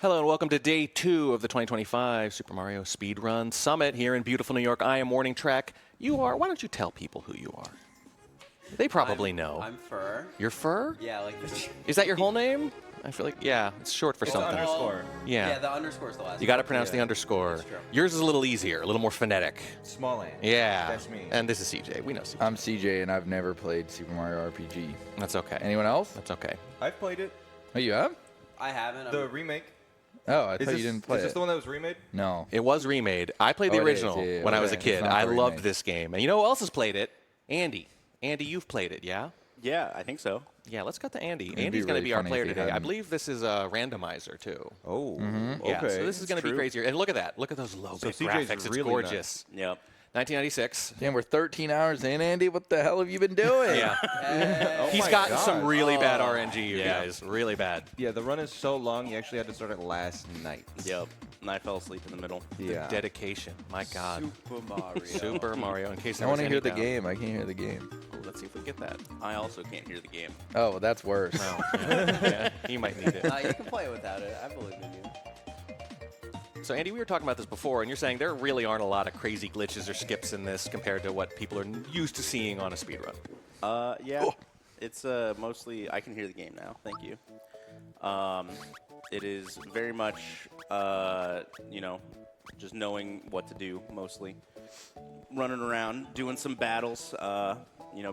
Hello and welcome to day 2 of the 2025 Super Mario Speedrun Summit here in beautiful New York. I am Morning Trek. You are. Why don't you tell people who you are? They probably know. I'm Fir. You're Fir? Yeah, like the. Is that your whole name? I feel like, yeah, it's short for It's something. underscore. Yeah. Yeah, the underscore is the last. You got to pronounce the underscore. That's true. Yours is a little easier, a little more phonetic. Small ant. Yeah. That's me. And this is CJ. We know CJ. I'm CJ, and I've never played Super Mario RPG. That's okay. Anyone else? That's okay. I've played it. Oh, you have? I haven't. The remake. Oh, I Is thought this, you didn't play is this it. the one that was remade? No. It was remade. I played the Oh, it is, original yeah, when I was a okay. kid. It's not I the loved remake. this game. And you know who else has played it? Andy. Andy, you've played it, yeah? Yeah, I think so. Yeah, let's cut to Andy. It'd be Andy's going to really be our funny player if he today. I hadn't. believe this is a randomizer, too. Oh, Yeah, okay. so this is going to be true. crazier. And look at that. Look at those low So bit CJ's graphics. It's really gorgeous. Yep. 1996. Damn, we're 13 hours in, Andy. What the hell have you been doing? Yeah. Oh He's my gotten God. some really bad RNG, you Yeah. guys. Really bad. Yeah, the run is so long, you actually had to start it last night. Yep. And I fell asleep in the middle. Yeah. Dedication. My God. Super Mario. Super Mario. In case I there want was to hear any the doubt. game. I can't hear the game. Ooh, let's see if we get that. I also can't hear the game. Oh, well, that's worse. No. Yeah, you might need it. You can play it without it. I believe in you. So, Andy, we were talking about this before, and you're saying there really aren't a lot of crazy glitches or skips in this compared to what people are used to seeing on a speedrun. Yeah. It's mostly I can hear the game now. Thank you. It is very much just knowing what to do mostly. Running around, doing some battles.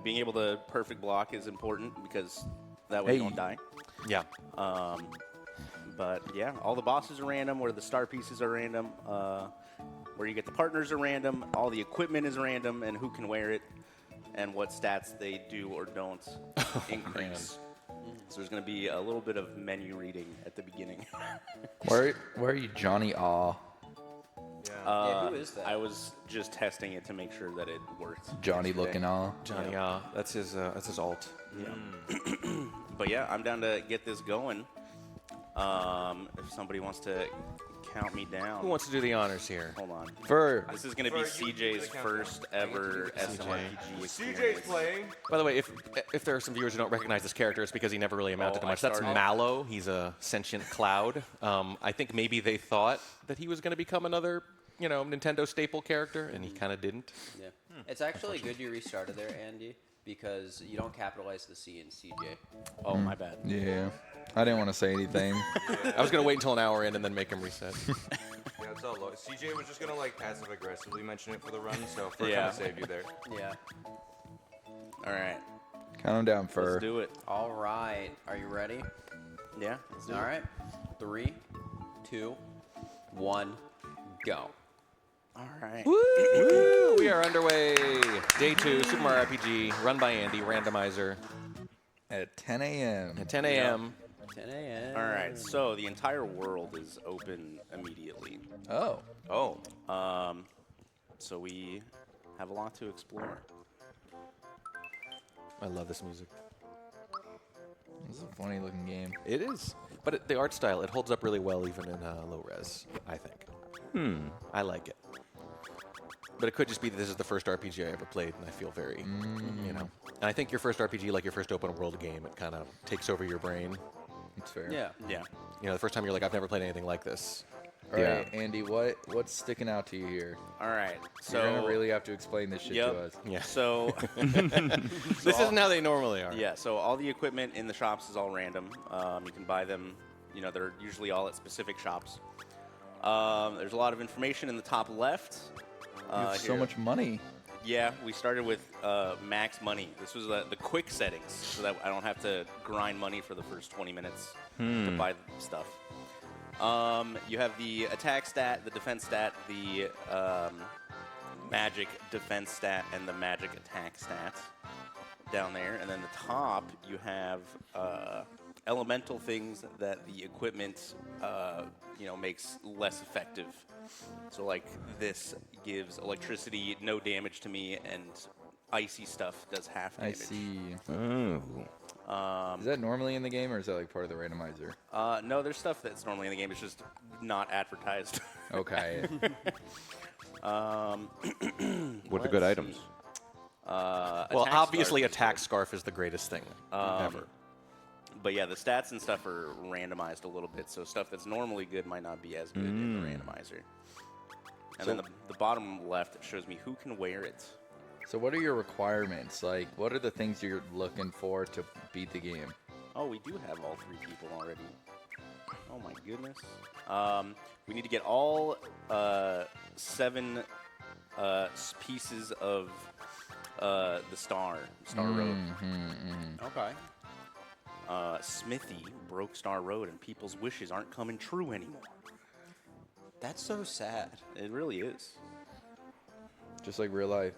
Being able to perfect block is important because that way you Hey. don't die. Yeah. But yeah, all the bosses are random, where the star pieces are random, where you get the partners are random, all the equipment is random, and who can wear it, and what stats they do or don't increase. So there's going to be a little bit of menu reading at the beginning. Where are you, Johnny Aw? Yeah, who is that? I was just testing it to make sure that it worked. Johnny yesterday. looking Aw? Johnny, that's his alt. Yeah. But yeah, I'm down to get this going. If somebody wants to count me down. Who wants to do the honors here? Hold on. Fur. This is going to be Fur, you do CJ's the countdown. first ever SMRPG experience. CJ's playing. By the way, if there are some viewers who don't recognize this character, it's because he never really amounted to I much. That's started- Mallow. He's a sentient cloud. I think maybe they thought that he was going to become another, Nintendo staple character, and he kind of didn't. Yeah. It's actually good you restarted there, Andy, because you don't capitalize the C in CJ. Oh, my bad. Yeah. I didn't want to say anything. I was going to wait until an hour in and then make him reset. Yeah, it's all low. CJ was just gonna passive aggressively mention it for the run, so Fur Yeah. kind of saved you there. Yeah. All right. Count him down, Fur. Let's do it. All right. Are you ready? Yeah. Let's do All it. right. 3, 2, 1, go. All right. Woo! We are underway. Day 2, Super Mario RPG, run by Andy, randomizer, At 10 a.m. at 10 a.m. 10 a.m. All right. So the entire world is open immediately. Oh. Oh. So we have a lot to explore. I love this music. This is a funny looking game. It is. But the art style, it holds up really well even in low res, I think. I like it. But it could just be that this is the first RPG I ever played, and I feel very, And I think your first RPG, like your first open world game, it kind of takes over your brain. It's fair. Yeah. Yeah. The first time you're like, I've never played anything like this. All right, Andy, what's sticking out to you here? All right. So You're gonna really have to explain this shit Yep. to us. Yeah. So This isn't how they normally are. yeah. So all the equipment in the shops is all random. You can buy them. They're usually all at specific shops. There's a lot of information in the top left. You have so here. much money. Yeah, we started with max money. This was the quick settings, so that I don't have to grind money for the first 20 minutes to buy stuff. You have the attack stat, the defense stat, the magic defense stat, and the magic attack stat down there. And then the top, you have elemental things that the equipment, makes less effective. So like this gives electricity, no damage to me, and icy stuff does half I damage. see. Oh. Is that normally in the game, or is that like part of the randomizer? No, there's stuff that's normally in the game. It's just not advertised. Okay. What are the good items? Well, Attack obviously, Scarf is Attack good. Scarf is the greatest thing ever. But yeah, the stats and stuff are randomized a little bit, so stuff that's normally good might not be as good in the randomizer. And then the bottom left shows me who can wear it. So what are your requirements? Like, what are the things you're looking for to beat the game? Oh, we do have all 3 people already. Oh my goodness. We need to get all 7 pieces of the Star Road. Okay. Smithy broke Star Road, and people's wishes aren't coming true anymore. That's so sad. It really is. Just like real life.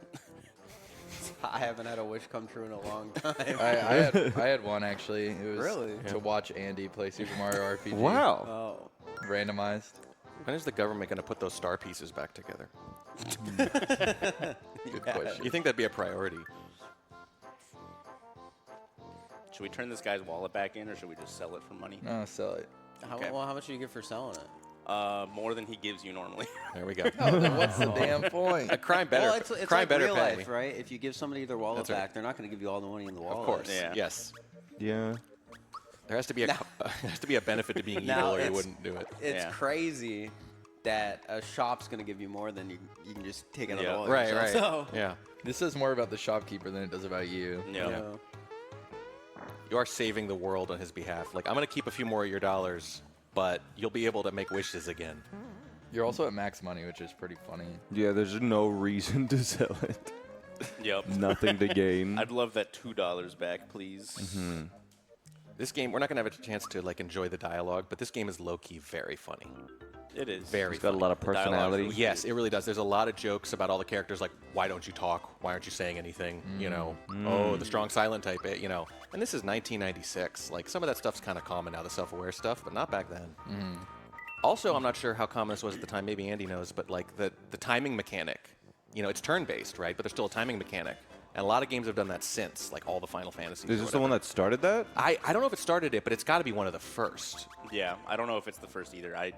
I haven't had a wish come true in a long time. I had one actually. It was Really? to watch Andy play Super Mario RPG. Wow. Oh. Randomized. When is the government going to put those star pieces back together? Good question. You think that'd be a priority? Should we turn this guy's wallet back in, or should we just sell it for money? No, sell it. Okay. Well, how much do you get for selling it? More than he gives you normally. There we go. Oh, then what's the damn point? A crime better. Well, it's crime like better real pay. life, right? If you give somebody their wallet That's right. back, they're not going to give you all the money in the wallet. Of course. Yeah. Yes. Yeah. There has to be a there has to be a benefit to being Now evil, or you it's- wouldn't do it. It's Yeah. crazy that a shop's going to give you more than you can just take out of Yeah. the wallet. Right. yourself. Right. So, Yeah. This is more about the shopkeeper than it does about you. No. Yeah. You are saving the world on his behalf. Like, I'm going to keep a few more of your dollars, but you'll be able to make wishes again. You're also at max money, which is pretty funny. Yeah, there's no reason to sell it. Yep. Nothing to gain. I'd love that $2 back, please. This game, we're not going to have a chance to like enjoy the dialogue, but this game is low-key very funny. It is. Very It's got a funny. lot of The dialogue's personality. really Yes, it really does. There's a lot of jokes about all the characters, like, why don't you talk? Why aren't you saying anything? You know, oh, the strong silent type, you know. And this is 1996. Like, some of that stuff's kind of common now, the self-aware stuff, but not back then. Also, I'm not sure how common this was at the time. Maybe Andy knows, but, like, the timing mechanic, you know, it's turn-based, right? But there's still a timing mechanic. And a lot of games have done that since, like all the Final Fantasies. Is this the one that started that? I don't know if it started it, but it's got to be one of the first. Yeah, I don't know if it's the first either. I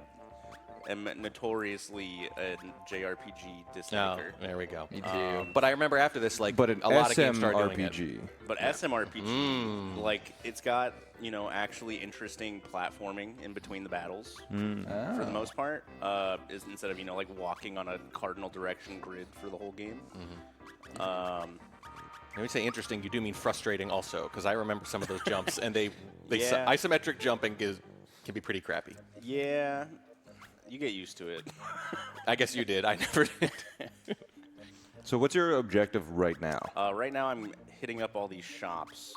am notoriously a JRPG disliker. there we go. Me too. But I remember after this, like, But an a lot of games started doing it. SMRPG. But SMRPG, like, it's got, you know, actually interesting platforming in between the battles for the most part. Is instead of, you know, like walking on a cardinal direction grid for the whole game. When we say interesting, you do mean frustrating also, because I remember some of those jumps, and they Yeah. isometric jumping can be pretty crappy. Yeah, you get used to it. I guess you did. I never did. So what's your objective right now? Right now, I'm hitting up all these shops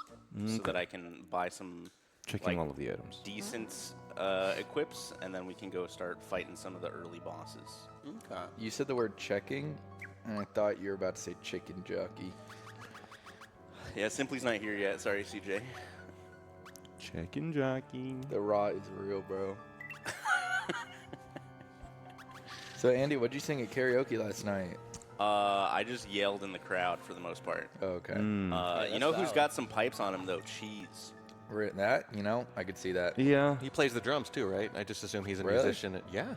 so that I can buy some Checking like, all of the items. decent equips, and then we can go start fighting some of the early bosses. okay. You said the word checking, and I thought you were about to say chicken jockey. Yeah, Simply's not here yet. Sorry, CJ. Checking jockey. The raw is real, bro. So, Andy, what'd you sing at karaoke last night? I just yelled in the crowd for the most part. Okay. You know who's got some pipes on him, though? Cheese. That, you know, I could see that. Yeah. He plays the drums too, right? I just assume he's a Really? musician. Yeah.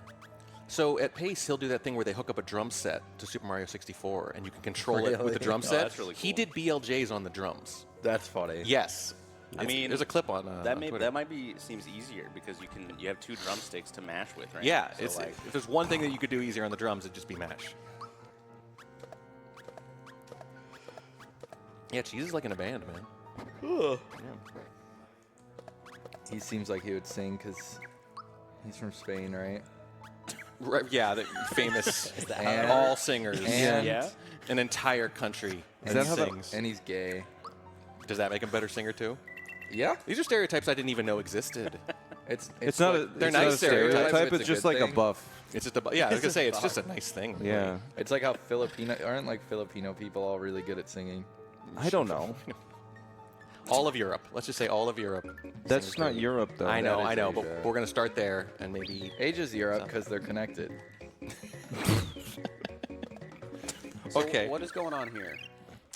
So at Pace, he'll do that thing where they hook up a drum set to Super Mario 64, and you can control it with the Really? drum Oh, set. that's really He cool. did BLJs on the drums. That's funny. Yes. I mean, there's a clip on That on may Twitter. that might be seems easier because you have 2 drumsticks to mash with, right? Yeah, So it's, like, if there's one thing that you could do easier on the drums, it'd just be mash. Yeah, Cheese is like in a band, man. He seems like he would sing because he's from Spain, right? Right, yeah, the famous And- all singers. and- Yeah. An entire country And he's- sings. And he's gay. Does that make him a better singer too? Yeah. These are stereotypes I didn't even know existed. It's not a, like- they're it's not nice a stereotype. stereotypes, It's it's a just good like a thing. buff. It's just yeah, I was gonna say it's just a nice thing. really. Yeah. It's like how aren't like Filipino people all really good at singing? I don't know. All of Europe. Let's just say all of Europe. That's singers not do. Europe, though. I know, That is I know, Asia. but we're gonna start there and maybe. Asia's Europe because they're connected. So Okay. what is going on here?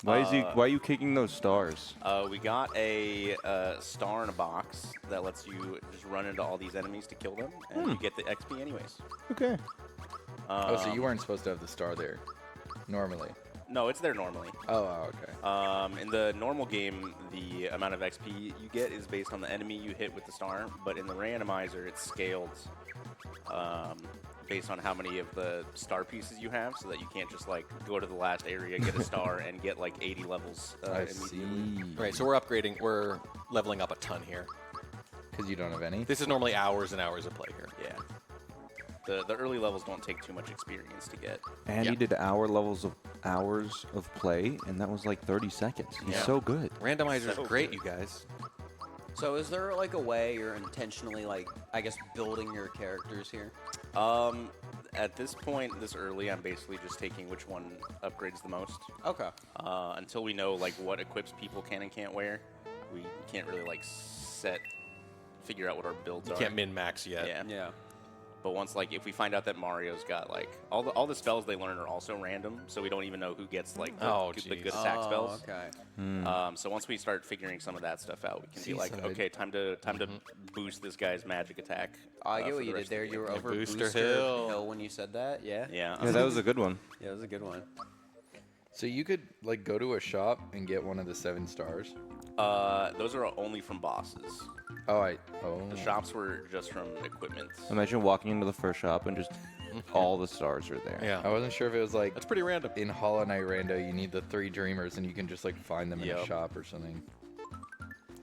Why are you kicking those stars? We got a star in a box that lets you just run into all these enemies to kill them, and you get the XP anyways. Okay. Oh, so you weren't supposed to have the star there, normally. No, it's there normally. Oh, okay. In the normal game, the amount of XP you get is based on the enemy you hit with the star, but in the randomizer, it's scaled based on how many of the star pieces you have, so that you can't just like go to the last area, get a star, and get like 80 levels I immediately. see. Right, so we're upgrading. We're leveling up a ton here. Because you don't have any? This is normally hours and hours of play here. Yeah. The early levels don't take too much experience to get. Andy did hours of play, and that was like 30 seconds. He's Yeah. so good. Randomizer's So great, good. you guys. So is there like a way you're intentionally like, I guess, building your characters here? At this point, this early, I'm basically just taking which one upgrades the most. Okay. Until we know like what equips people can and can't wear, we can't really like figure out what our builds You are. can't min-max yet. Yeah. Yeah. But once like if we find out that Mario's got like all the spells they learn are also random, so we don't even know who gets like the good attack spells. Okay. So once we start figuring some of that stuff out, we can be like, Seaside. okay, time to boost this guy's magic attack. I get for what the you did rest of there. the You were game. over Booster Booster Hill. Hill when you said that. Yeah. Yeah. Yeah, that was a good one. Yeah, that was a good one. So you could like go to a shop and get one of the 7 stars? Those are only from bosses. Oh, The shops were just from equipment. Imagine walking into the first shop and just all the stars are there. Yeah. I wasn't sure if it was like That's pretty random. in Hollow Knight Rando, you need the 3 dreamers and you can just like find them in a Yep. shop or something.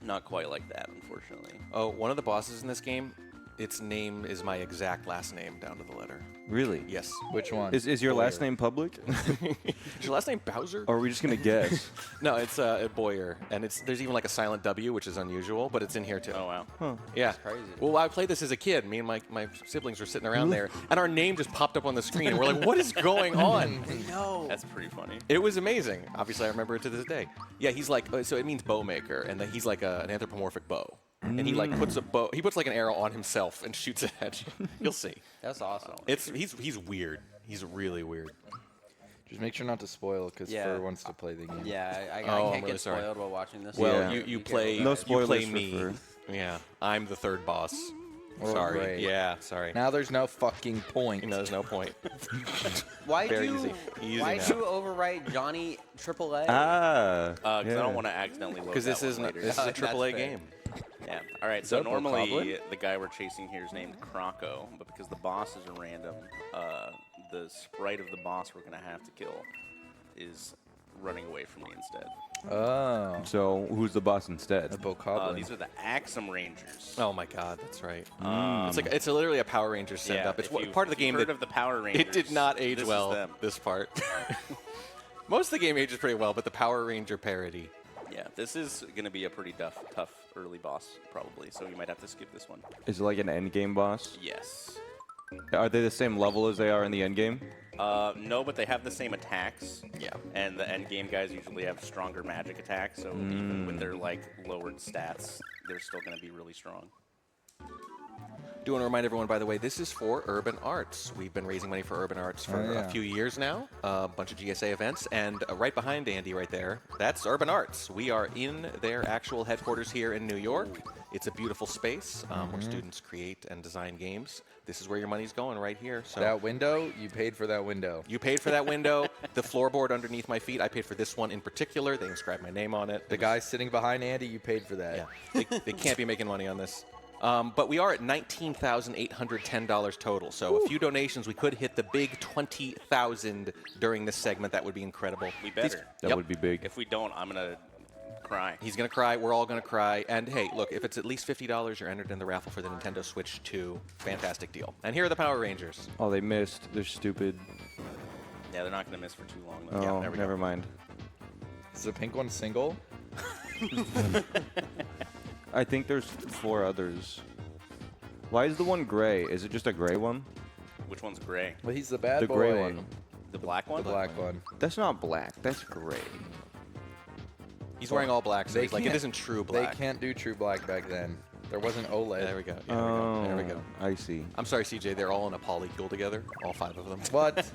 Not quite like that, unfortunately. Oh, one of the bosses in this game, its name is my exact last name down to the letter. Really? Yes. Which one? Is your last Boyer. name public? Is your last name Bowser? Or are we just going to guess? No, it's Boyer, and there's even like a silent W, which is unusual, but it's in here too. Oh wow. Yeah. crazy. Well, I played this as a kid. Me and my siblings were sitting around there, and our name just popped up on the screen, and we're like, what is going on? No. That's pretty funny. It was amazing. Obviously, I remember it to this day. Yeah, he's like, so it means bow maker, and then he's like an anthropomorphic bow. And he like puts like an arrow on himself and shoots ahead. You'll see. That's awesome. He's weird. He's really weird. Just make sure not to spoil because Yeah. Fir wants to play the game. Yeah, I Oh, can't I'm get really sorry. spoiled while watching this. Well, Yeah. you play No you spoilers play for me. Fir. Yeah, I'm the third boss. Oh, Sorry. great. Yeah, sorry. Now there's no fucking point. No, there's no point. Why'd Very you easy. Easy why'd now. you overwrite Johnny AAA? Ah. Because I yeah. don't want to accidentally load Because this that is one later. this is a That's AAA fair. game. Yeah. All right. Is So that normally Bokoblin? the guy we're chasing here is named Croco, but because the bosses are random, the sprite of the boss we're gonna have to kill is running away from me instead. Oh. So who's the boss instead? A Bokoblin. These are the Axum Rangers. Oh my God, that's right. It's literally a Power Rangers send yeah, up. It's if you've- part of the if you've game heard that of the Power Rangers. it did not age this is well. them. This part. Most of the game ages pretty well, but the Power Ranger parody. Yeah, this is gonna be a pretty tough early boss probably. So you might have to skip this one. Is it like an end game boss? Yes. Are they the same level as they are in the end game? No, but they have the same attacks. Yeah. And the end game guys usually have stronger magic attacks, so even with their like lowered stats, they're still going to be really strong. Do want to remind everyone, by the way, this is for Urban Arts. We've been raising money for Urban Arts for Oh, yeah. a few years now, a bunch of GSA events, and right behind Andy right there, that's Urban Arts. We are in their actual headquarters here in New York. It's a beautiful space where students create and design games. This is where your money's going right here. So That window, you paid for that window. you paid for that window, the floorboard underneath my feet. I paid for this one in particular. They inscribed my name on it. The guy sitting behind Andy, you paid for that. Yeah, they can't be making money on this. But we are at $19,810 total. So a few donations, we could hit the big 20,000 during this segment. That would be incredible. We These- better. That Yep. would be big. If we don't, I'm going to cry. He's going to cry. We're all going to cry. And hey, look, if it's at least $50, you're entered in the raffle for the Nintendo Switch 2. Fantastic deal. And here are the Power Rangers. Oh, they missed. They're stupid. Yeah, they're not going to miss for too long, though. Oh, there we go. never mind. Is the pink one single? I think there's 4 others. Why is the one gray? Is it just a gray one? Which one's gray? Well, he's the bad The boy. gray one. The black one? The black one. That's not black. That's gray. He's wearing all black, so They he's like, it can't- isn't true They black. can't do true black back then. There wasn't OLED. There we go. Yeah, there we go. There we go. I see. I'm sorry, CJ. They're all in a polycule together, all 5 of them. What?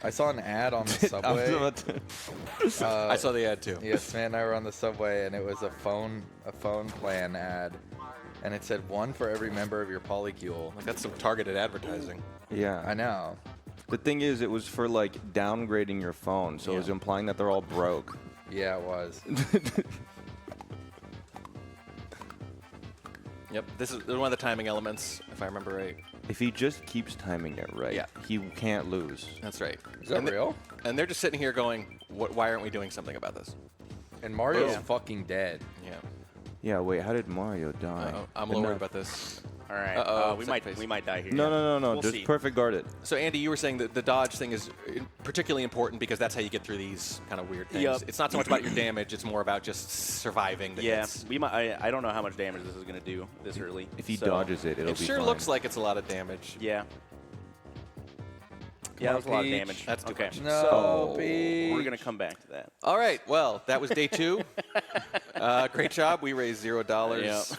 I saw an ad on the subway. I saw the ad too. Yes, man, and I were on the subway, and it was a phone plan ad, and it said 1 for every member of your polycule. Like, that's some targeted advertising. Yeah. I know. The thing is, it was for like downgrading your phone, so it was implying that they're all broke. Yeah, it was. Yep, this is one of the timing elements, if I remember right. If he just keeps timing it right, he can't lose. That's right. Is that real? And they're just sitting here going, why aren't we doing something about this? And Mario's fucking dead. Yeah. Yeah, wait, how did Mario die? I'm a little worried about this. All right. Uh-oh, we might die here. No, We'll just see. perfect guard it. So, Andy, you were saying that the dodge thing is particularly important because that's how you get through these kind of weird things. Yep. It's not so much about your damage; it's more about just surviving the hits. we might. I don't know how much damage this is gonna do this early. If he dodges it, it'll It be sure fine. looks like it's a lot of damage. Yeah. Yeah, that was a lot of damage. That's too much. No, so Peach. we're gonna come back to that. All right. Well, that was day 2. Great job. We raised $0.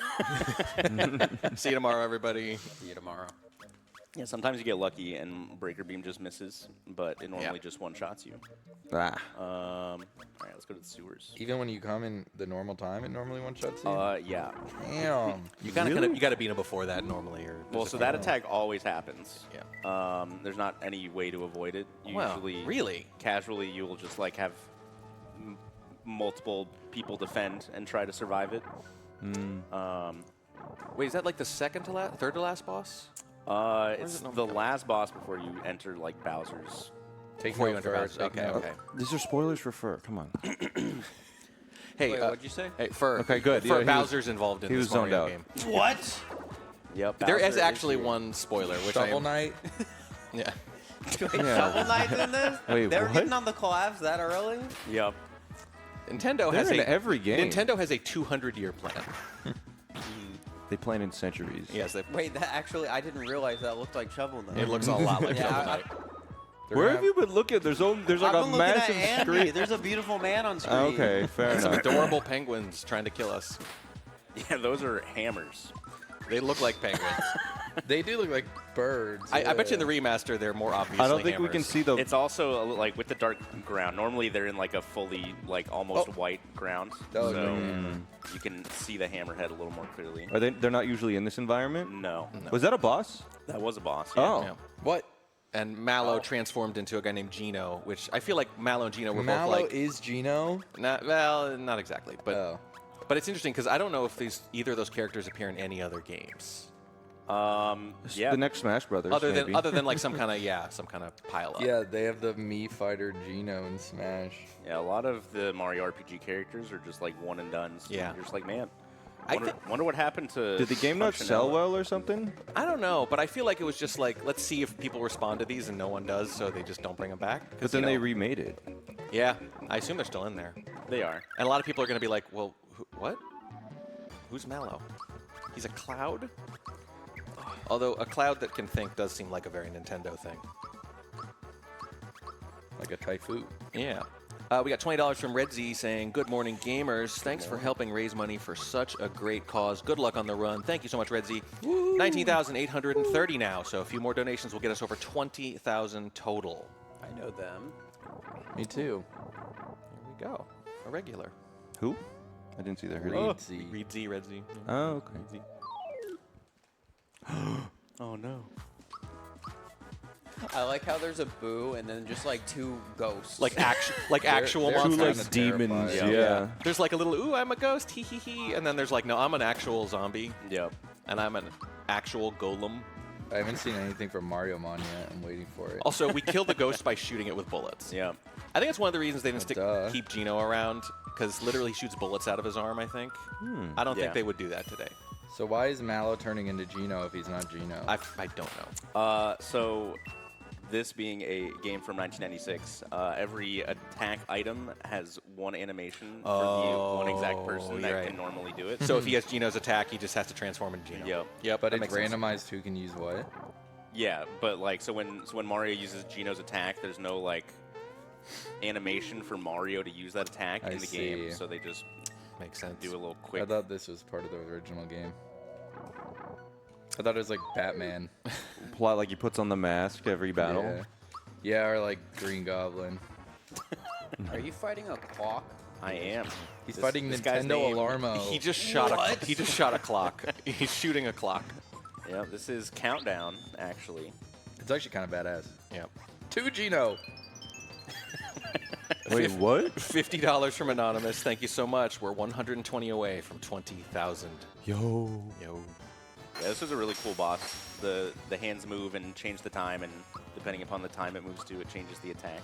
See you tomorrow, everybody. See you tomorrow. Yeah, sometimes you get lucky and Breaker Beam just misses, but it normally just one-shots you. Ah. All right, let's go to the sewers. Even when you come in the normal time, it normally one-shots you? Yeah. Damn. You got to beat him before that normally, or Well, so that attack always happens. Yeah. There's not any way to avoid it. Well, Usually, really? casually, you will just like have multiple people defend and try to survive it. Wait, is that like the third to last boss? It's it normally the come? last boss before you enter like Bowser's. Take Before no you enter first. Bowser. Okay, okay. These are spoilers for Fur. Come on. Hey, Wait, what'd you say? Hey, Fur. Okay, good. Fur, Yeah, he was- Bowser's involved in he this was zoned Mario out. game. What? Yep. There is Bowser actually here. one spoiler, which I Shovel am, Knight. yeah. Shovel Knight's in this? Wait, They're what? getting on the collabs that early? Yep. Nintendo They're has in a every game. Nintendo has a 200-year plan. They plan in centuries. Yes, Wait, that actually, I didn't realize that looked like Shovel Knight. it looks a lot like Yeah, Shovel I- Knight. Where have you been looking? There's like I've a been looking at massive Andy. screen. There's a beautiful man on screen. Okay, fair Some enough. adorable penguins trying to kill us. Yeah, those are hammers. They look like penguins. They do look like birds. I bet you in the remaster they're more obviously I don't think we hammers. can see the. It's also like with the dark ground. Normally they're in like a fully like almost white ground, That looks so like a hammer. you can see the hammerhead a little more clearly. Are they? They're not usually in this environment. No, Was that a boss? that was a boss. Oh. Yeah. What? And Mallow transformed into a guy named Gino, which I feel like Mallow and Gino were Mallow both like. is Gino? Not exactly, but Oh. but it's interesting because I don't know if either of those characters appear in any other games. Yeah. The next Smash Brothers. maybe. Other than like some kind of pile up. Yeah, they have the Mii Fighter Gino in Smash. Yeah, a lot of the Mario RPG characters are just like one and done. So Yeah. you're just like, man, I wonder what happened to. Did the game not sell well or something? I don't know, but I feel like it was just like, let's see if people respond to these, and no one does, so they just don't bring them back. But then they remade it. Yeah, I assume they're still in there. They are. And a lot of people are going to be like, well, what? Who's Mallow? He's a cloud? Although a cloud that can think does seem like a very Nintendo thing. Like a Typhoon. Yeah. We got $20 from Red Z saying, good morning, gamers. Thanks for helping raise money for such a great cause. Good luck on the run. Thank you so much, Red Z. 19,830 now, so a few more donations will get us over 20,000 total. I know them. Me too. Here we go. A regular. Who? I didn't see that. Reed Z. Reed Z, Red Z. Oh, okay. Reed Z. Oh no. I like how there's a boo and then just like two ghosts. Like actual they're Two monsters. like kinda demons. terrifying. Yeah. There's like a little, ooh, I'm a ghost, hee hee hee. And then there's like, no, I'm an actual zombie. Yep. And I'm an actual golem. I haven't seen anything from Mario Mon yet. I'm waiting for it. Also, we kill the ghost by shooting it with bullets. Yeah. I think it's one of the reasons they didn't Duh. keep Gino around, because literally shoots bullets out of his arm, I think. I don't Yeah. think they would do that today. So why is Mallow turning into Gino if he's not Gino? I don't know. So, this being a game from 1996, every attack item has one animation for the one exact person you're that right. can normally do it. So if he has Gino's attack, he just has to transform into Gino. Yep. Yep. but that it's makes sense. randomized who can use what? Yeah, but like, so when Mario uses Gino's attack, there's no like animation for Mario to use that attack I in the game, see. so they just Makes sense. do a little I quick. thought this was part of the original game. I thought it was like Batman. Plot like he puts on the mask every battle. Yeah. Yeah, or like Green Goblin. Are you fighting a clock? I am. He's This- fighting this guy's Nintendo name- Alarmo. He just shot a clock. He's shooting a clock. Yeah, this is Countdown, actually. It's actually kind of badass. Yep. 2 Gino. Wait, what? $50 from Anonymous. Thank you so much. We're 120 away from 20,000. Yo. Yo. Yeah, this is a really cool boss. The hands move and change the time, and depending upon the time it moves to, it changes the attack.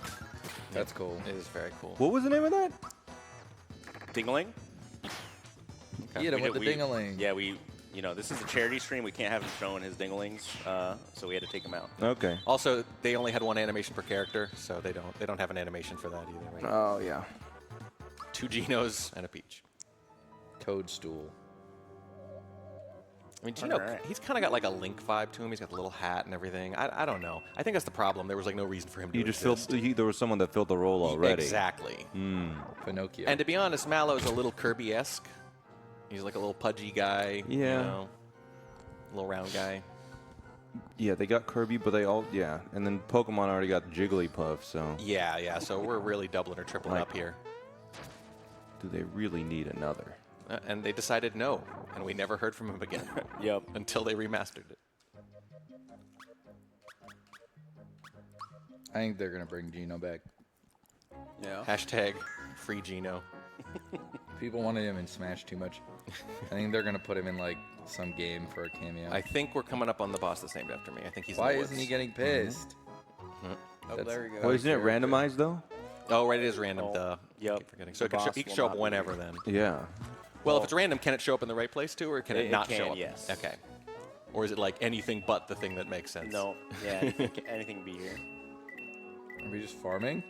That's cool. It is very cool. What was the name of that? Dingling? Get him with the dingaling. Yeah, this is a charity stream. We can't have him showing his dinglings, so we had to take him out. Okay. Also, they only had one animation per character, so they don't have an animation for that either. Right? Oh, yeah. 2 Genos and a Peach. Toadstool. I mean, Gino, Alright. he's kind of got like a Link vibe to him. He's got the little hat and everything. I don't know. I think that's the problem. There was like no reason for him to You just exist. there was someone that filled the role already. Exactly. Pinocchio. And to be honest, Mallow's a little Kirby-esque. He's like a little pudgy guy. Yeah. You know, little round guy. Yeah, they got Kirby, but they all, yeah. And then Pokemon already got Jigglypuff, so Yeah. So we're really doubling or tripling Like- up here. do they really need another? And they decided no, and we never heard from him again. Yep. Until they remastered it. I think they're going to bring Gino back. Yeah. Hashtag free Gino. People wanted him in Smash too much. I think they're going to put him in like some game for a cameo. I think we're coming up on the boss that's named after me. I think he's Why in the isn't he woods. getting pissed? Oh, That's- there we go. Oh, isn't it randomized, though? Oh, right, it is random. Oh, Duh. yep. Keep forgetting. So The it can, boss he can will show up not be whenever here. then. Yeah. Well, if it's random, can it show up in the right place too, or can it, It not can, show up? yes. Okay. Or is it like anything but the thing that makes sense? No. Yeah, anything be here. Are we just farming?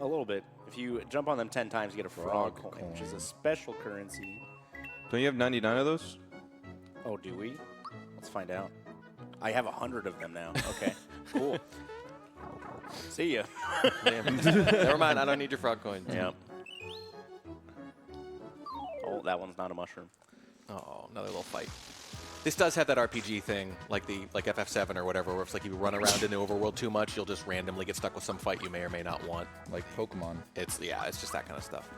A little bit. If you jump on them 10 times, you get a frog Frog coin, which is coin. a special currency. Don't you have 99 of those? Oh, do we? Let's find out. I have 100 of them now. Okay, cool. See ya. Damn. Never mind. I don't need your frog coin. Yep. Oh, that one's not a mushroom. Oh, another little fight. This does have that RPG thing, like FF7 or whatever, where it's like you run around in the overworld too much, you'll just randomly get stuck with some fight you may or may not want. Like Pokemon. It's just that kind of stuff.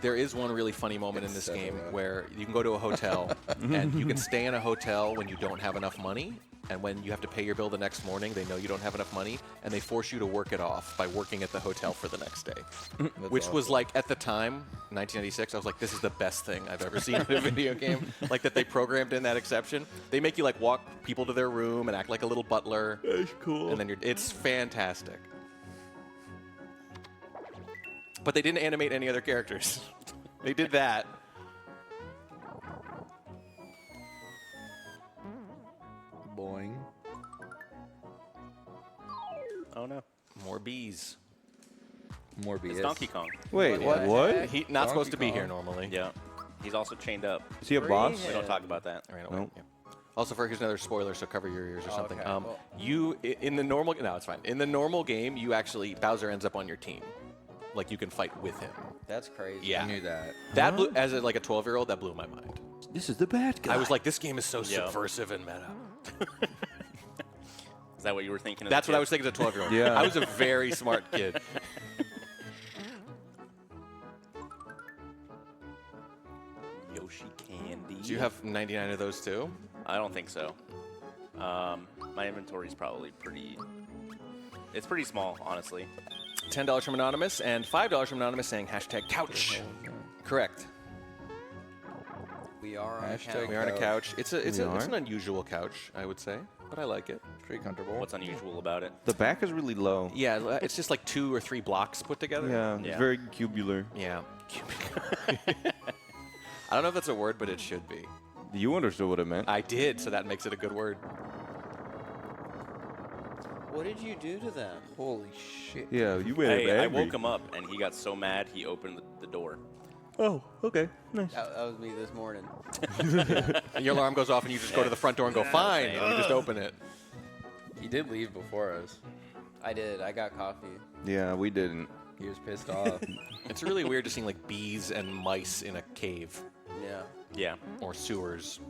There is one really funny moment in this game where you can go to a hotel and you can stay in a hotel when you don't have enough money, and when you have to pay your bill the next morning, they know you don't have enough money, and they force you to work it off by working at the hotel for the next day. Which was like, at the time, 1996, I was like, this is the best thing I've ever seen in a video game. Like that they programmed in that exception. They make you like walk people to their room and act like a little butler. That's cool. And then it's fantastic. But they didn't animate any other characters. They did that. Boing. Oh no. More bees. More BS. It's Donkey Kong. Wait, what? He not supposed to be Donkey here Kong. normally. Yeah. He's also chained up. Is he a boss? We don't talk about that. Right away. Nope. Yeah. Also, here's another spoiler, so cover your ears or something. Okay, well- In the normal, no, it's fine. In the normal game, you actually Bowser ends up on your team, like you can fight with him. That's crazy. Yeah. I knew that. That blew, as like a 12-year-old, that blew my mind. This is the bad guy. I was like, this game is so Yeah. subversive and meta. Is that what you were thinking? That's what I was thinking as a 12-year-old. Yeah. I was a very smart kid. Yoshi Candy. Do you have 99 of those too? I don't think so. My inventory's probably pretty. It's pretty small, honestly. $10 from Anonymous and $5 from Anonymous saying hashtag couch. Correct. We are on Hashtag count. We are on a couch. It's We are? an unusual couch, I would say, but I like it. Pretty comfortable. What's unusual about it? The back is really low. Yeah, it's just like 2 or 3 blocks put together. Yeah, Yeah. it's very cubular. Yeah. I don't know if that's a word, but it should be. You understood what it meant. I did, so that makes it a good word. What did you do to them? Holy shit. Yeah, you made Hey, him I angry. woke him up and he got so mad he opened the door. Oh, okay, nice. That was me this morning. And your alarm goes off, and you just go to the front door and go, fine, and you just open it. He did leave before us. I did. I got coffee. Yeah, we didn't. He was pissed off. It's really weird just seeing like bees and mice in a cave Yeah. Yeah. or sewers.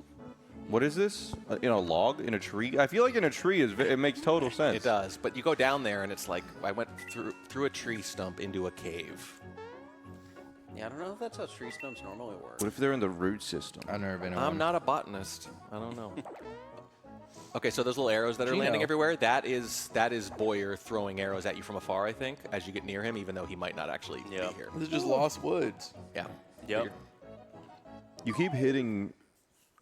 What is this? In a log? In a tree? I feel like in a tree it makes total sense. It does, but you go down there, and it's like I went through a tree stump into a cave. Yeah, I don't know if that's how tree stumps normally work. What if they're in the root system? I've never been in I'm one. not a botanist. I don't know. Okay, so those little arrows that are Gino. landing everywhere, that is Boyer throwing arrows at you from afar, I think, as you get near him, even though he might not actually be here. This is just Lost Woods. Yeah. Yep. You keep hitting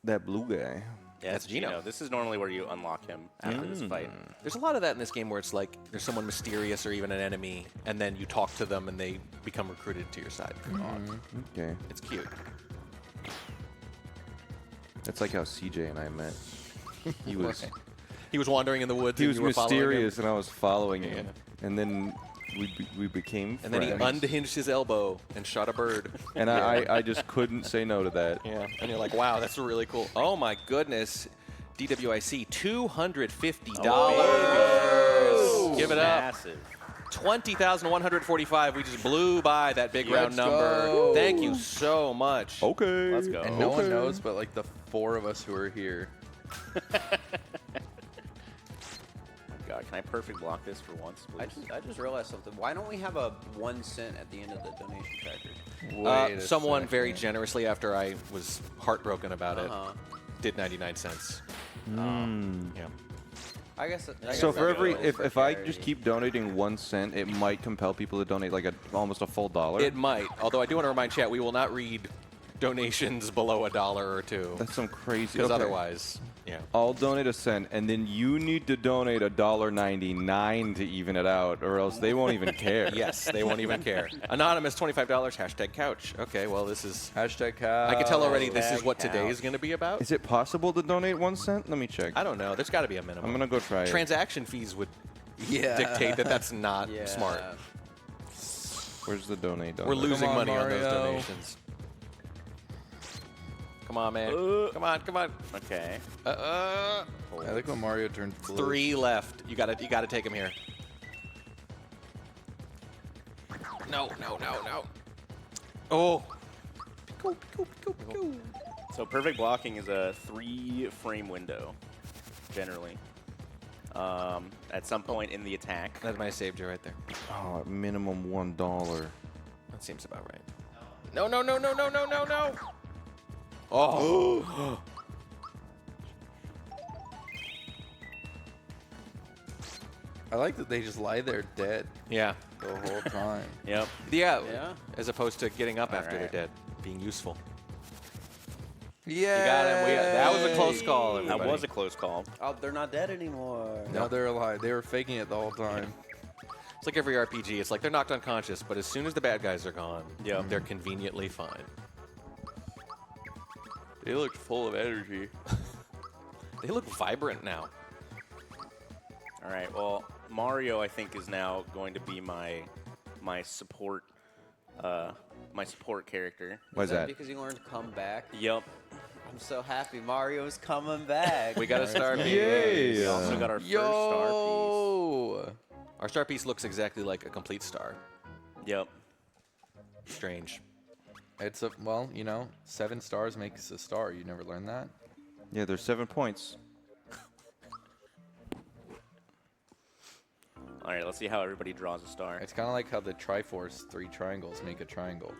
that blue guy. Yeah, That's it's Gino. This is normally where you unlock him after this fight. There's a lot of that in this game where it's like there's someone mysterious or even an enemy, and then you talk to them and they become recruited to your side. Okay. It's cute. That's like how CJ and I met. He was He was wandering in the woods. he and was you were following him. mysterious, and I was following him. And then we became And then he friends. unhinged his elbow and shot a bird. And I just couldn't say no to that. Yeah, and you're like, wow, that's really cool. Oh my goodness, DWIC, $250. Give it up. Massive. 20,145. We just blew by that big round Let's number. go. Thank you so much. Okay. Let's go. And no one knows but like the 4 of us who are here. God, can I perfect block this for once, please? I just realized something. Why don't we have a 1 cent at the end of the donation tracker? Wait a Someone very second. generously, after I was heartbroken about Uh-huh. it, did 99 cents. Yeah. I guess. So for every, that goes if I just keep donating 1 cent, it might compel people to donate like almost a full dollar. It might, although I do want to remind chat, we will not read donations below $1 or $2. That's some crazy. Because okay. otherwise, yeah. I'll donate a cent, and then you need to donate $1.99 to even it out, or else they won't even care. Yes, they won't even care. Anonymous, $25, hashtag couch. Okay, well, this is... Hashtag cow. I can tell already this is Hashtag what today couch. is going to be about. Is it possible to donate 1 cent? Let me check. I don't know. There's got to be a minimum. I'm gonna go try it. Transaction fees would Yeah. dictate that that's not Yeah. smart. Where's the donate? We're losing on, money on those Mario. donations. Come on, man. Come on, come on. Okay. I like when Mario turned blue. 3 left. You gotta take him here. No. Oh. So perfect blocking is a 3-frame window, generally. At some point in the attack. That might have saved you right there. Oh, at minimum $1. That seems about right. No. Oh. I like that they just lie there dead Yeah. the whole time. Yep. Yeah. Yeah. As opposed to getting up after they're right. dead, being useful. Yeah. You got him. That was a close call. That Everybody. was a close call. Oh, they're not dead anymore. No, they're alive. They were faking it the whole time. It's like every RPG. It's like they're knocked unconscious, but as soon as the bad guys are gone, Yep. they're conveniently fine. They looked full of energy. They look vibrant now. All right. Well, Mario, I think, is now going to be my support character. Why is that? Because you learned to come back. Yep. I'm so happy Mario's coming back. We got a star piece. Yay! We also got our first star Yo! Our star piece looks exactly like a complete star. piece. Yep. Strange. It's well, 7 stars makes a star. You never learned that? Yeah, there's 7 points. All right. Let's see how everybody draws a star. It's kind of like how the Triforce 3 triangles make a triangle.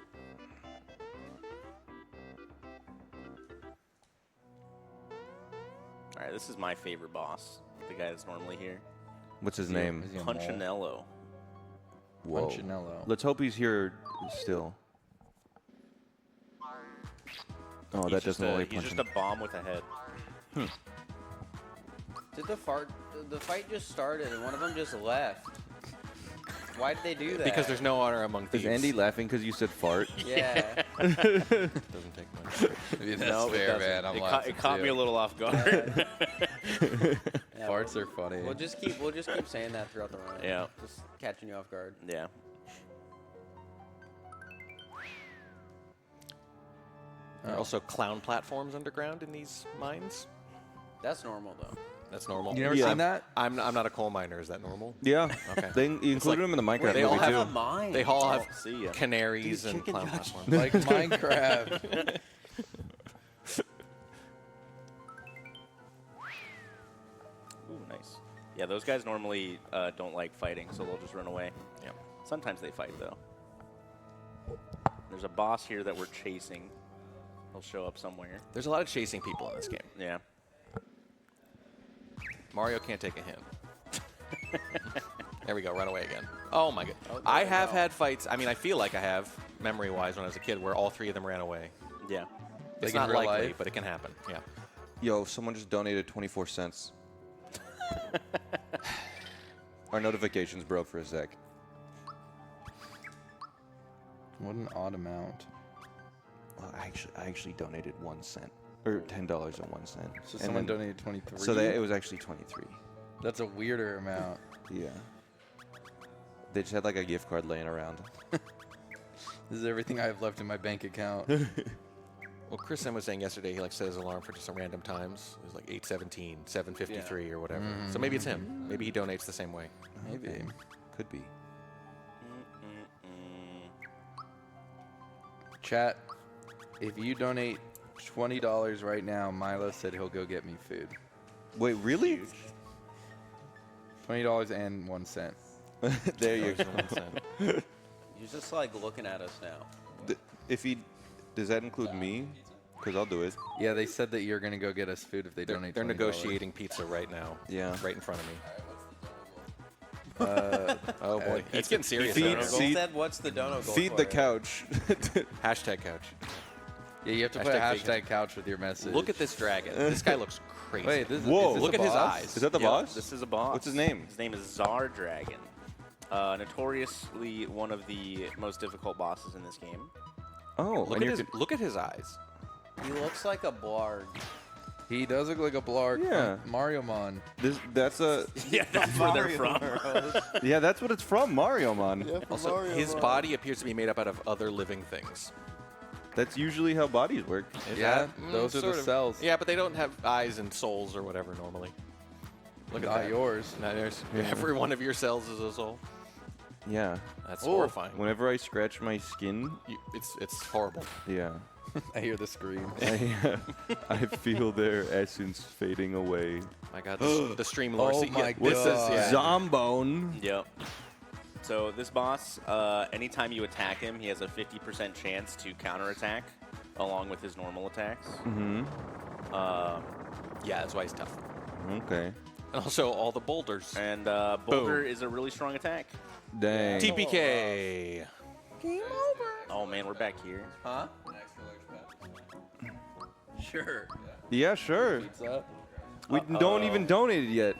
All right. This is my favorite boss. The guy that's normally here. What's his name? Is he a mole? Punchinello. Whoa. Punchinello. Let's hope he's here still. Oh, that doesn't look like He's just punching. a bomb with a head. Did the fight just started and one of them just left? Why did they do that? Because there's no honor among Is thieves. Andy laughing because you said fart? Yeah. Doesn't take much. That's No, it fair, doesn't. man. I'm It laughing caught me too. a little off guard. Yeah, Farts are funny. We'll just keep saying that throughout the run. Yeah. Just catching you off guard. Yeah. There are also clown platforms underground in these mines. That's normal though. That's normal. You never Yeah. seen that? I'm not a coal miner. Is that normal? Yeah. Okay. They included him in the Minecraft they all movie have too. mine. They all have See ya. canaries Dude, and chicken clown nugget. platforms. Like Minecraft. Ooh, nice. Yeah, those guys normally don't like fighting, so they'll just run away. Yep. Sometimes they fight, though. There's a boss here that we're chasing. He'll show up somewhere. There's a lot of chasing people in this game. Yeah. Mario can't take a hint. There we go. Run away again. Oh, my God. I have had fights. I mean, I feel like I have, memory-wise, when I was a kid, where all 3 of them ran away. Yeah. It's in not real likely, life? but it can happen. Yeah. Yo, someone just donated 24 cents. Our notifications broke for a sec. What an odd amount. Well, I actually donated 1 cent. Or $10.01. So And someone then- donated 23. So it was actually 23. That's a weirder amount. Yeah. They just had like a gift card laying around. This is everything I have left in my bank account. Well, Chris M was saying yesterday he like set his alarm for just some random times. It was like 8:17, 7:53, or whatever. So maybe it's him. Maybe he donates the same way. Maybe. Could be. Chat, if you donate $20 right now, Milo said he'll go get me food. Wait, really? $20 and 1 cent. There you go. You're just like looking at us now. If he, does that include me? Because I'll do it. Yeah, they said that you're going to go get us food if they donate They're $20. negotiating pizza right now. Yeah. Right in front of me. Uh, Oh boy, it's getting serious. feed- now. feed- Said, what's the dono goal Feed for the it? couch. Hashtag couch. yeah, you have to put Hashtag hashtag couch with your message. Look at this dragon. This guy looks crazy. Wait, this Whoa. is this Look a at his boss? eyes. Is that the Yep, boss? This is a boss. What's his name? His name is Czar Dragon. Notoriously one of the most difficult bosses in this game. Oh, Look at his eyes. He looks like a blarg. He does look like a blarg Yeah. from Mario Mon. That's a Yeah, that's where they're from. yeah. That's what it's from, Mario Man. Also, his body appears to be made up out of other living things. That's usually how bodies work. Is Yeah, that- those are the sort of. cells. Yeah, but they don't have eyes and souls or whatever normally. Look at Not that. yours. Now there's every one of your cells is a soul. Yeah. That's Oh. horrifying. Whenever I scratch my skin, It's horrible. yeah, I hear the scream. I feel their essence fading away. My God, the stream lore. Oh See, my this is God. yeah. Zombone. Yep. So this boss, anytime you attack him, he has a 50% chance to counterattack along with his normal attacks. Mm-hmm. Yeah, that's why he's tough. Okay. And also all the boulders. And Boulder is a really strong attack. Dang. TPK. Oh man, we're back here. Huh? Sure. Yeah, sure. Pizza. We don't even donate it yet.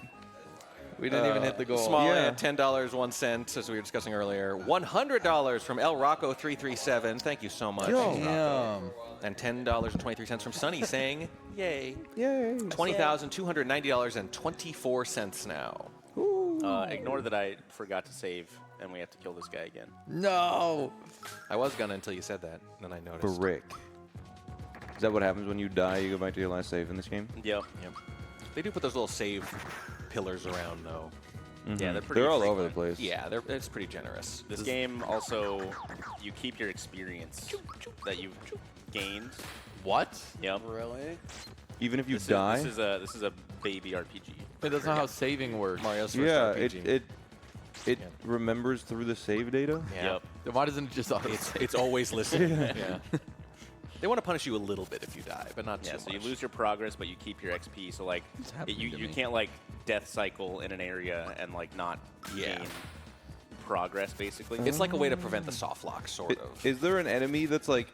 We didn't even hit the goal. Small Yeah. ad, $10.01, as we were discussing earlier. $100 from El Rocco 337. Thank you so much. Yo. Damn. And $10.23 from Sunny saying, "Yay." Yay. $20,290.24 now. Ignore that I forgot to save, and we have to kill this guy again. No. I was gonna until you said that, then I noticed. Brick. Is that what happens when you die? You go back to your last save in this game? Yep. Yep. They do put those little save pillars around, though. Yeah, they're pretty. They're all frequent. over the place. Yeah, it's pretty generous. This game also, you keep your experience that you've gained. What? Yep. Really? Even if you This die? is a baby RPG. Wait, that's not how saving works. Mario's first Yeah, RPG. it remembers through the save data. Yeah. Yep. Then why doesn't it just auto It's always listening. Yeah. They want to punish you a little bit if you die, but not Yeah, too so much. you lose your progress, but you keep your XP. So like, happening to you me. can't like death cycle in an area and like not Yeah. gain progress. Basically, It's like a way to prevent the soft lock, sort of. Is there an enemy that's like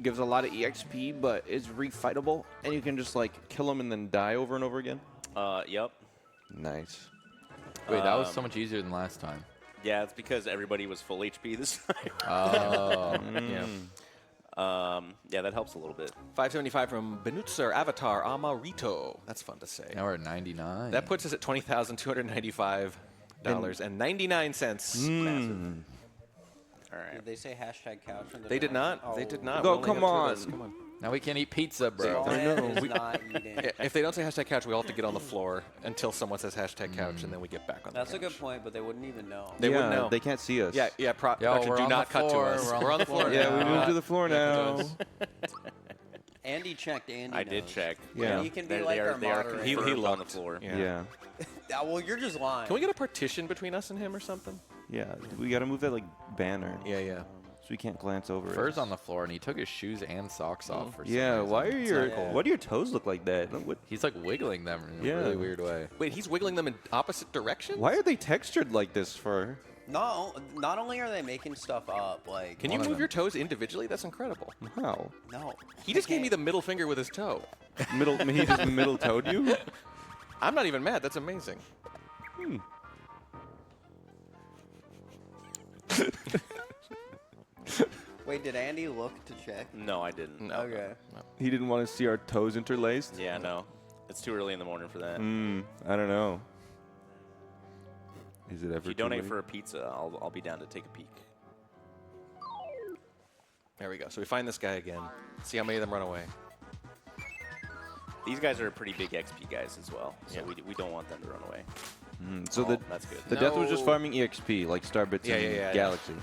gives a lot of EXP but is refightable and you can just like kill him and then die over and over again? Yep. Nice. Wait, that was so much easier than last time. Yeah, it's because everybody was full HP this time. Oh. Yeah. Yeah, that helps a little bit. 575 from Benutzer Avatar Amarito. That's fun to say. Now we're at 99. That puts us at $20,295.99. All right. Did they say hashtag couch? In the They did dono? not. They Oh, did not. No, We only come got two of on. those. Come on. Now we can't eat pizza, bro. Glenn is not eating. If they don't say hashtag couch, we all have to get on the floor until someone says hashtag couch, and then we get back on That's the a couch. good point, but they wouldn't even know. They yeah, wouldn't know. They can't see us. Yeah, yeah. Yo, Production, we're do on not the cut to floor. us. We're We're on the floor. Yeah, we now. moved to the floor now. Andy checked. Andy I did knows. check. Yeah. He can be They like are our they are moderator. He confirmed on the looked. floor. Yeah. Yeah. Well, you're just lying. Can we get a partition between us and him or something? Yeah. We got to move that like banner. Yeah, yeah. so we can't glance over it. Fur's on the floor, and he took his shoes and socks off for some Yeah, reason. why are your cool. why do your toes look like that? What, He's like wiggling them in Yeah. a really weird way. Wait, he's wiggling them in opposite directions? why are they textured like this, Fir? Not only are they making stuff up, like Can you One of move them. your toes individually? That's incredible. How? no. He just gave me the middle finger with his toe. He just middle toed you? I'm not even mad. That's amazing. Wait, did Andy look to check? No, I didn't. No. Okay. He didn't want to see our toes interlaced? Yeah, no. It's too early in the morning for that. I don't know. Is it ever If you too donate late? for a pizza, I'll be down to take a peek. There we go. So we find this guy again. See how many of them run away. These guys are pretty big XP guys as well, so Yeah. we don't want them to run away. So Oh, that's good. the death was just No. farming EXP, like Starbits Yeah, and yeah, yeah. Galaxy.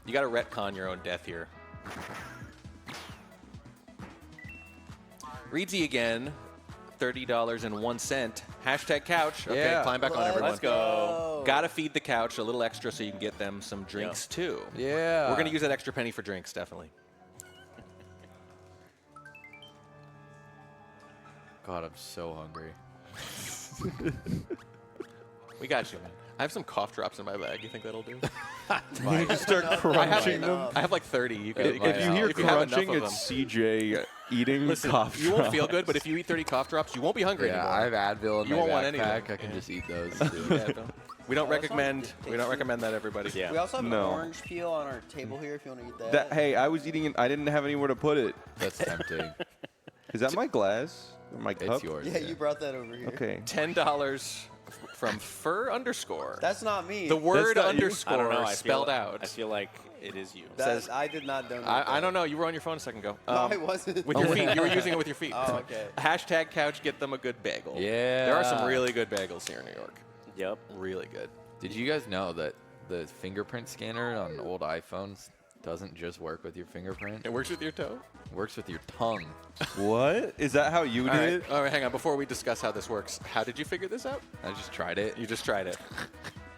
You got to retcon your own death here. Reedsy again. $30.01. Hashtag couch. Okay, Yeah. climb back on everyone. Let's go. Gotta feed the couch a little extra so you can get them some drinks too. Yeah. We're gonna use that extra penny for drinks, definitely. God, I'm so hungry. We got you, man. I have some cough drops in my bag. You think that'll do? You just start crunching them. I have like 30. You could, If you If you hear if you have enough crunching, of them. it's CJ eating Listen, cough you won't feel drops. good, but if you eat 30 cough drops, you won't be hungry Yeah, anymore. I have Advil in You my won't want any of backpack. them. I can Yeah. just eat those. Yeah, Too. we don't Oh, that recommend. sounds We don't tasty. recommend that, everybody. Yeah. We also have No. an orange peel on our table here if you want to eat that. That, hey, I was eating it. I didn't have anywhere to put it. That's tempting. Is that my glass? Or my cup? It's yours. yeah, you brought that over here. Okay. $10 from Fir underscore. That's not me. the word not you? I underscore don't know. spelled out. I feel like it is you. That- I did not donate. I don't know. You were on your phone a second ago. No, I wasn't. With your feet. You were using it with your feet. Oh, okay. Hashtag couch. Get them a good bagel. Yeah. There are some really good bagels here in New York. Yep. Really good. Did you guys know that the fingerprint scanner on old iPhones doesn't just work with your fingerprint? It works with your toe. It works with your tongue. What? Is that how you All did right. it? All right. Hang on. Before we discuss how this works, how did you figure this out? I just tried it. You just tried it.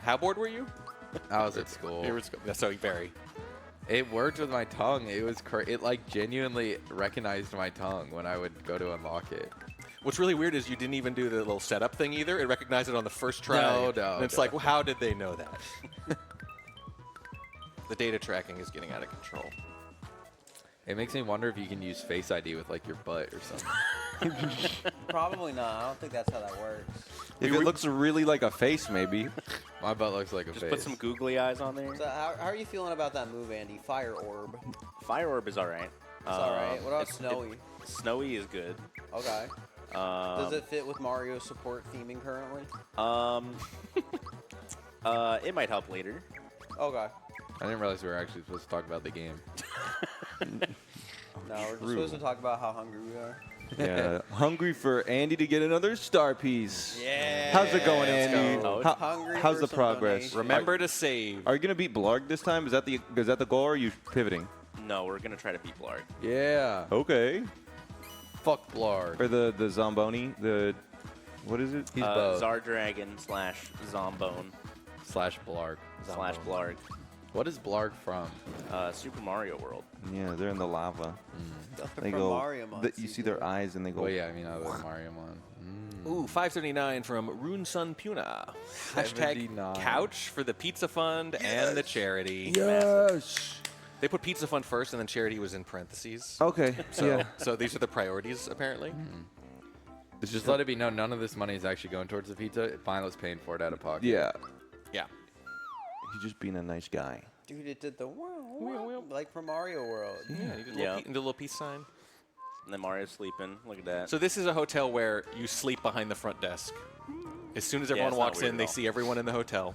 How bored were you? I was at school. You were at school. That's so very. It worked with my tongue. It was it like genuinely recognized my tongue when I would go to unlock it. What's really weird is you didn't even do the little setup thing either. It recognized it on the first try. No. And it's like, well, how did they know that? The data tracking is getting out of control. It makes me wonder if you can use Face ID with like your butt or something. Probably not. I don't think that's how that works. If it looks really like a face, maybe. My butt looks like a Just face. put some googly eyes on there. So how are you feeling about that move, Andy? Fire orb. Fire orb is all right. It's all right. What about snowy? Snowy is good. Okay. Does it fit with Mario support theming currently? It might help later. Okay. I didn't realize we were actually supposed to talk about the game. No, we're just supposed to talk about how hungry we are. Yeah. Hungry for Andy to get another star piece. Yeah. How's it going, Andy? go. How- Hungry how's for the some progress? donations. Remember to save. Are you gonna beat Blarg this time? Is that the goal? Or are you pivoting? No, we're gonna try to beat Blarg. Yeah. Okay. Fuck Blarg. Or the Zomboni, what is it? He's both. Zardragon / Zombone Slash Blarg. / Blarg. What is Blarg from? Super Mario World. Yeah, they're in the lava. They From go. Mario mod You see their eyes and they go. Well, yeah, I mean, I was Mario on. Ooh, 579 from Rune Sun Puna. Hashtag 79. couch for the pizza fund and the charity. Yes. They put pizza fund first and then charity was in parentheses. Okay. So, so these are the priorities apparently. Just let it be known, none of this money is actually going towards the pizza. Milo's paying for it out of pocket. Yeah. Yeah. He's just being a nice guy. Dude, it did the wow, like from Mario World. Yeah, you did a Yeah. little, little peace sign. And then Mario's sleeping. Look at that. So this is a hotel where you sleep behind the front desk. As soon as everyone it's not walks weird in, at they all. see everyone in the hotel.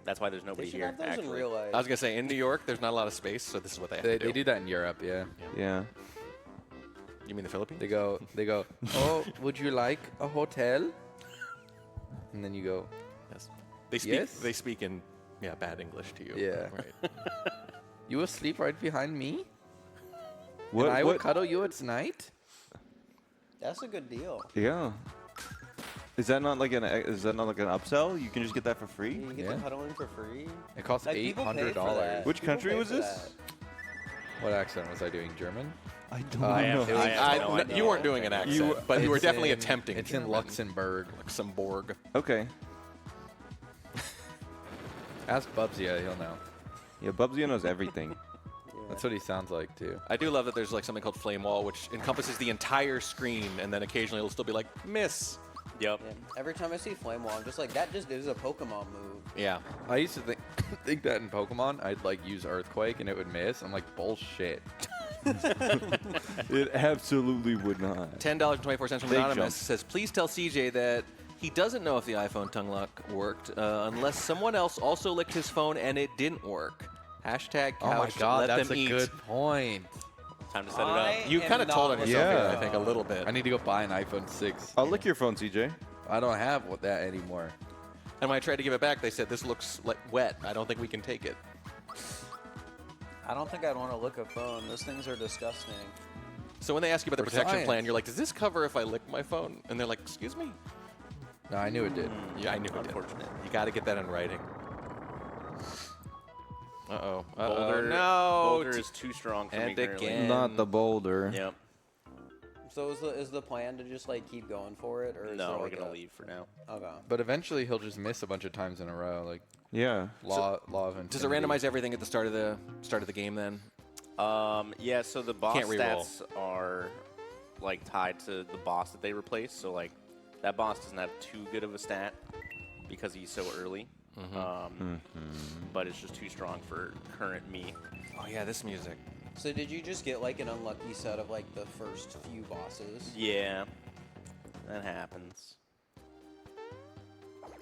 That's why there's They nobody should here. have those in Actually, real life. I was gonna say in New York, there's not a lot of space, so this is what they have They to do. do that in Europe, yeah. Yeah. You mean the Philippines? They go, oh, would you like a hotel? And then you go, Yes. They speak. Yes? They speak in bad English to you. Yeah. Right. you will sleep right behind me? What? and I will what? cuddle you at night? That's a good deal. Yeah. Is that not like an upsell? You can just get that for free? You get the cuddling for free. It costs Like, people pay for $800. that. Which People country pay was for this? that. What accent was I doing? German? I don't I know. have, I have no idea. You weren't doing an accent, but you were It's definitely in- attempting. It's in German. Luxembourg. Luxembourg. Okay. Ask Bubsy, he'll know. Yeah, Bubsy knows everything. That's what he sounds like too. I do love that there's like something called Flame Wall, which encompasses the entire screen, and then occasionally it'll still be like miss. Yep. Yeah. Every time I see Flame Wall, I'm just like, that just is a Pokemon move. Yeah. I used to think that in Pokemon, I'd like use Earthquake and it would miss. I'm like, bullshit. It absolutely would not. $10.24 from Big Anonymous jump. says, please tell CJ that he doesn't know if the iPhone tongue lock worked unless someone else also licked his phone and it didn't work. Hashtag couch, Oh my god, let that's them a eat. good point. Time to set it up. You am kind of told on not yourself Yeah. here, I think, a little bit. I need to go buy an iPhone 6. I'll lick your phone, CJ. I don't have that anymore. And when I tried to give it back, they said, this looks like wet. I don't think we can take it. I don't think I'd want to lick a phone. Those things are disgusting. So when they ask you about the For protection science. plan, you're like, does this cover if I lick my phone? And they're like, excuse me? No, I knew it did. Yeah, I knew it did. Unfortunate. You got to get that in writing. Uh-oh. Boulder, No. Boulder is too strong for me And currently. again. Not the boulder. Yep. So is the plan to just like keep going for it, or is No, there, we're like, gonna a- leave for now. Okay. But eventually he'll just miss a bunch of times in a row, like Yeah. law of infinity. Does it randomize everything at the start of the game then? Yeah. So the boss Can't reroll. stats are like tied to the boss that they replace. So like that boss doesn't have too good of a stat because he's so early. But it's just too strong for current me. Oh yeah, this music. So did you just get like an unlucky set of like the first few bosses? Yeah, that happens.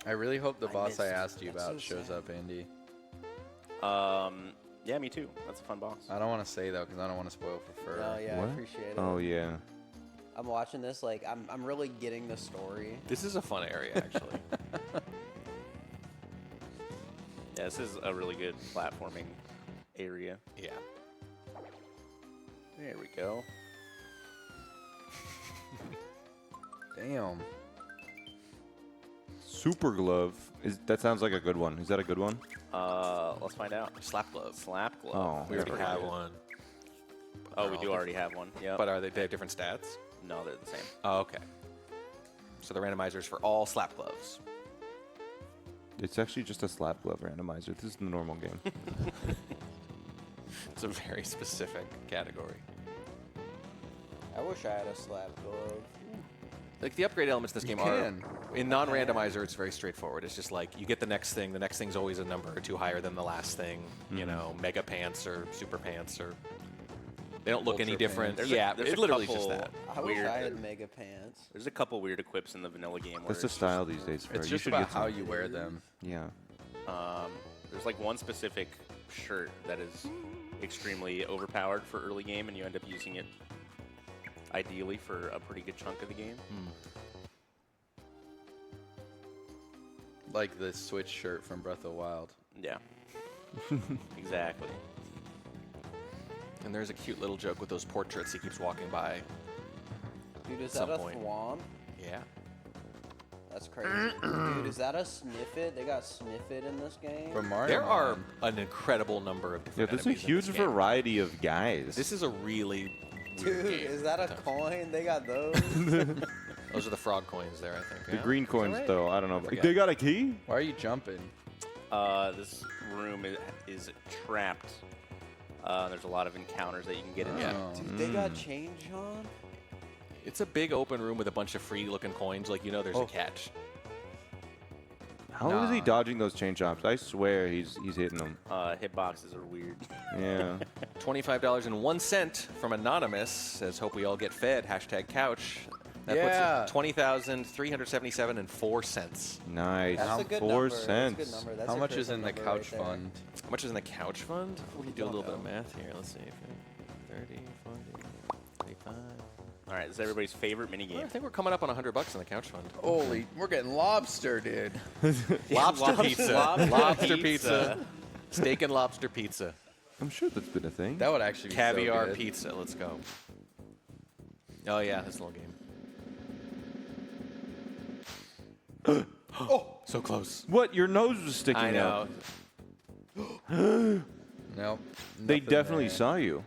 I really hope the I boss I missed. asked you That's about so shows sad. up, Andy. Yeah, me too. That's a fun boss. I don't want to say though, because I don't want to spoil for Fir. Oh yeah, What? I appreciate it. Oh, yeah. I'm watching this like I'm really getting the story. This is a fun area, actually. Yeah, this is a really good platforming area. Yeah. There we go. Damn. Super glove. That sounds like a good one. Is that a good one? Let's find out. Slap glove. Slap glove. Oh, We already that's have pretty one. Oh, we do already have one. Yeah. But they have different stats? No, they're the same. Oh, okay. So the randomizers for all slap gloves. It's actually just a slap glove randomizer. This is the normal game. It's a very specific category. I wish I had a slap glove. Like the upgrade elements in this game can. are in non-randomizer. It's very straightforward. It's just like you get the next thing. The next thing's always a number or two higher than the last thing. You know, mega pants or super pants or they don't look any Ultra different. pants. Yeah, There's it's a literally just couple- that. I wish Weird. I had mega pants. There's a couple weird equips in the vanilla game. Where That's the it's style these days. Fir. It's You just should about get some. how you wear them. Yeah. There's like one specific shirt that is extremely overpowered for early game, and you end up using it ideally for a pretty good chunk of the game. Like the Switch shirt from Breath of the Wild. Yeah. Exactly. And there's a cute little joke with those portraits he keeps walking by. Dude, is Some that a point. Thwomp? Yeah. That's crazy. Dude, is that a Sniffit? They got Sniffit in this game? From Mario. There are an incredible number of Yeah, different there's a enemies in huge this game. variety of guys. This is a really weird Dude, game. is that a coin? They got those? Those are the frog coins there, I think. the yeah? green coins, right? though. I don't know. forget. They got a key? Why are you jumping? This room is trapped. There's a lot of encounters that you can get into. Yeah. Oh. Dude, they got change on? It's a big open room with a bunch of free-looking coins. Like, you know there's a catch. How is he dodging those chain chomps? I swear he's hitting them. Hitboxes are weird. Yeah. $25.01 from Anonymous says, hope we all get fed. Hashtag couch. That Yeah. puts it $20,377.04. Nice. That's a good 4 number. cents. That's a good number. That's How a much is critical in the number couch right there. fund? How much is in the couch fund? We can do a little bit of math here. Let's see. 30, 40, 35. All right, this is everybody's favorite minigame. I think we're coming up on $100 in the couch fund. Holy, we're getting lobster, dude. Lobster pizza. lobster Lobster pizza. pizza. Steak and lobster pizza. I'm sure that's been a thing. That would actually be Caviar so good. pizza. Let's go. Oh, yeah. This little game. So close. What? Your nose was sticking I know. out. Nope. They nothing definitely there. saw you.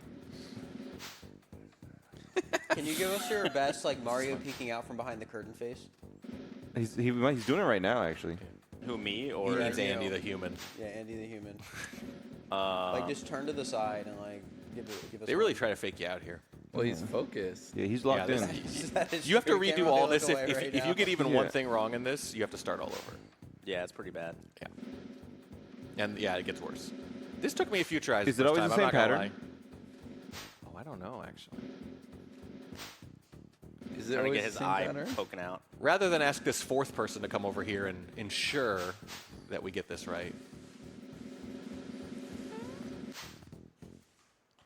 Can you give us your best, like, Mario peeking out from behind the curtain face? He's doing it right now, actually. Who, me He or needs you. Andy the human. Yeah, Andy the human. Like, just turn to the side and, like, give us They one. really try to fake you out here. Well, he's focused. Yeah, he's locked Yeah, in. this- That is You have to true. redo Camera all may this. look If, away if, right if you now. get even one Yeah. thing wrong in this, you have to start all over. Yeah, it's pretty bad. Yeah. And yeah, it gets worse. This took me a few tries. Is the it first always the time, I'm same not gonna pattern? lie. Oh, I don't know, actually. Is it Trying to always get the his same eye pattern? poking out. Rather than ask this fourth person to come over here and ensure that we get this right.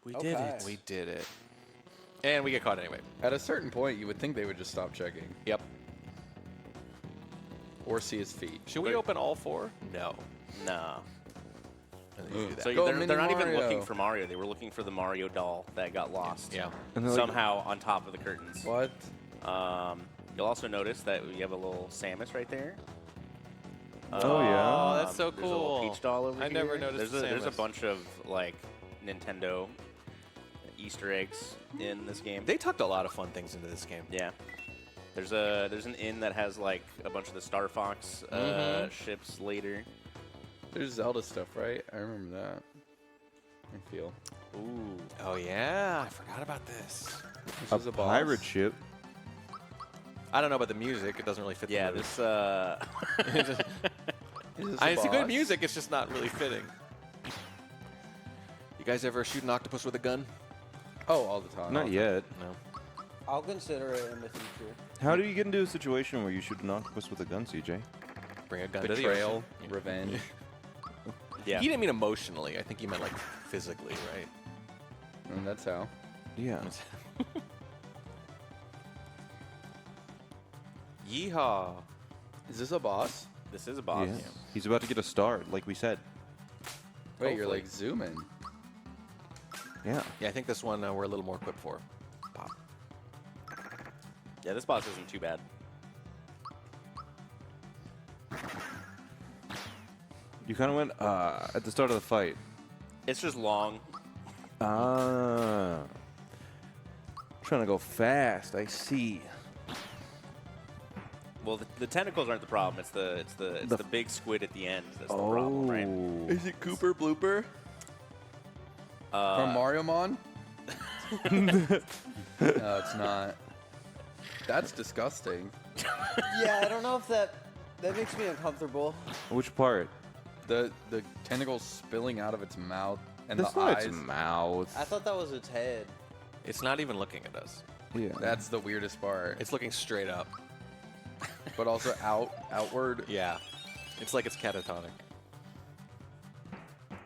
We did it. We did it. And we get caught anyway. At a certain point, you would think they would just stop checking Yep. or see his feet. Should we open all four? No. No. And then you do that. So Go they're Mini not even Mario. looking for Mario. They were looking for the Mario doll that got lost. Yeah. And they're like, Somehow on top of the curtains. What? You'll also notice that we have a little Samus right there. Oh, yeah. Oh, that's so There's a little cool. Peach doll over I here. never noticed There's a Samus. bunch of like Nintendo Easter eggs in this game. They tucked a lot of fun things into this game. Yeah. There's an inn that has like a bunch of the Star Fox ships later. There's Zelda stuff, right? I remember that. I feel. Ooh. Oh, yeah. I forgot about this. This is a boss. pirate ship. I don't know about the music. It doesn't really fit Yeah, the this Is this It's a good boss? music. It's just not really fitting. You guys ever shoot an octopus with a gun? Oh, all the time. Not yet. No. I'll consider it in the future. How do you get into a situation where you shoot an octopus with a gun, CJ? Bring a gun to the Betrayal, ocean. revenge. yeah. He didn't mean emotionally. I think he meant like physically, right? And that's how. Yeah. Yeehaw. Is this a boss? This is a boss. Yeah. He's about to get a star, like we said. Wait, you're Hopefully. like zooming. Yeah. Yeah, I think this one we're a little more equipped for. Pop. Yeah, this boss isn't too bad. You kind of went at the start of the fight. It's just long. Ah. Trying to go fast. I see. Well, the tentacles aren't the problem. It's the big squid at the end that's the problem, right? Is it Cooper Blooper? From Mario Mon? No, it's not. That's disgusting. Yeah, I don't know if that makes me uncomfortable. Which part? The tentacles spilling out of its mouth and That's the not eyes. its mouth. I thought that was its head. It's not even looking at us. Yeah. That's the weirdest part. It's looking straight up. But also outward. Yeah. It's like it's catatonic.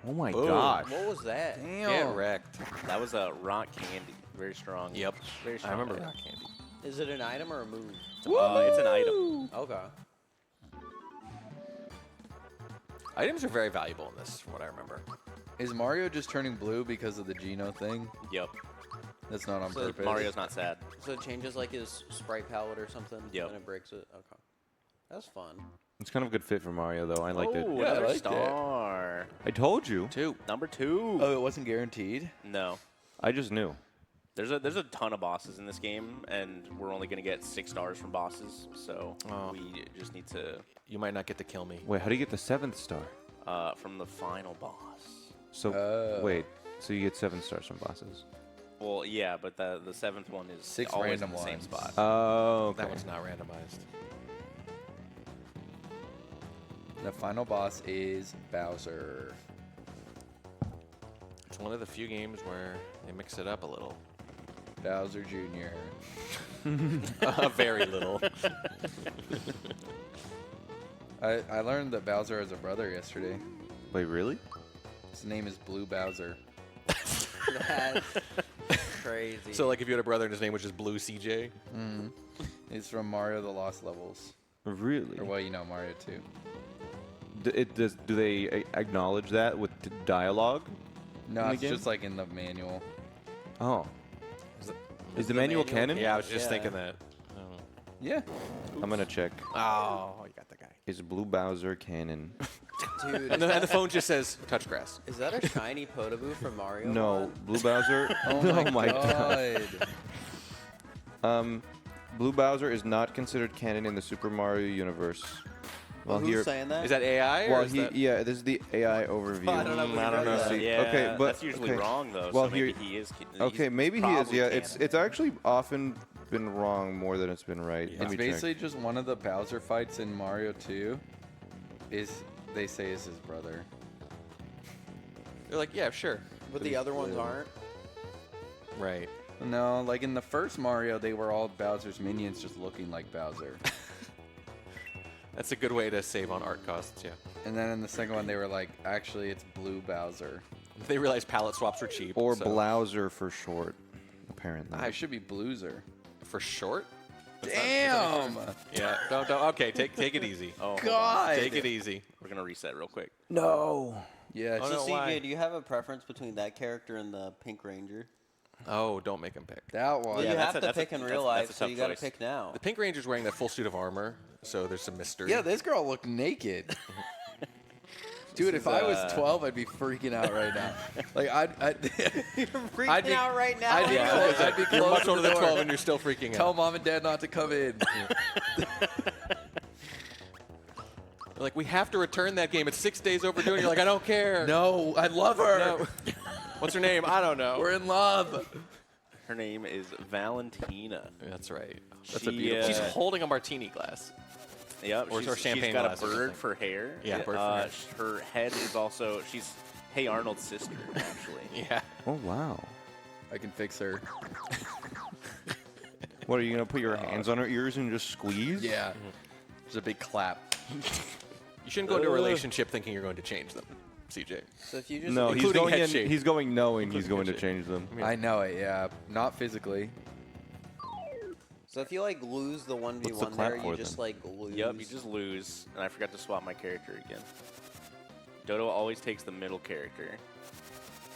Oh my Boom. gosh. What was that? Get wrecked. That was a rock candy. Very strong. Yep. Very I strong. remember item. rock candy. Is it an item or a move? It's an item. Okay. Items are very valuable in this, from what I remember. Is Mario just turning blue because of the Geno thing? Yep. That's not on So purpose. Mario's not sad. So it changes like his sprite palette or something? Yep. And it breaks it? Okay. That's fun. It's kind of a good fit for Mario, though. I liked it. Oh, Yeah, I another liked it. star. I told you. 2. Number 2. Oh, it wasn't guaranteed? No. I just knew. There's a ton of bosses in this game, and we're only going to get 6 stars from bosses, so Oh. we just need to, You might not get to kill me. Wait, how do you get the 7th star? from the final boss. So, wait. So you get 7 stars from bosses. Well, yeah, but the 7th one is 6 always random in the same ones. spot. Oh, okay. That one's not randomized. The final boss is Bowser. It's one of the few games where they mix it up a little. Bowser Jr. Very little. I learned that Bowser has a brother yesterday. Wait, really? His name is Blue Bowser. That's crazy. So, like, if you had a brother and his name was just Blue CJ? He's from Mario the Lost Levels. Really? Or, well, you know, Mario 2. Do they acknowledge that with dialogue? No, In the it's game? just like in the manual. Oh. Is it- Is the manual manual? canon? Yeah, I was just Yeah. thinking that. Yeah. I'm going to check. Oh, you got the guy. Is Blue Bowser canon? Dude, And the phone just says touch grass. is that a shiny Podoboo from Mario? No, Mod? Blue Bowser. Oh my god. Blue Bowser is not considered canon in the Super Mario universe. Well, Who's saying that? Is that AI? Well, or is that yeah, this is the AI overview. I don't know if we I don't read know. that. See, Yeah, okay, but that's usually okay. wrong though. Well, so maybe here- he is. Okay, maybe he is. probably Yeah, canon. it's actually often been wrong more than it's been right. Yeah. Let It's me check. basically just one of the Bowser fights in Mario 2. They say is his brother. They're like, yeah, sure. But the other ones aren't. Right. No, like in the first Mario, they were all Bowser's minions just looking like Bowser. That's a good way to save on art costs, yeah. And then in the second one, they were like, actually, it's Blue Bowser. They realized palette swaps were cheap. Or so- Blowser for short, apparently. It should be Blueser. For short? Damn! Yeah. Don't. Okay, take it easy. Oh, hold on. God! Take it easy. We're gonna reset real quick. No. Yeah, Oh, So no, CJ, why? do you have a preference between that character and the Pink Ranger? Oh, don't make him pick. that Well, one. you that's have a- to pick in that's real a life, so tough you got to choice. pick now. The Pink Ranger's wearing that full suit of armor, so there's some mystery. Yeah, this girl looked naked. Dude, if I was 12, I'd be freaking out right now. Like, You're freaking I'd be- out right now. I'd be Yeah, close. I'd be You're close much to older the than door. 12 and you're still freaking Tell out. mom and dad not to come in. They're like, we have to return that game. It's 6 days overdue. And you're like, I don't care. No, I love her. No. What's her name? I don't know. We're in love. Her name is Valentina. That's right. That's a beautiful. She's holding a martini glass. Yep, or she's champagne got glass a or bird something. for hair. Yeah, bird for Her head is also she's Hey Arnold's sister actually. Yeah. Oh wow. I can fix her. What are you gonna put your hands on her ears and just squeeze? Yeah. There's a big clap. You shouldn't go into a relationship thinking you're going to change them, CJ. So if you just No, he's Including going head in. shape. He's going knowing he's Including going to head change them. I know it, yeah. Not physically. So if you like lose the 1v1 What's the clap there, you for just then? like lose. Yep, you just lose, and I forgot to swap my character again. Dodo always takes the middle character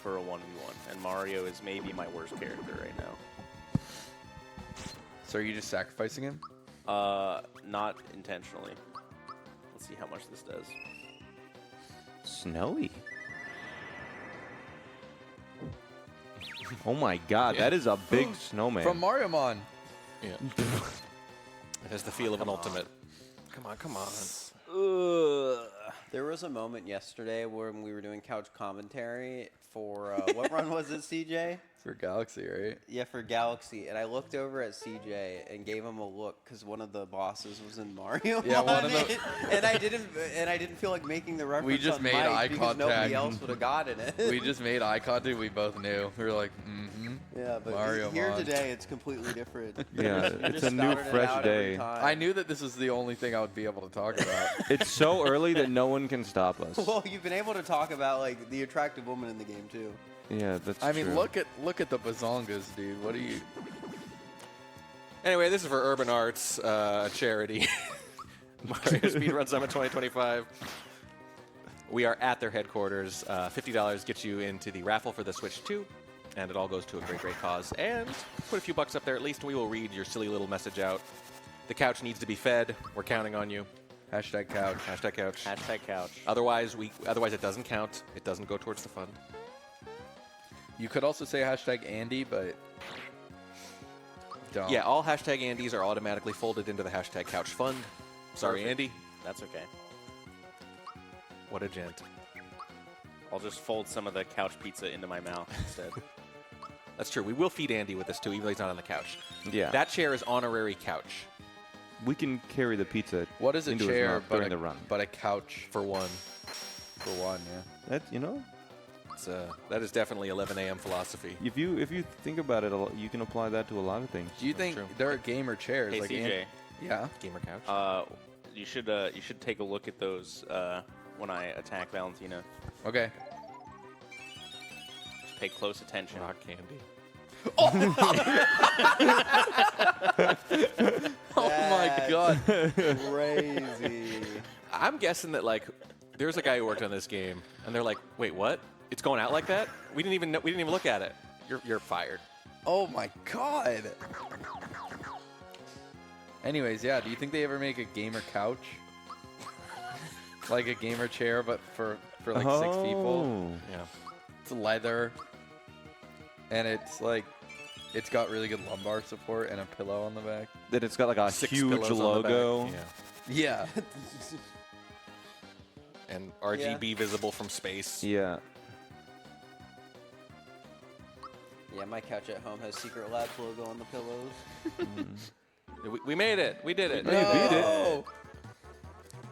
for a 1v1, and Mario is maybe my worst character right now. So are you just sacrificing him? Not intentionally. Let's see how much this does. Snowy. Oh my God, that is a big snowman. From Mario Mon. Yeah. It has the feel of an ultimate. Come on, come on. There was a moment yesterday when we were doing couch commentary for what run was it, CJ? For Galaxy, right? Yeah, for Galaxy, and I looked over at CJ and gave him a look because one of the bosses was in Mario. Yeah, one on of the- it, and I didn't feel like making the reference. just on made mic eye because nobody contact. else would have gotten it. We just made eye contact. We both knew. We were like, mm-hmm. yeah, but Mario here Mon. today it's completely different. Yeah, You're it's just a new, spouting it fresh out every day. time. I knew that this was the only thing I would be able to talk about. It's so early that no one can stop us. Well, you've been able to talk about like the attractive woman in the game too. Yeah, that's I mean, true. look at the bazongas, dude. What are you? Anyway, this is for Urban Arts, a charity. Mario Speedrun Summit 2025. We are at their headquarters. $50 gets you into the raffle for the Switch 2, and it all goes to a great, great cause. And put a few bucks up there at least, and we will read your silly little message out. The couch needs to be fed. We're counting on you. Hashtag couch. Hashtag couch. Hashtag couch. Otherwise, it doesn't count. It doesn't go towards the fund. You could also say hashtag Andy, but don't. Yeah, all hashtag Andys are automatically folded into the hashtag couch fund. Sorry, Perfect. Andy. That's okay. What a gent. I'll just fold some of the couch pizza into my mouth instead. That's true. We will feed Andy with this too, even though he's not on the couch. Yeah, That chair is honorary couch we can carry the pizza. What is a into his chair mouth but during a, the run? but a couch for one. for one? Yeah. That It's, that is definitely 11 a.m. philosophy. if you think about it, you can apply that to a lot of things. Do you think true. there are gamer chairs? Hey like CJ, yeah. Gamer couch. you should take a look at those when I attack Valentina. Okay. Just pay close attention. Rock candy. Oh my God. Crazy. I'm guessing that like there's a guy who worked on this game, and they're like, "Wait, what? It's going out like that? We didn't even look at it. You're fired." Oh my God. Anyways, yeah. Do you think they ever make a gamer couch? like a gamer chair, but for like 6 people. Yeah. It's leather, and it's got really good lumbar support and a pillow on the back. That it's got like a 6 huge pillows on the back. logo. Yeah. Yeah. And RGB visible from space. Yeah. Yeah, my couch at home has Secret Labs logo on the pillows. We made it. We did it. No, you beat it. No!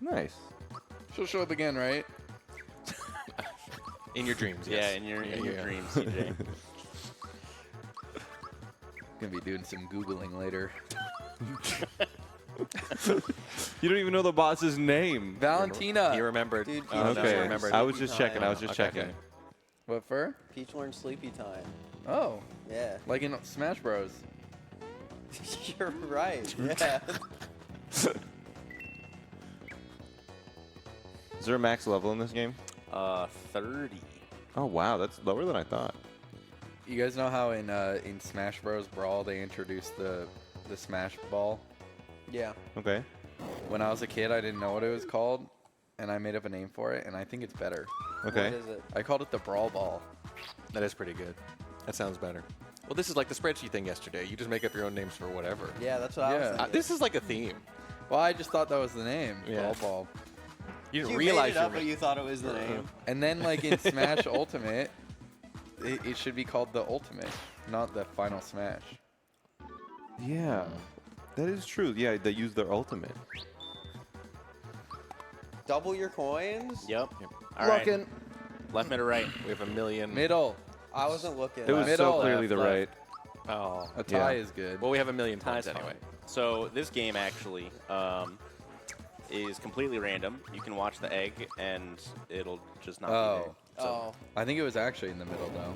Nice. She'll show up again, right? In your dreams, Yeah, yes. in your Yeah. dreams, CJ. Gonna be doing some Googling later. You don't even know the boss's name. Valentina. He remembered. Dude, Oh, no, he Okay. remembered. I was just Sleepy checking. I was time. just Okay, checking. okay. What for? Peach learned sleepy time. Oh, Yeah. like in Smash Bros. You're right. Yeah. Is there a max level in this game? 30. Oh wow, that's lower than I thought. You guys know how in Smash Bros. Brawl they introduced the Smash Ball? Yeah. Okay. When I was a kid, I didn't know what it was called, and I made up a name for it, and I think it's better. Okay. What is it? I called it the Brawl Ball. That is pretty good. That sounds better. Well, this is like the spreadsheet thing yesterday. You just make up your own names for whatever. Yeah, that's what I was Yeah. thinking. This is like a theme. Well, I just thought that was the name. Yeah. Brawl Ball. You didn't You realize made it up, you're but you thought it was the name. And then, like in Smash Ultimate, it should be called the Ultimate, not the Final Smash. Yeah. That is true. Yeah, they use their ultimate. Double your coins? Yep. All right. Looking. Left, mid, or right? We have a million. Middle. I wasn't looking. It was Middle. so clearly the Left, right. Oh. A tie Yeah. is good. Well, we have a million Ties points anyway. So this game actually is completely random. You can watch the egg, and it'll just not be Oh. there. So, Oh. I think it was actually in the middle, though.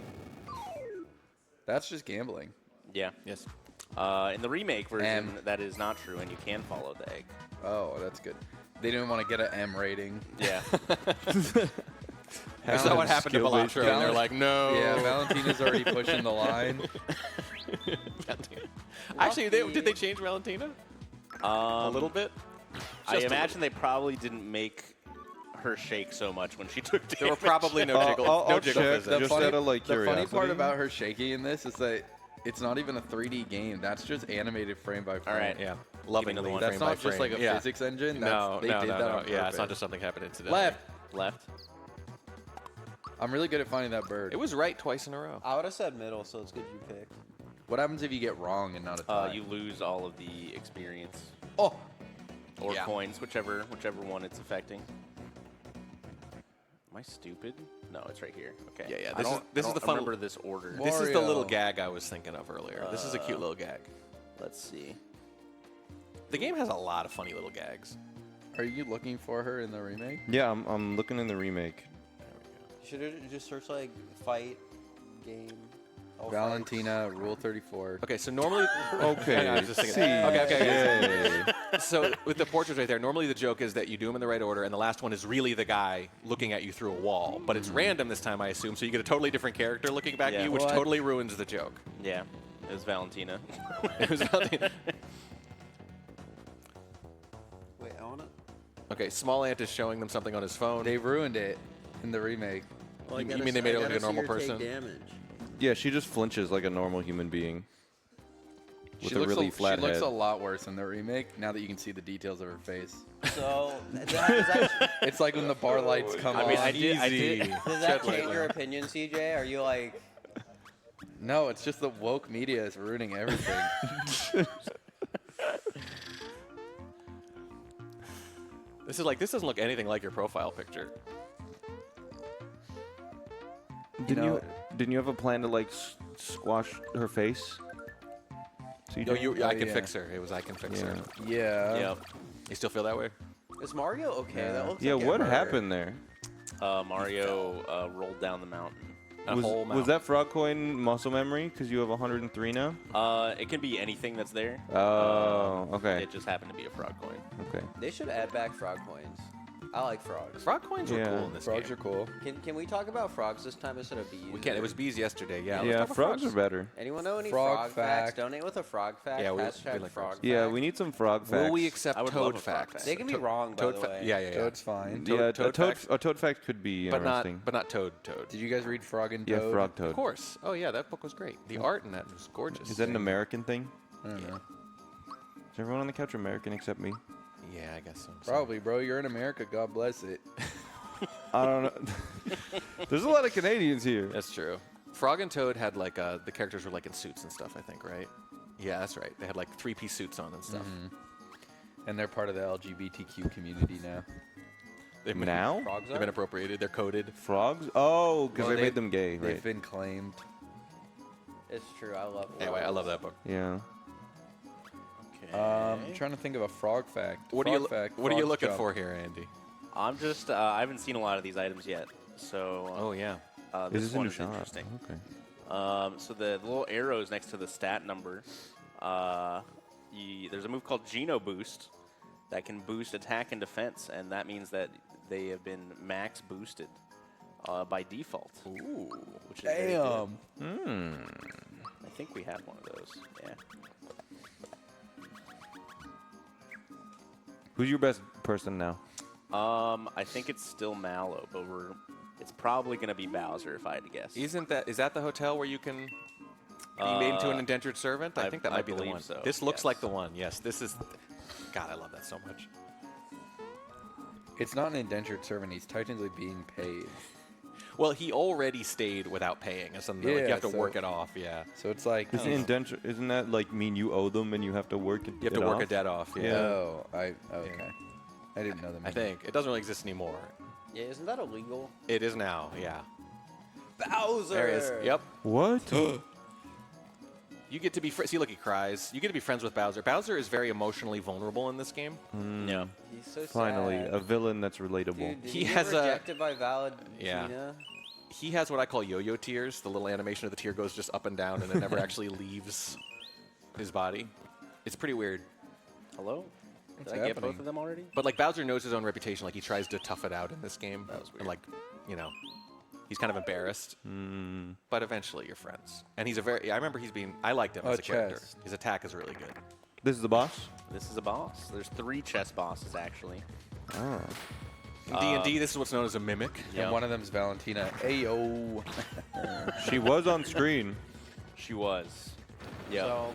That's just gambling. yeah. Yes. In the remake version, M. that is not true, and you can follow the egg. Oh, that's good. They didn't want to get an M rating. Yeah. That's not what happened to skill-based Balatro. And they're like, no. Yeah, Valentina's already pushing the line. Actually, did they change Valentina? A little bit? I Just a imagine they probably didn't make her shake so much when she took damage. There were probably no jiggle. I'll no jiggle check. physics. Just out of, like, the funny part curiosity. about her shaking in this is that it's not even a 3D game. That's just animated frame by frame. All right. Yeah. another Lovingly. one. That's frame by not just frame. like a Yeah. physics engine. No, That's, they no, did no, that no. on Yeah, it's not purpose. just something happened incidentally. Left. Left. I'm really good at finding that bird. It was right twice in a row. I would have said middle, so it's good you picked. What happens if you get wrong and not a tie? You lose all of the experience Oh, or Yeah. coins, whichever one it's affecting. Am I stupid? No, it's right here. Okay. Yeah, yeah, I this is- don't- this I is the don't fun- remember this order. Well- This is the little Mario. gag I was thinking of earlier. This is a cute little gag. Let's see. The game has a lot of funny little gags. are you looking for her in the remake? Yeah, I'm looking in the remake. You should have just searched like fight game. all Valentina, Rule 34. Okay, so normally... Okay. Hang on, I was just thinking- Okay. So with the portraits right there, normally the joke is that you do them in the right order, and the last one is really the guy looking at you through a wall. But it's random this time, I assume, so you get a totally different character looking back at Yeah. you, which What? totally ruins the joke. Yeah, it was Valentina. It was Valentina. Wait, I wanna. Okay, Small Ant is showing them something on his phone. They ruined it in the remake. Well, I You gotta mean they s- made I it like gotta a see normal her take person? Damage. Yeah, she just flinches like a normal human being. With a really flat she looks head. a lot worse in the remake now that you can see the details of her face. So is that, It's like when the bar lights come I on. mean, I did. does that change your opinion, CJ? Are you like? No, it's just the woke media is ruining everything. This doesn't look anything like your profile picture. Didn't you have a plan to like squash her face? So No, I can yeah. fix her. It was I can fix her. Yeah. Yep. You still feel that way? Is Mario okay? Yeah. That looks Yeah, like it what hurt. happened there? Mario rolled down the mountain. A whole Was mountain. that frog coin muscle memory? Because you have 103 now? It can be anything that's there. Oh, okay. It just happened to be a frog coin. Okay. They should add back frog coins. I like frogs. Frog coins were Yeah. cool in this Frogs game. are cool. Can we talk about frogs this time instead of bees? We can. It was bees yesterday. Yeah. let's Yeah, talk about frogs are better. Anyone know any Frog frog fact. facts? Donate with a frog fact. Yeah, we Hashtag like frogs. frog Yeah, fact. we need some frog facts. Will we accept I would toad love a frog facts? fact. They can be wrong, by Toad the fa- way. Yeah, yeah, yeah. Toad's fine. Yeah, a toad toad, facts? a toad fact could be But interesting. not toad. Did you guys read Frog and Yeah, Toad? frog toad. Of course. Oh yeah, that book was great. The art in that was gorgeous. Is that an American thing? I don't know. Is everyone on the couch American except me? Yeah, I guess so. Probably, bro. You're in America. God bless it. I don't know. There's a lot of Canadians here. That's true. Frog and Toad had like the characters were like in suits and stuff. I think, right? Yeah, that's right. They had like 3-piece suits on and stuff. And they're part of the LGBTQ community now. They've been, Now? Frogs they've are? been appropriated. They're coded. Frogs? Oh, because Well, they made them gay, They've right? been claimed. It's true. I love it. Anyway, I love that book. Yeah. Okay. I'm trying to think of a frog fact. What are Frog you fact, What are you frogs looking jump. for here, Andy? I'm just, I haven't seen a lot of these items yet. So Oh yeah. this Is this a one new is shot? interesting. Okay. So the little arrows next to the stat number, there's a move called Geno Boost that can boost attack and defense, and that means that they have been max boosted by default. Ooh. Which is very good. Damn. I think we have one of those. Yeah. Who's your best person now? I think it's still Mallow, but it's probably gonna be Bowser if I had to guess. Is that the hotel where you can be made into an indentured servant? I think that I might be the believe one. so, This looks yes. like the one. Yes, this is. God, I love that so much. It's not an indentured servant. He's technically being paid. Well, he already stayed without paying. It's something like you Yeah, have to so- work it off. Yeah, So it's like. Isn't indenture? Isn't that like mean you owe them and you have to work it? you have to work a debt off. Yeah, Oh, okay. I didn't know that. I think it doesn't really exist anymore. Yeah, isn't that illegal? It is now. Yeah, Bowser. there he is. Yep. What? You get to be see. Look, he cries. You get to be friends with Bowser. Bowser is very emotionally vulnerable in this game. Yeah. He's so Finally, sad. a villain that's relatable. Dude, did He he has get a- rejected by Valentina? Yeah. He has what I call yo-yo tears. The little animation of the tear goes just up and down, and it never actually leaves his body. It's pretty weird. Hello? Did What's I get happening? both of them already? But like Bowser knows his own reputation. Like he tries to tough it out in this game. That was weird. And like, you know, he's kind of embarrassed. But eventually you're friends. And he's a very. I remember I liked him Oh, as a character. chess. His attack is really good. This is the boss? This is a boss. There's 3 chess bosses actually. Oh. In D&D, this is what's known as a mimic. Yeah. And one of them's Valentina. Ayo. She was on screen. She was. Yeah. So,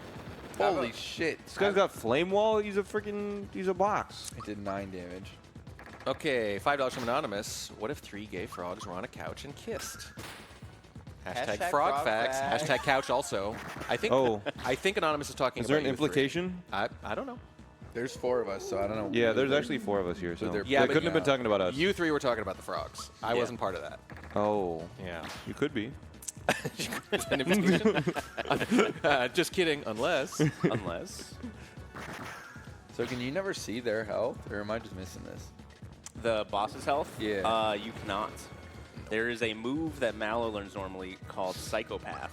Holy shit. This guy's got flame wall. He's a box. It did 9 damage. Okay, $5 from Anonymous. What if 3 gay frogs were on a couch and kissed? Hashtag Hashtag frog frog facts. facts. Hashtag couch also. I think. Oh. I think Anonymous is talking. Is there about an you three. implication? I don't know. There's 4 of us, so I don't know. Yeah, there's actually 4 of us here, so they're- they Yeah, but couldn't have been yeah. talking about us. You 3 were talking about the frogs. I Yeah. wasn't part of that. Oh, Yeah. you could be. An implication? Just kidding. Unless. Unless So can you never see their health, or am I just missing this? the boss's health, Yeah. you cannot. There is a move that Mallow learns normally called Psychopath.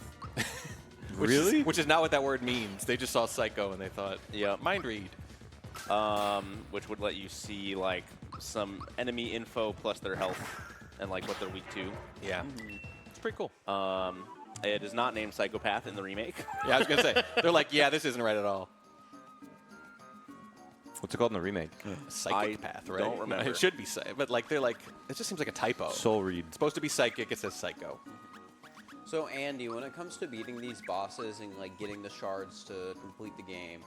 Which Really? Which is not what that word means. They just saw psycho and they thought, Yep. mind read. Which would let you see like some enemy info plus their health and like what they're weak to. Yeah. It's pretty cool. It is not named Psychopath in the remake. Yeah, I was gonna say. They're like, yeah, this isn't right at all. What's it called in the remake? Psychic path, right? don't remember. It should be psychic, but like they're like, it just seems like a typo. Soul Read. It's supposed to be psychic. It says psycho. So Andy, when it comes to beating these bosses and like getting the shards to complete the game,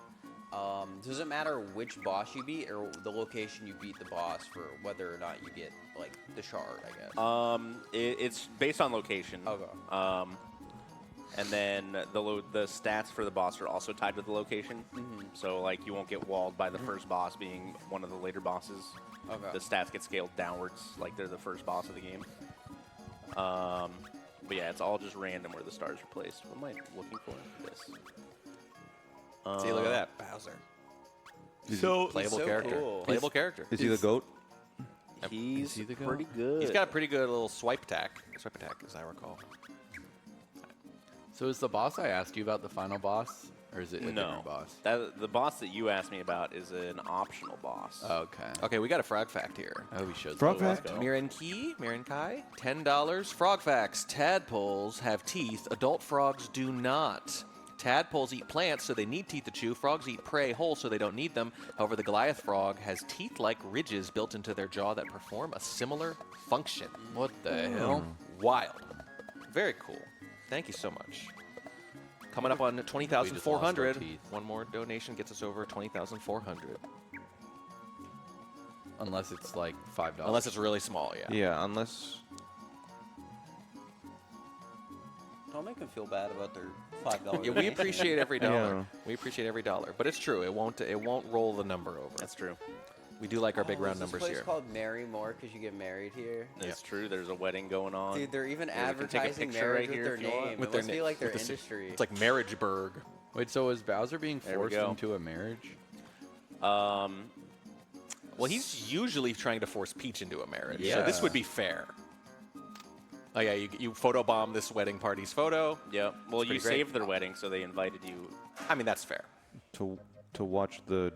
does it matter which boss you beat or the location you beat the boss for whether or not you get like the shard? I guess. It's based on location. Okay. And then the stats for the boss are also tied to the location. So like you won't get walled by the first boss being one of the later bosses. Okay. The stats get scaled downwards like they're the first boss of the game. But yeah, it's all just random where the stars are placed. What am I looking for? This. See, look at that, Bowser. So Playable so character. cool. Playable character. Is he the goat? He's he the goat? pretty good. He's got a pretty good little swipe attack. Swipe attack, as I recall. So is the boss I asked you about the final boss, Or is it a No. different boss? The boss that you asked me about is an optional boss. Okay. Okay, we got a frog fact here. Oh, we should. Frog Let's fact? go. Miran Kai, $10. Frog facts. Tadpoles have teeth. Adult frogs do not. Tadpoles eat plants, so they need teeth to chew. Frogs eat prey whole, so they don't need them. However, the Goliath frog has teeth-like ridges built into their jaw that perform a similar function. What the hell? Wild. Very cool. Thank you so much. Coming up on We just 20,400. lost our teeth. One more donation gets us over 20,400. Unless it's like $5. Unless it's really small, yeah. Yeah, unless. Don't make them feel bad about their $5. Yeah, we appreciate every dollar. Yeah. We appreciate every dollar, but it's true. It won't roll the number over. That's true. We do like our big round Is numbers this place here. called Marry More because you get married here? It's true. There's a wedding going on. Dude, they're even Yeah, we can take a advertising picture marriage right with here their if you want. name. With It their must be na- like their with the industry. It's like Marriageburg. Wait, so is Bowser being There we forced go. into a marriage? Well, he's usually trying to force Peach into a marriage, so this Yeah. would be fair. Oh yeah, you photobomb this wedding party's photo. Yep. Well, pretty you great. saved their wedding, so they invited you. I mean, that's fair. To watch the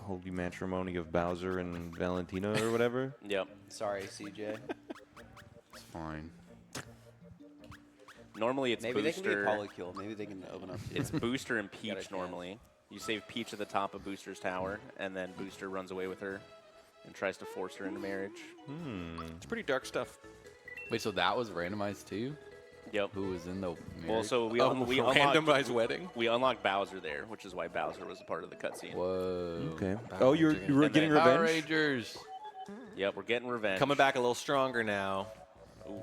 holy matrimony of Bowser and Valentina or whatever. Yep. Sorry, CJ. It's fine. Normally it's Maybe they can be a Booster. polycule. Maybe they can open up to you. It's Booster and Got a Peach chance. normally. You save Peach at the top of Booster's tower, and then Booster runs away with her and tries to force her into marriage. It's pretty dark stuff. Wait, so that was randomized too? Yep. Who was in the marriage? Well, so we randomized wedding. We unlocked Bowser there, which is why Bowser was a part of the cutscene. Whoa. Okay. Power Oh, you Ranger. were And getting then Power revenge? Rangers. Yep, we're getting revenge. Coming back a little stronger now. Ooh.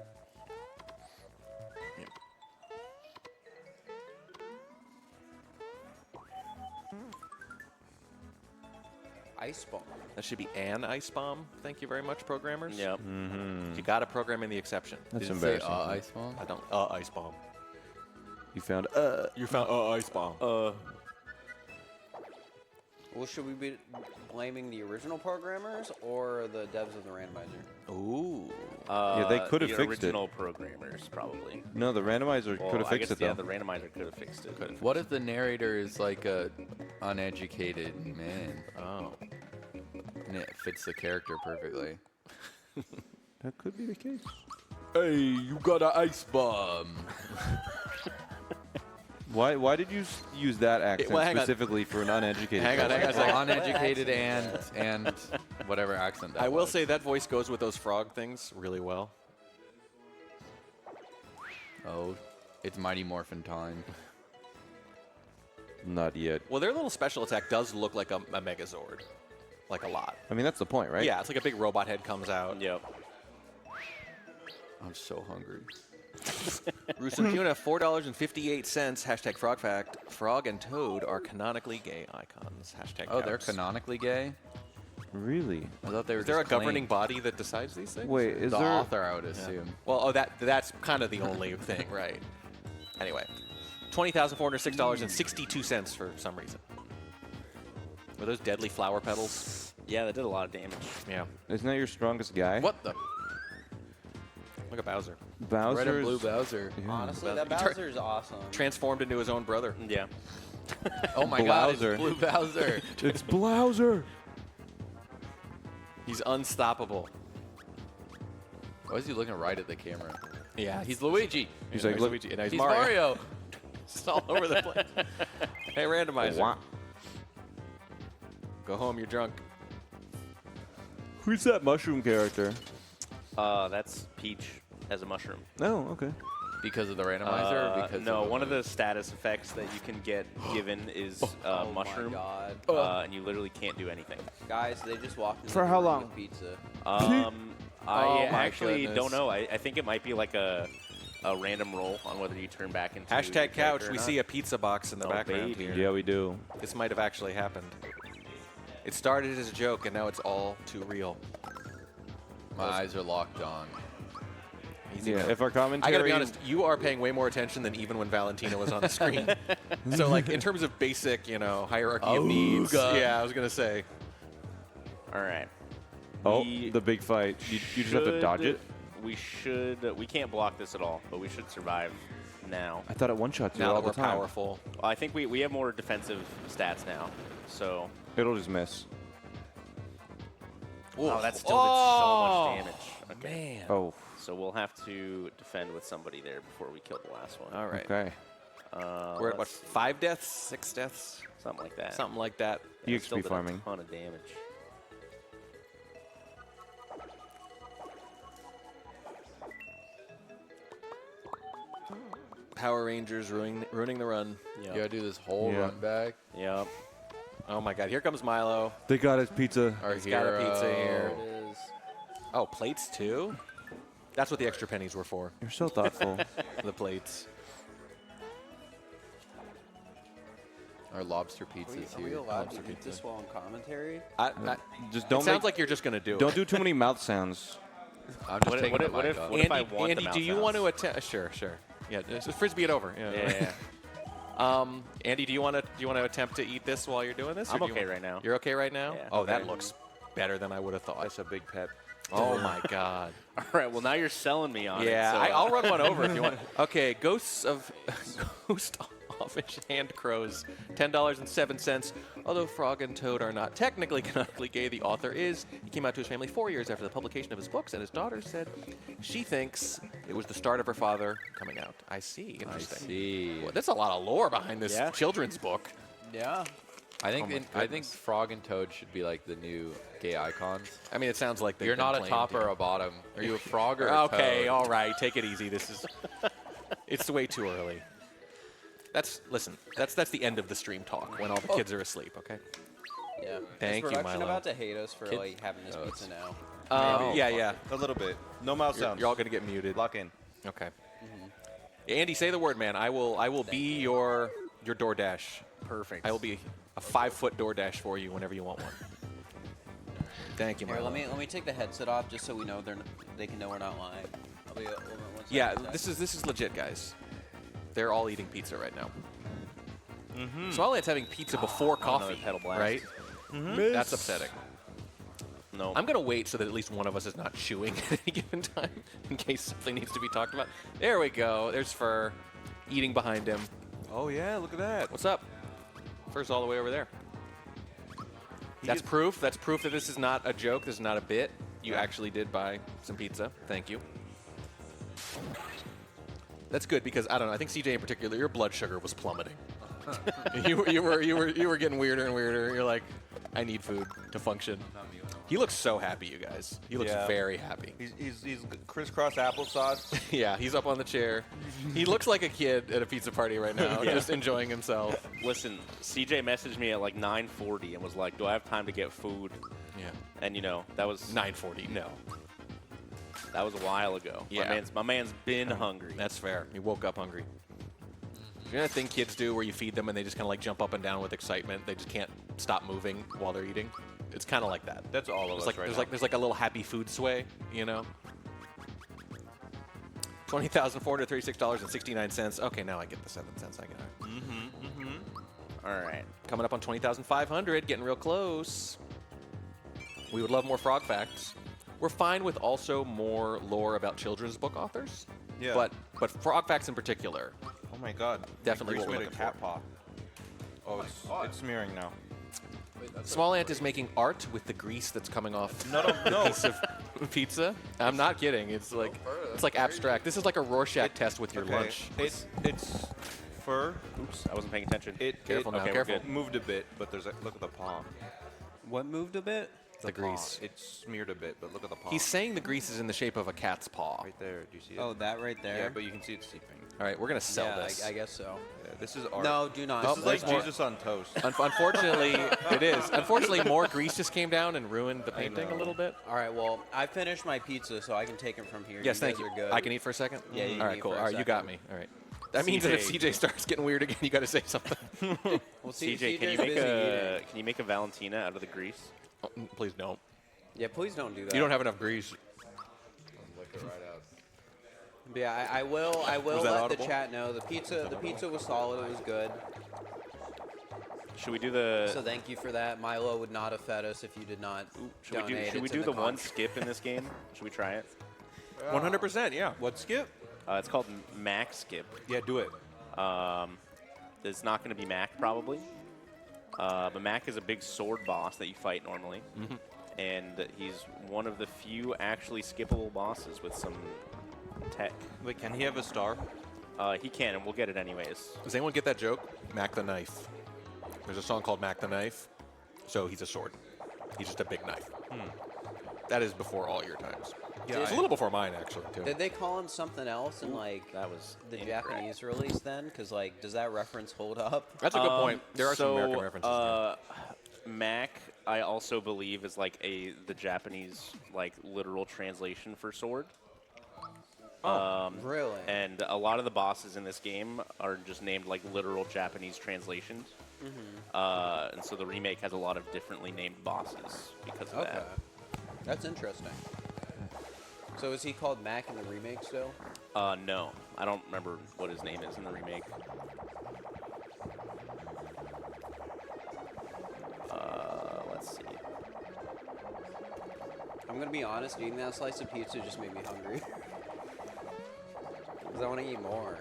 Ice bomb. That should be an ice bomb. Thank you very much, programmers. Yep. You got to program in the exception. That's Did it say, embarrassing. Ice Bomb? I don't. Ice bomb. You found You found ice bomb. Well, should we be blaming the original programmers or the devs of the randomizer? Ooh. Yeah, they could have the fixed it. original programmers, probably. No, the randomizer Well, could have I fixed guess, it yeah, though. the randomizer could have fixed it. What if the narrator is like a uneducated man Oh. and it fits the character perfectly? That could be the case. Hey, you got an ice bomb. Why did you use that accent well, hang on. specifically for an uneducated Hang on, person? hang on a second. Uneducated and whatever accent that I will was. say that voice goes with those frog things really well. Oh, it's Mighty Morphin time. Not yet. Well, their little special attack does look like a Megazord. Like a lot. I mean, that's the point, right? Yeah, it's like a big robot head comes out. Yep. I'm so hungry. Rusupuna, $4.58. Hashtag frog fact. Frog and Toad are canonically gay icons. Hashtag Oh, they're counts. canonically gay? Really? I thought they were Is there a just governing claimed. body that decides these things? Wait, is The there? author, I would assume. Well, that's kind of the only thing, right? Anyway, $20,406.62 for some reason. Were those deadly flower petals? Yeah, that did a lot of damage. Yeah. Isn't that your strongest guy? What the? Look at Bowser. Bowser? Red and blue Bowser. Honestly, Well, that you turn- Bowser's awesome. Transformed into his own brother. Yeah. Oh my god, Bowser. it's blue Bowser. It's Bowser. He's unstoppable. Why is he looking right at the camera? Yeah, He's Luigi. He's like, look, Luigi, and now he's He's Mario. Mario. It's all over the place. Hey, randomizer. Wah. Go home, you're drunk. Who's that mushroom character? That's Peach as a mushroom. Oh, okay. Because of the randomizer? Or because no, of one of the status effects that you can get given is Oh mushroom, my god. and you literally can't do anything. Guys, they just walked in For the how room long? with pizza. I Oh my actually goodness. don't know. I think it might be like a random roll on whether you turn back into Hashtag couch. We see a a pizza box in the Oh, background baby. here. Yeah, we do. This might have actually happened. It started as a joke, and now it's all too real. My eyes are locked on. Easy Yeah, man. if our commentary. I gotta be honest, you are paying way more attention than even when Valentina was on the screen. So, like, in terms of basic, hierarchy of needs, God. yeah, I was gonna say. All right. Oh, We the big fight. You just have to dodge it? We can't block this at all, but we should survive. now. I thought it one-shots you Now all that the we're time. powerful. Well, I think we have more defensive stats now. So. It'll just miss. Oh, that still did so much damage. Okay. Man. Oh. So we'll have to defend with somebody there before we kill the last one. All right. Okay. We're at what, let's 5 deaths, 6 deaths, something like that. something like that. Yeah, EXP still did farming. a ton of damage. Power Rangers ruining the run. You gotta do this whole Yeah. run back. Yep. Oh my God! Here comes Milo. They got his pizza. Our He's got a pizza hero. here. It is. Oh, plates too. That's what the extra pennies were for. You're so thoughtful. The plates. Our lobster Are we, pizzas are we here. allowed to Lobster eat this while in commentary? Just It don't sounds make, like you're just gonna do don't it. do too many mouth sounds. I'm just taking the what mic if- off. what if I want Andy, the Andy, mouth do you sounds? want to attempt? Sure. Yeah, just frisbee it over. Yeah. Andy, do you want to attempt to eat this while you're doing this? or I'm do you okay want- right now. You're okay right now? Yeah. Oh, that Okay. looks better than I would have thought. That's a big pet. Oh my God. All right. Well, now you're selling me on Yeah, it. So, I'll run one over if you want. Okay, Ghost Offish Hand Crows, $10.07. Although Frog and Toad are not technically canonically gay, the author is. He came out to his family 4 years after the publication of his books, and his daughter said she thinks it was the start of her father coming out. I see. I Interesting. see. Well, there's a lot of lore behind this Yeah. children's book. Yeah. I think my I think Frog and Toad should be like the new gay icons. I mean, it sounds like You're not a top or a bottom. Are you a frog or a Okay, toad? all right, take it easy. This is it's way too early. Listen. That's the end of the stream talk when all the kids are asleep. Okay. Yeah. Thank is you, production Milo. about to hate us for Kid- like having this Oh, pizza now? Yeah. A little bit. No mouth sounds. You're all gonna get muted. Lock in. Okay. Andy, say the word, man. I will be your DoorDash. Perfect. I will be a 5-foot DoorDash for you whenever you want one. Thank you, Here, Milo. let me take the headset off just so we know they can know we're not lying. I'll be hold on one Yeah, second. this is legit, guys. They're all eating pizza right now. Smalley's having pizza before coffee, pedal blast. right? That's upsetting. No. I'm going to wait so that at least one of us is not chewing at any given time in case something needs to be talked about. There we go. There's Fir eating behind him. Oh yeah, look at that. What's up? First all the way over there. That's is- proof. That's proof that this is not a joke. This is not a bit. You actually did buy some pizza. Thank you. That's good because I don't know. I think CJ in particular, your blood sugar was plummeting. you were getting weirder and weirder. You're like, I need food to function. He looks so happy, you guys. He looks Yeah. very happy. He's crisscross applesauce. Yeah, he's up on the chair. He looks like a kid at a pizza party right now, Yeah. just enjoying himself. Listen, CJ messaged me at like 9:40 and was like, "Do I have time to get food?" Yeah. And that was 9:40. No. that was a while ago. Yeah. My man's been hungry. That's fair. He woke up hungry. You know that thing kids do where you feed them and they just kind of like jump up and down with excitement? They just can't stop moving while they're eating. It's kind of like that. That's all of us right now. There's like a little happy food sway, you know? $20,436.69. Okay, now I get the 7 cents. I get it. All right. Coming up on 20,500, getting real close. We would love more frog facts. We're fine with also more lore about children's book authors. Yeah. But frog facts in particular. Oh my god. Definitely Grease what we're made a looking cat for. paw. Oh, it's smearing now. Small Ant is making art with the grease that's coming off No, no. a piece of pizza. I'm not kidding. It's like abstract. This is like a Rorschach test with your Okay. lunch. It's fur. Oops, I wasn't paying attention. Careful now, okay, we're careful. good. It moved a bit, but there's look at the paw. What moved a bit? The grease. Paw. It smeared a bit, but look at the paw. He's saying the grease is in the shape of a cat's paw. right there. Do you see it? Oh, that right there. yeah, but you can see it seeping. All right, we're gonna sell yeah, this. I guess so. Yeah, this is art. No, do not. This is like that's more- Jesus on toast. Unfortunately, it is. Unfortunately, more grease just came down and ruined the painting a know. little bit. All right, well, I finished my pizza, so I can take it from here. Yes, thank guys you. Are good. I can eat for a second? Yeah, you can All right, eat cool. for a All right, you got second. me. All right. That means that if CJ. CJ starts getting weird again, you got to say something. Well, CJ, can you CJ's make busy a eating. can you make a Valentina out of the grease? Oh, please don't. Yeah, please don't do that. You don't have enough grease. Lick it right out. But yeah, I will that let audible? the chat know the pizza was solid. It was good. Should we do the? So thank you for that. Milo would not have fed us if you did not should we donate. do? Should we it to do the one con- skip in this game? Should we try it? 100%, yeah. What skip? It's called Mac Skip. Yeah, do it. It's not going to be Mac probably. But Mac is a big sword boss that you fight normally. And he's one of the few actually skippable bosses with some tech. Wait, can he have a star? He can, and we'll get it anyways. Does anyone get that joke? Mac the Knife. There's a song called Mac the Knife, so he's a sword. He's just a big knife. That is before all your times. Yeah, It's a little before mine, actually, too. Did they call him something else in like That was the incorrect. Japanese release then? Because like, does that reference hold up? That's a good point. There are some So, American references. Mac, I also believe, is like the Japanese like literal translation for sword. Really? And a lot of the bosses in this game are just named like literal Japanese translations. And so the remake has a lot of differently named bosses because of Okay. that. That's interesting. So is he called Mac in the remake still? No, I don't remember what his name is in the remake. Let's see. I'm gonna be honest, eating that slice of pizza just made me hungry. Because I want to eat more.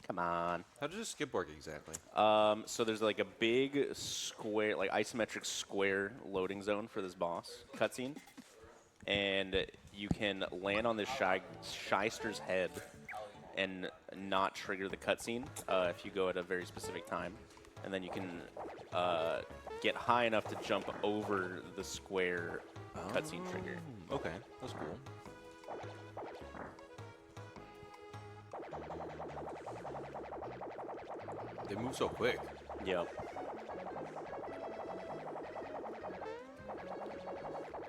Come on. How does a skip work exactly? So there's like a big square, like isometric square loading zone for this boss cutscene. And you can land on this shyster's head and not trigger the cutscene if you go at a very specific time. And then you can get high enough to jump over the square cutscene trigger. Okay, that's cool. They move so quick. Yep.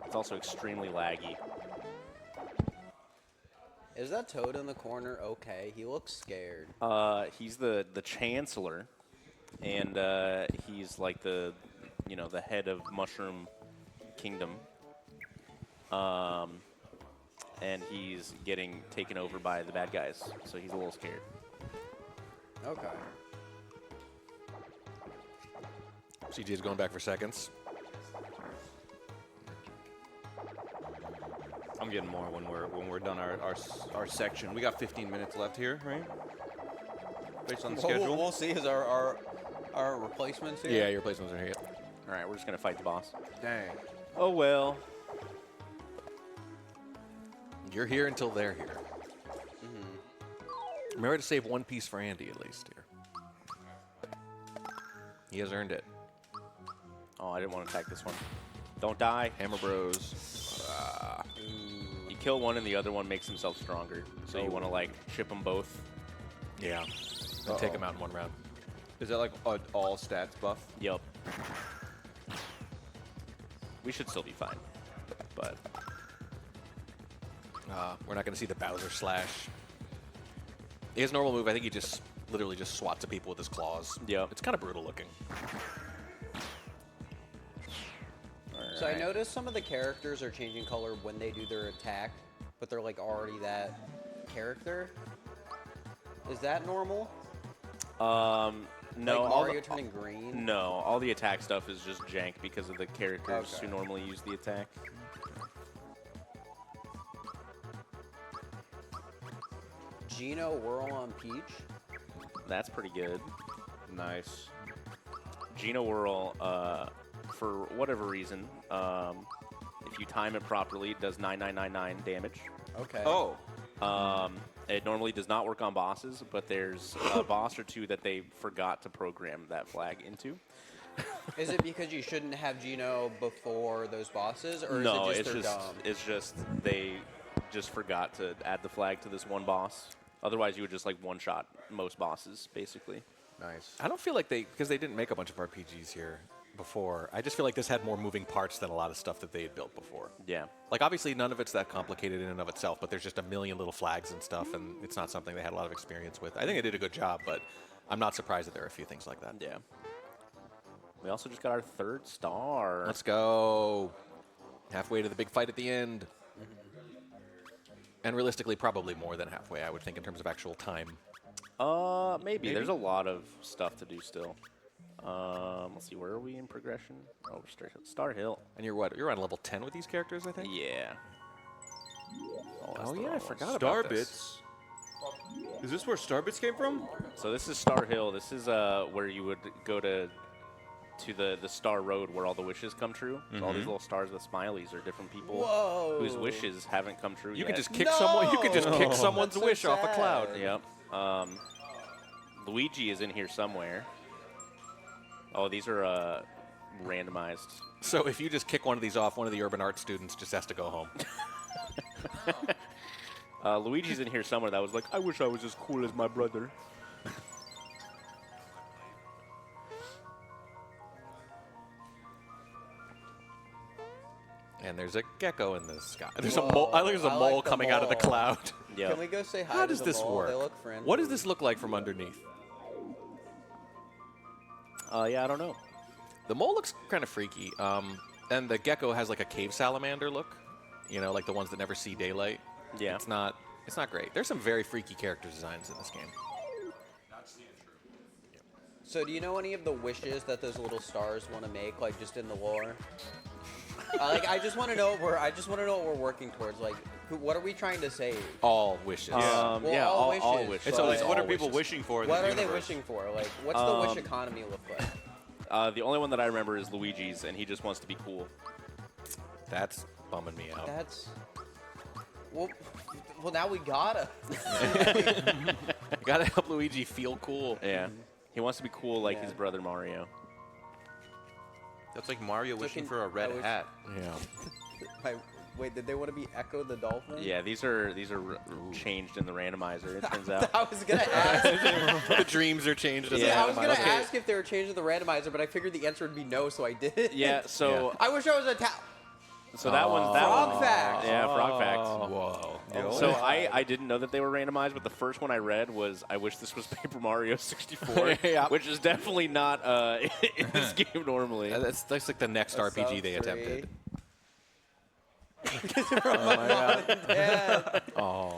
It's also extremely laggy. Is that Toad in the corner okay? He looks scared. He's the chancellor, and he's like the head of Mushroom Kingdom. And he's getting taken over by the bad guys, so he's a little scared. Okay. CJ's going back for seconds. I'm getting more when we're done our section. We got 15 minutes left here, right? Based on the schedule. We'll see. Is our replacements here? Yeah, your placements are here. All right, we're just gonna fight the boss. Dang. Oh well. You're here until they're here. Remember to save one piece for Andy, at least, here. He has earned it. Oh, I didn't want to attack this one. Don't die. Hammer Bros. You kill one and the other one makes himself stronger. So you want to like chip them both. Yeah. And take him out in one round. Is that like an all stats buff? Yep. We should still be fine. But We're not going to see the Bowser slash. His normal move, I think he just literally just swats at people with his claws. Yep. It's kind of brutal looking. So I noticed some of the characters are changing color when they do their attack, but they're like already that character. Is that normal? no, Like all Mario the, turning green? no, all the attack stuff is just jank because of the characters Okay. who normally use the attack. Geno Whirl on Peach? That's pretty good. Nice. Geno Whirl, for whatever reason, if you time it properly, it does 9999 damage. Okay. Oh. It normally does not work on bosses, but there's a boss or two that they forgot to program that flag into. Is it because you shouldn't have Geno before those bosses, or No, is it just it's they're just dumb? it's just they just forgot to add the flag to this one boss. Otherwise, you would just like one-shot most bosses, basically. Nice. I don't feel like because they didn't make a bunch of RPGs here before. I just feel like this had more moving parts than a lot of stuff that they had built before. Yeah. Like, obviously, none of it's that complicated in and of itself, but there's just a million little flags and stuff, and it's not something they had a lot of experience with. I think they did a good job, but I'm not surprised that there are a few things like that. Yeah. We also just got our 3rd star. Let's go. Halfway to the big fight at the end. And realistically, probably more than halfway, I would think, in terms of actual time. Maybe. There's a lot of stuff to do still. Let's see, where are we in progression? Oh, we're Star Hill. And you're what? You're on level 10 with these characters, I think? Yeah. Oh yeah, I forgot Star about this. Bits. Is this where Star Bits came from? So this is Star Hill. This is where you would go to the Star Road where all the wishes come true. So all these little stars with smileys are different people Whoa. whose wishes haven't come true You yet. can just kick someone. You can just kick someone's That's so wish off a cloud. sad. Yep. Luigi is in here somewhere. Oh, these are randomized. So if you just kick one of these off, one of the urban art students just has to go home. Luigi's in here somewhere that was like, I wish I was as cool as my brother. And there's a gecko in the sky. There's Whoa, a mole. I think there's a I mole like the coming out of the mole. cloud. Yeah. Can we go say hi How to does the this mole? work? They look friendly. What does this look like from underneath? Yeah, I don't know. The mole looks kind of freaky. And the gecko has like a cave salamander look. You know, like the ones that never see daylight. Yeah. It's not great. There's some very freaky character designs in this game. So do you know any of the wishes that those little stars want to make, like just in the lore? I just want to know what we're working towards. Like, what are we trying to say? All wishes. Well, yeah, all all wishes, wishes. It's but always what are all people wishes. wishing for? in what the are they universe? wishing for? Like, what's the wish economy look like? The only one that I remember is Luigi's, and he just wants to be cool. That's bumming me out. That's well, now we gotta. You gotta help Luigi feel cool. Yeah. He wants to be cool like his Yeah. brother Mario. That's like Mario wishing can- for a red I wish- hat. Yeah. Wait, did they want to be Echo the Dolphin? Yeah, these are changed in the randomizer, it turns out. I was gonna ask. The dreams are changed. As Yeah, a I was gonna randomizer. ask if they were changing the randomizer, but I figured the answer would be no, so I did. Yeah, so I wish I was a so that one's that Frog one. fact. Yeah, frog fact. Whoa. So I didn't know that they were randomized, but the first one I read was I wish this was Paper Mario 64, Yeah. which is definitely not in this game normally. That's like the next That's RPG so they free. attempted. Yeah. Oh.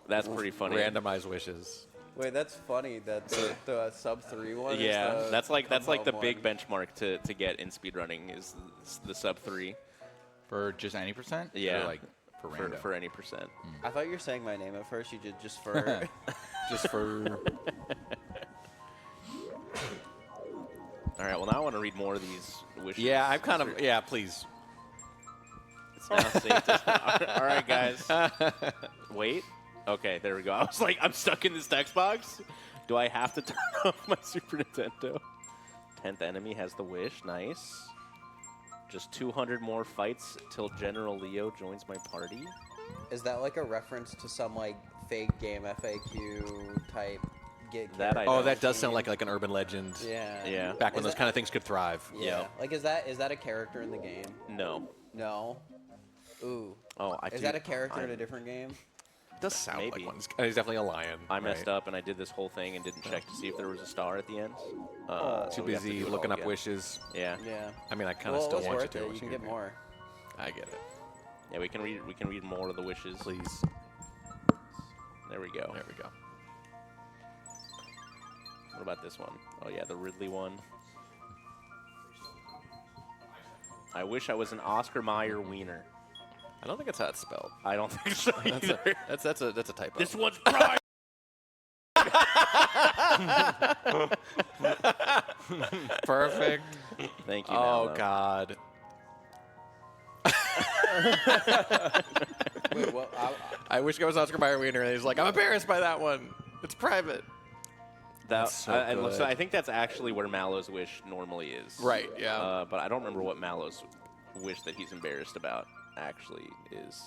That's pretty funny. Randomized wishes. Wait, that's funny that the sub 3 one. Yeah, is the that's like the one. big benchmark to get in speedrunning is the sub 3 For just any percent? Yeah. Or like for random? for any percent. I thought you were saying my name at first. You did just for. Just for. All right, well now I want to read more of these wishes. Yeah, I'm kind of. Yeah, please. It's now safe to, all right, guys. Wait. Okay, there we go. I was like, I'm stuck in this text box. Do I have to turn off my Super Nintendo? 10th enemy has the wish. Nice. Just 200 more fights till General Leo joins my party. Is that like a reference to some like fake game FAQ type gig? That I Oh, know. that does sound like an urban legend. Yeah. Yeah. Back when Is those that- kind of things could thrive. Yeah. Like, is that a character in the game? No. No. Ooh. Oh, I Is do- that a character in I- a different game? Does sound Maybe. like one. He's definitely a lion. I messed right? up and I did this whole thing and didn't check to see if there was a star at the end. Oh. So Too we have to busy do it all looking up again. wishes. Yeah. Yeah. I mean, I kind of Well, it still was want you worth to. it. wish You can could get be. more. I get it. Yeah, we can read more of the wishes. Please. There we go. There we go. What about this one? Oh yeah, the Ridley one. I wish I was an Oscar Mayer wiener. I don't think that's how it's spelled. I don't think so either. That's a typo. This one's prime. Perfect. Thank you. Oh Nala. God. Wait, what? I wish I was Oscar Mayer Wiener, and he's like, I'm embarrassed by that one. It's private. That's so and good. so I think that's actually where Mallow's wish normally is. Right, yeah. But I don't remember what Mallow's wish that he's embarrassed about actually is.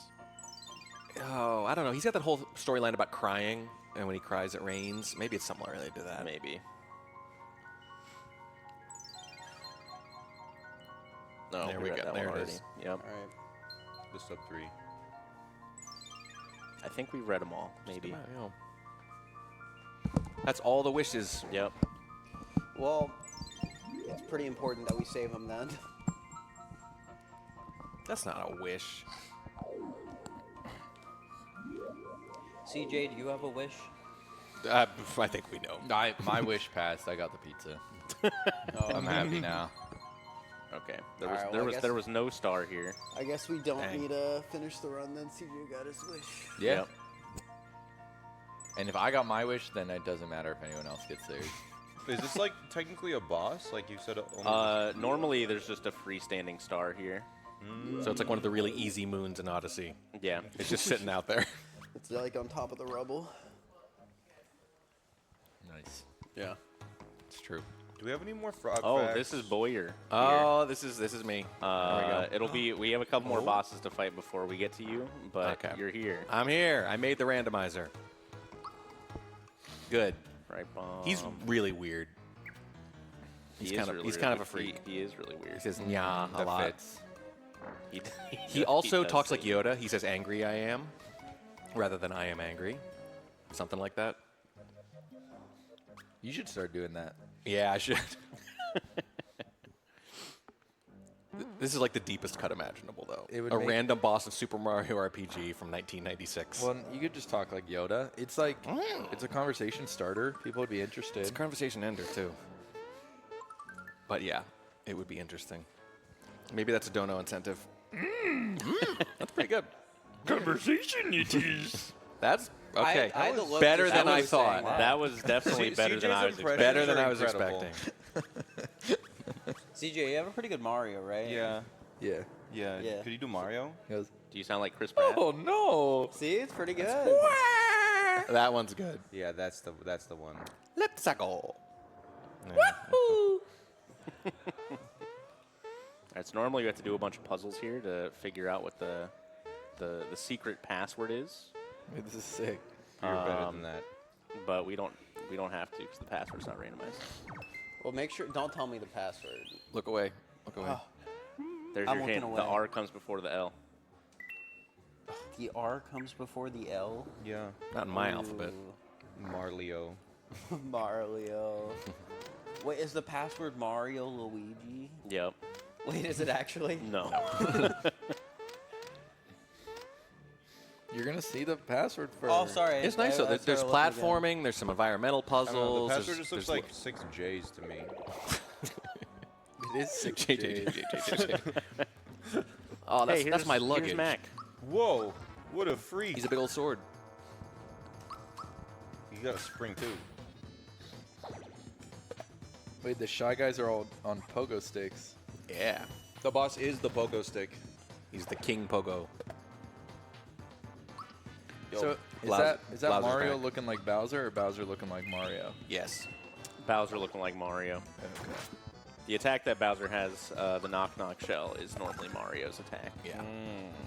Oh, I don't know. He's got that whole storyline about crying, and when he cries, it rains. Maybe it's somewhere related to that. Maybe. No, There we read go. that There one it already. is. Yep. All right. The sub 3. I think we read them all. Maybe. Yeah. That's all the wishes. Yep. Well, it's pretty important that we save him then. That's not a wish. CJ, do you have a wish? I think we know. My wish passed. I got the pizza. I'm happy now. Okay. Alright, well, I guess- There was no star here. I guess we don't Dang. need to finish the run then. CJ got his wish. Yeah. Yep. And if I got my wish, then it doesn't matter if anyone else gets theirs. Is this like technically a boss? Like you said, only Normally there's just a freestanding star here. So it's like one of the really easy moons in Odyssey. Yeah. It's just sitting out there. It's like on top of the rubble. Nice. Yeah. It's true. Do we have any more frog Oh, facts? this is Boyer. Oh, this is me. It'll be. We have a couple more bosses to fight before we get to you, but Okay. you're here. I'm here. I made the randomizer. Good. Right, bomb. He's really weird. He He's is kind of really, he's kind of a really- freak. He is really He weird. says "nya" a That lot. fits. He also does talks say like Yoda. He says "angry I am," rather than "I am angry," something like that. You should start doing that. Yeah, I should. This is like the deepest cut imaginable, though. It would A make- random boss in Super Mario RPG from 1996. Well, you could just talk like Yoda. It's like, it's a conversation starter. People would be interested. It's a conversation ender, too. But yeah, it would be interesting. Maybe that's a dono incentive. That's pretty good. conversation. It is. That's okay. I had to look Better just than as I was thought. saying That was definitely better than CJ's I was impression- expecting. Better than are I was incredible. expecting. CJ, you have a pretty good Mario, right? Yeah. Yeah. Yeah. Yeah. Could you do Mario? He goes, Do you sound like Chris Pratt? oh no! See, it's pretty good. That one's good. Yeah, that's the one. Let's go. Alright, so normally you have to do a bunch of puzzles here to figure out what the secret password is, This is sick. You're better than that. but we don't have to because the password's not randomized. Well, make sure. Don't tell me the password. Look away. Look away. There's I'm your looking hint. away. The R comes before the L. The R comes before the L. Yeah. Not in my alphabet. Marlio. Mario. Wait, is the password Mario Luigi? Yep. Wait, is it actually? No. You're gonna see the password first. Oh, sorry. It's nice though. There's platforming. There's some environmental I don't know, puzzles. the password there's- just looks there's like 6 J's to me. It is 6 J, J, J, J, J, J, J. Oh, that's, Hey, that's my here's luggage. Mac. Whoa! What a freak! He's a big old sword. You got a spring too. Wait, the Shy Guys are all on pogo sticks. Yeah. The boss is the pogo stick. He's the King Pogo. So is Bowser- that Bowser's Mario back. looking like Bowser or Bowser looking like Mario? Yes. Bowser looking like Mario. Okay. The attack that Bowser has, the knock knock shell, is normally Mario's attack. Yeah.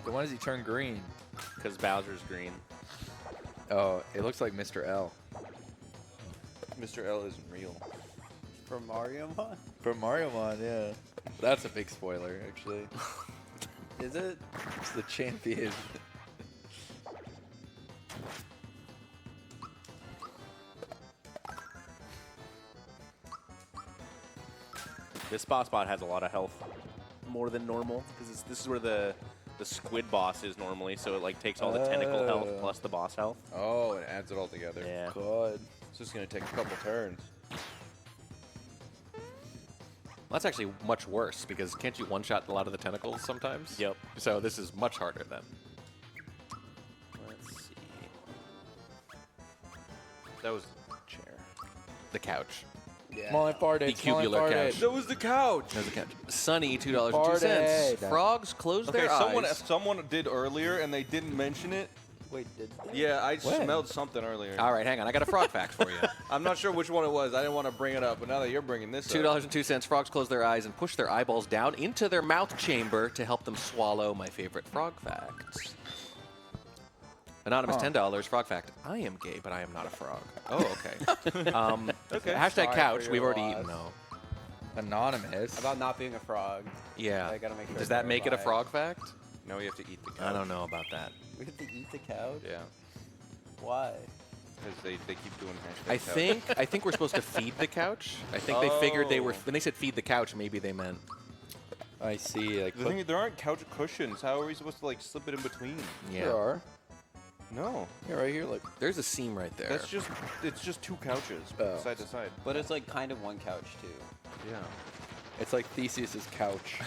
So when does he turn green? Because Bowser's green. Oh, it looks like Mr. L. Mr. L isn't real. From Mario Mon? From Mario Mon, yeah. That's a big spoiler, actually. Is it? It's the champion. This boss spot has a lot of health, more than normal, because this is where the squid boss is normally. So it like takes all the tentacle health plus the boss health. Oh, it adds it all together. Yeah. God. It's just gonna take a couple turns. Well, that's actually much worse because can't you one-shot a lot of the tentacles sometimes? Yep. So this is much harder then. Let's see. That was the chair. The couch. Yeah. Molly farted. The cubular couch. That was the couch. There's the couch. Sunny, $2.02. Farted. Frogs close Okay, their eyes. someone did earlier and they didn't mention it. Wait, did Yeah, I When? smelled something earlier. All right, hang on. I got a frog fact for you. I'm not sure which one it was. I didn't want to bring it up, but now that you're bringing this up. $2.02. Frogs close their eyes and push their eyeballs down into their mouth chamber to help them swallow my favorite frog facts. Anonymous, $10. Frog fact. I am gay, but I am not a frog. Oh, okay. Okay. Hashtag Sorry couch. for We've your already loss. eaten, though. Anonymous. about not being a frog? Yeah. I gotta make sure Does I that make it a verify. frog fact? Now we have to eat the couch. I don't know about that. We have to eat the couch. Yeah, Why? because they keep doing hashtag I think we're supposed to feed the couch. I think they figured they were when they said feed the couch, maybe they meant I see. Like, The thing is, there aren't couch cushions. How are we supposed to like slip it in between? yeah. there are. No, Yeah, right here. Like, There's a seam right there. it's just two couches Oh. side to side. But it's like kind of one couch too. Yeah. It's like Theseus's couch.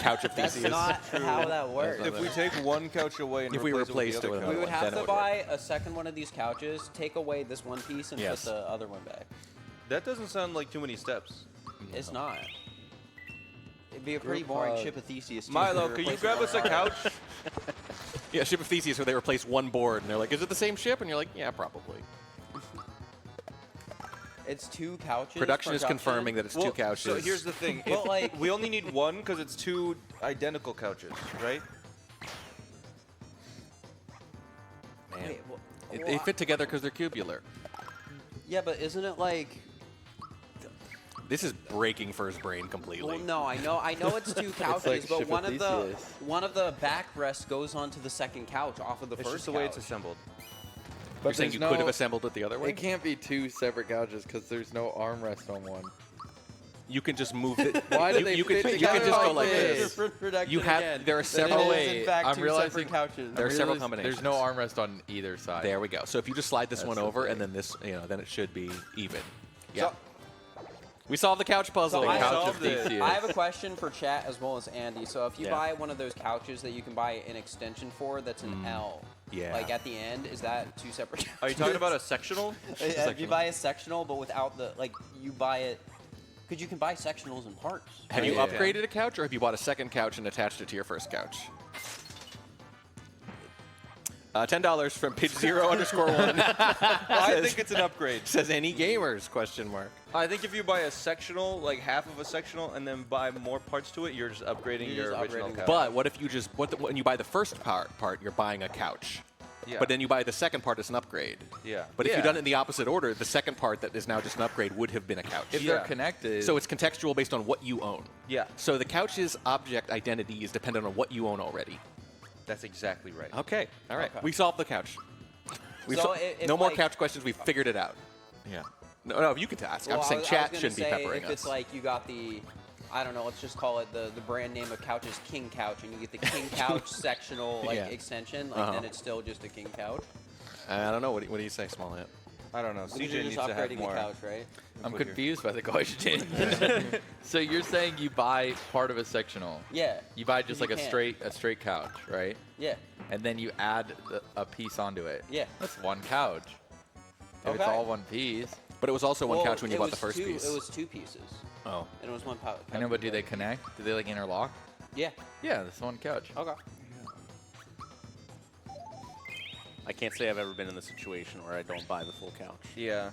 Couch of That's Theseus. not how that works. If we take one couch away and If we replace replaced it it with with the We other would couch, have then it to would buy a second one of these couches, take away this one piece, and Yes. put the other one back. that doesn't sound like too many steps. It's not. It'd be a pretty boring pod. ship of Theseus. too, Milo, if we can you replaced grab one us a part. couch? Yeah, Ship of Theseus, where they replace one board, and they're like, "Is it the same ship?" And you're like, "Yeah, probably." It's 2 couches. Production is confirming that it's 2 couches. So here's the thing. Well, If- like- we only need one because it's 2 identical couches, right? Man. Wait, well, They fit together because they're cubular. Yeah, but isn't it like? This is breaking Fir's brain completely. Well, no, I know it's 2 couches, like but Ship of Theseus. one of the backrests goes onto the second couch off of the It's first just the way it's couch. assembled. You're saying you there's could have no- assembled it the other way? It can't be 2 separate couches because there's no armrest on one. You can just move it. Why do you, they you can, fit you can together just go like like this? this. You have. There are several. is, ways. in fact, I'm two realizing separate couches. There are several There's combinations. no armrest on either side. There we go. So if you just slide this That's one the over thing. and then this, then it should be even. Yeah. So- We solved the couch puzzle. So I Couch solved of it. Theseus. I have a question for chat as well as Andy. So if you Yeah. buy one of those couches that you can buy an extension for, that's an L. Yeah. Like at the end, is that 2 separate? Are you talking about a sectional? If you buy a sectional, but without the you buy it, because you can buy sectionals in parts. Have you Yeah. upgraded a couch, or have you bought a second couch and attached it to your first couch? $10 from Pitch0_1 I think it's an upgrade. says any gamers ? I think if you buy a sectional, like half of a sectional, and then buy more parts to it, you're just upgrading You're your just original upgrading couch. But what if you just when you buy the first part, you're buying a couch. Yeah. But then you buy the second part as an upgrade. Yeah. But if Yeah. you've done it in the opposite order, the second part that is now just an upgrade would have been a couch. If Yeah. they're connected. So it's contextual based on what you own. Yeah, So the couch's object identity is dependent on what you own already. that's exactly right. Okay. All right. Okay. We solved the couch. So if no more like- couch questions. We figured it out. Yeah. No, you can ask. I'm saying I was chat gonna shouldn't be say, peppering if us. it's like you got the, I don't know, let's just call it the brand name of couch is King Couch, and you get the King Couch sectional Yeah. extension, Uh-huh. then it's still just a King Couch. I don't know. What do you say, Small Hat? I don't know. Because CJ you're needs just to have upgrading more. the couch, right? I'm input here. confused by the question. So you're saying you buy part of a sectional. Yeah. You buy just You like a can. straight couch, right? Yeah. And then you add a piece onto it. Yeah. That's one couch. If it's Okay. all one piece. But it was also one Well, couch when you it bought the was first two, piece. It was 2 pieces, Oh. and it was one couch. I know, but do they connect? Do they like interlock? Yeah. Yeah, that's one couch. Okay. I can't say I've ever been in the situation where I don't buy the full couch. Yeah.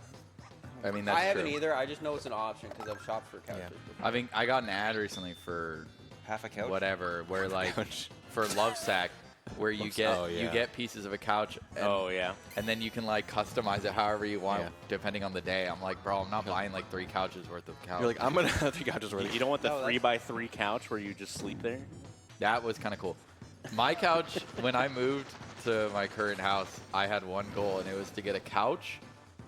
I mean, that's I haven't true. either. I just know it's an option because I've shopped for couches. before. I mean, I got an ad recently for Half a couch. whatever, where like Couch. for Lovesack, where you Love- get oh, yeah. you get pieces of a couch. And, Oh yeah. And then you can like customize it however you want, Yeah. depending on the day. I'm like, bro, I'm not buying like 3 couches worth of couch. You're like, I'm gonna have 3 couches worth. You don't want the No, 3x3 couch where you just sleep there? That was kind of cool. My couch, when I moved to my current house, I had one goal, and it was to get a couch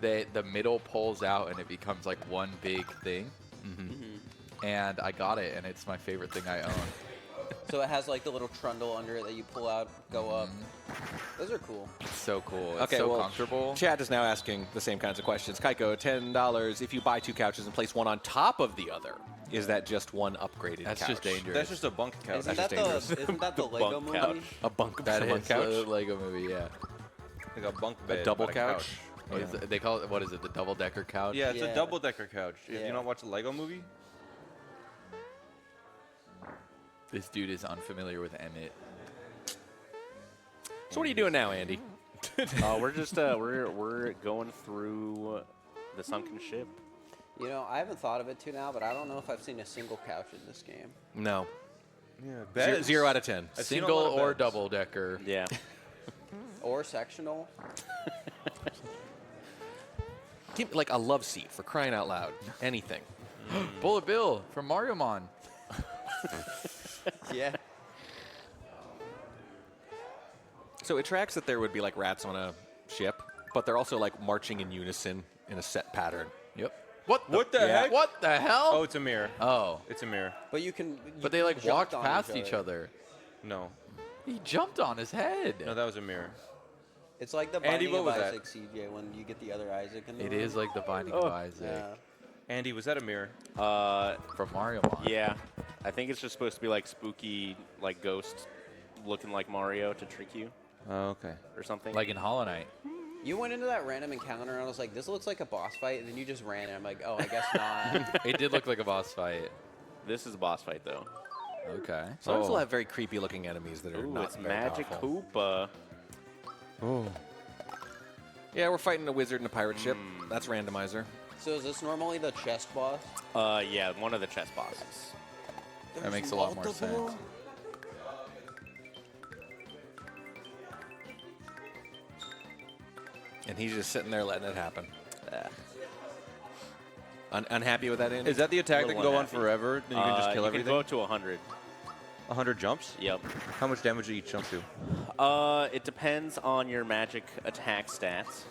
that the middle pulls out and it becomes like one big thing. And I got it, and it's my favorite thing I own. So it has like the little trundle under it that you pull out, go up. Those are cool. It's so cool. It's Okay, so well, comfortable. Chat is now asking the same kinds of questions. Kaiko, $10 if you buy 2 couches and place one on top of the other. Is that just one upgraded That's couch? just dangerous. That's just a bunk couch. Isn't That's that just the isn't that the Lego bunk movie? couch. A bunk, That a bunk is couch? a Lego movie, yeah. Like a bunk bed. A double but couch? What is it? They call it, what is it, the double-decker couch? Yeah, it's Yeah. a double-decker couch. If Yeah. you don't watch the Lego movie, This dude is unfamiliar with Emmett. So what are you doing now, Andy? We're just we're going through the sunken ship. You know, I haven't thought of it too now, but I don't know if I've seen a single couch in this game. No. yeah, 0 out of 10. I've seen a Single lot of or beds. double-decker. Yeah. Or sectional. Give me, like a love seat for crying out loud. Anything. Bullet Bill from Mario Mon. Yeah. So it tracks that there would be like rats on a ship, but they're also like marching in unison in a set pattern. Yep. What the heck? What the hell? Oh, it's a mirror. Oh. It's a mirror. But you can. But they like jumped walked on past each other. No. He jumped on his head. No, that was a mirror. It's like the Andy, Binding what of was that? Isaac, CJ, when you get the other Isaac in the It room. is like the Binding of Isaac. Yeah. Andy, was that a mirror? From Mario Mon. Yeah. I think it's just supposed to be like spooky, like ghost looking like Mario to trick you Oh, okay. or something. Like in Hollow Knight. You went into that random encounter and I was like, this looks like a boss fight, and then you just ran and I'm like, oh, I guess not. It did look like a boss fight. This is a boss fight, though. Okay. Some will have very creepy looking enemies that are Ooh, not it's very Magic powerful. Koopa. Oh. Yeah, we're fighting a wizard and a pirate ship. That's randomizer. So is this normally the chest boss? Yeah, one of the chess bosses. That makes a lot more sense. And he's just sitting there letting it happen. Unhappy with that, Andy? Is that the attack that can Little go on unhappy. forever? And you can just kill you everything? can go up to 100. 100 jumps? Yep. How much damage do each jump do? It depends on your magic attack stats.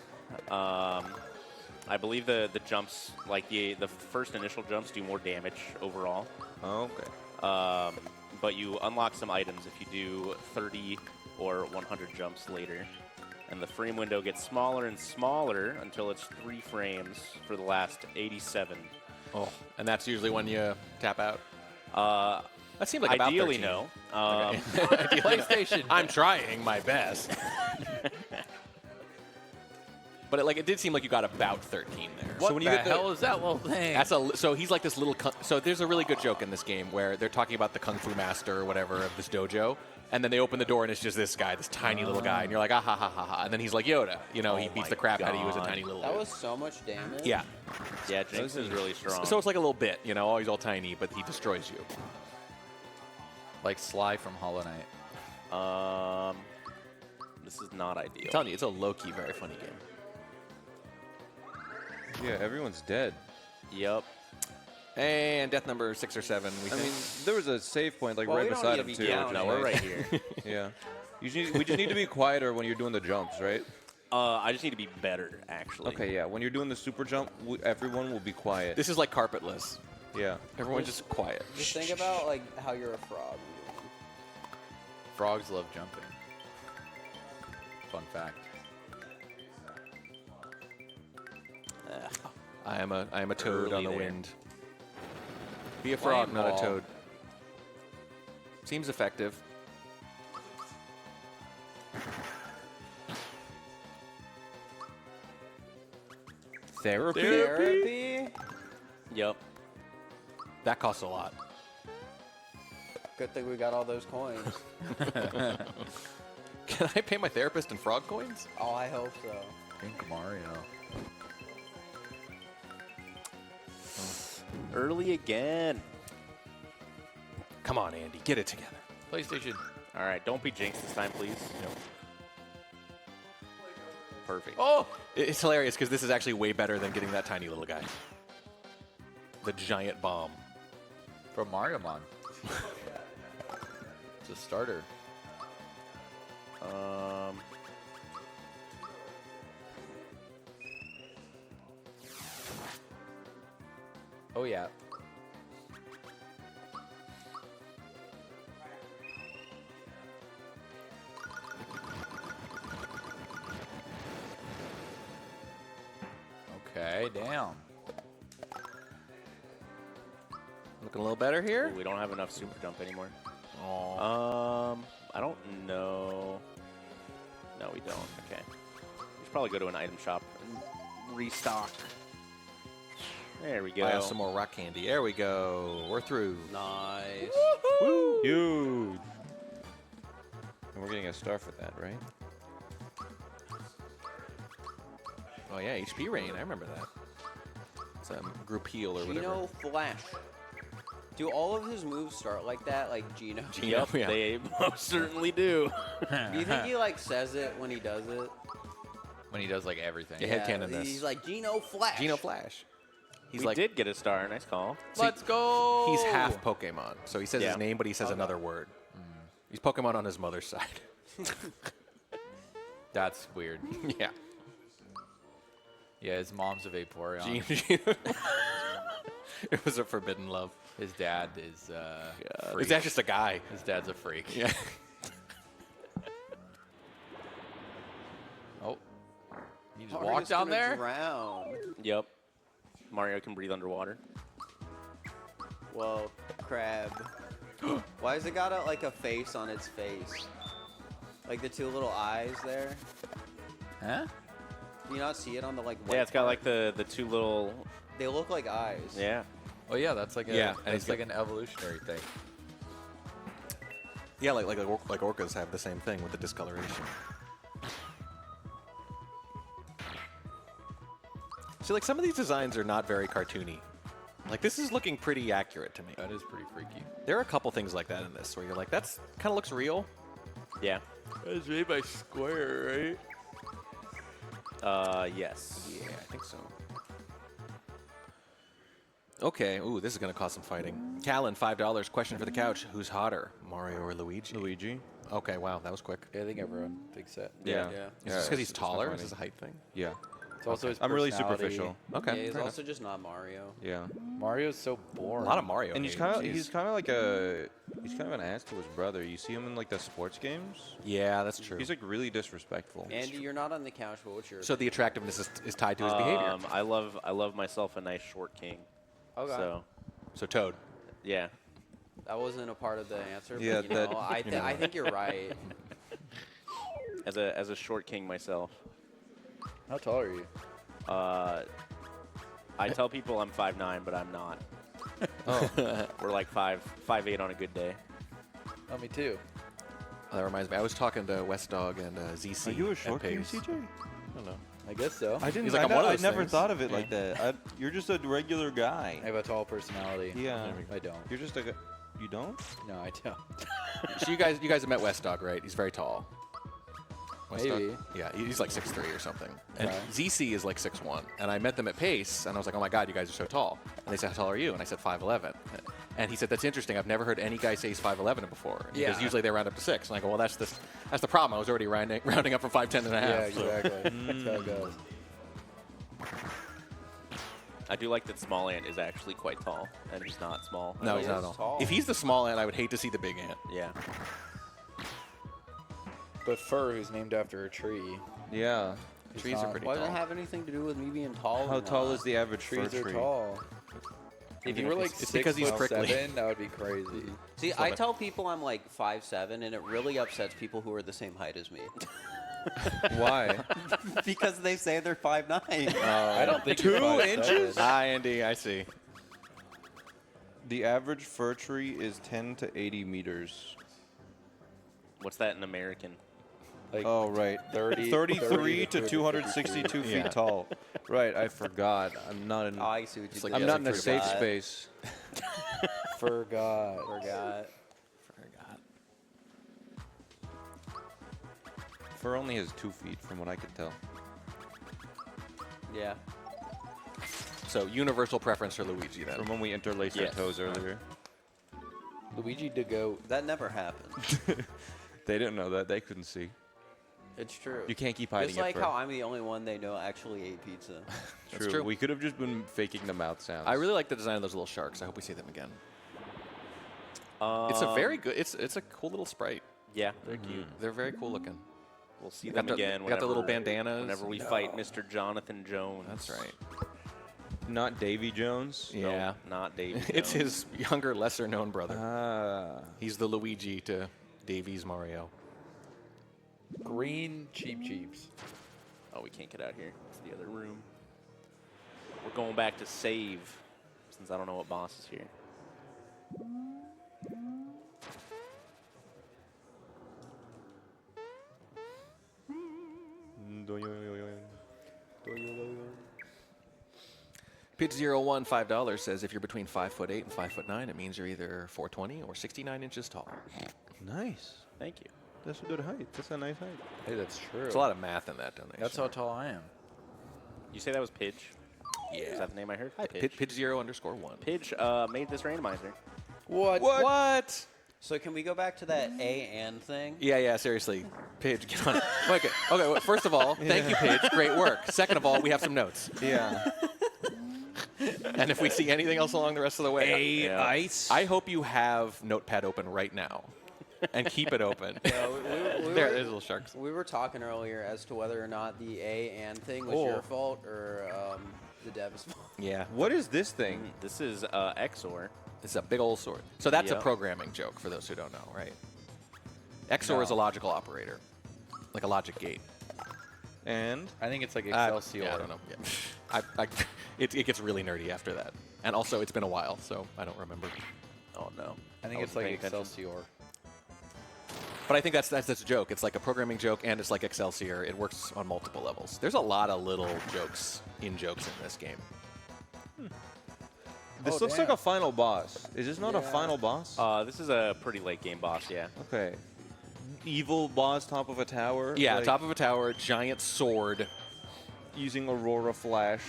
I believe the jumps, like the first initial jumps, do more damage overall. Oh, okay. But you unlock some items if you do 30 or 100 jumps later. And the frame window gets smaller and smaller until it's 3 frames for the last 87. Oh, and that's usually when you tap out. That seemed like Ideally, about 13. no. Okay. PlayStation. I'm trying my best. But it did seem like you got about 13 there. What so when the you get hell is that little thing? so he's like this little. So there's a really good joke in this game where they're talking about the kung fu master or whatever of this dojo, and then they open the door and it's just this guy, this tiny little guy, and you're like, ah ha ha ha ha, and then he's like Yoda. You know, he beats the crap out of you as a tiny little. That dude. was so much damage. Yeah. Yeah, Jinx is really strong. So it's like a little bit, you know, he's all tiny, but he destroys you. Like Sly from Hollow Knight. This is not ideal. I'm telling you, it's a low-key, very funny game. Yeah, everyone's dead. Yep. And death number 6 or 7. I mean, there was a save point like Well, right we don't beside need him to too. be Yeah, down no, there. we're right here. Yeah. We just need to be quieter when you're doing the jumps, right? I just need to be better, actually. Okay, yeah. When you're doing the super jump, everyone will be quiet. This is like carpetless. Yeah. Everyone's just quiet. Just think about like how you're a frog. Frogs love jumping. Fun fact. I am a toad Early on the there. wind. Be a frog, not a ball. toad. Seems effective. Therapy? Therapy? Yep. That costs a lot. Good thing we got all those coins. Can I pay my therapist in frog coins? Oh, I hope so. Pink Mario. Early again. Come on, Andy, get it together. PlayStation. All right, don't be Jinx this time, please. Perfect. Oh! It's hilarious because this is actually way better than getting that tiny little guy. The giant bomb. From Mario Mon. It's a starter. Oh, yeah. Okay, down. Looking a little better here. We don't have enough super jump anymore. Oh. I don't know. No, we don't. Okay. We should probably go to an item shop and restock. There we go. I have some more rock candy. There we go. We're through. Nice. Woo! Huge. And we're getting a star for that, right? Oh yeah, HP Rain. I remember that. It's group heal or whatever. Geno Flash. Do all of his moves start like that, like Geno? Yep, Yeah. they most certainly do. Do you think he like says it when he does it? When he does like everything. Yeah. Headcanon this. He's like Geno Flash. Geno Flash. He's We like did get a star. Nice call. Let's go! he's half Pokemon, so he says Yeah. his name, but he says another word. He's Pokemon on his mother's side. That's weird. Yeah. Yeah, his mom's a Vaporeon. It was a forbidden love. His dad is freak. Is that just a guy? His dad's a freak. Yeah. Oh. You just Mario's walk down gonna there? Drown. Yep. Mario can breathe underwater. Whoa, crab. Why has it got like a face on its face? Like the two little eyes there. Huh? Do you not see it on the like? White Yeah, it's got part? like the two little. They look like eyes. Yeah. Oh yeah, that's like a Yeah, and that's he's like an evolutionary thing. Yeah, like orcas have the same thing with the discoloration. See, like some of these designs are not very cartoony. Like this is looking pretty accurate to me. That is pretty freaky. There are a couple things like that in this where you're like, that's kind of looks real. Yeah. It's made by Square, right? Yes. Yeah, I think so. Okay, ooh, this is gonna cause some fighting. Callan, $5. Question for the couch: who's hotter, Mario or Luigi? Luigi. Okay, wow, that was quick. Yeah, I think everyone thinks that. Yeah. Yeah. Is this because he's it's not taller? funny. Is this a height thing? Yeah. It's also his I'm really personality. superficial. Okay, Yeah, he's fair also just not Mario. Yeah. Mario's so enough. boring. A lot of Mario. And he's hate. kind of Jeez. like he's kind of an ass to his brother. You see him in like the sports games. Yeah, that's true. He's like really disrespectful. Andy, you're not on the couch, but what's your? So the attractiveness is tied to his behavior. I love myself a nice short king. okay. So Toad. Yeah. That wasn't a part of the answer. Yeah, but, you know, I think you're right. As a short king myself. How tall are you? I tell people I'm 5'9", but I'm not. Oh, We're like 5'8" on a good day. Oh, me too. that reminds me. I was talking to West Dog and ZC. Are you a and short king, Pace. CJ? I don't know. I guess so. I didn't. He's like, I'm one of I those never things. thought of it like that. You're just a regular guy. I have a tall personality. Yeah. I don't. You're just a. You don't? No, I don't. So you guys have met West Dog, right? He's very tall. West Maybe. Dog? Yeah, he's like 6'3" or something. And Okay. ZC is like 6'1". And I met them at Pace, and I was like, oh my God, you guys are so tall. And they said, how tall are you? And I said, 5'11". And he said, that's interesting. I've never heard any guy say he's 5'11" before. Because Yeah. usually they round up to 6. And I go, well, that's the problem. I was already rounding up from 5'10" and a half. Yeah, so- exactly. That's how it goes. I do like that Small Ant is actually quite tall, and he's not small. No, He he's not is at all. tall. If he's the small ant, I would hate to see the big ant. Yeah. But Fir, who's named after a tree. Yeah. He's Trees are not- pretty Why does it tall. have anything to do with me being tall? How or tall not? is the average fir Trees are tree? tall. If you were like It's because he's prickly. 6'7", that would be crazy. See, I tell people I'm like 5'7", and it really upsets people who are the same height as me. Why? Because they say they're 5'9". I don't think 2 you're 5'7". inches? Ah, Andy, I see. The average fir tree is 10 to 80 meters. What's that in American? Like, Oh, right. 33 to 262 feet Yeah. tall. Right, I forgot. I'm not in. Oh, I see what you like- did. I'm not in a like safe Forgot. space. Forgot. Forgot. Fir only has 2 feet, from what I could tell. Yeah. So universal preference for Luigi then. From when we interlaced Yes. our toes earlier. Luigi to go. That never happened. They didn't know that. They couldn't see. It's true. You can't keep hiding Just it like for how I'm the only one they know actually ate pizza. That's true. We could have just been faking the mouth sounds. I really like the design of those little sharks. I hope we see them again. It's a very good. It's a cool little sprite. Yeah, they're cute. They're very cool looking. We'll see Got them the- again. got the little whenever- bandanas. Whenever we fight Mr. Jonathan Jones. That's right. Not Davy Jones. No, Yeah. not David. It's Jones. his younger, lesser-known brother. Ah. He's the Luigi to Davy's Mario. Green Cheeps. Oh, we can't get out here. It's the other room. We're going back to save, since I don't know what boss is here. Pitch01, $5 says if you're between 5'8" and 5'9", it means you're either 420 or 69 inches tall. Nice. Thank you. That's a good height. That's a nice height. Hey, that's true. There's a lot of math in that donation. That's how tall I am. You say that was Pidge? Is Yeah. that the name I heard? Hi, Pidge. Pitch0_1. Pidge made this randomizer. What? What? So can we go back to that A and thing? Yeah, seriously. Pidge, get on it. Okay, well, first of all, thank you, Pidge. Great work. Second of all, we have some notes. Yeah. And if we see anything else along the rest of the way, Yeah. ice. I hope you have Notepad open right now and keep it open. There's little sharks. We were talking earlier as to whether or not the A and thing was Oh. your fault or the dev's fault. Yeah. What is this thing? This is XOR. It's a big old sword. So that's a Yep. programming joke for those who don't know, right? XOR is a logical operator, like a logic gate. And I think it's like Excelsior. Yeah, I don't know. Yeah. It gets really nerdy after that. And also, it's been a while, so I don't remember. Oh no. I think I it's wasn't like paying attention. Excelsior. But I think that's a joke. It's like a programming joke, and it's like Excelsior. It works on multiple levels. There's a lot of little jokes in this game. this looks like a final boss. Is this not a final boss? This is a pretty late game boss, yeah. Okay. Evil boss, top of a tower. Yeah, like, top of a tower, giant sword. using Aurora Flash.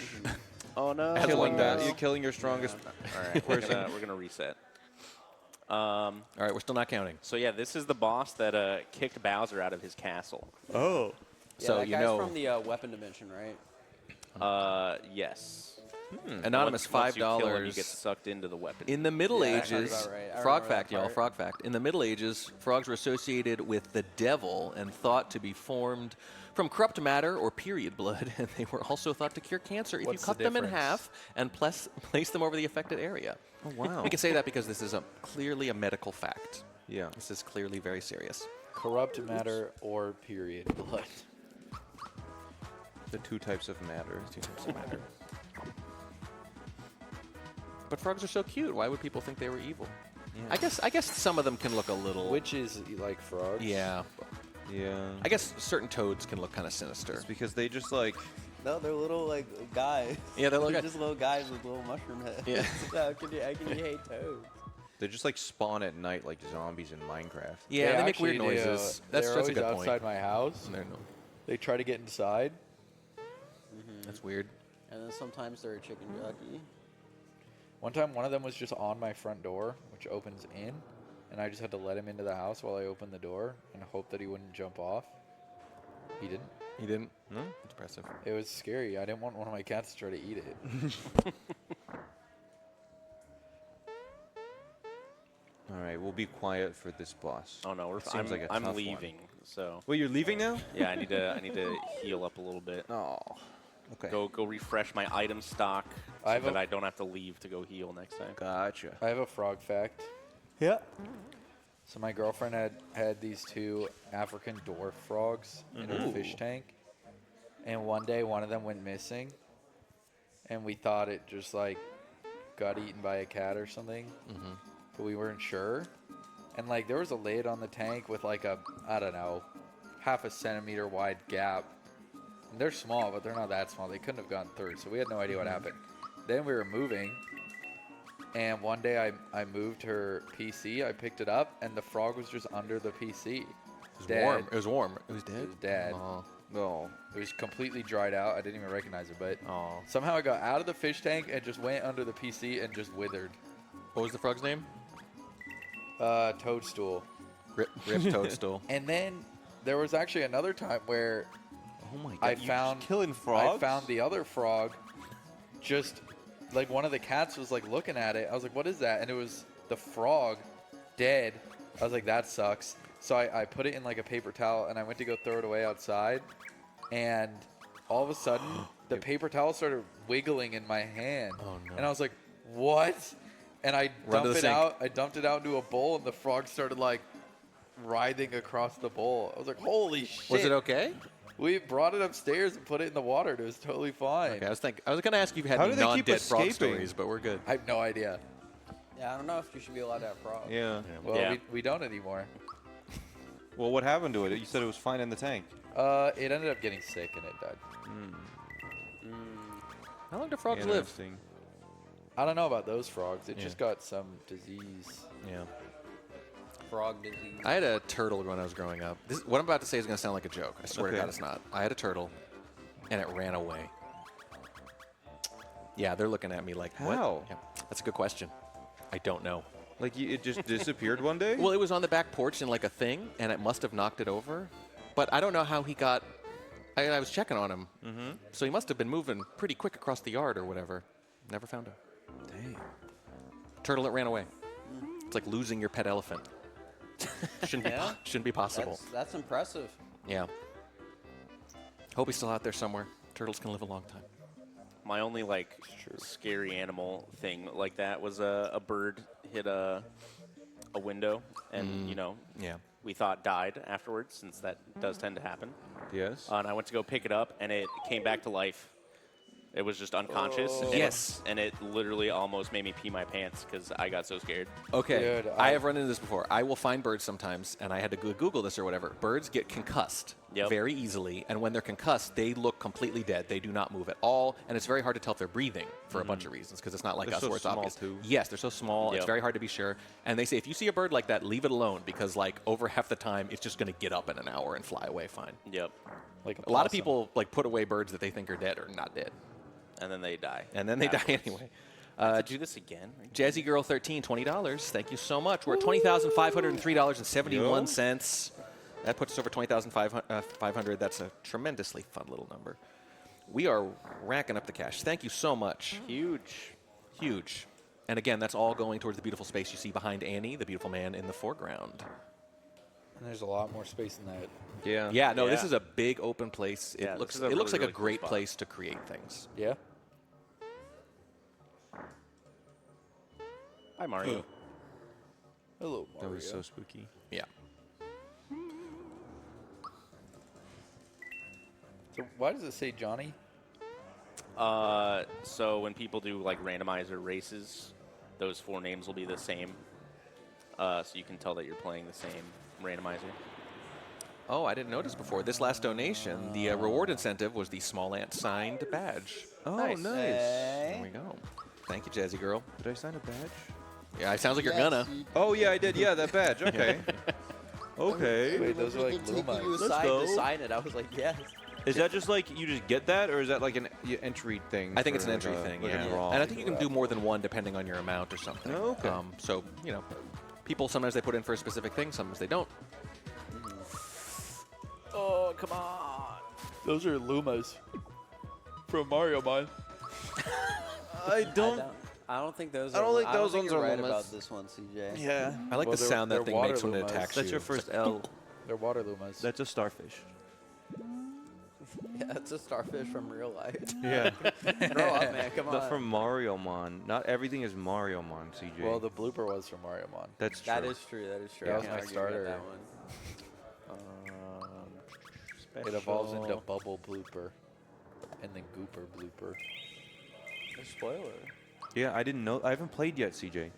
Oh no. As killing one that. does. You're killing your strongest. All right, we're gonna reset. All right, we're still not counting. So yeah, this is the boss that kicked Bowser out of his castle. Yeah, So that you guy's know, from the weapon dimension, right? Yes. anonymous Once you kill him, $5. you get sucked into the weapon. In the Middle Yeah, that sounds Ages, about right. I frog remember fact, that y'all, part. frog fact. In the Middle Ages, frogs were associated with the devil and thought to be formed from corrupt matter or period blood, and they were also thought to cure cancer if What's you the cut them in difference? half and place them over the affected area. Oh, wow. We can say that because this is clearly a medical fact. Yeah. This is clearly very serious. Corrupt matter or period blood. The two types of matter. Two types of matter. But frogs are so cute. Why would people think they were evil? I guess some of them can look a little. Witches like frogs. Yeah. Yeah. I guess certain toads can look kind of sinister. It's because they just like. No, they're little like guys. Yeah, they're little guys. just little guys with little mushroom heads. Yeah. How can you hate toads? They just like spawn at night like zombies in Minecraft. Yeah, they make actually weird do. noises. They're That's a always good outside point. my house. They're no- They try to get inside. That's weird. And then sometimes they're a chicken jockey. One time, one of them was just on my front door, which opens in, and I just had to let him into the house while I opened the door and hope that he wouldn't jump off. He didn't. He didn't? No? That's impressive. It was scary. I didn't want one of my cats to try to eat it. All right, we'll be quiet for this boss. Oh no, Seems like a I'm tough one. leaving. So Well, you're leaving now? yeah, I need to heal up a little bit. Oh. Okay. Go refresh my item stock I so have that a- I don't have to leave to go heal next time. Gotcha. I have a frog fact. Yeah. So my girlfriend had these two African dwarf frogs in her fish tank, and one day one of them went missing, and we thought it just like got eaten by a cat or something, but we weren't sure. And like there was a lid on the tank with like a, I don't know, half a centimeter wide gap. And they're small, but they're not that small. They couldn't have gone through, so we had no idea what happened. Then we were moving, and one day I moved her PC. I picked it up, and the frog was just under the PC. It was Dead. warm. It was warm. It was dead? It was dead. Aw. No. It was completely dried out. I didn't even recognize it, but Aw. somehow it got out of the fish tank and just went under the PC and just withered. What was the frog's name? Toadstool. Rip Toadstool. And then there was actually another time where Oh my god. I you just found killing frogs. I found the other frog. Just like one of the cats was like looking at it. I was like, "What is that?" And it was the frog, dead. I was like, "That sucks." So I put it in like a paper towel and I went to go throw it away outside, and all of a sudden the paper towel started wiggling in my hand. Oh, no. And I was like, "What?" And I Run to the dumped it sink. out. I dumped it out into a bowl, and the frog started like writhing across the bowl. I was like, "Holy shit!" Was it okay? We brought it upstairs and put it in the water, and it was totally fine. Okay, I was gonna ask if you had How any do they keep non-dead frog escaping? stories, but we're good. I have no idea. Yeah, I don't know if you should be allowed to have frogs. Yeah. Well, Yeah. we don't anymore. Well, what happened to it? You said it was fine in the tank. It ended up getting sick and it died. How long do frogs live? Interesting. I don't know about those frogs. It Yeah. just got some disease. Yeah. Frog disease. I had a turtle when I was growing up. What I'm about to say is going to sound like a joke. I swear to Okay. God it's not. I had a turtle, and it ran away. Yeah, they're looking at me like, what? How? Yeah, that's a good question. I don't know. Like it just disappeared one day? Well, it was on the back porch in like a thing, and it must have knocked it over. But I don't know how he got. I was checking on him, so he must have been moving pretty quick across the yard or whatever. Never found him. Dang. Turtle that ran away. It's like losing your pet elephant. Yeah. Shouldn't be possible. That's impressive. Yeah. Hope he's still out there somewhere. Turtles can live a long time. My only like scary animal thing like that was a bird hit a window, and Yeah. we thought died afterwards, since that does tend to happen. Yes. And I went to go pick it up, and it came back to life. It was just unconscious. And Yes. and it literally almost made me pee my pants because I got so scared. Okay. Dude, I have run into this before. I will find birds sometimes, and I had to Google this or whatever. Birds get concussed very easily, and when they're concussed, they look completely dead. They do not move at all, and it's very hard to tell if they're breathing for a bunch of reasons, because it's not like They're us so where it's small, obvious. too. Yes, they're so small. It's Yep. very hard to be sure. And they say if you see a bird like that, leave it alone, because like over half the time, it's just going to get up in an hour and fly away fine. Yep. Like A lot of people like put away birds that they think are dead or not dead, And then they die. and then they die afterwards. anyway. To do this again? Jazzy Girl 13, $20. Thank you so much. We're at $20,503.71. That puts us over 20,500. That's a tremendously fun little number. We are racking up the cash. Thank you so much. Huge. Huge. And again, that's all going towards the beautiful space you see behind Annie, the beautiful man in the foreground. And there's a lot more space in that. Yeah. Yeah, no, this Yeah. is a big open place. It Yeah, this looks is a it looks really, like a really cool great spot. place to create things. Yeah. Hi, Mario. Hello, That Mario. was so spooky. Yeah. So why does it say Johnny? So when people do like randomizer races, those 4 names will be the same. So you can tell that you're playing the same randomizer. Oh, I didn't notice before. This last donation, the reward incentive was the Small Ant signed badge. Oh, Nice. There we go. Thank you, Jazzy Girl. Did I sign a badge? Yeah, it sounds like you're gonna. Oh, yeah, I did. Yeah, that badge. Okay. Okay. Wait, those are like taking Lumas. you Let's aside go. to sign it. I was like, yes. Is that just like you just get that, or is that like an entry thing? I think it's for, an entry like, thing, like yeah. a draw? And I think you can do more than one depending on your amount or something. Oh, okay. So, people sometimes they put in for a specific thing, sometimes they don't. Oh, come on. Those are Lumas from Mario Mine. I don't. I don't think those. I don't think those think ones you're are right Lumas. about this one, CJ. Yeah. I like Well, the sound they're that thing water makes when it Lumas. attacks That's you. your first L. They're water Lumas. That's a starfish. Yeah, it's a starfish from real life. Yeah. Grow up, man. Come on. Not from Mario Mon. Not everything is Mario Mon, CJ. Well, the blooper was from Mario Mon. That's true. That is true. That is true. That I was can't my argue with starter. That one. It evolves into bubble blooper, and then gooper blooper. A spoiler. Yeah, I didn't know. I haven't played yet, CJ.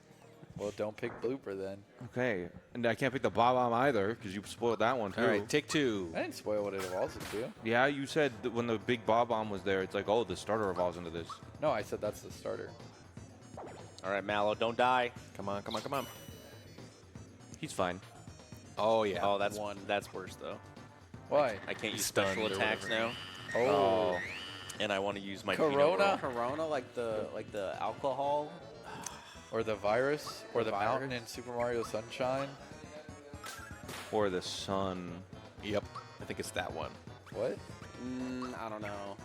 Well, don't pick blooper then. Okay. And I can't pick the Bob-omb either, because you spoiled that one, too. All right, take 2. I didn't spoil what it evolves into. Yeah, you said that when the big Bob-omb was there, it's like, oh, the starter evolves into this. No, I said that's the starter. All right, Mallow, don't die. Come on, come on, come on. He's fine. Oh, yeah. Oh, that's worse though. Why? I can't use Stunned special or attacks whatever. now, Oh. and I want to use my Corona? Corona, like the alcohol. Or the virus? Or the virus? mountain in Super Mario Sunshine? Or the sun. Yep. I think it's that one. What? I don't know.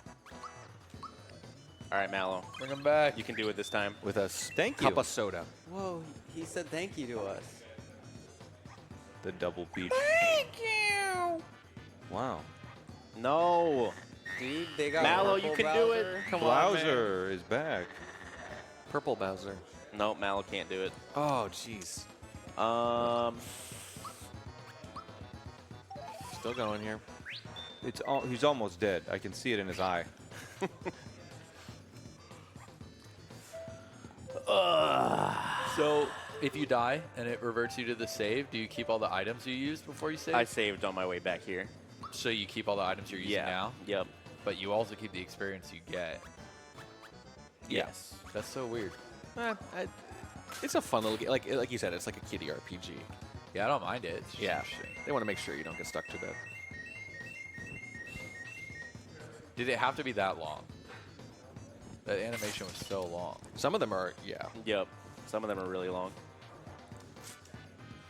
All right, Mallow, Bring them back. you can do it this time. With a Thank cup you. of soda. Whoa, he said thank you to us. The double beach. Thank you. Wow. No, Dude, they got Mallow, purple you can do it. Bowser. Come on, man. Bowser is back. Purple Bowser. No, Mallow can't do it. Oh, jeez. Still going here. He's almost dead. I can see it in his eye. So, if you die and it reverts you to the save, do you keep all the items you used before you save? I saved on my way back here. So you keep all the items you're using now, Yep. but you also keep the experience you get. Yes. That's so weird. It's a fun little game. Like you said, it's like a kiddie RPG. Yeah, I don't mind it. It's just Yeah. interesting. They want to make sure you don't get stuck too bad. Did it have to be that long? That animation was so long. Some of them are, yeah. Yep. Some of them are really long.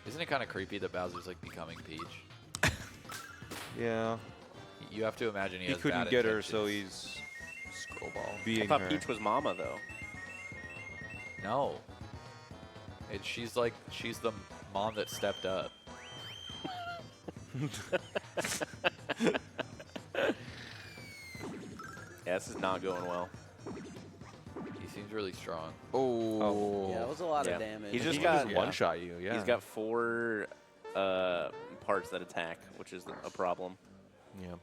Isn't it kind of creepy that Bowser's like becoming Peach? Yeah. You have to imagine he He has couldn't bad get her, so intentions. he's Scroll ball. I being thought her. Peach was Mama though. No. She's the mom that stepped up. Yeah, this is not going well. seems really strong. Oh. Yeah, that was a lot Yeah. of damage. He's just He got just one-shot you, yeah. He's got 4 parts that attack, which is a problem. Yeah.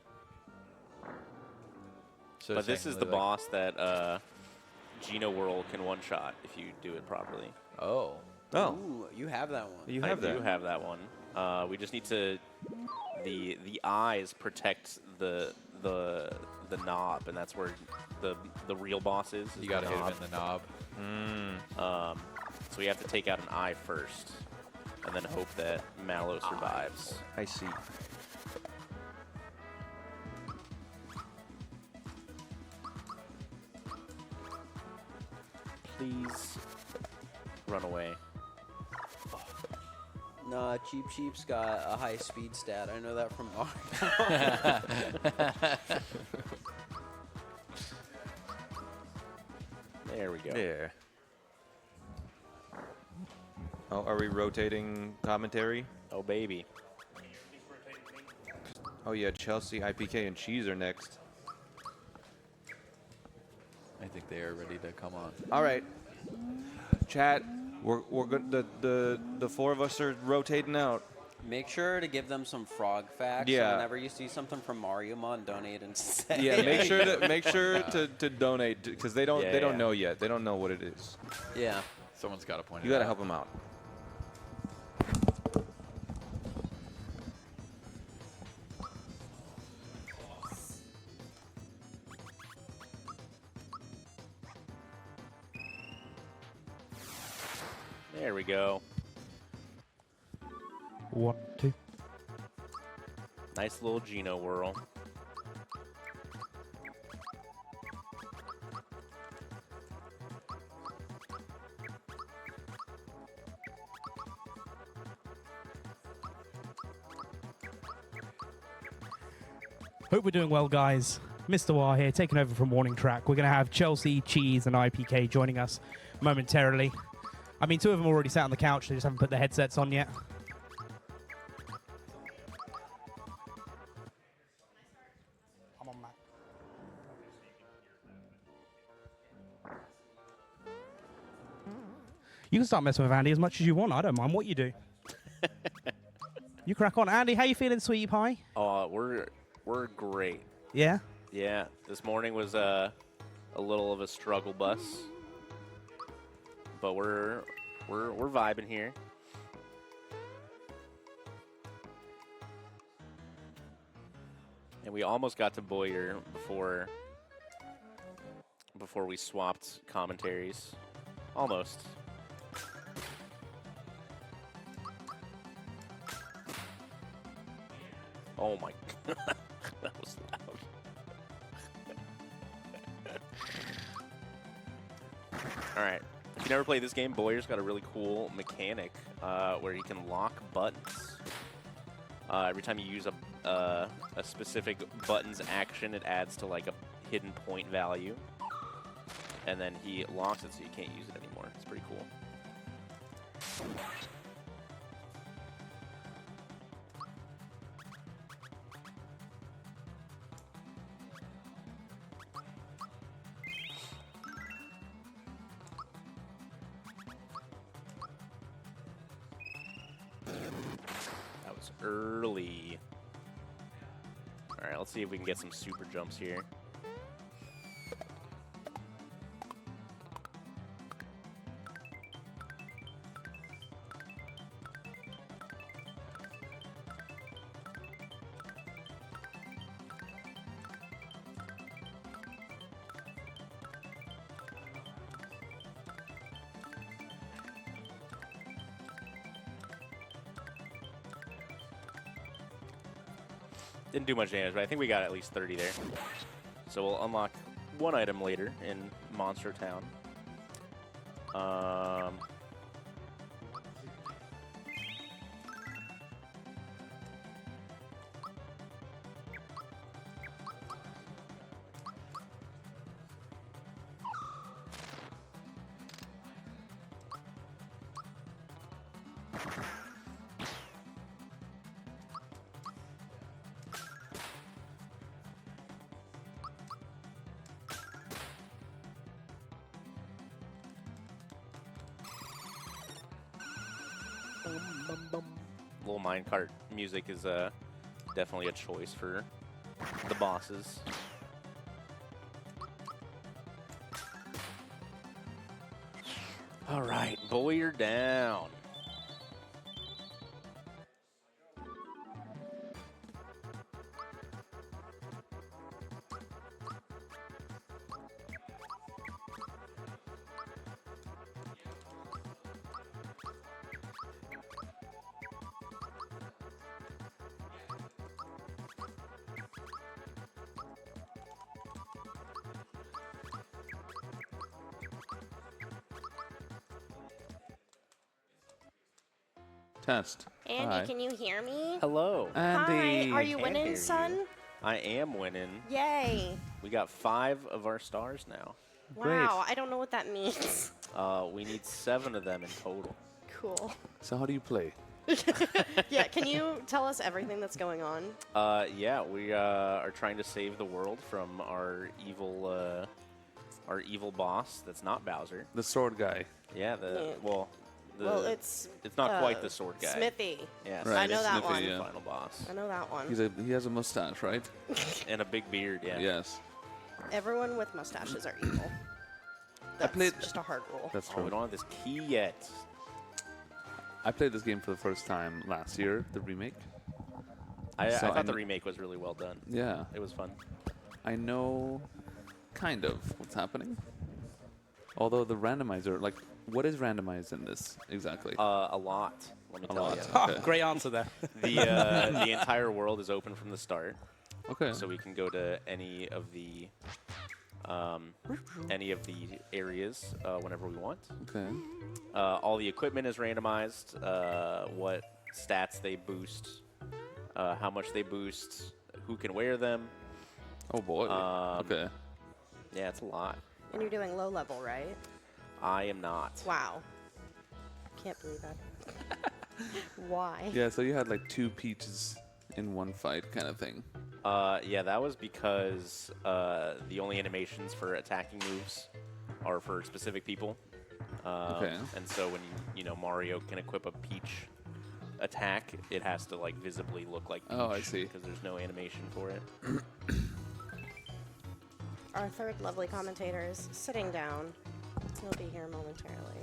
So But this is the technically, like- boss that Geno Whirl can one-shot if you do it properly. Oh. Oh. Ooh, you have that one. You have I that. do have that one. We just need to the eyes protect the knob, and that's where the real boss is You gotta the hit him knob. in the knob. So we have to take out an eye first, and then hope that Mallow survives. I see. Please run away. Nah, Cheap Sheep's got a high speed stat. I know that from Mario. There we go. There. Oh, are we rotating commentary? Oh, baby. Oh yeah, Chelsea, IPK, and Cheese are next. I think they are ready to come on. All right, chat. We're good. The 4 of us are rotating out. Make sure to give them some frog facts. Yeah. So whenever you see something from Mario Mon, donate and say. Yeah, make sure to donate because they don't Yeah. know yet. They don't know what it is. Yeah. Someone's got to point You it gotta out. help them out. There we go. 1, 2. Nice little Geno Whirl. Hope we're doing well, guys. Mr. War here, taking over from Warning Track. We're going to have Chelsea, Cheese, and IPK joining us momentarily. I mean, 2 of them already sat on the couch. They just haven't put their headsets on yet. I'm on, Matt. You can start messing with Andy as much as you want. I don't mind what you do. You crack on. Andy, how you feeling, sweetie pie? We're great. Yeah? Yeah, this morning was a little of a struggle bus, but we're vibing here. And we almost got to Boyer before we swapped commentaries. Almost. Oh my god. That was loud. Alright. If you never played this game, Boyer's got a really cool mechanic where he can lock buttons. Every time you use a specific button's action, it adds to like a hidden point value. And then he locks it so you can't use it anymore. It's pretty cool. That was early. Alright, let's see if we can get some super jumps here. Didn't do much damage, but I think we got at least 30 there. So we'll unlock one item later in Monster Town. Little minecart music is definitely a choice for the bosses. All right, boy, you're down. Test. Andy, Hi. can you hear me? Hello. Andy. Hi, are you Can't winning, hear you. son? I am winning. Yay. We got 5 of our stars now. Wow, I don't know what that means. We need 7 of them in total. Cool. So how do you play? Yeah, can you tell us everything that's going on? Yeah, we are trying to save the world from our evil boss. That's not Bowser. The sword guy. Yeah, Yeah. well, it's not quite the sword guy. Smithy. Yeah, Right. I know that Smithy one. is Yeah. the final boss, I know that one. He has a mustache, right? and a big beard. Yeah. Yes. Everyone with mustaches are evil. That's played- just a hard rule. That's Oh, we true. don't have this key yet. I played this game for the first time last year, the remake. I So I thought the kn- remake was really well done. Yeah. It was fun. I know kind of what's happening. Although the randomizer, like, what is randomized in this exactly? A lot. Let me A tell lot. you. Okay. Great answer there. The entire world is open from the start, Okay. so we can go to any of the areas whenever we want. Okay. All the equipment is randomized. What stats they boost, how much they boost, who can wear them. Oh boy. Okay. Yeah, it's a lot. And you're doing low level, right? I am not. Wow. Can't believe that. Why? Yeah, so you had like 2 peaches in one fight kind of thing. Yeah, that was because the only animations for attacking moves are for specific people. Okay. And so when Mario can equip a Peach attack, it has to like visibly look like Peach. Oh, I see. Because there's no animation for it. Our third lovely commentator is sitting down. He'll be here momentarily.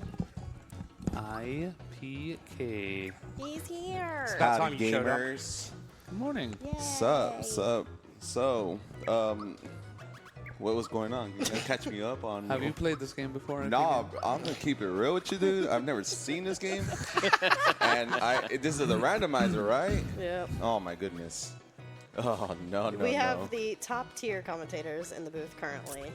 IPK. He's here. About time you showed up. gamers. Good morning. Yay. Sup. So, what was going on? You gonna catch me up on? Have you played this game before? Nah, I'm gonna keep it real with you, dude. I've never seen this game, and this is the randomizer, right? Yep. Oh my goodness. Oh no, We have the top tier commentators in the booth currently.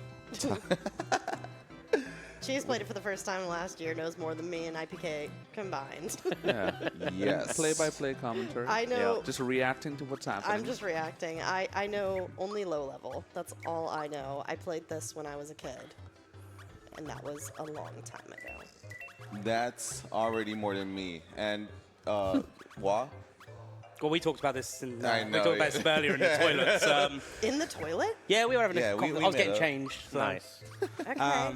She's played it for the first time last year, knows more than me and IPK combined. Yeah. Yes. Play-by-play commentary. I know. Just reacting to what's happening. I'm just reacting. I know only low level. That's all I know. I played this when I was a kid. And that was a long time ago. That's already more than me. And what? Well, we talked about this. We I talked know, about yeah. this earlier in the toilets. In the toilet? Yeah, we were having Yeah, a we I was met getting up. changed. So. Nice. Okay.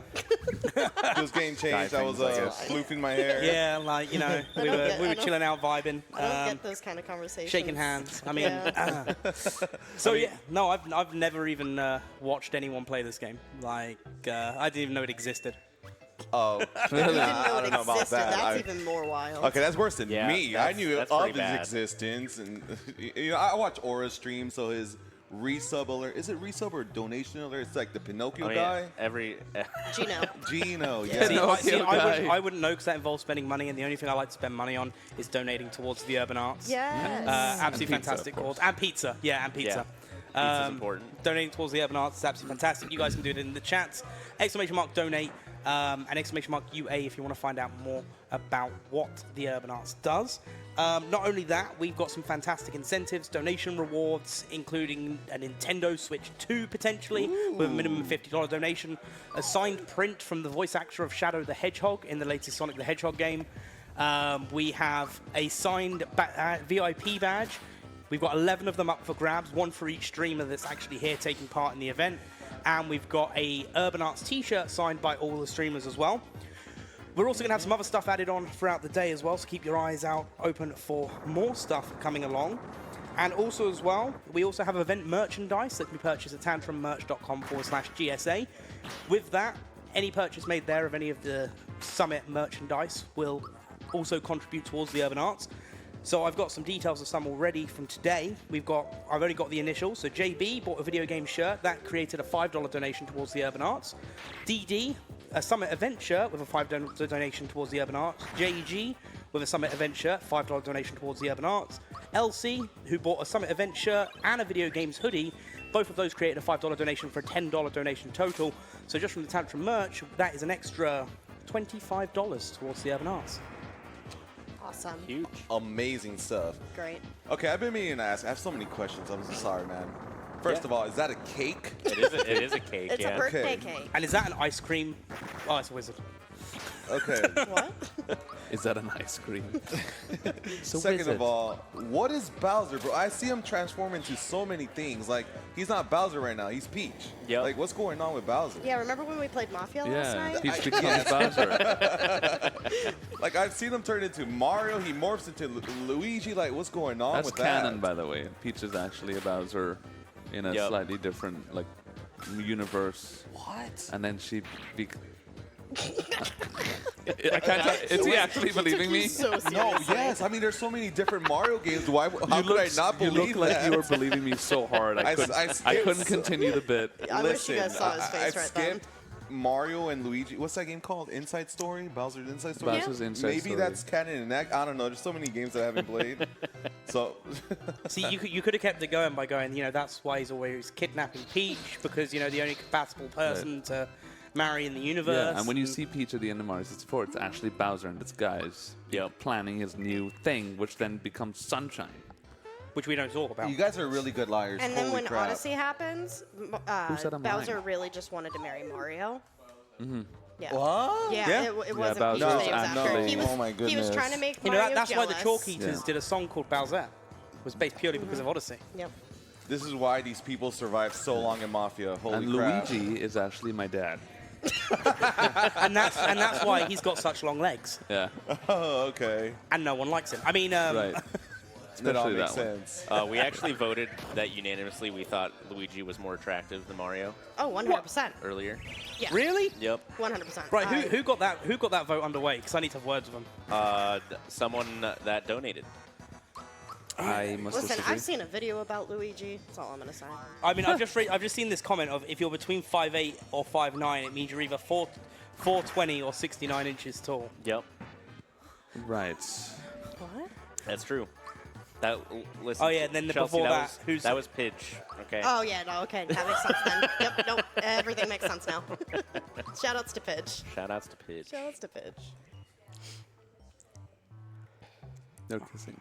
It was getting changed. I was things, I guess. floofing my hair. Yeah, like, we I were, don't we were get- chilling out, vibing. I don't get those kind of conversations. Shaking hands. I mean, Yeah. so yeah, no, I've never even watched anyone play this game. Like, I didn't even know it existed. Oh, You didn't know I it don't know about existed. that. That's even more wild. Okay, that's worse than Yeah, me. I that's- knew that's of pretty his bad. existence, and I watch Aura's stream, so his resub alert. Is it resub or donation alert? It's like the Pinocchio guy. Gino. Gino, See, yeah. I wouldn't know because that involves spending money, and the only thing I like to spend money on is donating towards the urban arts. Yes. Absolutely And pizza, fantastic of course. cause. And pizza. Yeah, and pizza. Pizza's important. Donating towards the urban arts is absolutely fantastic. You guys can do it in the chats. !donate and !UA if you want to find out more about what the urban arts does. Not only that, we've got some fantastic incentives, donation rewards, including a Nintendo Switch 2 potentially, with a minimum $50 donation, a signed print from the voice actor of Shadow the Hedgehog in the latest Sonic the Hedgehog game. We have a signed VIP badge. We've got 11 of them up for grabs, one for each streamer that's actually here taking part in the event. And we've got a Urban Arts t-shirt signed by all the streamers as well. We're also going to have some other stuff added on throughout the day as well, so keep your eyes out open for more stuff coming along. And also as well, we also have event merchandise that can be purchased at tantrummerch.com/GSA. With that, any purchase made there of any of the Summit merchandise will also contribute towards the Urban Arts. So I've got some details of some already from today. I've only got the initials. So JB bought a video game shirt. That created a $5 donation towards the Urban Arts. DD, a Summit event shirt with a $5 donation towards the Urban Arts. JG with a Summit event shirt, $5 donation towards the Urban Arts. LC, who bought a Summit event shirt and a video games hoodie. Both of those created a $5 donation for a $10 donation total. So just from the Tantrum merch, that is an extra $25 towards the Urban Arts. Awesome. Huge. Amazing stuff. Great. Okay, I've been meaning to ask. I have so many questions. I'm so sorry, man. First of all, is that a cake? It is a cake. It's yeah. a birthday Okay. cake. And is that an ice cream? Oh, it's a wizard. Okay. What? Is that an ice cream? Second of all, what is Bowser, bro? I see him transform into so many things. Like, he's not Bowser right now. He's Peach. Yep. Like, what's going on with Bowser? Yeah, remember when we played Mafia last Yeah, night? Peach becomes Bowser. Like, I've seen him turn into Mario. He morphs into Luigi. Like, what's going on That's with canon, that? by the way. Peach is actually a Bowser in a Yep. slightly different, like, universe. What? And then she I can't. Is he actually believing me? So No, seriously. yes. I mean, there's so many different Mario games. How could I not You believe look like that? you were believing me so hard. I couldn't continue the bit. I wish you guys saw his face I right then. skipped Mario and Luigi. What's that game called? Inside Story? Bowser's Inside Story? Bowser's Inside Maybe Story. that's canon in that. I don't know. There's so many games that I haven't played. So, See, you could have kept it going by going, that's why he's always kidnapping Peach, because, the only compatible person to marry in the universe. Yeah, and when you see Peach at the end of Mario 64, it's actually Bowser in disguise. Yep. Planning his new thing, which then becomes Sunshine. which we don't talk about. you guys are really good liars. And then Holy when crap. Odyssey happens, said I'm Bowser lying? really just wanted to marry Mario. Mm-hmm. Yeah. What? Yeah, Yeah. it wasn't Bowser's Peach that he was actually- after. He was, Oh my he was goodness. trying to make Mario that's why the jealous. Chalk Eaters Yeah. did a song called Bowser. It was based purely because of Odyssey. Yep. This is why these people survived so long in Mafia. Holy And crap. Luigi is actually my dad. and that's why he's got such long legs, Yeah, Oh, okay. and no one likes him. I mean, right. That all Especially makes that one. sense. We actually voted that unanimously. We thought Luigi was more attractive than Mario Oh, 100%. earlier. Yeah. really? Yep. 100%. Right? Who got that? Who got that vote underway? Because I need to have words with him. Someone that donated. I must Listen, disagree. I've seen a video about Luigi. That's all I'm gonna say. I mean, I've just seen this comment of if you're between 5'8" or 5'9", it means you're either 420 or 69 inches tall. Yep. Right. What? That's true. Listen. Oh, yeah, and then Chelsea, before that that, was Pidge. Okay. Oh yeah, no, okay, that makes sense then. Yep, nope, everything makes sense now. Shoutouts to Pidge. Shoutouts to Pidge. Shoutouts to Pidge. No kissing.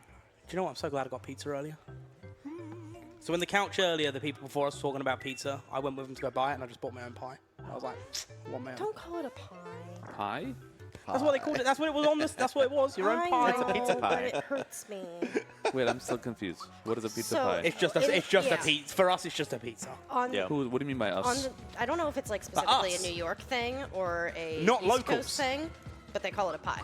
Do you know what? I'm so glad I got pizza earlier. So in the couch earlier, the people before us were talking about pizza. I went with them to go buy it, and I just bought my own pie. I was like, I want my own. Don't call it a pie. Pie? That's what they called it. That's what it was on this. That's what it was. Your own I pie. know, It's a pizza pie. But it hurts me. Wait, I'm still confused. What is a pizza So- pie? It's just Yeah. a pizza. For us, it's just a pizza. On Yeah. What do you mean by us? on the, I don't know if it's like specifically a us. New York thing or a Not East locals. Coast thing, but they call it a pie.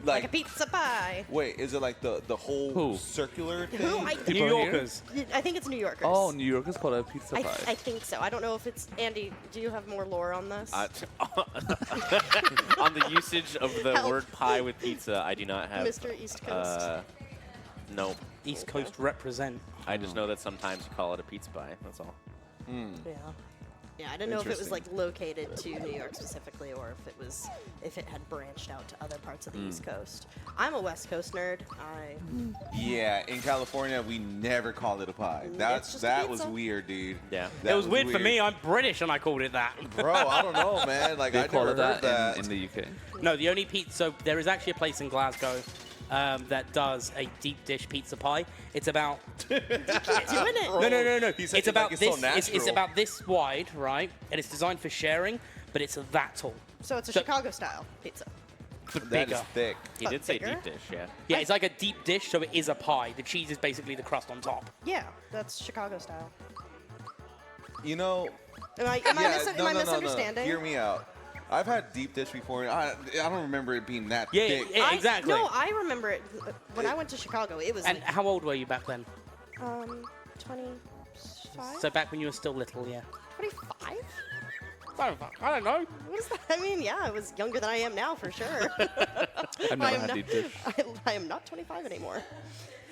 Like a pizza pie. Wait, is it like the whole Who? circular thing? Who? New People here? Yorkers. I think it's New Yorkers. Oh, New York is called a pizza I pie. think so. I don't know if it's Andy. Do you have more lore on this? On the usage of the Help. word pie with pizza, I do not have. Mr. East Coast. No. East Coast represent. I just know that sometimes you call it a pizza pie. That's all. Yeah. Yeah, I didn't know if it was like located to New York specifically, or if it had branched out to other parts of the East Coast. I'm a West Coast nerd. Yeah, in California, we never called it a pie. It's just a That was pizza. weird, dude. Yeah. That It was weird for me. I'm British, and I called it that. Bro, I don't know, man. Like, They I call never it heard that that. in the UK. No, the only pizza. So there is actually a place in Glasgow that does a deep dish pizza pie. It's about Doing it. no. He said It's it about like it's so this. It's natural. about this wide, right? And it's designed for sharing, but it's that tall. So it's a So- Chicago style pizza. That bigger. is thick. He But did say bigger? deep dish, yeah. Yeah, it's like a deep dish, so it is a pie. The cheese is basically the crust on top. Yeah, that's Chicago style. You know, Am I yeah, misunderstanding? Hear me out. I've had deep dish before. And I don't remember it being that Yeah, thick. yeah, exactly. No, I remember it when I went to Chicago. It was And like, how old were you back then? 25. So back when you were still little, yeah. 25? I don't know. What is that? I mean, yeah, I was younger than I am now for sure. I've never had deep dish. I am not 25 anymore.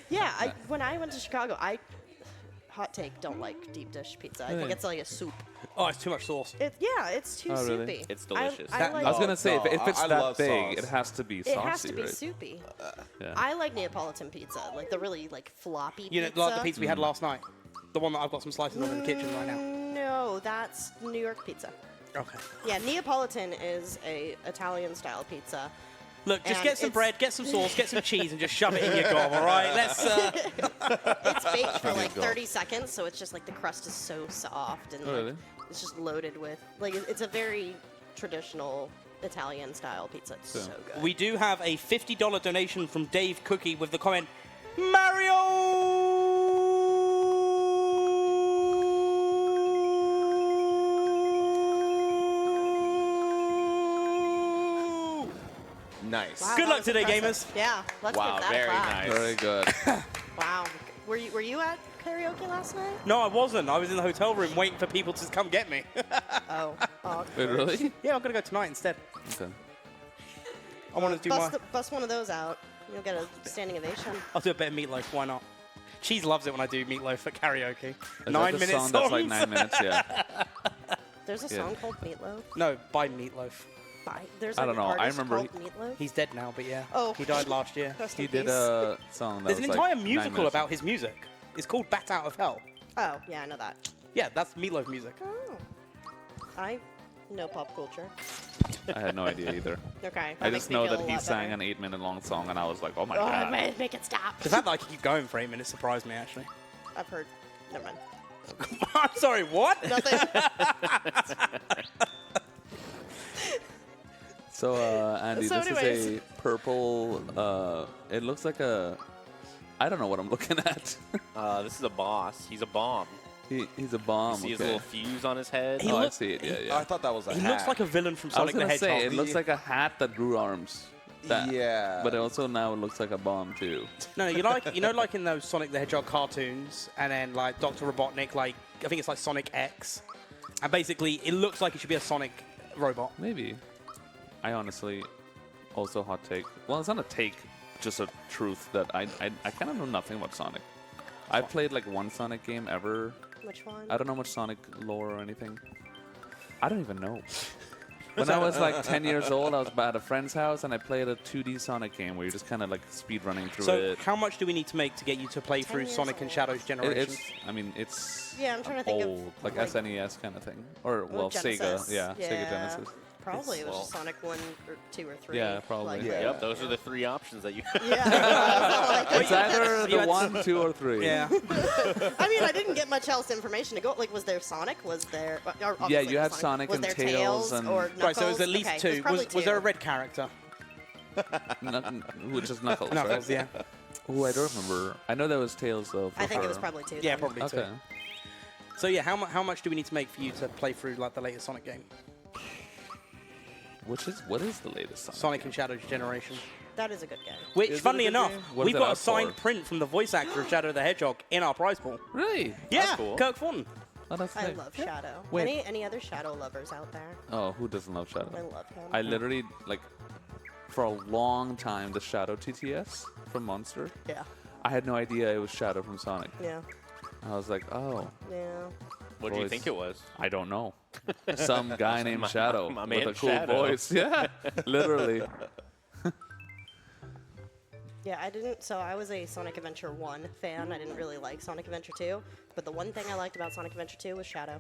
Yeah, when I went to Chicago, hot take, don't like deep dish pizza. I think it's like a soup. Oh, it's too much sauce. It's too Oh, really? soupy. It's delicious. I I was gonna say No, if it's I that love big, sauce. it has to be it saucy, has to be right? soupy. Yeah. I like Neapolitan pizza, like the really like floppy You know, pizza. like the pizza we had last night? The one that I've got some slices of in the kitchen right now. No, that's New York pizza. Okay. Yeah, Neapolitan is a Italian style pizza. Look, just And get some it's- bread, get some sauce, get some cheese, and just shove it in your gob, all right? Let's, It's baked for like 30 seconds, so it's just like the crust is so soft and Oh, like, really? it's just loaded with like it's a very traditional Italian style pizza. It's so good. We do have a $50 donation from Dave Cookie with the comment, Mario! Nice. Wow, Good that luck was today, impressive. gamers. Yeah, let's Wow, give that very a clap. nice. Very good. Wow. Were you at karaoke last night? No, I wasn't. I was in the hotel room waiting for people to come get me. Oh. Wait, really? Yeah, I'm going to go tonight instead. Okay. I want to do my... Bust one of those out. You'll get a standing ovation. I'll do a bit of meatloaf. Why not? Cheese loves it when I do meatloaf at karaoke. Is that 9 the minutes song that's like songs. 9 minutes? Yeah. There's a Yeah. song called Meatloaf. No, by Meatloaf. There's I like don't an know. I artist remember called Meatloaf. He's dead now, but yeah. Oh. He died last year. Rest He in did peace. a song that There's an was entire like 9 musical minutes. about his music. It's called Bat Out of Hell. Oh, yeah, I know that. Yeah, that's Meatloaf music. Oh. I know pop culture. I had no idea either. Okay. I just know that he sang an 8-minute long song, and I was like, oh my god. man, make it stop. The fact that I could keep going for 8 minutes surprised me, actually. I've heard. Never mind. I'm sorry, what? Nothing. So, Andy, So this is anyways. a purple. It looks like a. I don't know what I'm looking at. This is a boss. He's a bomb. He's a bomb. See his okay. little fuse on his head? He Oh, I look- see it. Yeah, I yeah. thought that was a He hat. looks like a villain from I was Sonic the gonna Hedgehog. say it looks like a hat that grew arms. That, Yeah. But also now it looks like a bomb too. No, like in those Sonic the Hedgehog cartoons, and then like Dr. Robotnik, like I think it's like Sonic X, and basically it looks like it should be a Sonic robot. Maybe. I honestly also hot take. Well, it's not a take, just a truth that I kind of know nothing about Sonic. I've played like one Sonic game ever. Which one? I don't know much Sonic lore or anything. I don't even know. When I was like 10 years old, I was at a friend's house and I played a 2D Sonic game where you're just kind of like speed running through So it. how much do we need to make to get you to play through years Sonic and old. Shadows Generation? It's Yeah, I'm trying to think of, old, like like- SNES kind of thing, or Oh, well, Genesis. Sega, yeah, Sega Genesis. Probably it was well- just Sonic 1 or 2 or 3. Yeah, probably. Like, Yeah. Yep, those are the 3 options that you Yeah. It's either You the had 1, 2, or 3. yeah. I mean, I didn't get much else information to go. Like, was there Sonic? Was there? Or obviously you there had was Sonic was and there Tails and- or Knuckles? Right, so it was at least Okay, it 2. probably Was there a two. red character? Which is Knuckles, Knuckles, right? yeah. Oh, I don't remember. I know there was Tails though. For I think it her. was probably 2. Yeah, then. probably Okay. 2. So yeah, how much do we need to make for you to play through like the latest Sonic game? What is the latest Sonic? Sonic and Shadows Generation. That is a good game. Which, Is it a funnily good enough, game? What is we've it got a out signed for? print from the voice actor of Shadow the Hedgehog in our prize pool. Really? Yeah, cool. Kirk Thornton. Oh, that's I nice. love Shadow. Wait. Any other Shadow lovers out there? Oh, who doesn't love Shadow? I love him. I literally like for a long time the Shadow TTS from Monster. Yeah. I had no idea it was Shadow from Sonic. Yeah. I was like, oh, Yeah. What do you Voice. think it was? I don't know. Some guy named Shadow my with man a cool Shadow. voice. Yeah, literally. Yeah, I didn't. So I was a Sonic Adventure 1 fan. I didn't really like Sonic Adventure 2. But the one thing I liked about Sonic Adventure 2 was Shadow.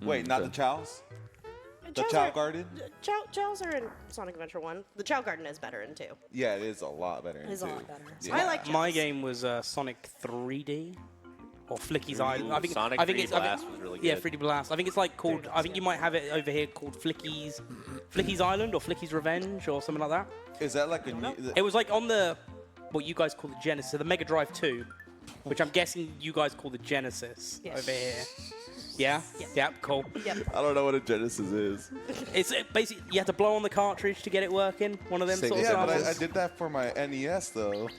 Wait, not okay. the Chows? The Chows Chow are- Garden? Chows are in Sonic Adventure 1. The Chow Garden is better in 2. Yeah, it is a lot better. It is a lot better. Yeah. I like My Chows. game was Sonic 3D or Flicky's Island. Ooh, Sonic I think 3D it's, I Blast think- was really Yeah, good. 3D Blast. I think it's like called. I think you might have it over here called Flicky's Island or Flicky's Revenge or something like that. Is that like a new... It was like on the what you guys call the Genesis, the Mega Drive 2, which I'm guessing you guys call the Genesis Yes. over here. Yeah? Yep, cool. Yep. I don't know what a Genesis is. It's basically, you have to blow on the cartridge to get it working. One of them sort of Yeah, but samples. I did that for my NES though.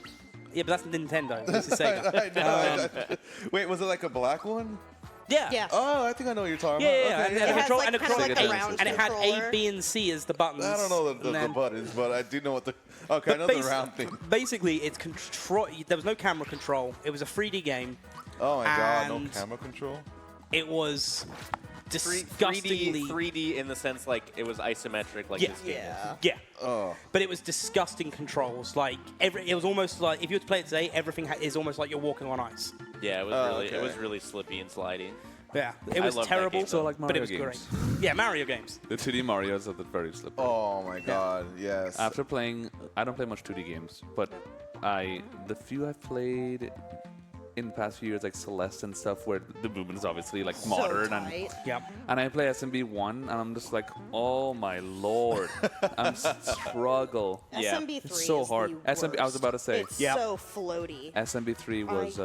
Yeah, but that's Nintendo. This is Sega. I know. Wait, was it like a black one? Yeah. Yeah. Oh, I think I know what you're talking Yeah, about. yeah, Okay, and It has control- like, and a kind of like control- a round And it had controller. A, B, and C as the buttons. I don't know the And then- buttons, but I do know what the. Okay, I know the round thing. Basically, it's control. There was no camera control. It was a 3D game. Oh my god, no And- camera control. It was 3D, disgustingly 3D in the sense like it was isometric, like Yeah. this game is. Yeah. Oh. But it was disgusting controls. Like it was almost like if you were to play it today, everything is almost like you're walking on ice. Yeah, it was Oh, really okay. it was really slippy and slidey. Yeah, it I was love that terrible. game, So like but Mario it was games. great. Yeah, Mario games. The 2D Marios are the very slippery. Oh my god, yes. After playing, I don't play much 2D games, but the few I've played in the past few years, like Celeste and stuff, where the movement is obviously like modern, So tight. Yep. and I play SMB1, and I'm just like, oh my lord, I'm struggle. Yeah. SMB3 It's so is hard. the SMB I was worst. about to say, It's Yep. so floaty. SMB3 was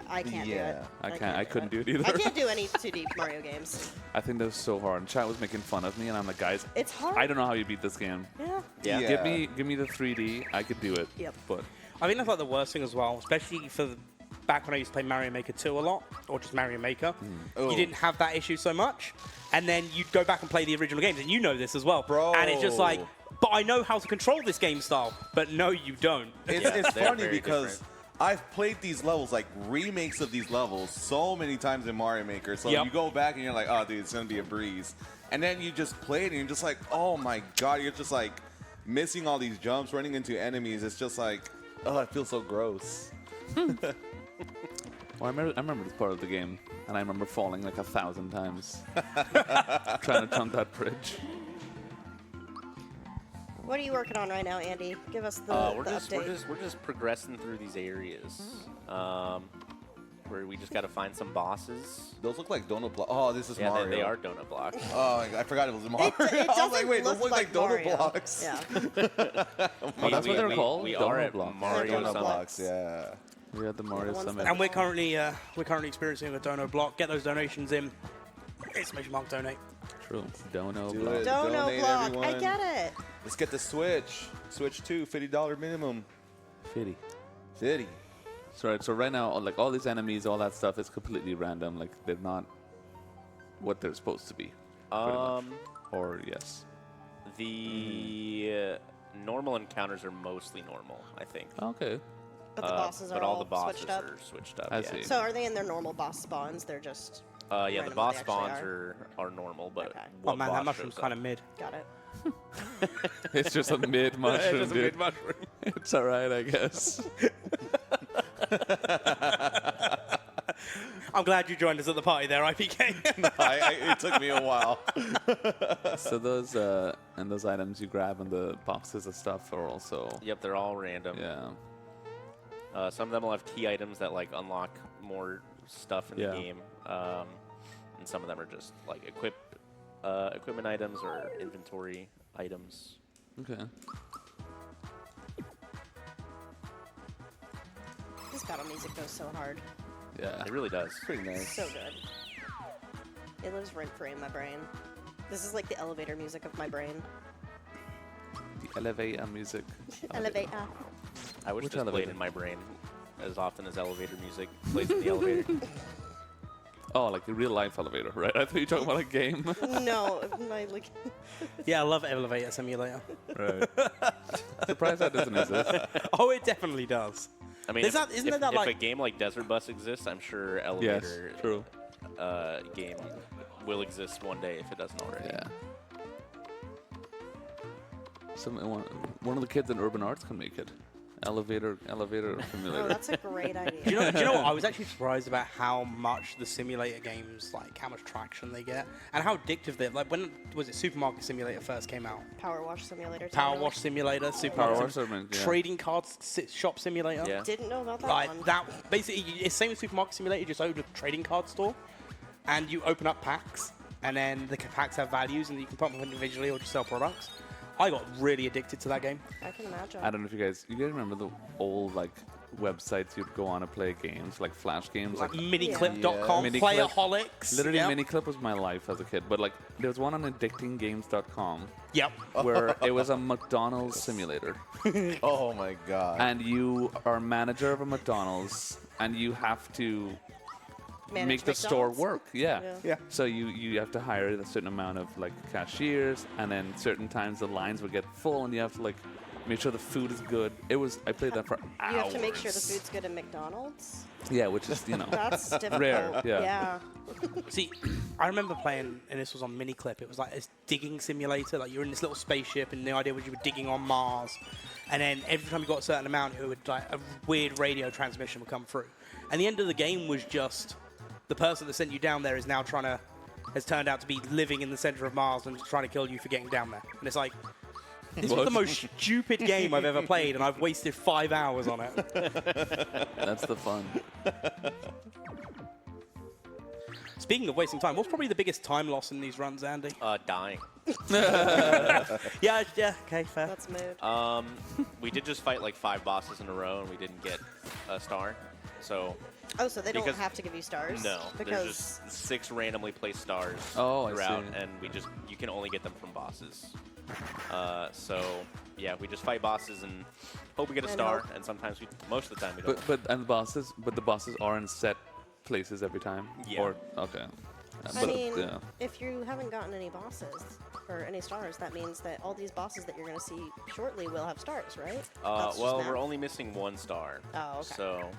I can't do Yeah. it. I can't, I couldn't do it either. I can't do any 2D Mario games. I think that was so hard. And chat was making fun of me, and I'm like, guys, It's hard. I don't know how you beat this game. Yeah. Yeah. Yeah. Give me the 3D, I could do it. Yep. But I think that's like the worst thing as well, especially for back when I used to play Mario Maker 2 a lot, or just Mario Maker. Oh. You didn't have that issue so much, and then you'd go back and play the original games, and you know this as well. Bro. And it's just like, but I know how to control this game style, but no, you don't. It's, Yeah, it's they're funny very because different. I've played these levels, like remakes of these levels, so many times in Mario Maker. So Yep. you go back and you're like, oh, dude, it's going to be a breeze. And then you just play it and you're just like, oh my god, you're just like missing all these jumps, running into enemies. It's just like, oh, it feels so gross. well, I remember this part of the game, and I remember falling like 1,000 times trying to jump that bridge. What are you working on right now, Andy? Give us the, We're the just update. we're just progressing through these areas. Where we just got to find some bosses. Those look like donut blocks. Oh, this is Yeah, Mario. they are donut blocks. Oh, I forgot it was Mario. It I was doesn't like, wait, those look look like donut Mario. blocks. Yeah. Oh, that's what they're called? We Donut are at blocks. Mario Donut Summit. blocks, yeah. We had the Mario the ones Summit. that- And we're currently experiencing a dono block. Get those donations in. Exclamation mark donate. True. Dono Do block. it. Dono Donate, block. I everyone. get it. Let's get the Switch. Switch 2, $50 minimum. 50. 50. So right now, like all these enemies, all that stuff is completely random. Like they're not what they're supposed to be. pretty much. Or yes. The normal encounters are mostly normal, I think. Okay. But the bosses but are all the bosses switched up. are switched up. I yeah. see. So are they in their normal boss spawns? They're just Yeah, random the what boss they actually spawns are. are normal, but Okay. what Oh man, that boss mushroom's shows kind up? of mid. got it. It's just a mid mushroom, Just a dude. mid mushroom. It's alright, I guess. I'm glad you joined us at the party there, IPK. It took me a while. So those and those items you grab in the boxes of stuff are also Yep, they're all random. yeah. Some of them will have key items that like unlock more stuff in Yeah. the game, and some of them are just like equipment items or inventory items. Okay. This battle music goes so hard. Yeah. It really does. Pretty nice. So good. It lives rent free in my brain. This is like the elevator music of my brain. The elevator music. Elevator. I wish Which this played elevator? in my brain as often as elevator music plays in the elevator. Oh, like the real life elevator, right? I thought you were talking about a game. No, my like. Yeah, I love Elevator Simulator. Right. Surprised that doesn't exist. Oh, it definitely does. I mean, Isn't that if a like- game like Desert Bus exists, I'm sure Yes, elevator true. game will exist one day if it doesn't already. Yeah. One of the kids in Urban Arts can make it. Elevator Oh, simulator. that's a great idea. Do you know what? I was actually surprised about how much the simulator games, like how much traction they get, and how addictive they're. Like when was it Supermarket Simulator first came out? Power Wash Simulator. Power too. Wash Simulator, Power Supermarket Wash Simulator, yeah. Trading Cards Shop Simulator. Yeah. Didn't know about that Like one. that, basically, it's same as Supermarket Simulator. You just open a trading card store, and you open up packs, and then the packs have values, and you can put them individually or just sell products. I got really addicted to that game. I can imagine. I don't know if you guys remember the old like websites you'd go on to play games, like flash games, Like like miniclip.com, Miniclip. Playaholics. literally Yep. Miniclip was my life as a kid. But like there was one on addictinggames.com Yep. where it was a McDonald's simulator, Oh my god. and you are manager of a McDonald's, and you have to Manage make the store McDonald's. work. Yeah. Yeah. So you have to hire a certain amount of like cashiers, and then certain times the lines would get full, and you have to like make sure the food is good. I played that for hours. You have to make sure the food's good at McDonald's. Yeah, which is That's difficult. Rare, yeah. See, I remember playing, and this was on Miniclip. It was like this digging simulator. Like you're in this little spaceship, and the idea was you were digging on Mars, and then every time you got a certain amount, it would like a weird radio transmission would come through. And the end of the game was just the person that sent you down there has turned out to be living in the center of Mars and trying to kill you for getting down there. And it's like, this was the most stupid game I've ever played, and I've wasted 5 hours on it. That's the fun. Speaking of wasting time, what's probably the biggest time loss in these runs, Andy? Dying. Yeah, okay, fair. That's mood. We did just fight like 5 bosses in a row, and we didn't get a star. So Oh, so they don't because- have to give you stars? no, Because there's just 6 randomly placed stars Oh, I throughout, see. and you can only get them from bosses. So yeah, we just fight bosses and hope we get a And star, hope. and sometimes most of the time we don't. But the bosses are in set places every time. Yeah. Or okay. I mean, yeah. if you haven't gotten any bosses or any stars, that means that all these bosses that you're going to see shortly will have stars, right? That's just Well, math. we're only missing 1 star. Oh, okay. So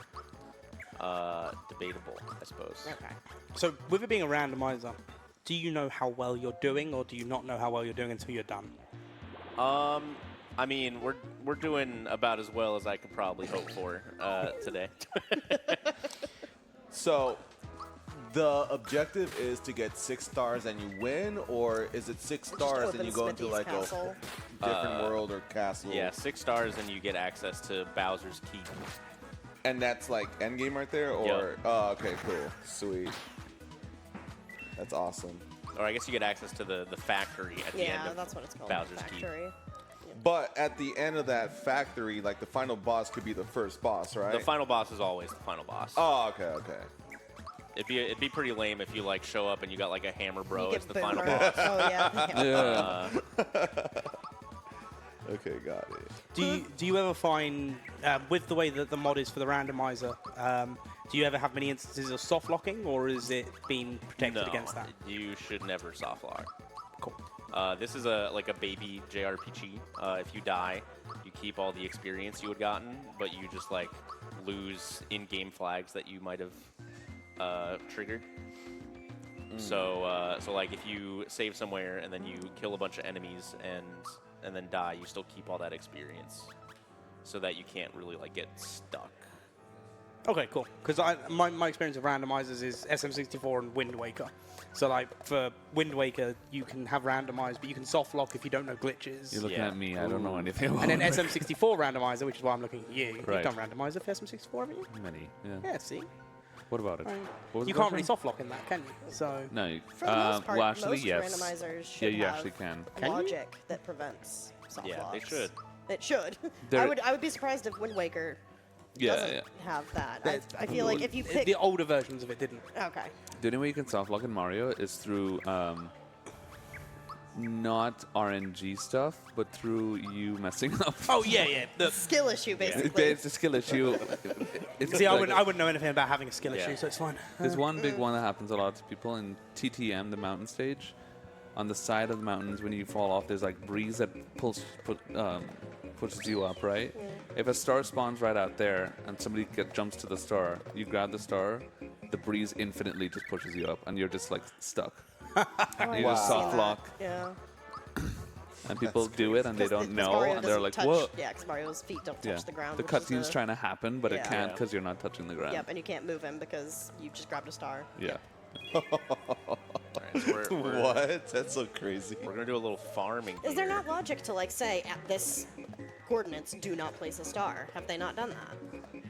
debatable, I suppose. Okay. So, with it being a randomizer, do you know how well you're doing, or do you not know how well you're doing until you're done? I mean, we're doing about as well as I could probably hope for today. So, the objective is to get 6 stars and you win, or is it 6 Just stars and open you go into Smithy's like castle. a different world or castle? Yeah, 6 stars and you get access to Bowser's Keep. And that's like endgame right there, or Yep. oh, okay, cool, sweet. That's awesome. Or I guess you get access to the factory at the end Yeah, of that's what it's called. Bowser's Keep. Factory. But at the end of that factory, like the final boss could be the first boss, right? The final boss is always the final boss. Oh, okay, okay. It'd be pretty lame if you like show up and you got like a hammer bro You as get the final boomer. boss. Oh, yeah. Yeah. Okay, got it. Do you ever find, with the way that the mod is for the randomizer, do you ever have many instances of soft locking, or is it being protected No, against that? you should never soft lock. Cool. This is like a baby JRPG. If you die, you keep all the experience you had gotten, but you just like lose in-game flags that you might have triggered. So like if you save somewhere and then you kill a bunch of enemies and then die, you still keep all that experience, so that you can't really like get stuck. Okay, cool. Because my experience of randomizers is SM64 and Wind Waker. So like for Wind Waker, you can have randomized, but you can soft lock if you don't know glitches. You're looking Yeah. at me. I don't know anything about And then it. SM64 randomizer, which is why I'm looking at you. Right. You've done randomizer for SM64, haven't you? Many. Yeah. Yeah, see? What about it? Right. What was You the can't really question? soft lock in that, can you? So No. For the most part, well, actually, most yes. randomizers should Yeah, you have actually can. Can you? logic that prevents soft Yeah, locks. they should. It should. There- I would be surprised if Wind Waker Yeah, doesn't yeah. have that. I feel like if you pick... the older versions of it didn't. Okay. The only way you can soft lock in Mario is through not RNG stuff, but through you messing up. Oh yeah, yeah. The, Skill issue, basically. It's a skill issue. It's see, I like- wouldn't know anything about having a skill Yeah. issue, so it's fine. There's one big one that happens a lot to people in TTM, the mountain stage. On the side of the mountains, when you fall off, there's like breeze that pushes you up, right? If a star spawns right out there and somebody jumps to the star, you grab the star, the breeze infinitely just pushes you up, and you're just like stuck. Oh, You just I've soft seen that. lock, Yeah. and people do it and they 'Cause don't 'cause know, Mario and they're doesn't like, touch, "What?" Yeah, because Mario's feet don't touch Yeah, the ground. the which is cutscene's the- trying to happen, but it Yeah. can't because you're not touching the ground. Yep, and you can't move him because you just grabbed a star. Yeah. All right, so we're What? That's so crazy. We're gonna do a little farming. Is there here. not logic to, like, say, at this coordinates, do not place a star? Have they not done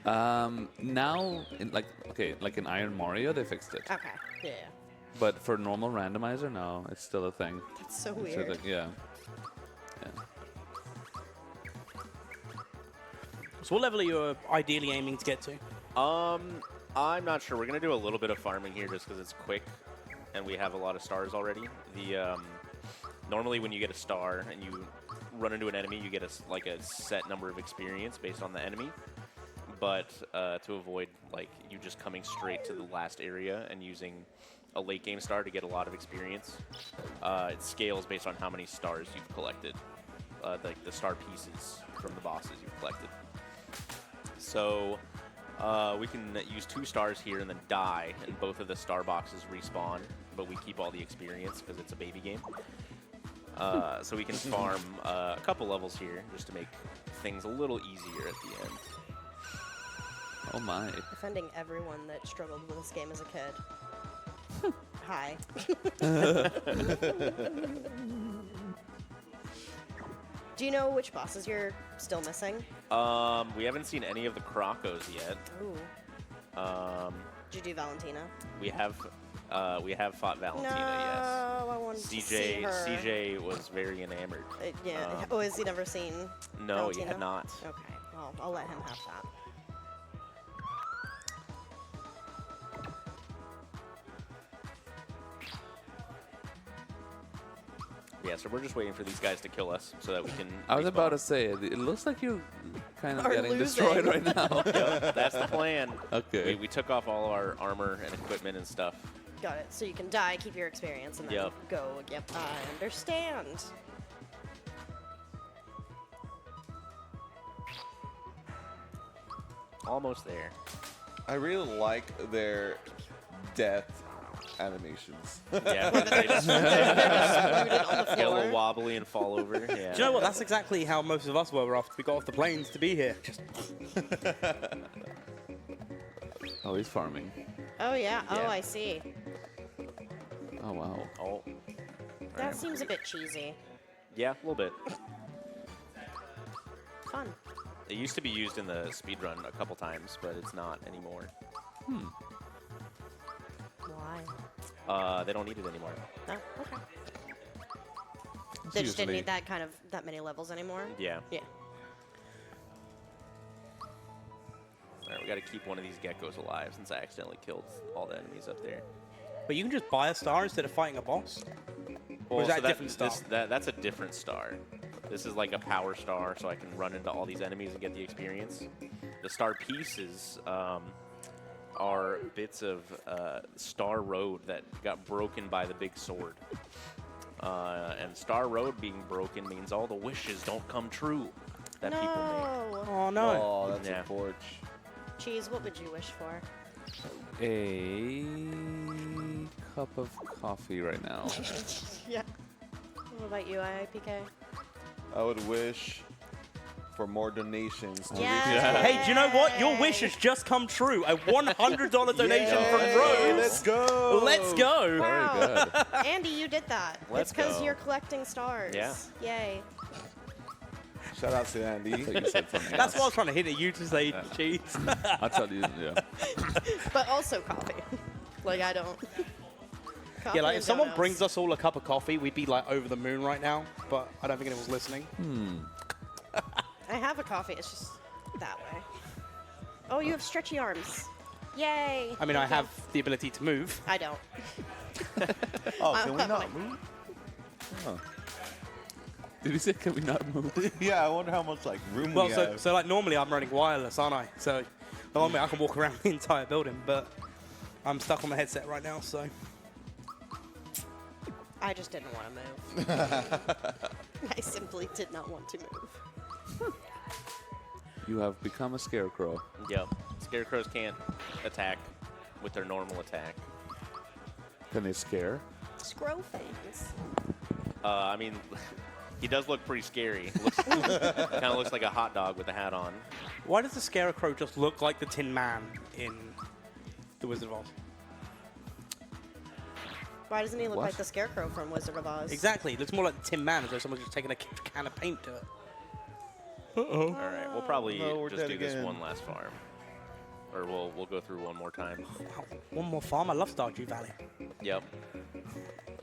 that? Now, like in Iron Mario, they fixed it. Okay. Yeah. But for normal randomizer, no, it's still a thing. That's so So, weird. like, yeah. So what level are you ideally aiming to get to? I'm not sure. We're gonna do a little bit of farming here just because it's quick, and we have a lot of stars already. Normally when you get a star and you run into an enemy, you get a set number of experience based on the enemy. But to avoid you just coming straight to the last area and using a late game star to get a lot of experience, it scales based on how many stars you've collected, the star pieces from the bosses you've collected. So we can use 2 stars here and then die, and both of the star boxes respawn, but we keep all the experience because it's a baby game. So we can farm a couple levels here just to make things a little easier at the end. Oh my. Offending everyone that struggled with this game as a kid. Hi. Do you know which bosses you're still missing? We haven't seen any of the Crocos yet. Ooh. Did you do Valentina? We have fought Valentina, No, I wanted yes. to see her. CJ was very enamored. Yeah. Oh, has he never seen No, Valentina? he had not. Okay. Well, I'll let him have that. Yeah, so we're just waiting for these guys to kill us so that we can. I was respawn. about to say, it looks like you're kind of Are getting losing. destroyed right now. Yep, that's the plan. Okay. We took off all our armor and equipment and stuff. Got it. So you can die, keep your experience, and then Yep. go. Yep, I understand. Almost there. I really like their death animations. Yeah, They're just rooted on the get a little floor. wobbly and fall over. Yeah. Do you know what? That's exactly how most of us were after we got off the planes to be here. Just Oh, he's farming. Oh, yeah. Oh, Yeah. I see. Oh, wow. Oh. That Alright. seems a bit cheesy. Yeah, a little bit. Fun. It used to be used in the speedrun a couple times, but it's not anymore. Why? They don't need it anymore. Oh, okay. It's They just didn't usually- need that many levels anymore? Yeah. Yeah. Alright, we gotta keep one of these geckos alive since I accidentally killed all the enemies up there. But you can just buy a star instead of fighting a boss? Or is that a different star? That's a different star. This is like a power star, so I can run into all these enemies and get the experience. The star pieces are bits of Star Road that got broken by the big sword. And Star Road being broken means all the wishes don't come true that people make. No. Oh, no. Oh, that's Yeah. unfortunate. Cheese, what would you wish for? A cup of coffee right now. Yeah. What about you, IIPK? I would wish for more donations. To Yeah. Hey, do you know what? Your wish has just come true. A $100 donation from Yay, Rose. Let's go. Let's go. Wow. good. Andy, you did that. Let's it's because go. you're collecting stars. Yeah. Yay. Shout out to Andy. I thought you said something That's else. why I was trying to hit at you to say cheese. I'll tell you, yeah. But also coffee. Like, I don't. Coffee Yeah, like and if someone donuts. brings us all a cup of coffee, we'd be like over the moon right now. But I don't think anyone's listening. I have a coffee, it's just that way. Oh, you have stretchy arms. Yay. I mean, I Thank you. have the ability to move. I don't. Oh, can we I'm not like- move? Huh. Did you say, can we not move? Yeah, I wonder how much room Well, we so, have. so like normally I'm running wireless, aren't I? So normally I can walk around the entire building, but I'm stuck on the headset right now. So I just didn't want to move. I simply did not want to move. You have become a scarecrow. Yep. Scarecrows can't attack with their normal attack. Can they scare? Scroll things. I mean, he does look pretty scary. Kind of looks like a hot dog with a hat on. why does the Scarecrow just look like the Tin Man in The Wizard of Oz? Why doesn't he look What? like the Scarecrow from Wizard of Oz? Exactly. It looks more like the Tin Man, as though someone's just taken a can of paint to it. All right, we'll probably no, we're just dead do this again. one last farm. Or we'll go through one more time. Wow, one more farm. I love Stardew Valley. Yep.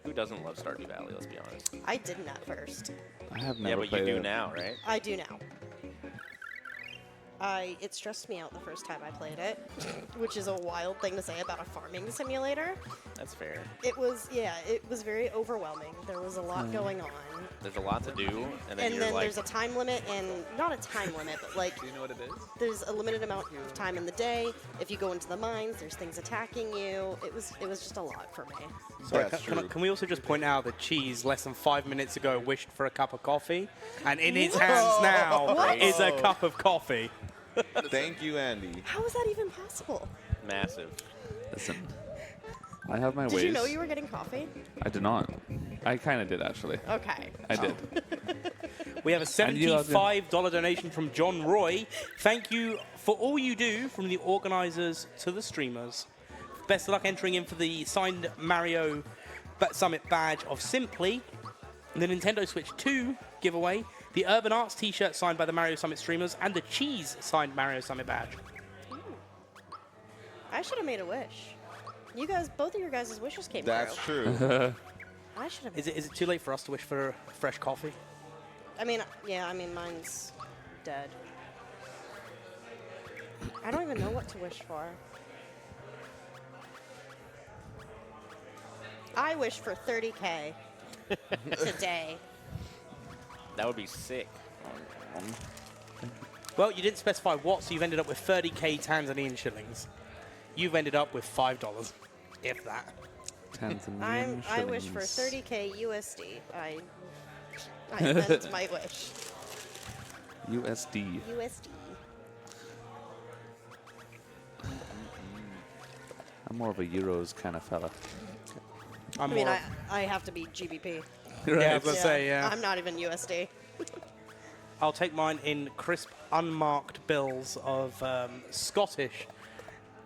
Who doesn't love Stardew Valley, let's be honest. I didn't at first. I have Yeah, never but you played do it. now, right? I do now. It stressed me out the first time I played it, which is a wild thing to say about a farming simulator. That's fair. It was very overwhelming. There was a lot going on. There's a lot to do, and then And you're then like, there's a time limit, and not a time limit, but like Do you know what it is? there's a limited amount of time in the day. If you go into the mines, there's things attacking you. It was just a lot for me. Sorry, That's can true. we also just point out that Cheese, less than 5 minutes ago, wished for a cup of coffee, and in his hands now What? is a cup of coffee. Thank you, Andy. How is that even possible? massive. Listen, I have my Did ways. you know you were getting coffee? I did not. I kind of did, actually. Okay. I did. We have a And you have your- $75 donation from John Roy. Thank you for all you do, from the organizers to the streamers. Best of luck entering in for the signed Mario Summit badge of Simply, the Nintendo Switch 2 giveaway, the Urban Arts t-shirt signed by the Mario Summit streamers, and the Cheese signed Mario Summit badge. I should have made a wish. You guys, both of your guys' wishes came That's through. true. I should have. Is it too late for us to wish for fresh coffee? I mean, yeah. I mean, mine's dead. I don't even know what to wish for. I wish for 30K today. That would be sick. Well, you didn't specify what, so you've ended up with 30K Tanzanian shillings. You've ended up with $5, if that. Tanzanian I wish for shillings. 30K USD. I meant my wish. USD. USD. I'm more of a euros kind of fella. I'm I mean, more I have to be GBP. yeah, I was gonna say, yeah. I'm not even USD. I'll take mine in crisp, unmarked bills of Scottish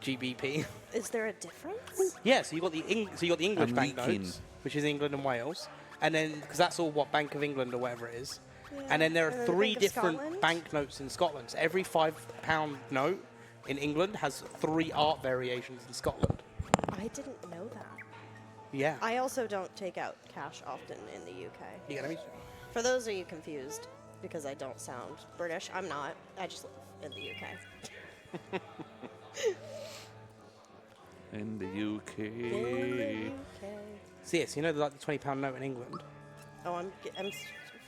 GBP. Is there a difference? Yeah, so you got the English I'm banknotes, leaking. which is England and Wales, and then because that's all what Bank of England or whatever it is, Yeah. and then there And are then three Bank of different Scotland? banknotes in Scotland. So every £5 note in England has 3 art variations in Scotland. I didn't know that. Yeah. I also don't take out cash often in the UK. You get me? For those of you confused, because I don't sound British, I'm not. I just live in the UK. In the UK. In the UK. So yes, you know like the £20 note in England Oh, I'm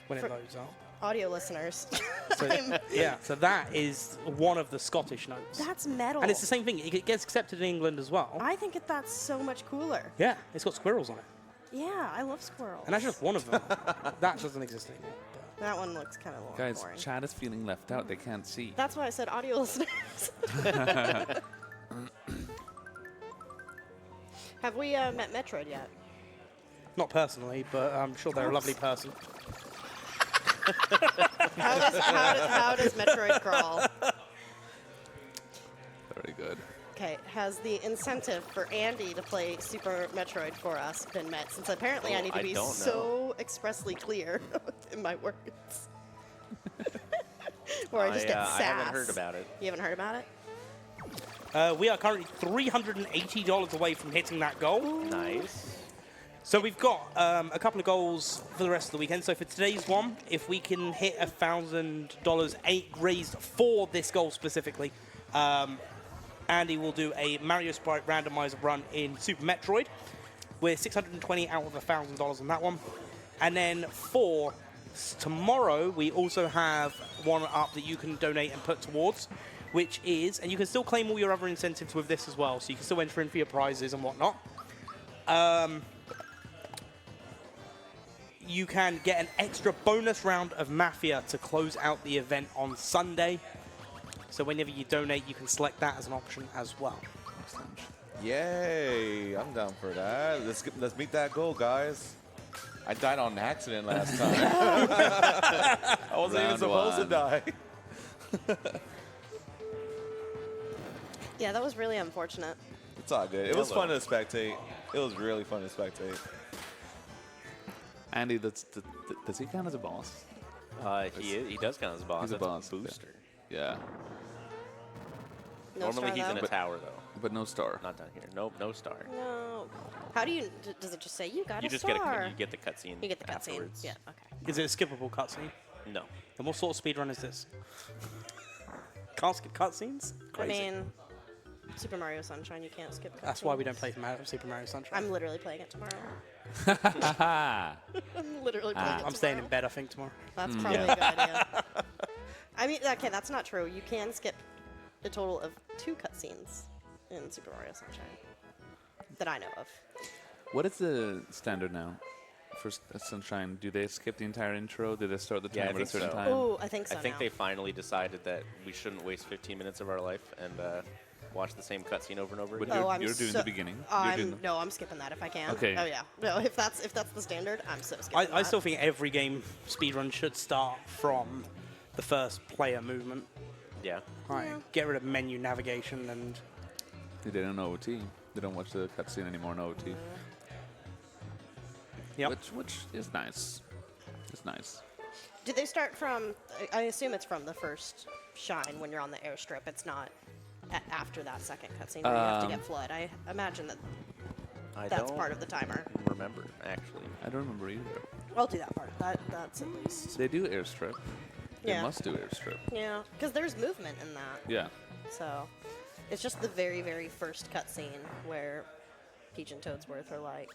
when for it loads up. audio listeners. So, yeah, so that is one of the Scottish notes. That's metal. And it's the same thing. It gets accepted in England as well. I think that's so much cooler. Yeah, it's got squirrels on it. Yeah, I love squirrels. And that's just one of them. That doesn't exist anymore. That one looks kind of Guys, boring. chat is feeling left out. They can't see. That's why I said audio listeners. Have we met Metroid yet? Not personally, but I'm sure they're a lovely person. How does Metroid crawl? Very good. Okay, has the incentive for Andy to play Super Metroid for us been met? Since apparently I need to I be don't so expressly clear in my words. Or I just get sass. I haven't heard about it. You haven't heard about it? We are currently $380 away from hitting that goal. Nice. So we've got a couple of goals for the rest of the weekend. So for today's one, if we can hit $1,000 raised for this goal specifically, Andy will do a Mario Sprite randomizer run in Super Metroid. We're 620 out of $1,000 on that one. And then for tomorrow, we also have one up that you can donate and put towards, which is, and you can still claim all your other incentives with this as well, so you can still enter in for your prizes and whatnot. You can get an extra bonus round of Mafia to close out the event on Sunday. So whenever you donate, you can select that as an option as well. Yay! I'm down for that. Let's meet that goal, guys. I died on accident last time. I wasn't even Round supposed to one. die. Yeah, that was really unfortunate. It's all good. It was fun to spectate. It was really fun to spectate. Andy, does he count as a boss? He does count as a boss. He's a That's boss, okay. booster. Yeah, No Normally star, he's in though? a tower though. but no star. Not down here. Nope, no star. No. How do you? Does it just say you got You a just star? get the cutscene. You get the cutscene. afterwards. Yeah. Okay. Is it a skippable cutscene? No. And what sort of speedrun is this? Can't skip cutscenes? Crazy. I mean, Super Mario Sunshine, you can't skip cutscenes. That's why we don't play Super Mario Sunshine. I'm literally playing it tomorrow. Ah. I'm literally playing it I'm staying in tomorrow. bed, I think, tomorrow. That's probably a good idea. I mean, okay, that's not true. You can skip a total of 2 cutscenes in Super Mario Sunshine that I know of. What is the standard now for Sunshine? Do they skip the entire intro? Do they start the Yeah, I timer at a think certain so. time? Oh, I think so I think now. they finally decided that we shouldn't waste 15 minutes of our life and watch the same cutscene over and over But again. you're doing the beginning. You're doing No, I'm skipping that if I can. Okay. Oh yeah. No, if that's the standard, I'm so skipping I that. still think every game speedrun should start from the first player movement. Yeah. Right. Get rid of menu navigation and They didn't know OT. They don't watch the cutscene anymore in OT. Yep. Which is nice. It's nice. Did they start from? I assume it's from the first shine when you're on the airstrip. It's not after that second cutscene where you have to get flood. I imagine that I that's don't part of the timer. remember, actually. I don't remember either. I'll do that part. That's at least. They do airstrip. They Yeah. must do airstrip. Yeah, because there's movement in that. Yeah. So it's just the very, very first cutscene where Peach and Toadsworth are like,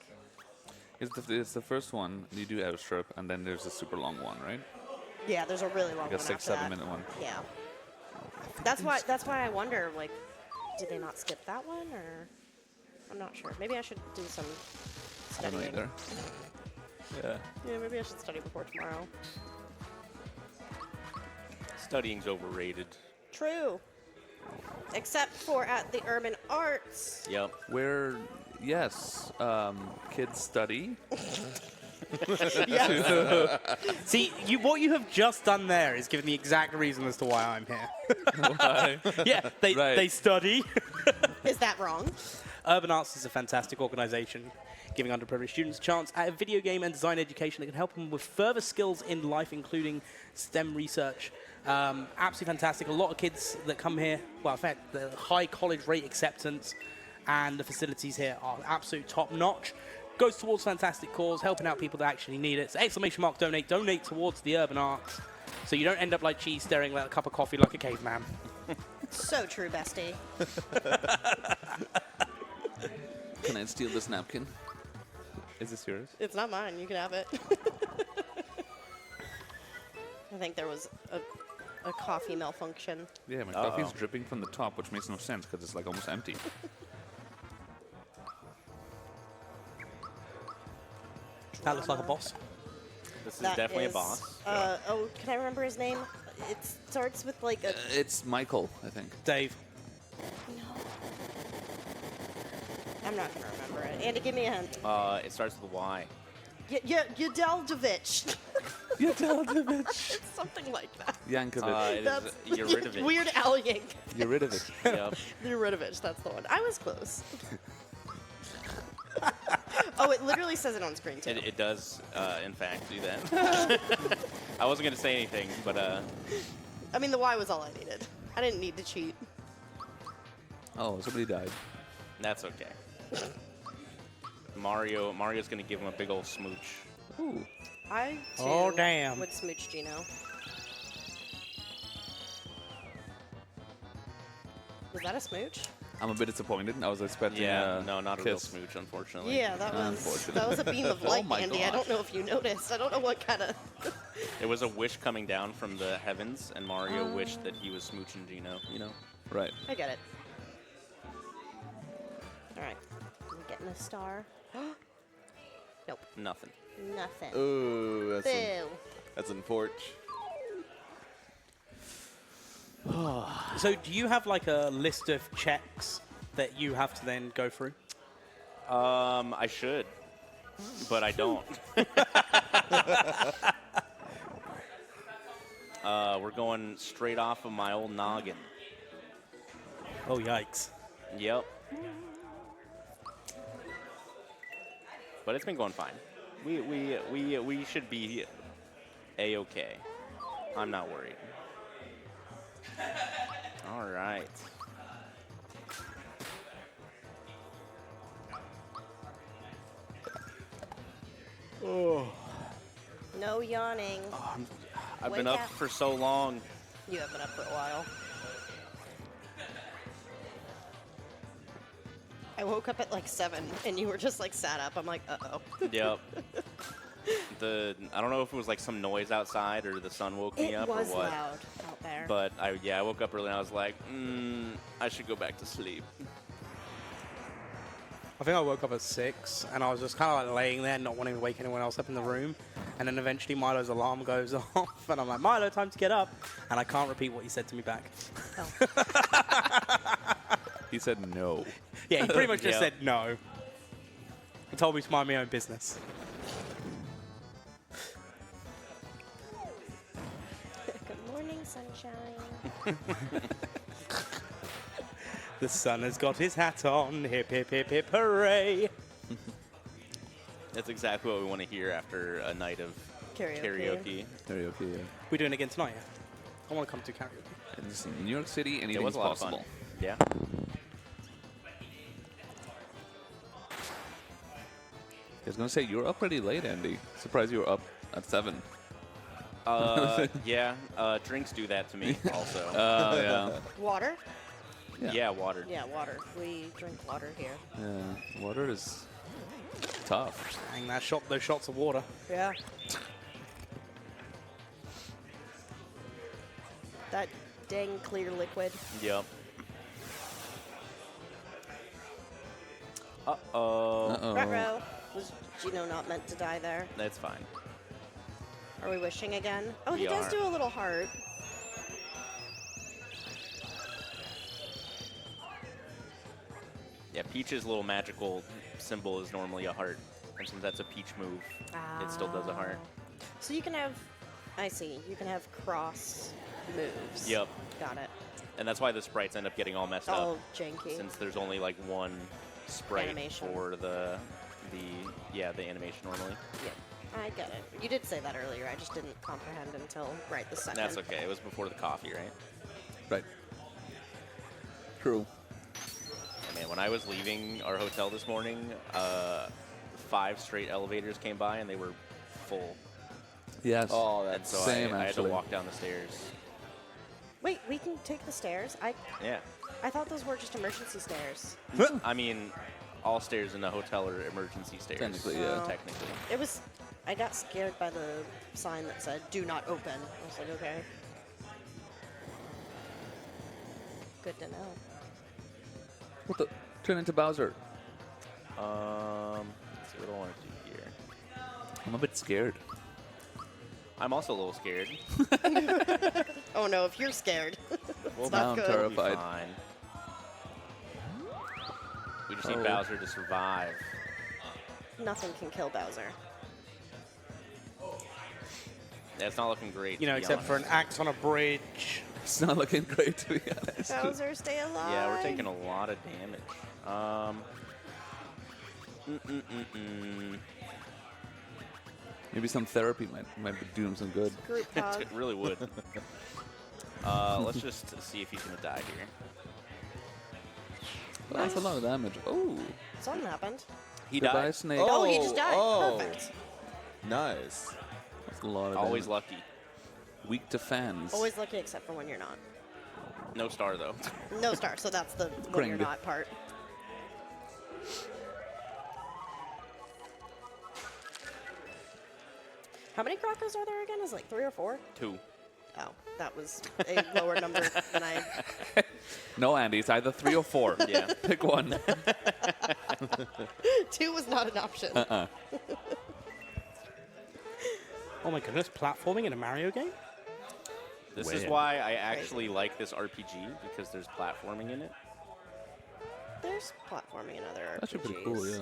It's the first one. You do airstrip, and then there's a super long one, right? yeah, there's a really long Like a one 6, after 7 that. minute one. Yeah. That's why I wonder, like, did they not skip that one, or I'm not sure. Maybe I should do some I don't know studying. either. Yeah. Yeah, maybe I should study before tomorrow. Studying's overrated. True. Except for at the Urban Arts. Yep. Where, yes, kids study. see, what you have just done there is given the exact reason as to why I'm here. Why? Yeah, they study. Is that wrong? Urban Arts is a fantastic organization giving underprivileged students a chance at a video game and design education that can help them with further skills in life, including STEM research. Absolutely fantastic. A lot of kids that come here, well, in fact, the high college rate acceptance and the facilities here are absolute top notch. Goes towards fantastic cause, helping out people that actually need it. So ! Donate. Donate towards the Urban Arts so you don't end up like Cheese staring at a cup of coffee like a caveman. So true, bestie. Can I steal this napkin? Is this yours? It's not mine. You can have it. I think there was a coffee malfunction. Yeah, my coffee's dripping from the top, which makes no sense because it's like almost empty. That looks like a boss. This is That definitely is, a boss. Oh, can I remember his name? It starts with like a. It's Michael, I think. Dave. No. I'm not gonna remember it. Andy, give me a hint. It starts with a Y. Yadeldovich. Yadeldovich. It's something like that. Yankovic. It That's is Eurydice. Weird Al Yankovic. You're rid of it. Yep. Eurydice, that's the one. I was close. Oh, it literally says it on screen too. It does, in fact, do that. I wasn't going to say anything, but I mean, the Y was all I needed. I didn't need to cheat. Oh, somebody died. that's okay. Mario's going to give him a big old smooch. Ooh. I too Oh, damn. would smooch Gino. Was that a smooch? I'm a bit disappointed. I was expecting Yeah, a no, not a real kiss. smooch, unfortunately. Yeah, that was a beam of Oh light, my Andy. I gosh. don't know if you noticed. I don't know what kind of. It was a wish coming down from the heavens, and Mario wished that he was smooching Gino, you know? Right. I get it. All right, I'm getting a star. Nope, Nothing. nothing. Ooh, Boo. that's in porch. So do you have like a list of checks that you have to then go through? I should, but I don't. We're going straight off of my old noggin. Oh, yikes. Yep. But it's been going fine. We should be A-okay. I'm not worried. All right. No yawning. I've Wake been up up. for so long. You have been up for a while. I woke up at like 7, and you were just like sat up. I'm like, uh-oh. Yep. I don't know if it was like some noise outside or the sun woke me up or what. It was loud out there. But I woke up early and I was like, I should go back to sleep. I think I woke up at 6, and I was just kind of like laying there, not wanting to wake anyone else up in the room. And then eventually Milo's alarm goes off, and I'm like, Milo, time to get up. And I can't repeat what he said to me back. He said no. Yeah, he pretty much just Yep. said no. He told me to mind my own business. Good morning, sunshine. The sun has got his hat on. Hip, hip, hip, hip, hooray. That's exactly what we want to hear after a night of Karaoke. Karaoke, yeah. We're doing it again tonight, yeah? I want to come to karaoke. It's in New York City, It anything's was a lot of possible. fun. Yeah. I was gonna say you're up pretty late, Andy. Surprised you were up at 7. Yeah. Drinks do that to me also. Oh yeah. Water? Yeah, water. Yeah, water. We drink water here. Yeah. Water is tough. Dang, those shots of water. Yeah. That dang clear liquid. Yep. Uh-oh. Uh-oh. Ruh-roh. Was Gino not meant to die there? That's fine. Are we wishing again? Oh, he We does are. do a little heart. Yeah, Peach's little magical symbol is normally a heart. And since that's a Peach move, it still does a heart. So you can have, I see, you can have cross moves. Yep. Got it. And that's why the sprites end up getting all messed All up. janky. Since there's only like one sprite Animation. for the animation normally. Yeah, I get it. You did say that earlier. I just didn't comprehend until right this second. That's okay. It was before the coffee, right? Right. True. Man, when I was leaving our hotel this morning, 5 straight elevators came by and they were full. Yes. Oh, And that's so Same, I had to actually. walk down the stairs. Wait, we can take the stairs? Yeah. I thought those were just emergency stairs. I mean, all stairs in a hotel are emergency stairs. Technically, yeah. Technically. It was. I got scared by the sign that said "Do not open." I was like, okay. Good to know. What the? Turn into Bowser. Let's see what I want to do here. I'm a bit scared. I'm also a little scared. Oh no, if you're scared, Well, not I'm good. We'll be terrified. fine. We just need Oh. Bowser to survive. Nothing can kill Bowser. Yeah, it's not looking great. You know, to be except for an honest. axe on a bridge. It's not looking great, to be honest. Bowser, stay alive. Yeah, we're taking a lot of damage. Maybe some therapy might be doing some good. Group hug. It really would. Let's just see if he's gonna die here. Well, that's a lot of damage. Oh, Something happened. He goodbye, died. snake. Oh, he just died. oh. Perfect. Nice. That's a lot of Always damage. lucky. Weak to fans. Always lucky except for when you're not. No star though. No star, so that's the when you're Cringed. not part. How many Crocos are there again? Is it like 3 or 4? 2. Oh, that was a lower number than I. No, Andy, it's either 3 or 4. Yeah. Pick one. 2 was not an option. Oh my goodness, platforming in a Mario game? This is why I actually like this RPG because there's platforming in it. There's platforming in other RPGs. That's pretty cool, yeah.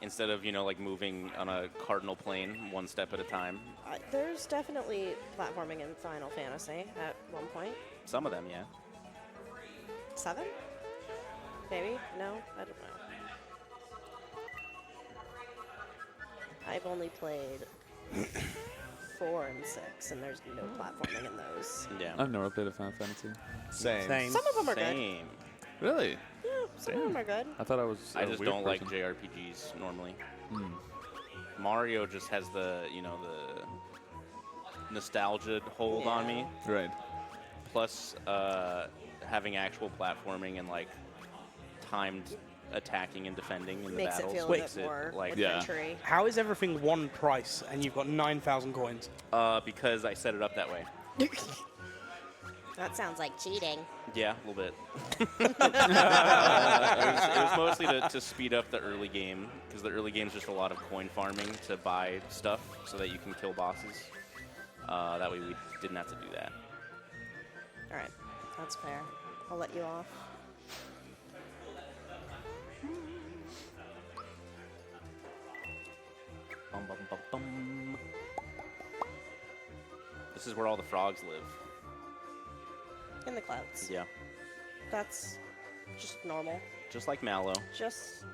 Instead of, like moving on a cardinal plane one step at a time. There's definitely platforming in Final Fantasy at one point. Some of them, yeah. 7? Maybe? No? I don't know. I've only played 4 and 6, and there's no platforming in those. Yeah. I've never played a Final Fantasy. Same. Same. Some of them are good. Same. Really? Yeah, some of them are good. I thought I was. I a just weird don't person. like JRPGs normally. Mario just has the, the nostalgia hold on me. Right. Plus, having actual platforming and timed attacking and defending in the Makes it battles. feel a Makes bit it more like adventure-y. How is everything one price and you've got 9,000 coins? because I set it up that way. That sounds like cheating. Yeah, a little bit. it was mostly to speed up the early game, because the early game is just a lot of coin farming to buy stuff so that you can kill bosses. That way we didn't have to do that. All right, that's fair. I'll let you off. Bum, bum, bum, bum. This is where all the frogs live. In the clouds. Yeah, That's just normal. just like Mallow. Just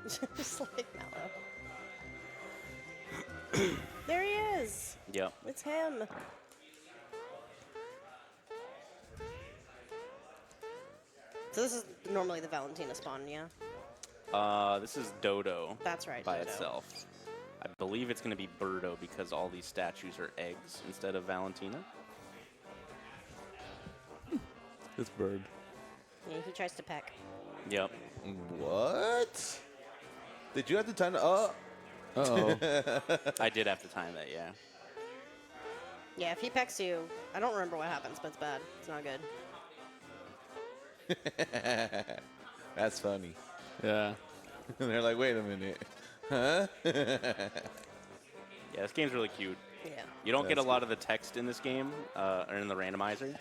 like Mallow. There he is. Yep. It's him. So this is normally the Valentina spawn, yeah? This is Dodo. That's right, By Dodo. itself. I believe it's going to be Birdo because all these statues are eggs instead of Valentina. This bird. Yeah, he tries to peck. Yep. What? Did you have the time to? Uh-oh. I did have to time that, yeah. Yeah, if he pecks you, I don't remember what happens, but it's bad. It's not good. That's funny. Yeah. And they're like, wait a minute. Huh? Yeah, this game's really cute. Yeah. You don't get a That's lot of the text in this game, or in the randomizer,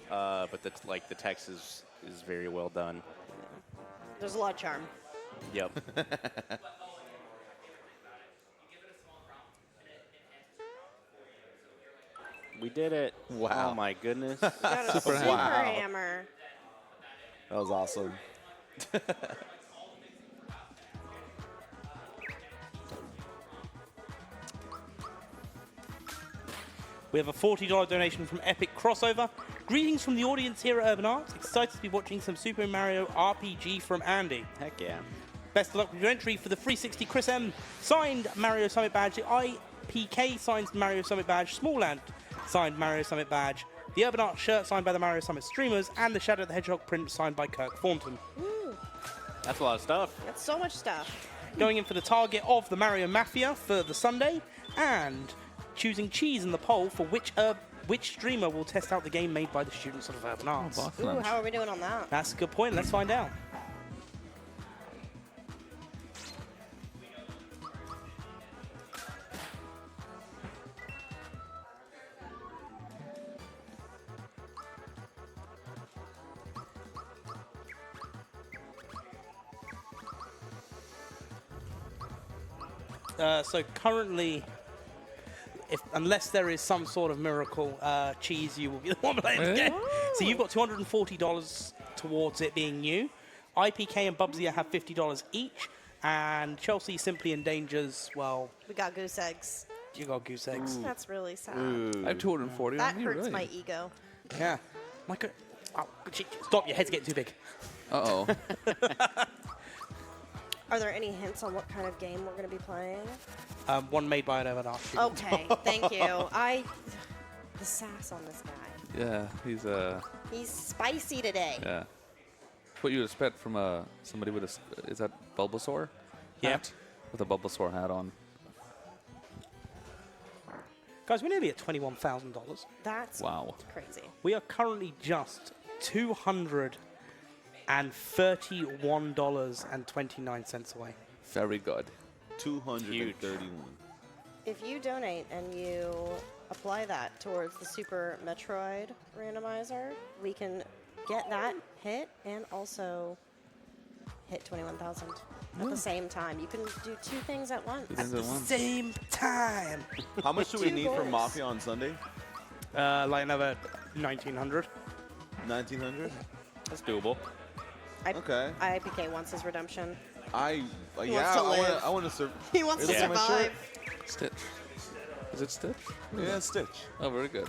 but the text is very well done. There's a lot of charm. Yep. We did it. Wow. Oh my goodness. Got a super hammer. That was awesome. We have a $40 donation from Epic Crossover. Greetings from the audience here at Urban Arts. Excited to be watching some Super Mario RPG from Andy. Heck yeah. Best of luck with your entry for the 360 Chris M. Signed Mario Summit Badge. The IPK signed Mario Summit Badge. Smallland signed Mario Summit Badge. The Urban Arts shirt signed by the Mario Summit streamers. And the Shadow the Hedgehog print signed by Kirk Thornton. Woo. That's a lot of stuff. That's so much stuff. Going in for the target of the Mario Mafia for the Sunday. And choosing cheese in the poll for which streamer will test out the game made by the students of Urban Arts. Ooh, how are we doing on that? That's a good point. Let's find out. So currently, unless there is some sort of miracle, Cheese, you will be the one playing the game. So you've got $240 towards it being new. IPK and Bubsy have $50 each, and Chelsea simply endangers, well, We got goose eggs. you got goose eggs. That's really sad. I have 240 That on me, hurts really? my ego. Yeah. My God. Oh, stop, your head's getting too big. Uh-oh. Are there any hints on what kind of game we're going to be playing? One made by an Urban Arts student. Okay, thank you. The sass on this guy. Yeah, He's spicy today. yeah. What you expect from somebody with is that Bulbasaur? Yeah. Hat? With a Bulbasaur hat on. Guys, we're nearly at $21,000. That's Wow. crazy. We are currently just $231.29 away. Very good. 231. If you donate and you apply that towards the Super Metroid randomizer, we can get that hit and also hit 21,000 at the same time. You can do two things at once. At the Same time. How much do we Two need for goals. Mafia on Sunday? Like another 1,900. 1,900? That's doable. Okay. IPK wants his redemption. Yeah, wants to live. I want to serve. He wants to Is it my survive. Stitch. Is it Stitch? Yeah, Stitch. Oh, very good.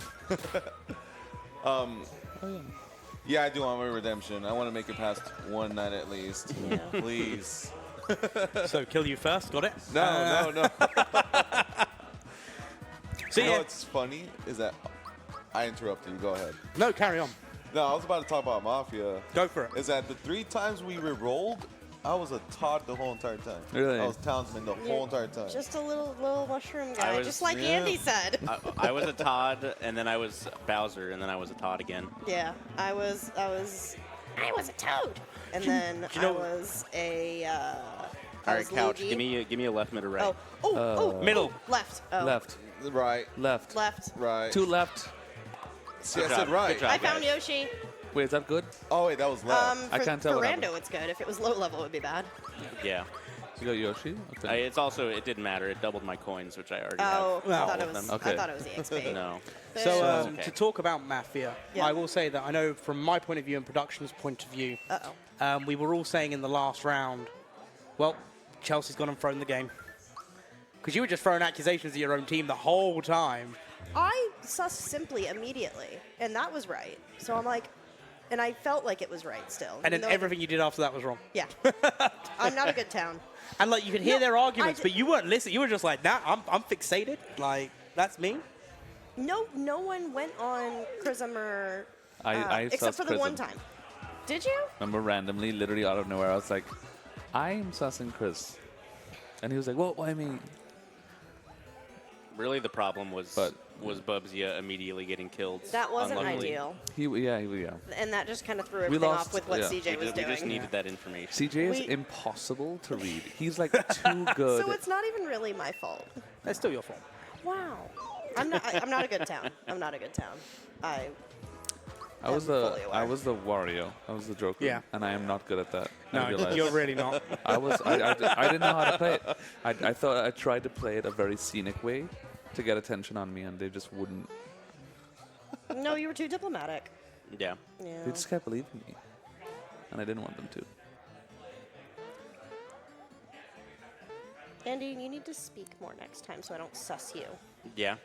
Yeah, I do want my redemption. I want to make it past one night at least. Yeah. Please. So kill you first, got it? No. So You know yeah, what's funny is that I interrupted you. Go ahead. no, carry on. No, I was about to talk about Mafia. Go for it. Is that the 3 times we re-rolled, I was a Todd the whole entire time. Really? I was Townsman the whole entire time. Just a little mushroom guy, was- just like yeah. Andy said. I was a Todd, and then I was Bowser, and then I was a Todd again. Yeah, I was a toad, and then you know- I was a. I All right, was Couch, Luigi. give me a left, mid, or right. Oh, Middle. left. Oh, Left. Right, Left. left. right. Two left. See, I Good said job. right. Good job. I found guys. Yoshi. Wait, is that good? Oh wait, that was left. I can't tell For what Rando, happened. it's good. If it was low level, it would be bad. Yeah. You got Yoshi? Okay. It's also, it didn't matter. It doubled my coins, which I already Oh, have. I Well, thought it of was. them. Okay. I thought it was EXP. No. So okay. to talk about Mafia, Yeah. I will say that I know from my point of view and production's point of view, Uh-oh. we were all saying in the last round, well, Chelsea's gone and thrown the game. Because you were just throwing accusations at your own team the whole time. I sussed Simply immediately, and that was right. So I'm like, and I felt like it was right still. And even then though everything you did after that was wrong. Yeah. I'm not a good town. And like you could hear No, their arguments, I but you weren't listening. You were just like, nah, I'm fixated. Like, that's me. No one went on Chrism or I except sussed for the one Chrism. time. Did you? Remember randomly, literally out of nowhere, I was like, I'm sussing Chris. And he was like, well, why me? Really, the problem was But- Bubsy immediately getting killed. That wasn't unluckily. ideal, Yeah. and that just kind of threw We everything lost, off with what yeah. CJ was We doing. just needed that information. CJ is We- impossible to read. He's like too good. So it's not even really my fault. That's still your fault. Wow. I'm not a good town. I'm not a good town. I am was fully the aware. Wario. I was the Joker. Yeah. And I am not good at that. I No, realized. you're really not. I didn't know how to play it. I thought I tried to play it a very scenic way to get attention on me, and they just wouldn't. No, you were too diplomatic. Yeah. Yeah. They just kept believing me, and I didn't want them to. Andy, you need to speak more next time so I don't suss you. Yeah.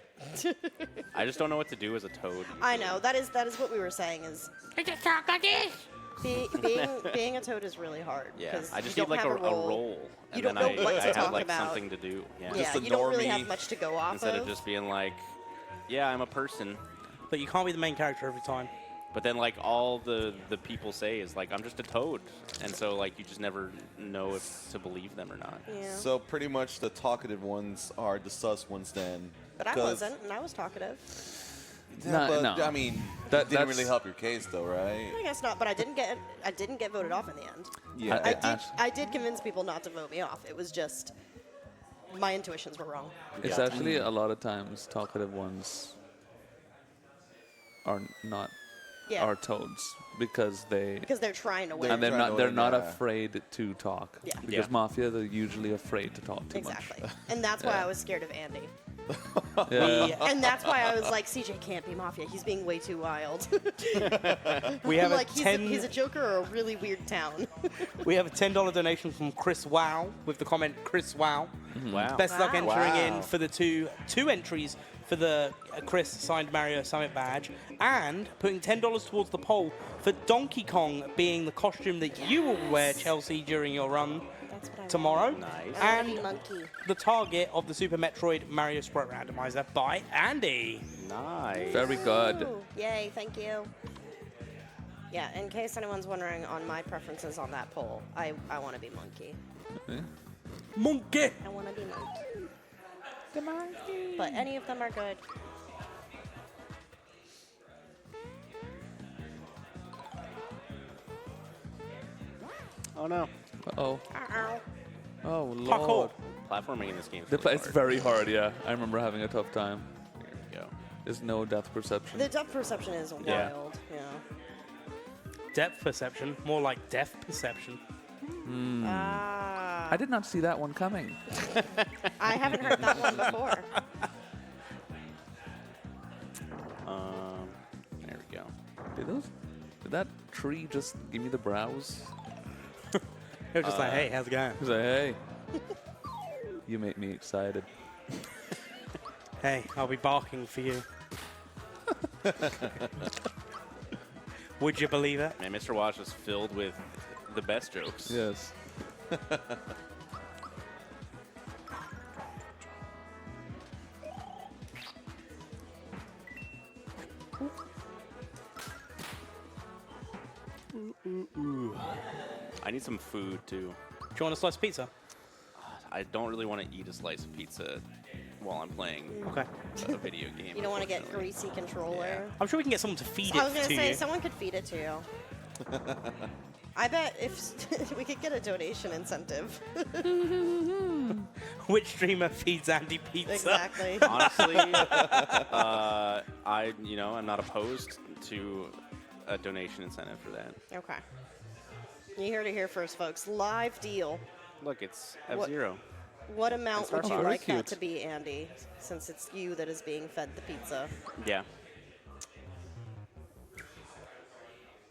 I just don't know what to do as a Toad. I know that is what we were saying is. Being a toad is really hard. Yeah. 'cause I just you need don't like have a role. You And don't then know what to I have talk like about. something to do. Yeah. Yeah, a you don't really normie. have much to go off Instead of. of just being like, yeah, I'm a person. But you can't be the main character every time. But then like all the people say is like, I'm just a Toad. And so like you just never know if to believe them or not. Yeah. So pretty much the talkative ones are the sus ones then. But I 'cause- wasn't, and I was talkative. Yeah, but, no. I mean, That- didn't that's- really help your case though, right? I guess not, but I didn't get voted off in the end. Yeah. I did convince people not to vote me off. It was just my intuitions were wrong. It's actually a lot of times talkative ones are not Yeah. are toads because they Because they're trying to win. and they're trying to they're win, not yeah. afraid to talk. Yeah. Because Yeah. mafia, they're usually afraid to talk too Exactly. And that's why Yeah. I was scared of Andy. much. Yeah. And that's why I was like, CJ can't be Mafia. He's being way too wild. We have like, a he's 10. a Joker or a really weird town. We have a $10 donation from Chris Wow with the comment Chris Wow. Wow. Best luck Wow. entering Wow. in for the two entries for the Chris signed Mario Summit badge and putting $10 towards the poll for Donkey Kong being the costume that you will wear, Chelsea, during your run That's what I tomorrow. Nice. I wanna be And monkey. the target of the Super Metroid Mario Sprite Randomizer by Andy. Nice. Very good. Ooh, yay, thank you. Yeah, in case anyone's wondering on my preferences on that poll, I want to be monkey. Monkey! I want to be monkey. The monkey. But any of them are good. Oh no. Oh. Ow. Oh Parkour. lord. Platforming in this game. It's very hard. Yeah, I remember having a tough time. Here we go. There's no depth perception. The depth perception is Yeah. wild. Yeah. Depth perception, more like death perception. Ah. I did not see that one coming. I haven't heard that one before. There we go. Did that tree just give me the brows? It was just like, hey, how's it going? He was like, hey, you make me excited. Hey, I'll be barking for you. Would you believe it? Man, Mr. Wash is filled with the best jokes. Yes. I need some food too. you want a slice of pizza? I don't really want to eat a slice of pizza while I'm playing Okay. a video game. You don't want to get unfortunately. greasy controller. I'm sure we can get someone to feed I was it gonna to say you. someone could feed it to you. I bet if we could get a donation incentive. Which streamer feeds Andy pizza? Exactly. Honestly, I'm not opposed to a donation incentive for that. Okay. You heard it here first, folks. Live deal. Look, it's What- F-Zero. What amount would you Very like that cute. to be, Andy? Since it's you that is being fed the pizza. Yeah.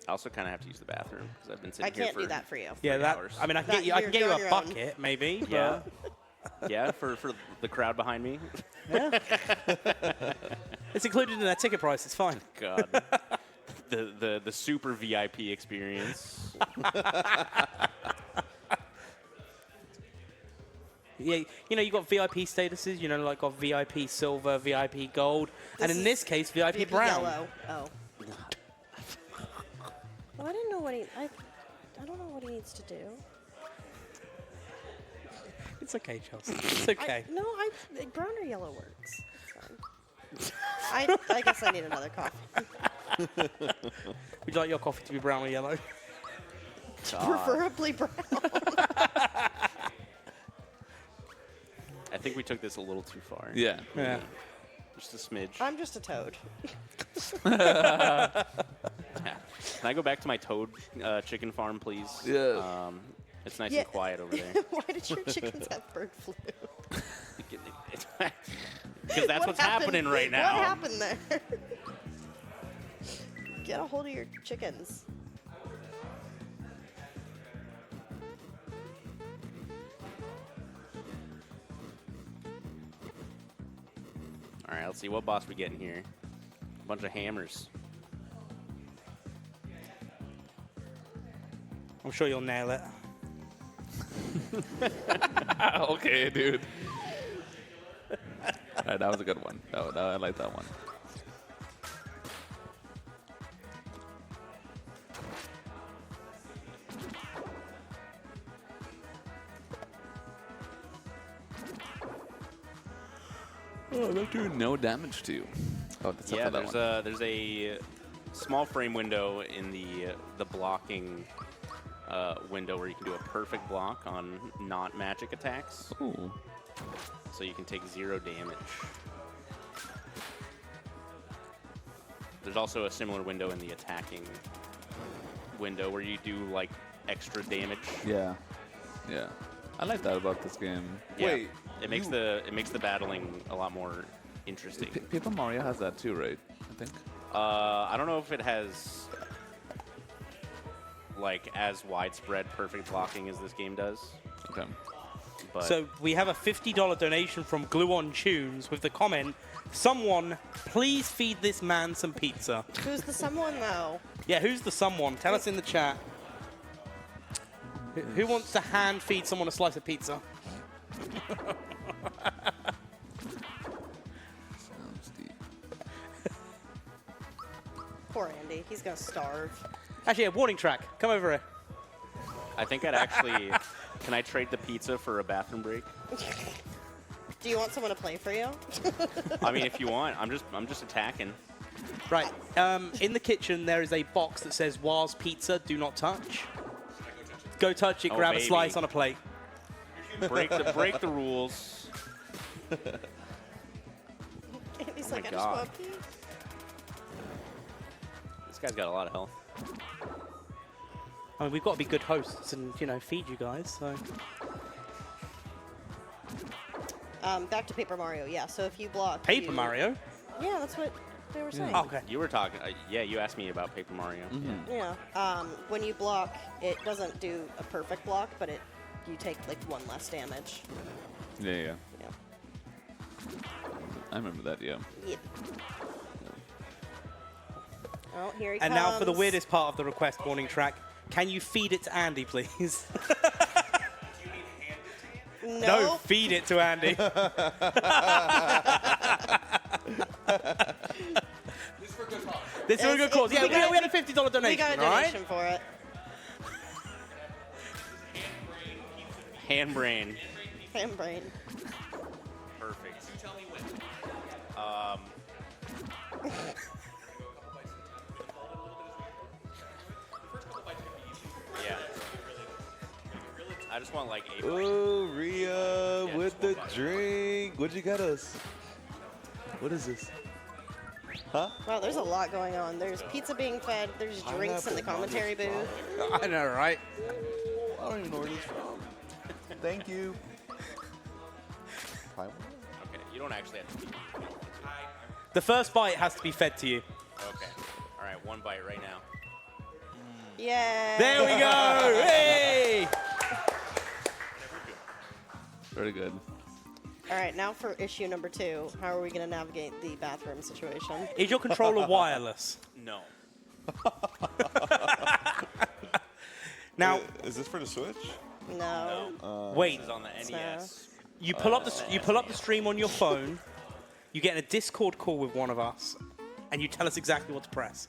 I also kind of have to use the bathroom because I've been sitting I here can't for do that for you. Yeah, 3 that. hours. I mean, I That- can get you you're a on your own. bucket, maybe. Yeah. Yeah, for the crowd behind me. but it's included in their ticket price. It's fine. God. The super VIP experience. Yeah, you got VIP statuses. Like got VIP silver, VIP gold, and This in is this case, VIP VIP brown. yellow. Oh. Well, I didn't know what I don't know what he needs to do. It's okay, Chelsea. It's okay. Brown or yellow works. It's fine. I guess I need another coffee. Would you like your coffee to be brown or yellow? Preferably brown. I think we took this a little too far. Yeah. Yeah. Just a smidge. I'm just a toad. Can I go back to my toad chicken farm, please? Yeah. It's nice Yeah. and quiet over there. Why did your chickens have bird flu? Because that's What what's happened? happening right now. What happened there? Get a hold of your chickens. All right, let's see what boss we get in here. A bunch of hammers. I'm sure you'll nail it. Okay, dude. All right, that was a good one. I like that one. Oh, they're doing no damage to you. Oh, that's Yeah, up for that there's one. a small frame window in the blocking window where you can do a perfect block on not magic attacks, Ooh. so you can take 0 damage. There's also a similar window in the attacking window where you do like extra damage. Yeah. Yeah. I like that about this game. Yeah, Wait, it makes the battling a lot more interesting. Paper Mario has that too, right? I think. I don't know if it has like as widespread perfect blocking as this game does. Okay. But So we have a $50 donation from Glue On Tunes with the comment, "Someone, please feed this man some pizza." Who's the someone though? Yeah, who's the someone? Tell us in the chat. Who wants to hand feed someone a slice of pizza? Sounds deep. Poor Andy. He's gonna starve. Actually, a warning track. Come over here. I think I'd actually. Can I trade the pizza for a bathroom break? Do you want someone to play for you? I mean, if you want, I'm just attacking. Right. In the kitchen, there is a box that says "Waz Pizza, do not touch." Go touch it. Oh, grab a baby. slice on a plate. Break the rules. Andy's Oh like, my I just God. want pee. This guy's got a lot of health. I mean, we've got to be good hosts and feed you guys. So Back to Paper Mario. Yeah. So if you block. Paper you- Mario. Yeah, that's what they were saying. Okay. You were talking. Yeah, you asked me about Paper Mario. Yeah. When you block, it doesn't do a perfect block, but you take like 1 less damage. Yeah, yeah. Yeah. I remember that, yeah. Yep. Oh, here he And comes. now for the weirdest part of the request warning track. Can you feed it to Andy, please? No, feed it to Andy. This is for a good cause. Yeah, we had a $50 donation, We got a all right? donation for it. Hand brain. Ham brain. Perfect. Yeah. I just want like 8 bites. Ooh, Rhea Yeah, with just the one bite. drink. What'd you get us? What is this? Huh? Wow, there's a lot going on. There's pizza being fed. There's drinks in the commentary booth. I know, right? I don't even know where this is from. Thank you. Okay, you don't actually have to eat. The first bite has to be fed to you. Okay. All right, 1 bite right now. Yeah. There we go. Hey! Very good. All right, now for issue number 2. How are we going to navigate the bathroom situation? Is your controller wireless? No. Now, Is this for the Switch? No. wait. This is on the So- NES. You pull up the stream on your phone. You get in a Discord call with one of us, and you tell us exactly what to press.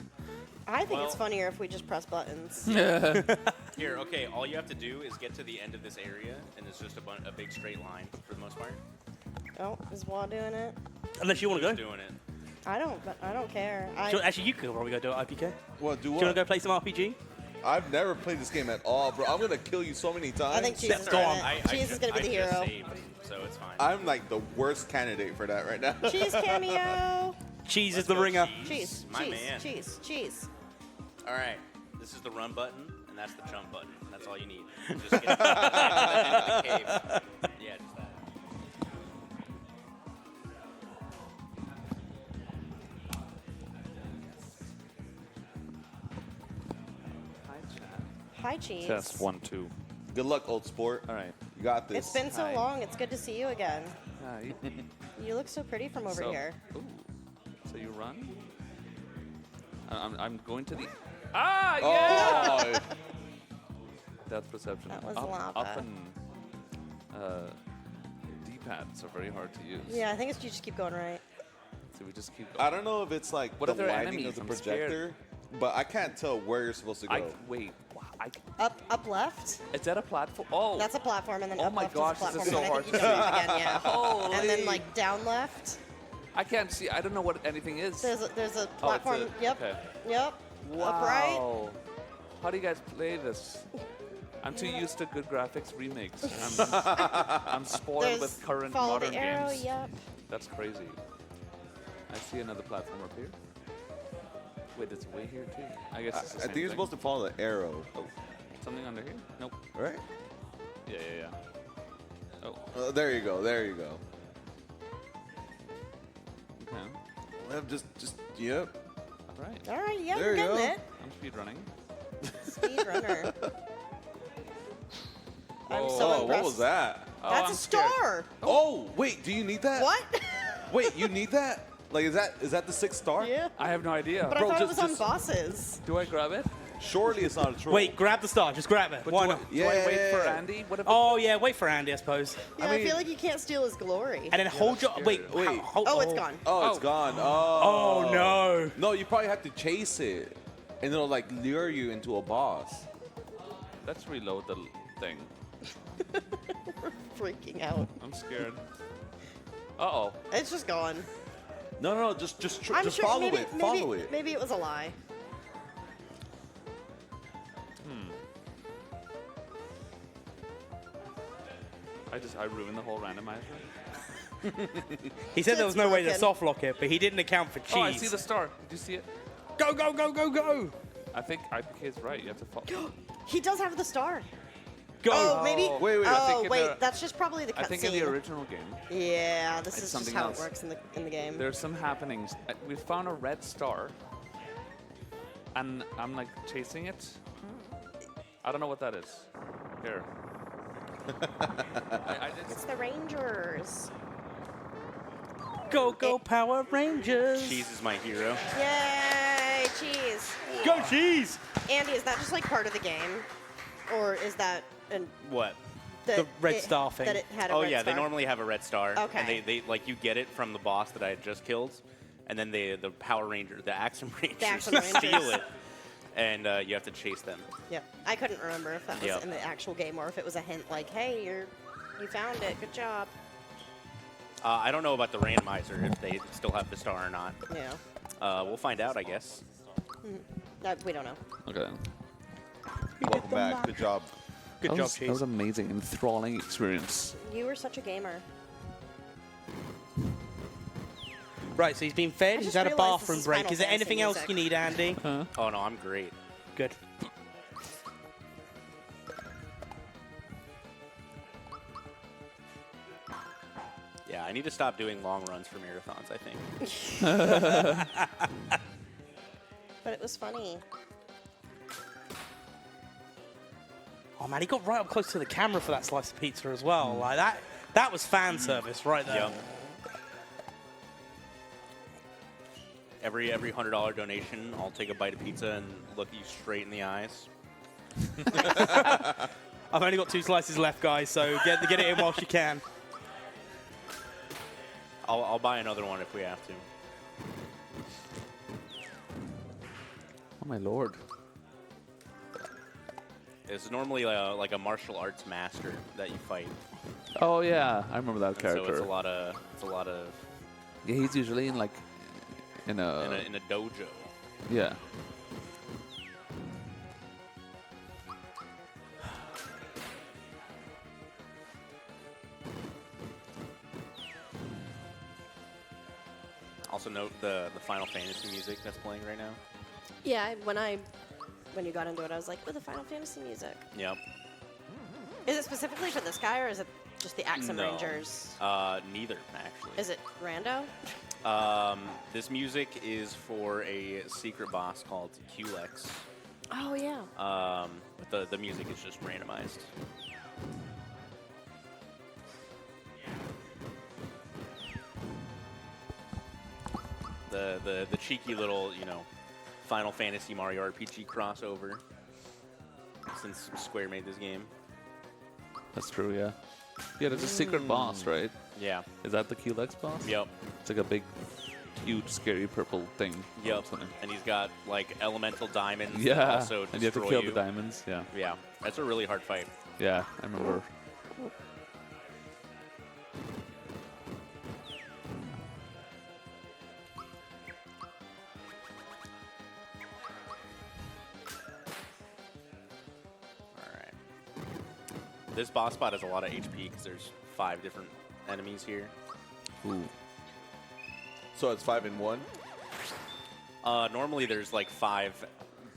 I think it's Well- funnier if we just press buttons. Here, okay, all you have to do is get to the end of this area, and it's just a big straight line for the most part. Oh, is Wad doing it? Unless you want to Who's go. doing it? I don't care. Actually, you could probably go do it, IPK. What, do Do you what? want to go play some RPG? I've never played this game at all, bro. I'm gonna kill you so many times. I think Cheese is Go doing on. it. Cheese is going to be the I just hero. saved, so it's fine. I'm like the worst candidate for that right now. Cheese cameo. Cheese Let's is the go, ringer. Cheese. My Cheese. man. Cheese. Cheese. All right, this is the run button, and that's the jump button. That's all you need. Just get to the end of the cave. Yeah, just that. Hi, Cheese. Test 1, 2. Good luck, old sport. All right. You got this. It's been so Hi. long. It's good to see you again. Hi. You look so pretty from over So- here. Ooh. So you run? I'm going to the. Ah, yeah! Oh, Depth perception. That was up, lava. Up and D-pads are very hard to use. Yeah, I think it's you just keep going right. So we just keep I going. don't know if it's like What the if there are lighting enemies? of the I'm scared. projector, but I can't tell where you're supposed to go. Wait. Up left. Is that a platform? Oh. That's a platform, and then Oh up my left gosh, is a this platform, is and so I think you jump up again. Yeah. Holy. And then like down left. I can't see. I don't know what anything is. There's a Oh, it's platform. a- Yep. okay. Yep. Wow. Upright. How do you guys play this? I'm too used to good graphics remakes. I'm spoiled There's with current follow modern the arrow. games. Yep. That's crazy. I see another platform up here. Wait, it's way here too. I guess it's the I same think you're thing. supposed to follow the arrow. Oh, something under here? Nope. Right? Yeah. Oh, There you go. There you go. okay. Well, just, yep. All right. All right. Yeah, There you're you getting go. it. I'm speedrunning. Speedrunner. I'm Oh, so what impressed. was that? Oh, That's I'm a scared. star. Oh, wait, do you need that? What? Wait, you need that? Like, is that the 6th star? Yeah. I have no idea. But Bro, I thought it just- was on just- bosses. Do I grab it? Surely it's not a troll. Wait, grab the star. Just grab it. But Why do not? I, do I wait for Yeah. Andy? What if Oh, yeah, wait for Andy, I suppose. Yeah, I, feel like you can't steal his glory. And then hold your. scared. Wait, Wait. Oh, it's gone. Oh, it's Oh. gone. Oh, no. No, you probably have to chase it, and it'll like lure you into a boss. Let's reload the thing. Freaking out. I'm scared. Uh-oh. It's just gone. No, just I'm just sure follow maybe, it. maybe, Follow it. Maybe it was a lie. I ruined the whole randomizer. He said there was no way to It's soft lock it, but he didn't account for cheese. Oh, I see the star. Did you see it? Go, go, go, go, go. I think IPK is right. You have to follow. He does have the star. Go. Oh, maybe. Wait, I Oh, think in wait. the- That's just probably the I think in the cutscene. original game, Yeah, this It's is just something how else. it works in the game. there's some happenings. We found a red star, and I'm like chasing it. I don't know what that is. Here. I did. It's the Rangers. Go, go, Power Rangers. Cheese is my hero. Yay, cheese. Go, cheese. Andy, is that just like part of the game, or is that What? The red star thing. That it had a Oh red yeah, star? they normally have a red star. Okay. And they like you get it from the boss that I had just killed, and then the Power Ranger, the Axum Rangers, Axum steal Rangers. it, and you have to chase them. Yeah, I couldn't remember if that was Yep. in the actual game or if it was a hint like, "Hey, you found it. Good job." I don't know about the randomizer if they still have the star or not. Yeah, We'll find out, I guess. we don't know. Okay. Welcome back. Good job. Good job, That was Cheese. amazing, enthralling experience. You were such a gamer. Right, so he's been fed. I He's just had a realized this bathroom is break. Final Is there Fantasy anything else music. you need, Andy? Oh no, I'm great. Good. Yeah, I need to stop doing long runs for marathons, I think. But it was funny. Oh man, he got right up close to the camera for that slice of pizza as well. Like that was fan service right there. Yep. Every $100 donation, I'll take a bite of pizza and look you straight in the eyes. I've only got 2 slices left, guys, so get it in whilst you can. I'll buy another one if we have to. Oh my lord. It's normally like a martial arts master that you fight. Oh yeah, I remember that And character. so it's a lot of Yeah, he's usually in like in a, in a dojo. yeah. Also note the Final Fantasy music that's playing right now. Yeah, when you got into it, I was like, "Oh, the Final Fantasy music." Yep. Is it specifically for this guy, or is it just the Axum No. Rangers? Neither actually. Is it rando? This music is for a secret boss called Culex. Oh yeah. But the music is just randomized. The cheeky little, Final Fantasy Mario RPG crossover since Square made this game. That's true, yeah. Yeah, there's a secret boss, right? Yeah. Is that the Culex boss? Yep. It's like a big, huge, scary purple thing. Yep. or something. And he's got like elemental diamonds that Yeah, also and you have to destroy kill the diamonds, yeah. Yeah. That's a really hard fight. Yeah, I remember. Alright. This boss spot has a lot of HP because there's 5 different enemies here. Ooh. So it's 5 in 1. Normally there's like 5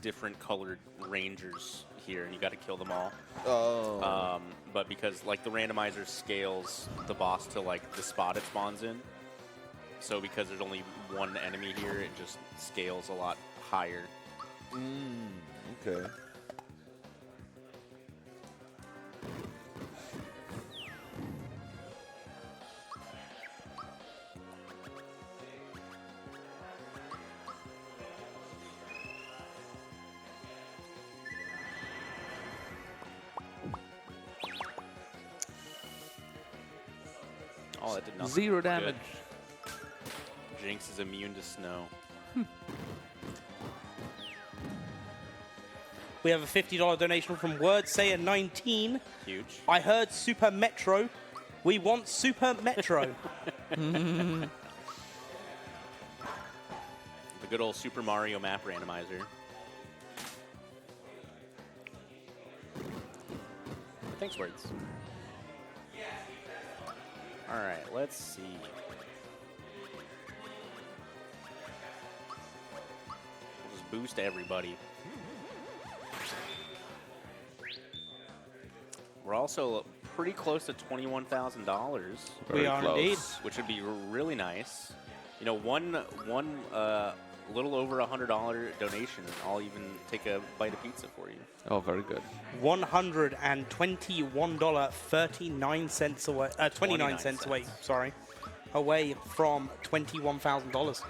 different colored rangers here, and you got to kill them all. Oh. But because like the randomizer scales the boss to like the spot it spawns in, so because there's only one enemy here, it just scales a lot higher. Okay. Oh, that did nothing. 0 Good. damage. Jinx is immune to snow. We have a $50 donation from WordSayer19. Huge. I heard Super Metro. We want Super Metro. The good old Super Mario map randomizer. Thanks, words. All right, let's see. We'll just boost everybody. We're also pretty close to $21,000. We are close. indeed. Which would be really nice. You know, one little over $100 donation, and I'll even take a bite of pizza for you. Oh, very good. $121.39 away. 29 cents away. Sorry, away from $21,000.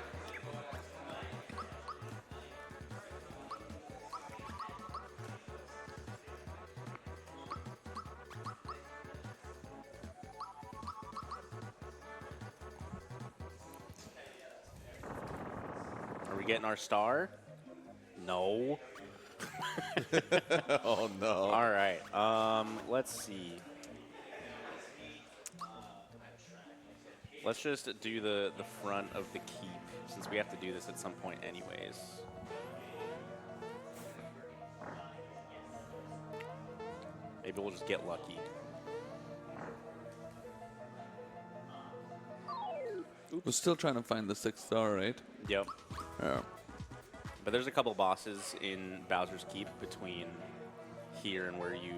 Are we getting our star? No. Oh no. All right. Let's see. Let's just do the front of the keep, since we have to do this at some point anyways. Maybe we'll just get lucky. We're still trying to find the 6th star, right? Yep. Yeah. But there's a couple bosses in Bowser's Keep between here and where you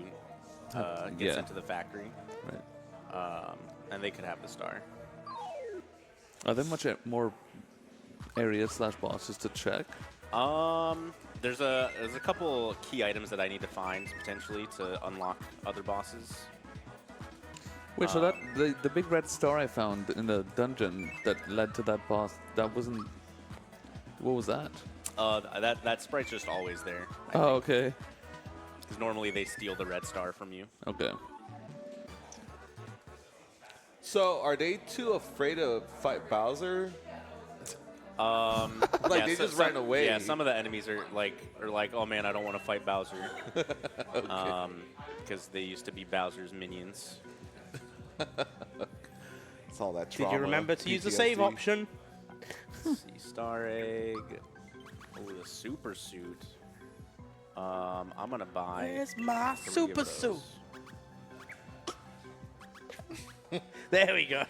get yeah. sent to the factory. Right. And they could have the star. Are there much more areas / bosses to check? There's a couple key items that I need to find potentially to unlock other bosses. Wait, so that the big red star I found in the dungeon that led to that boss, that wasn't. What was that? That sprite's just always there. Oh, okay. Because normally they steal the red star from you. Okay. So are they too afraid to fight Bowser? Like Yeah, they so just ran some- away. Yeah, some of the enemies are like, oh man, I don't want to fight Bowser. Because they used to be Bowser's minions. It's all that Did trauma. you remember to use the save PTSD. option? Let's see, Star Egg. Oh, the super suit. I'm gonna buy. Where's my 3 of super those. suit? There we go.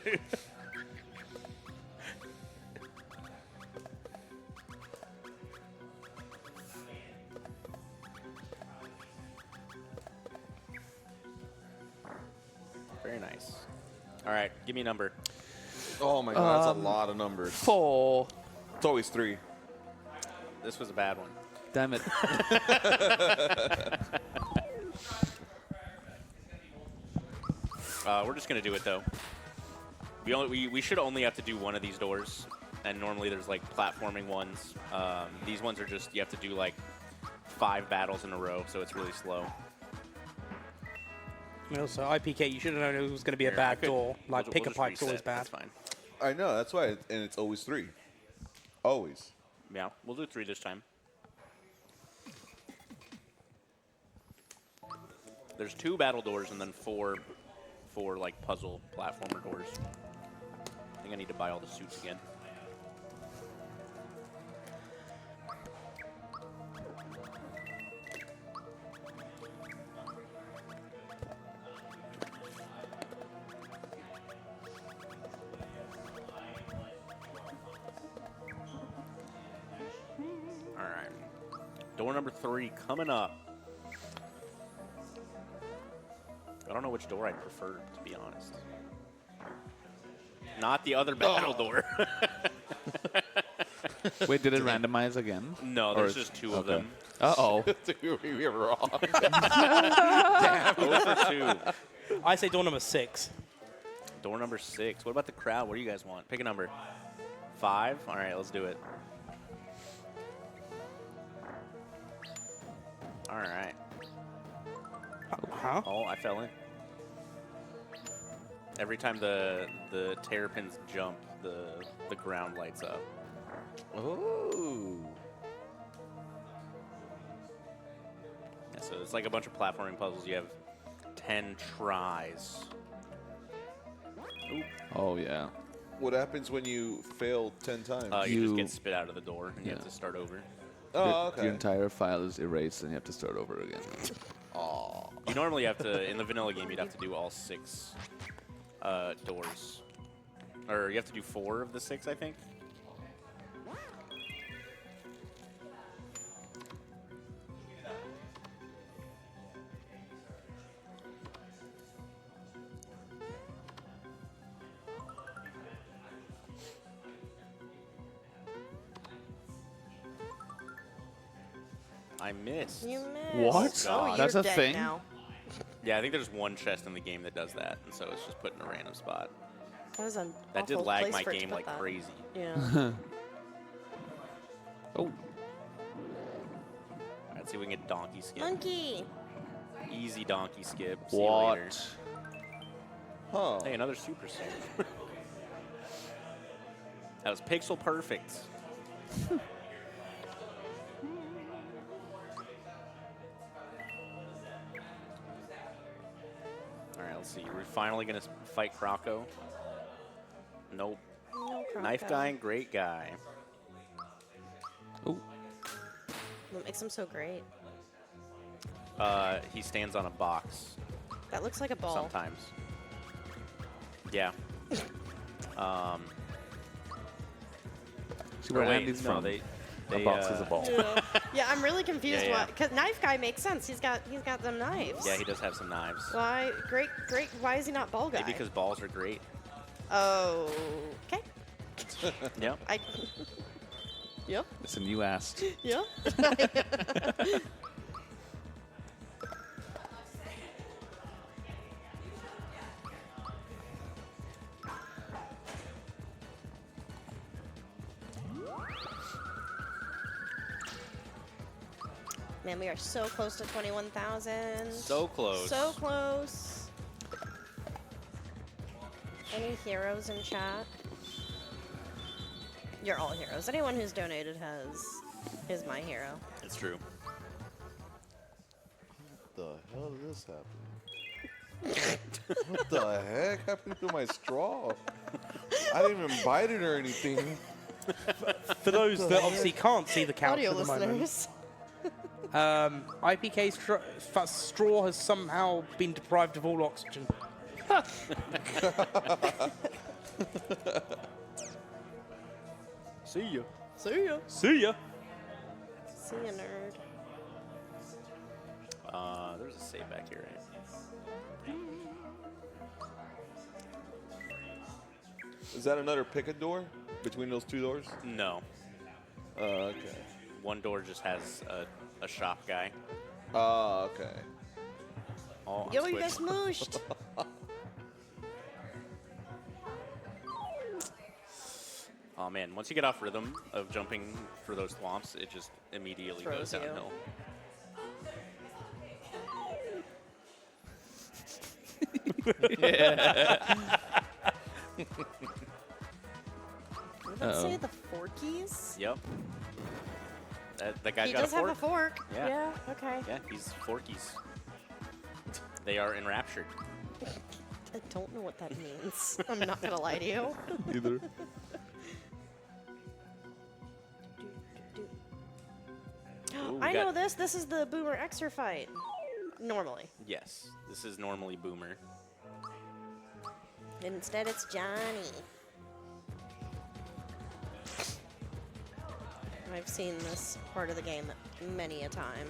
Very nice. All right, give me a number. Oh my god, that's a lot of numbers. 4. It's always 3. This was a bad one. Damn it. We're just gonna do it though. We should only have to do one of these doors, and normally there's like platforming ones. These ones are just you have to do like 5 battles in a row, so it's really slow. And also, IPK, you should have known it was going to be a Here, I bad could- door. Like, we'll pick a just pipe's always reset, bad. That's fine. I know, that's why, and it's always 3. Always. Yeah, we'll do 3 this time. There's 2 battle doors and then 4 like puzzle platformer doors. I think I need to buy all the suits again. All right. Door number 3 coming up. I don't know which door I prefer, to be honest. Not the other battle door. Wait, did it randomize again? No, Or there's is- just 2 of okay. them. Uh-oh. we were wrong. Over 2. I say door number 6. Door number 6. What about the crowd? What do you guys want? Pick a number. 5? All right, let's do it. All right. Huh? Oh, I fell in. Every time the terrapins jump, the ground lights up. Ooh. Yeah, so it's like a bunch of platforming puzzles. You have 10 tries. Oh, yeah. What happens when you fail 10 times? You just You- get spit out of the door, and you have Yeah. to start over. Oh, okay. Your entire file is erased and you have to start over again. You normally have to, in the vanilla game, you'd have to do all 6 doors. Or you have to do 4 of the 6, I think. I missed. You missed. What? Oh, you're That's a dead thing? now. Yeah, I think there's one chest in the game that does that, and so it's just put in a random spot. That was an That did awful lag place my for it to game put like that. crazy. Yeah. Oh. Let's see if we can get donkey skip. Monkey. Easy donkey skip. See you later. Huh. Hey, another super suit. That was pixel perfect. Let's see. We're finally gonna fight Croco. Nope. No Knife Croco. guy, great guy. Ooh. What makes him so great? He stands on a box That looks like a ball. sometimes. Yeah. See where Or wait, Andy's no, from. they A box is a ball. Yeah. Yeah, I'm really confused. Yeah, yeah. Why? Because knife guy makes sense. He's got them knives. Yeah, he does have some knives. Why? Great. Why is he not ball guy? Maybe because balls are great. Oh. Okay. Yep. I. Yep. Listen, you asked. Yep. Man, we are so close to 21,000. So close. So close. Any heroes in chat? You're all heroes. Anyone who's donated is my hero. It's true. What the hell did this happen? What the heck happened to my straw? I didn't even bite it or anything. For those that obviously can't see the couch Audio at the moment, listeners. IPK straw has somehow been deprived of all oxygen. See ya. See ya. See ya. See ya, nerd. There's a save back here, right? Is that another picket door between those two doors? No. Okay. One door just has a shop guy. Okay. Oh, Yo, you guys smooshed. Oh man, once you get off rhythm of jumping for those thwomps, it just immediately goes Throws you. downhill. Did that say the Forkies? Yep. That guy He got does a have fork. a fork. Yeah. Okay. Yeah, he's forkies. They are enraptured. I don't know what that means. I'm not gonna lie to you. Either. Ooh, I we know got- this. This is the Boomer Xer fight. Normally. Yes, this is normally Boomer. Instead, it's Johnny. I've seen this part of the game many a time.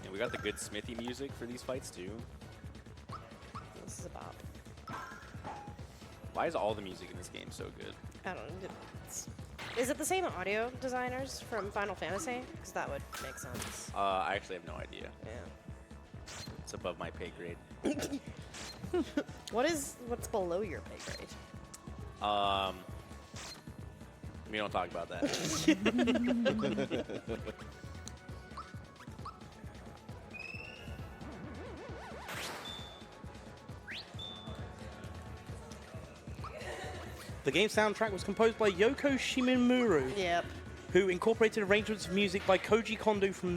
And we got the good Smithy music for these fights too. This is about. Why is all the music in this game so good? I don't know. Is it the same audio designers from Final Fantasy? Because that would make sense. I actually have no idea. Yeah. It's above my pay grade. What's below your pay grade? We don't talk about that. The game soundtrack was composed by Yoko Shimomura, Yep. who incorporated arrangements of music by Koji Kondo from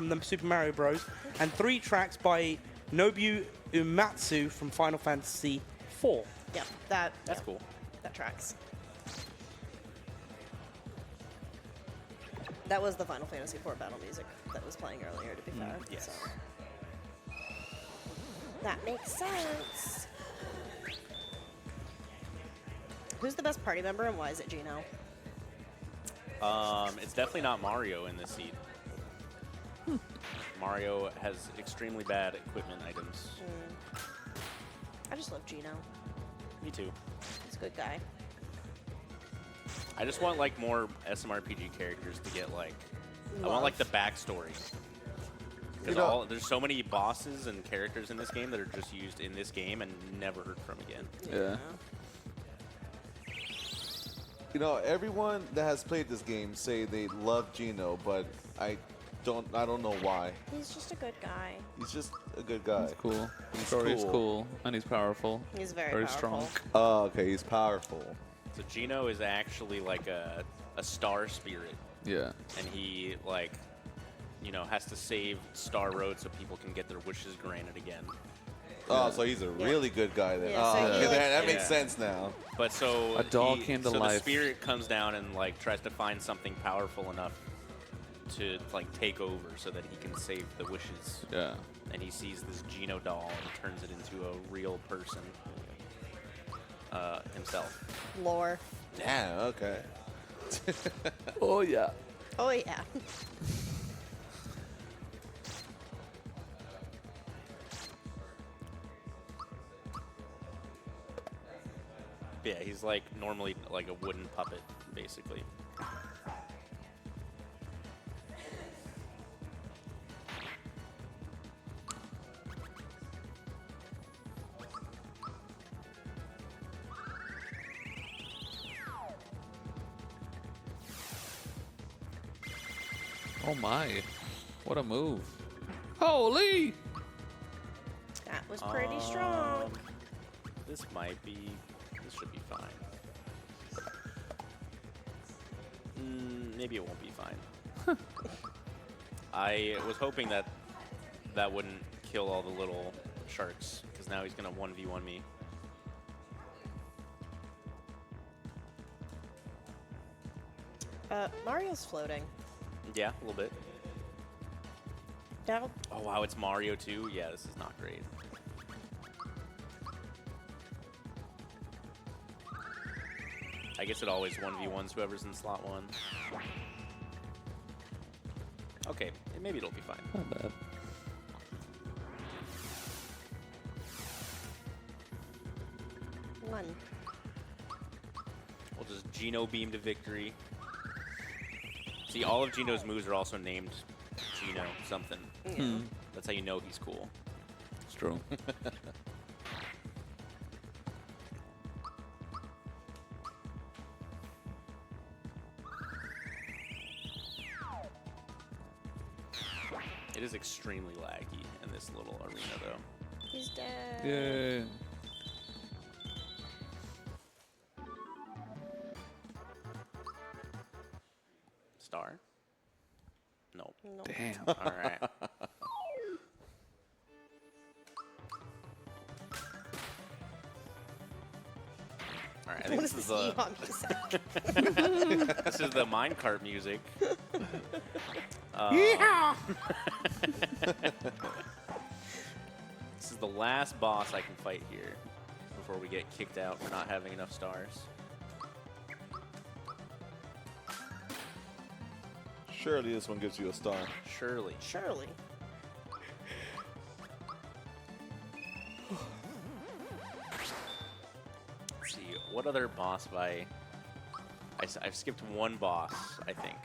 the Super Mario Bros. And 3 tracks by Nobuo Uematsu from Final Fantasy IV. Yep. That's yep, cool. That tracks. That was the Final Fantasy IV battle music that was playing earlier, to be fair. yes. So. That makes sense. Who's the best party member and why is it Gino? It's definitely not Mario in this seed. Mario has extremely bad equipment items. I just love Gino. Me too. He's a good guy. I just want like more SMRPG characters to get like. I want like the backstory. Because there's so many bosses and characters in this game that are just used in this game and never heard from again. Yeah. You know, everyone that has played this game say they love Gino, but I don't know why. He's just a good guy. He's just a good guy. He's cool. He's Story's cool. cool, and he's powerful. He's very strong. powerful. Oh, okay, he's powerful. So Gino is actually like a star spirit Yeah. and he like, you know, has to save Star Road so people can get their wishes granted again. Oh, so he's a really good guy then. Yeah, so oh, he, okay, like- that makes Yeah. sense now. But so A dog came to so life. the spirit comes down and like tries to find something powerful enough to like take over so that he can save the wishes. Yeah. And he sees this Geno doll and turns it into a real person himself. Lore. Damn, okay. Oh yeah. Oh, yeah. Yeah, he's like normally like a wooden puppet, basically. Oh my. What a move. Holy! That was pretty strong. This should be fine. Maybe it won't be fine. I was hoping that that wouldn't kill all the little sharks, because now he's going to 1v1 me. Mario's floating. Yeah, a little bit. Now, Oh, wow, it's Mario too? Yeah, this is not great. I guess it always 1v1s whoever's in slot 1. Okay, maybe it'll be fine. Not bad. one. We'll just Geno beam to victory. See, all of Geno's moves are also named Geno something. That's how you know he's cool. It's true. It is extremely laggy in this little arena, though. He's dead. Yay. Star? No. No. Damn. All right. All right. I think What is this is this the Eon music? this is the minecart music. This is the last boss I can fight here before we get kicked out for not having enough stars. Surely this one gives you a star. Surely. Surely. Let's see, what other boss have I've skipped one boss, I think.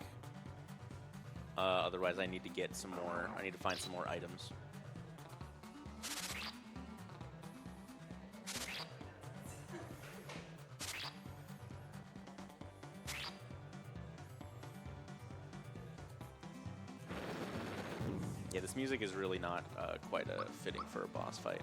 Otherwise, I need to get some more. I need to find some more items. Yeah, this music is really not quite fitting for a boss fight.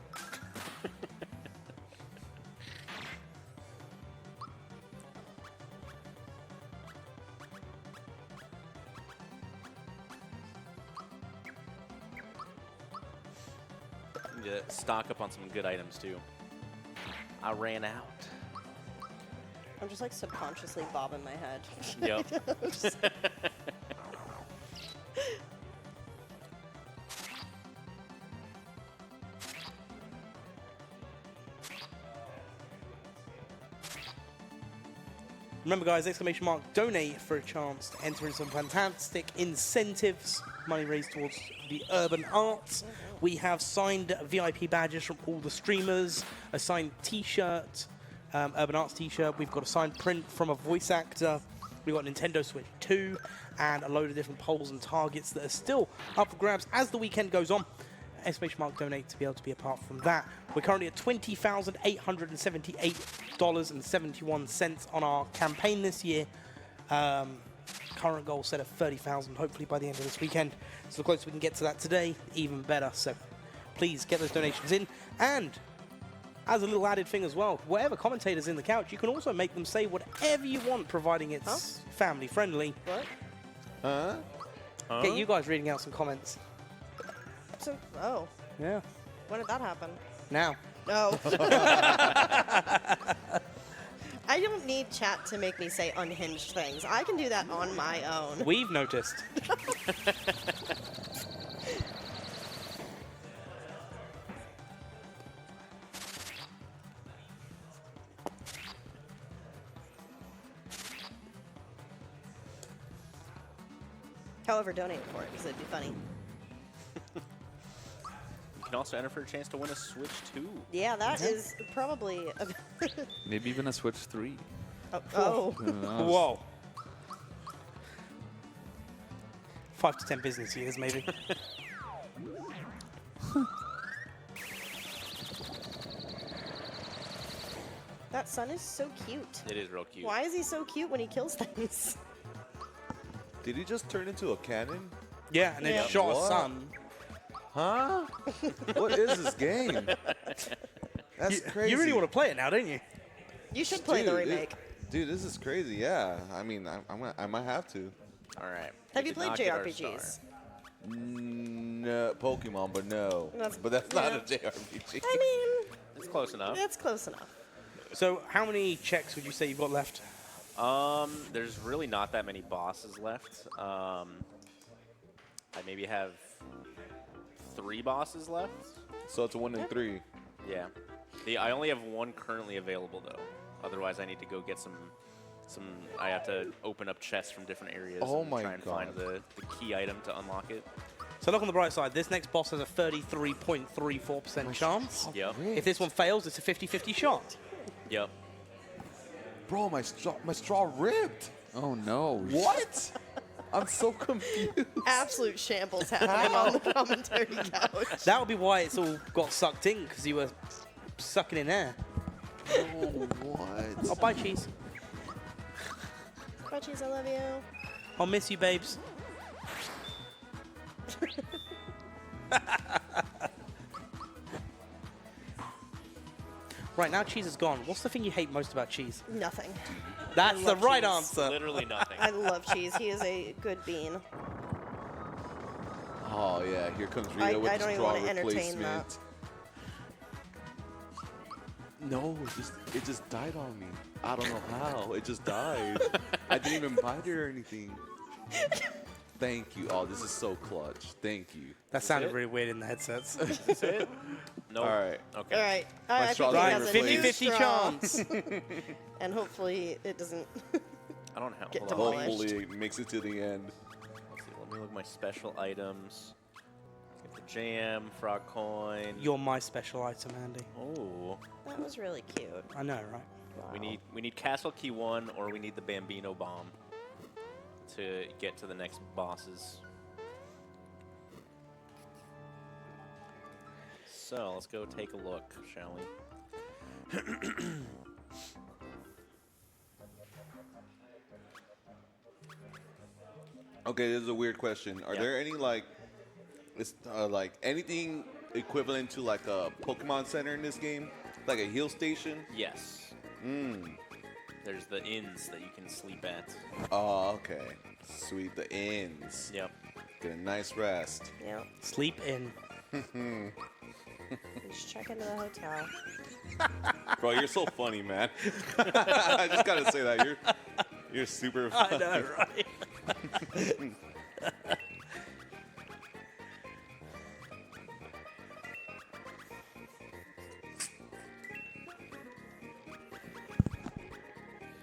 Need to stock up on some good items too. I ran out. I'm just like subconsciously bobbing my head. Yep. Remember, guys, ! Donate for a chance to enter in some fantastic incentives. Money raised towards the urban arts. We have signed VIP badges from all the streamers, a signed T-shirt, urban arts T-shirt. We've got a signed print from a voice actor. We've got Nintendo Switch 2 and a load of different polls and targets that are still up for grabs as the weekend goes on. !Donate to be able to be apart from that. We're currently at $20,878.71 on our campaign this year. Current goal set at 30,000, hopefully by the end of this weekend. So the closer we can get to that today, even better. So please get those donations in. And as a little added thing as well, whatever commentators in the couch, you can also make them say whatever you want, providing it's family friendly. What? Huh? Get you guys reading out some comments. So, oh, Yeah. when did that happen? Now. Oh. I don't need chat to make me say unhinged things. I can do that on my own. We've noticed. However, donate for it because it'd be funny. You can also enter for a chance to win a Switch 2. Yeah, that is probably. Maybe even a Switch 3. Oh. Who knows? Whoa. 5 to 10 business years, maybe. That sun is so cute. It is real cute. Why is he so cute when he kills things? Did he just turn into a cannon? Yeah, and then Yeah. shot a What? sun. Huh? What is this game? That's crazy. You really want to play it now, don't you? You should play the Dude, remake. Dude, this is crazy. Yeah. I mean, I might have to. All right. Have We you did played not get our JRPGs? star. No, Pokemon, but no. That's- But that's not yeah. a JRPG. I mean, It's close enough. that's close enough. So, how many checks would you say you've got left? There's really not that many bosses left. I maybe have 3 bosses left. So it's a 1 in 3. Yeah. I only have 1 currently available though. Otherwise, I need to go get some. I have to open up chests from different areas. Oh and my try and find God. the key item to unlock it. So look on the bright side. This next boss has a 33.34% chance. Yep. If this one fails, it's a 50-50 shot. Yep. Bro, my straw ripped. Oh no. What? I'm so confused. Absolute shambles happening on the commentary couch. That would be why it's all got sucked in, because you were sucking in air. Oh, what? Oh, bye, cheese. Bye, cheese, I love you. I'll miss you, babes. Right, now cheese is gone. What's the thing you hate most about cheese? Nothing. That's the love right cheese. answer. Literally nothing. I love cheese. He is a good bean. Oh yeah, here comes Rita I with don't the even straw wanna entertain replacement. that. No, it just died on me. I don't know how. It just died. I didn't even bite it or anything. Thank you. Oh, this is so clutch. Thank you. That sounded it? really weird in the headsets. That's it? No. All right. Okay. All right. My I straw think he Right, has a 50-50 new 50-50 straw, chance. and hopefully it doesn't. I don't have. Get hold on. demolished. Hopefully it makes it to the end. Let's see, let me look at my special items. Get the jam, frog coin. You're my special item, Andy. Oh. That was really cute. I know, right? We need Castle Key 1 or we need the Bambino Bomb to get to the next bosses. So let's go take a look, shall we? Okay, this is a weird question. Are Yeah. there any like anything equivalent to like a Pokemon Center in this game? Like a heal station? Yes. Mm. There's the inns that you can sleep at. Oh, okay. Sweet. The inns. Yep. Get a nice rest. Yeah. Sleep in. Just check into the hotel. Bro, you're so funny, man. I just gotta say that you're super funny. I know, right?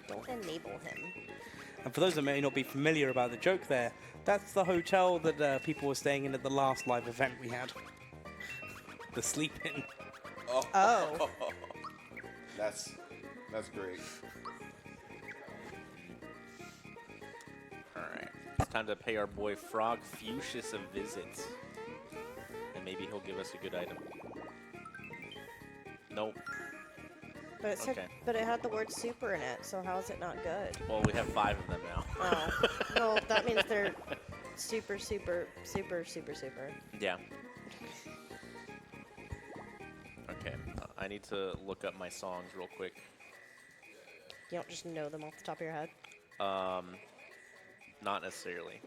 Don't enable him. And for those that may not be familiar about the joke there, that's the hotel that people were staying in at the last live event we had. The Sleep Inn. Oh. That's great. Alright. It's time to pay our boy Frog Fuchsius a visit. And maybe he'll give us a good item. Nope. But it said, Okay. but it had the word super in it, so how is it not good? Well, we have 5 of them now. Oh. Well, that means they're super, super, super, super, super. Yeah. Okay. I need to look up my songs real quick. You don't just know them off the top of your head. not necessarily.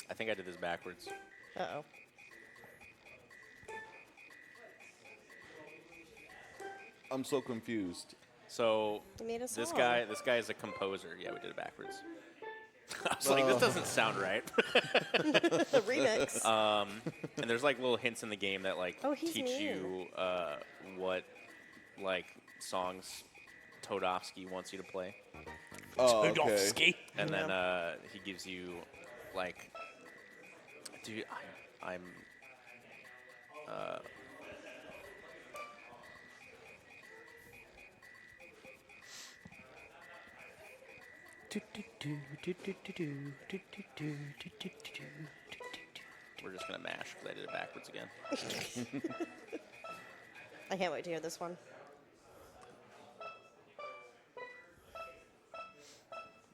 I think I did this backwards. Uh-oh. I'm so confused. So You made a this song. guy is a composer. Yeah, we did it backwards. I was like, this doesn't sound right. The remix. And there's like little hints in the game that like Oh, he's teach mean. you what like songs Todovsky wants you to play, Oh, okay. Todovsky. and then he gives you like, dude, I'm we're just gonna mash because I did it backwards again. I can't wait to hear this one.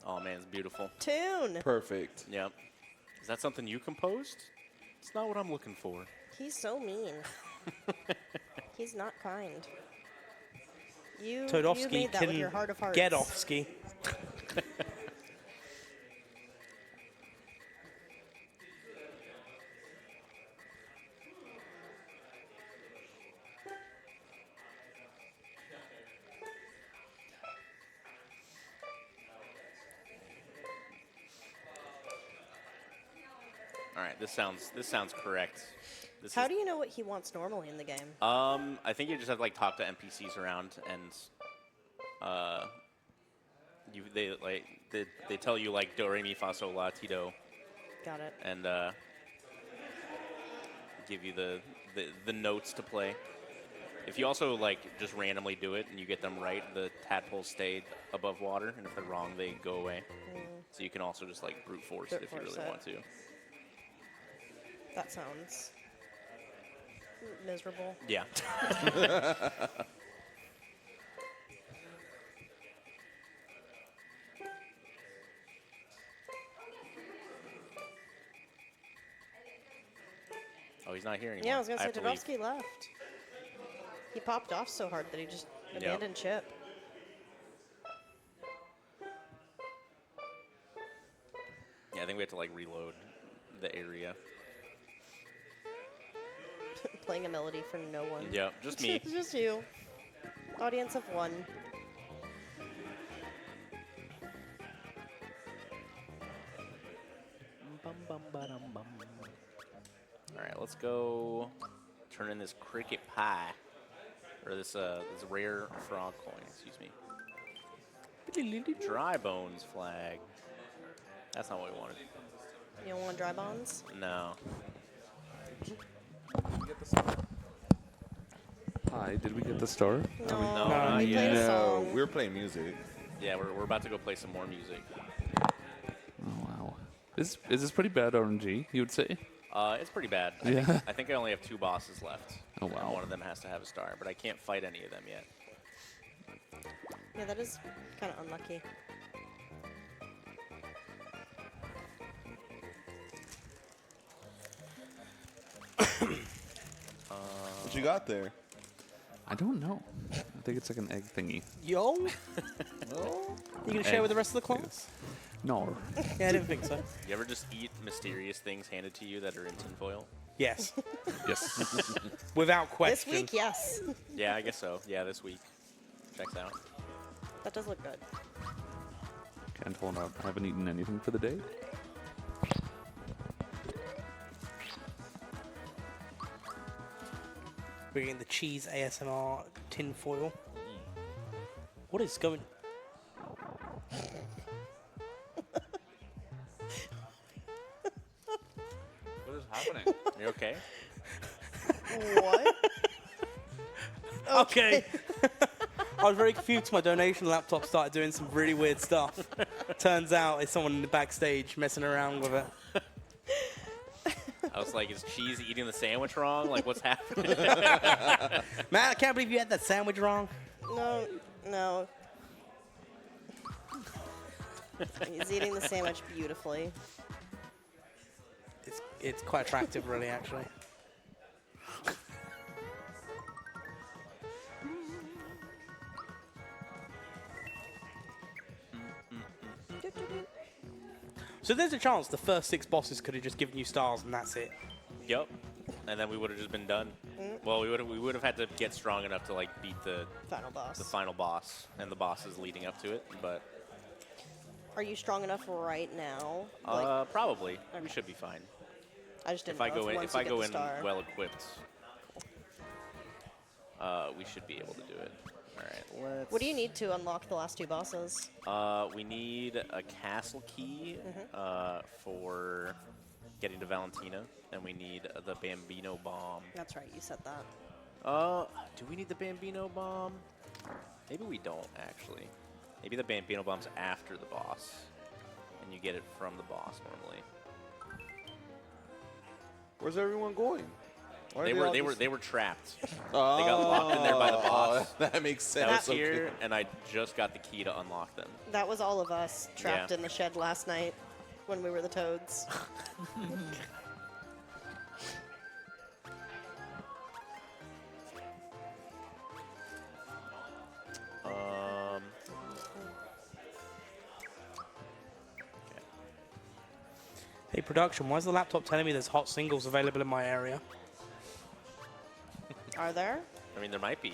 Oh man, it's beautiful. Tune. Perfect. Yep. Is that something you composed? It's not what I'm looking for. He's so mean. He's not kind. You Todovsky made that with can your heart of hearts. get off ski. All right, this sounds correct. This How is, do you know what he wants normally in the game? I think you just have to like talk to NPCs around, and they tell you like do re mi fa sol la ti do, Got it. and give you the notes to play. If you also like just randomly do it and you get them right, the tadpoles stay above water, and if they're wrong, they go away. So you can also just like brute force it Brute if you force really it. want to. That sounds miserable. Yeah. Oh, he's not here anymore. Yeah, I was gonna say have to leave. Todovsky left. He popped off so hard that he just abandoned ship. Yeah, I think we have to like reload the area. Playing a melody for no one. Yeah, just me. Just you. Audience of one. All right, let's go turn in this cricket pie, or this rare frog coin. Excuse me. Dry bones flag. That's not what we wanted. You don't want dry bonds? No. Hi, did we get the star? No, no, not we played a yet. song. We're playing music. Yeah, we're about to go play some more music. Oh, wow. Is this pretty bad RNG, you would say? It's pretty bad. Yeah. I think I only have 2 bosses left. Oh, And wow. one of them has to have a star, but I can't fight any of them yet. Yeah, that is kind of unlucky. What you got there? I don't know. I think it's like an egg thingy. Yo? You gonna share with the rest of the class? Yes. No. Yeah, I didn't think so. You ever just eat mysterious things handed to you that are in tinfoil? Yes, Yes. without This question. week, yes. Yeah, I guess so. Yeah, this week. Checks out. That does look good. Can't hold up. I haven't eaten anything for the day. We're getting the cheese ASMR tin foil. What is going? What is happening? You okay? What? Okay. I was very confused. My donation laptop started doing some really weird stuff. Turns out it's someone in the backstage messing around with it. I was like, is Cheese eating the sandwich wrong? Like, what's happening? Man, I can't believe you had that sandwich wrong. No, no. He's eating the sandwich beautifully. It's quite attractive, really, actually. So there's a chance the first 6 bosses could have just given you stars and that's it. Yep. And then we would have just been done. Well, we would have had to get strong enough to like beat the final boss and the bosses leading up to it. But Are you strong enough right now? probably we Okay. should be fine. I just didn't If I know go in, once if I you get go the in star. well equipped, we should be able to do it. All right. Let's. What do you need to unlock the last 2 bosses? We need a castle key for getting to Valentina, and we need the Bambino bomb. That's right, you said that. Do we need the Bambino bomb? Maybe we don't actually. Maybe the Bambino bomb's after the boss, and you get it from the boss normally. Where's everyone going? Why are They were trapped. Oh, They got locked in there by the boss. That makes sense. That was Okay. here, and I just got the key to unlock them. That was all of us trapped Yeah. in the shed last night when we were the toads. Hey, production, why is the laptop telling me there's hot singles available in my area? Are there? I mean, there might be.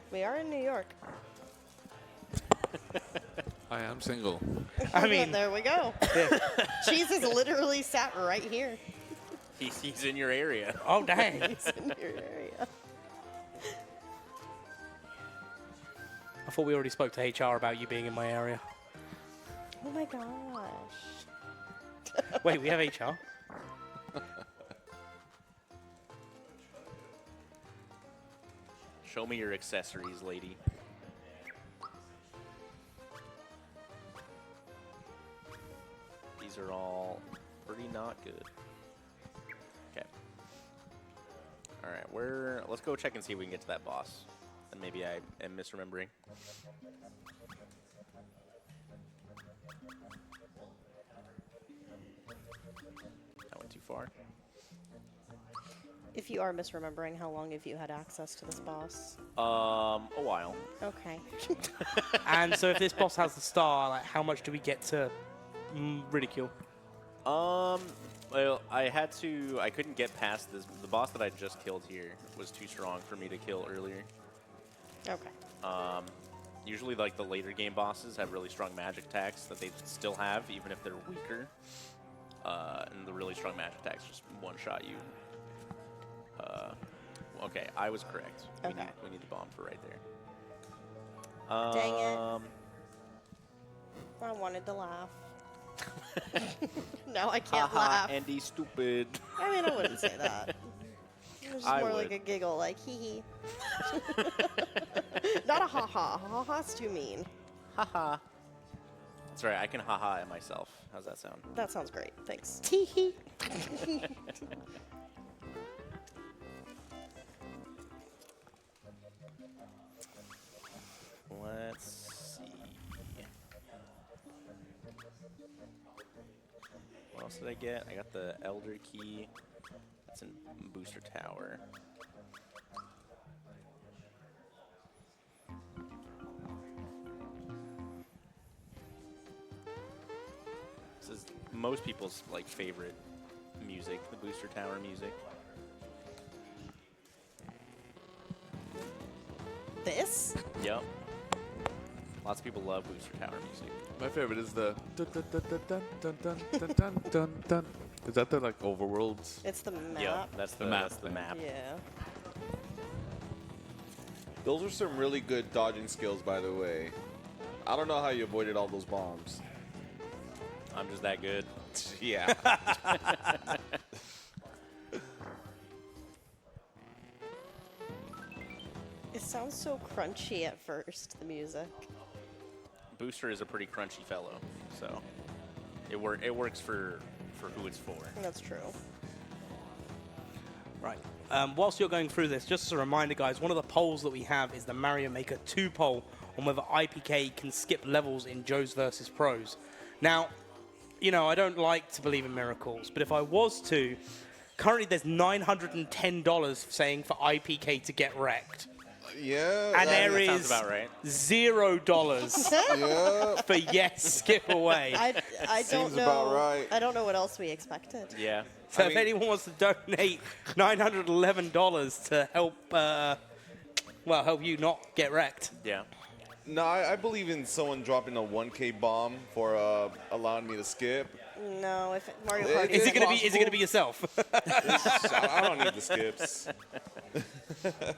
We are in New York. I am single. I mean, there we go. Cheese is literally sat right here. He's in your area. oh, dang. He's in your area. I thought we already spoke to HR about you being in my area. Oh my gosh. Wait, we have HR? Show me your accessories, lady. These are all pretty not good. Okay. All right, let's go check and see if we can get to that boss. And maybe I am misremembering. I went too far. If you are misremembering, how long have you had access to this boss? A while. Okay. And so if this boss has the star, like, how much do we get to ridicule? Well, I couldn't get past this. The boss that I just killed here was too strong for me to kill earlier. Okay. Usually, like, the later game bosses have really strong magic attacks that they still have, even if they're weaker. And the really strong magic attacks just one-shot you. Okay, I was correct. Okay. We need the bomb for right there. Dang it. I wanted to laugh. No, I can't laugh. Andy, stupid. I mean, I wouldn't say that. It was just I more would. like a giggle, like hee hee. Not a ha ha. Ha ha's too mean. Haha. That's right, I can haha at myself. How's that sound? That sounds great. Thanks. Tee hee. Let's see. What else did I get? I got the Elder Key. That's in Booster Tower. This is most people's like favorite music, the Booster Tower music. This? Yep. Lots of people love Booster Tower music. My favorite is the dun dun dun dun dun dun dun dun dun dun. Is that the like overworlds? It's the map. Yep, that's the map That's the thing. map. Yeah. Those are some really good dodging skills, by the way. I don't know how you avoided all those bombs. I'm just that good. Yeah. It sounds so crunchy at first, the music. Booster is a pretty crunchy fellow, so it works for who it's for. That's true. Right. Whilst you're going through this, just as a reminder, guys, one of the polls that we have is the Mario Maker 2 poll on whether IPK can skip levels in Joe's versus Pros. Now, you know, I don't like to believe in miracles, but if I was to, currently there's $910 saying for IPK to get wrecked. Yeah. And there that sounds is about right. $0 Yeah. for yes, skip away. I don't Seems know. about right. I don't know what else we expected. Yeah. So I if mean- anyone wants to donate $911 to help, help you not get wrecked. Yeah. No, I believe in someone dropping a 1K bomb for allowing me to skip. No, if Mario It- Party. Is it It's gonna be yourself? I don't need the skips.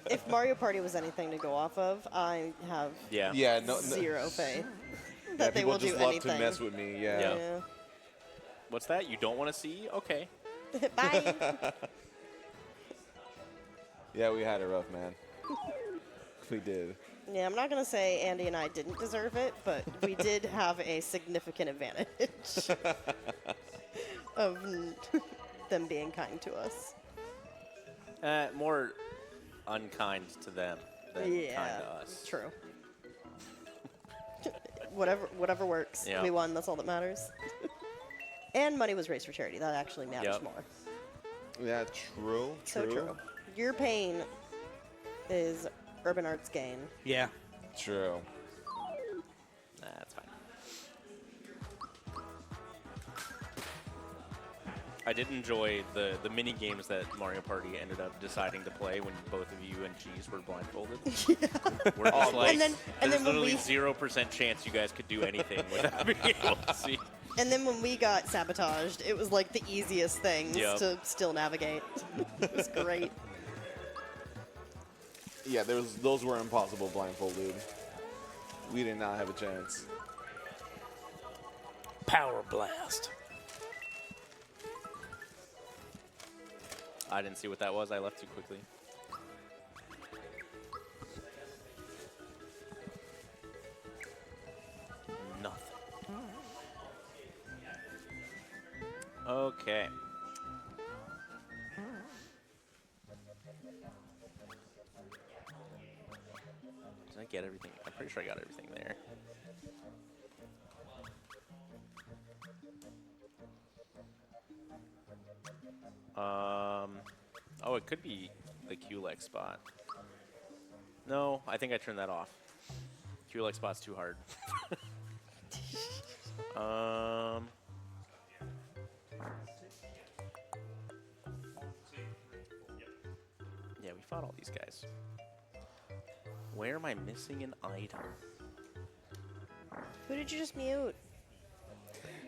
If Mario Party was anything to go off of, I have Yeah. Yeah, no. zero faith Yeah, that they people will just do love anything. to mess with me. Yeah. Yeah. What's that? You don't want to see? Okay. Bye. Yeah, we had it rough, man. We did. Yeah, I'm not gonna say Andy and I didn't deserve it, but we did have a significant advantage of them being kind to us. More unkind to them than kind Yeah, to us. true. whatever works. Yeah. We won. That's all that matters. And money was raised for charity. That actually matters Yep. more. Yeah, true. So true. Your pain is urban arts gain. Yeah. True. Nah, that's fine. I did enjoy the mini games that Mario Party ended up deciding to play when both of you and Cheese were blindfolded. We're just like, And then there's when literally we- 0% chance you guys could do anything without being able to see. And then when we got sabotaged, it was like the easiest things Yep. to still navigate. It was great. Yeah, those were impossible blindfolded. We did not have a chance. Power blast. I didn't see what that was. I left too quickly. Nothing. Okay. Did I get everything? I'm pretty sure I got everything there. Oh, it could be the QLEX spot. No, I think I turned that off. QLEX spot's too hard. Yeah, we fought all these guys. Where am I missing an item? Who did you just mute?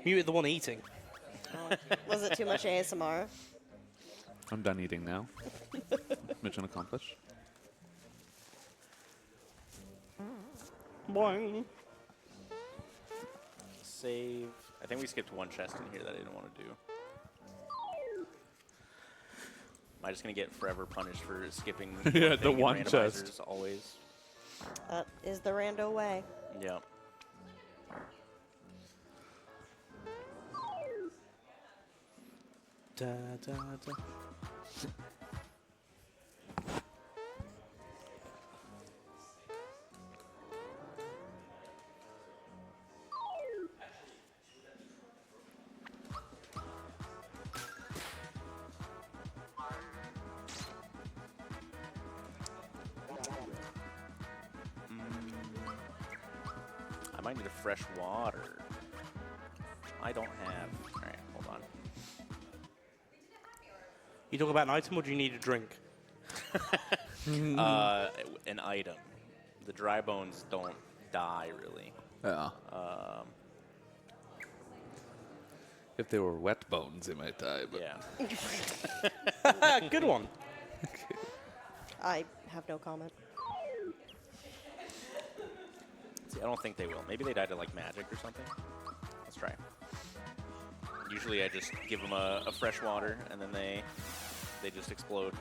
Muted the one eating. Was it too much ASMR? I'm done eating now. Mission accomplished. Boing. Save. I think we skipped one chest in here that I didn't want to do. Am I just going to get forever punished for skipping Yeah, the thing in one chest. randomizers Always. That is the rando way. Yeah. Da, da, da. I might need a fresh water. I don't have. All right, hold on. You talk about an item or do you need a drink? An item. The dry bones don't die, really. Yeah. If they were wet bones, they might die. But Yeah. Good one. I have no comment. See, I don't think they will. Maybe they died to like magic or something. Let's try. Usually I just give them a fresh water and then they just explode.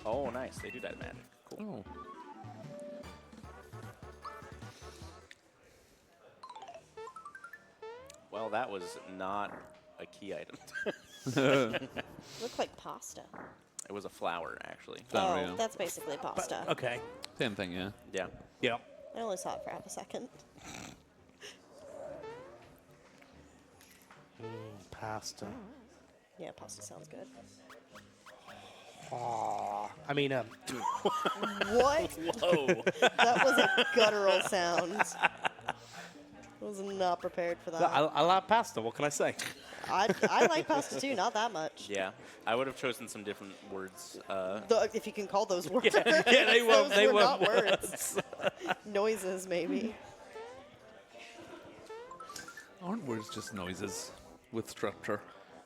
Oh, nice. They do die to magic. Cool. Oh. Well, that was not a key item. Looked like pasta. It was a flower, actually. Oh, yeah. that's basically pasta. Okay. Same thing, yeah. Yeah. Yeah. I only saw it for half a second. Pasta. Yeah, pasta sounds good. I mean, What? Whoa. That was a guttural sound. I was not prepared for that. I love pasta. What can I say? I like pasta too, not that much. Yeah. I would have chosen some different words. If you can call those words. Yeah, they were. Those They were were not words. Noises, maybe. Aren't words just noises with structure?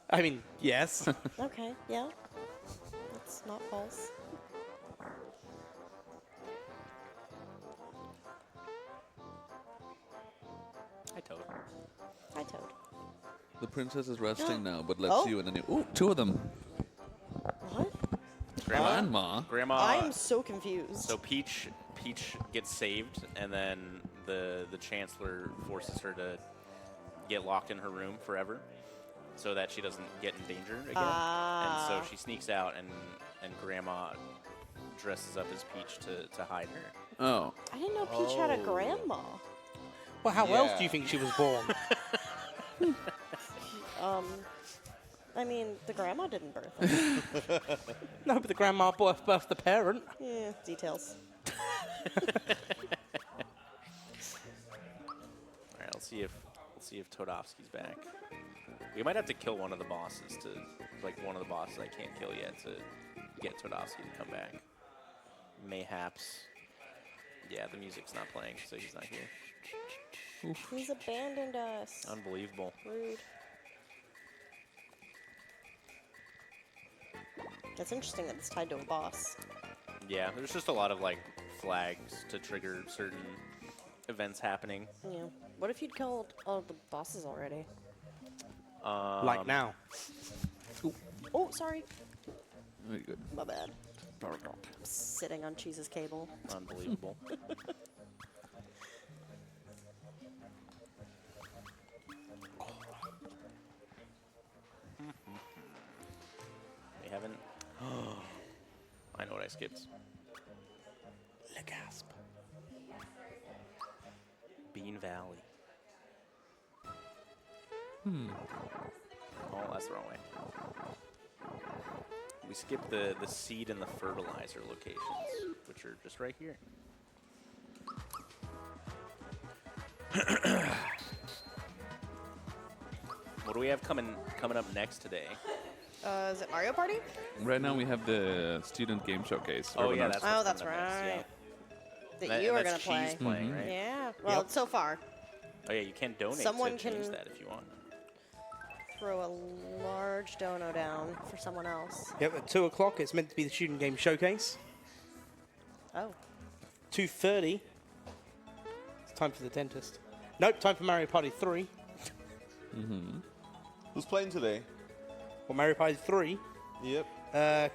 I mean, yes. Okay, yeah. That's not false. Hi, Toad. Hi, Toad. The princess is resting now, but lets Oh. you in. Ooh, 2 of them. What? Grandma. Grandma. I am so confused. So Peach gets saved, and then the Chancellor forces her to get locked in her room forever, so that she doesn't get in danger again. And so she sneaks out, and Grandma dresses up as Peach to hide her. Oh. I didn't know Peach had a grandma. Well, how else Yeah. do you think she was born? I mean, the grandma didn't birth her. No, but the grandma birthed the parent. Yeah, details. All right, let's see if Todovsky's back. We might have to kill one of the bosses one of the bosses I can't kill yet to get Todovsky to come back. Mayhaps. Yeah, the music's not playing, so he's not here. He's abandoned us. Unbelievable. Rude. That's interesting that it's tied to a boss. Yeah, there's just a lot of like flags to trigger certain events happening. Yeah. What if you'd killed all the bosses already? Like now. Oh, sorry. Very good. My bad. Sitting on Cheese's cable. Unbelievable. We haven't. I know what I skipped. Le gasp. Bean Valley. Oh, that's the wrong way. We skipped the seed and the fertilizer locations, which are just right here. What do we have coming up next today? Is it Mario Party? Right now we have the student game showcase. Oh yeah, webinars. that's Oh, what's that's coming up next, right. yeah. That you are that's going to play. Cheese playing, right? Yeah. Well, Yep. so far. Oh yeah, you can donate Someone to change can- that if you want. Throw a large dono down for someone else. Yep, at 2 o'clock, it's meant to be the student game showcase. Oh. 2:30. It's time for the dentist. Nope, time for Mario Party 3. Who's playing today? Well, Mario Party 3. Yep.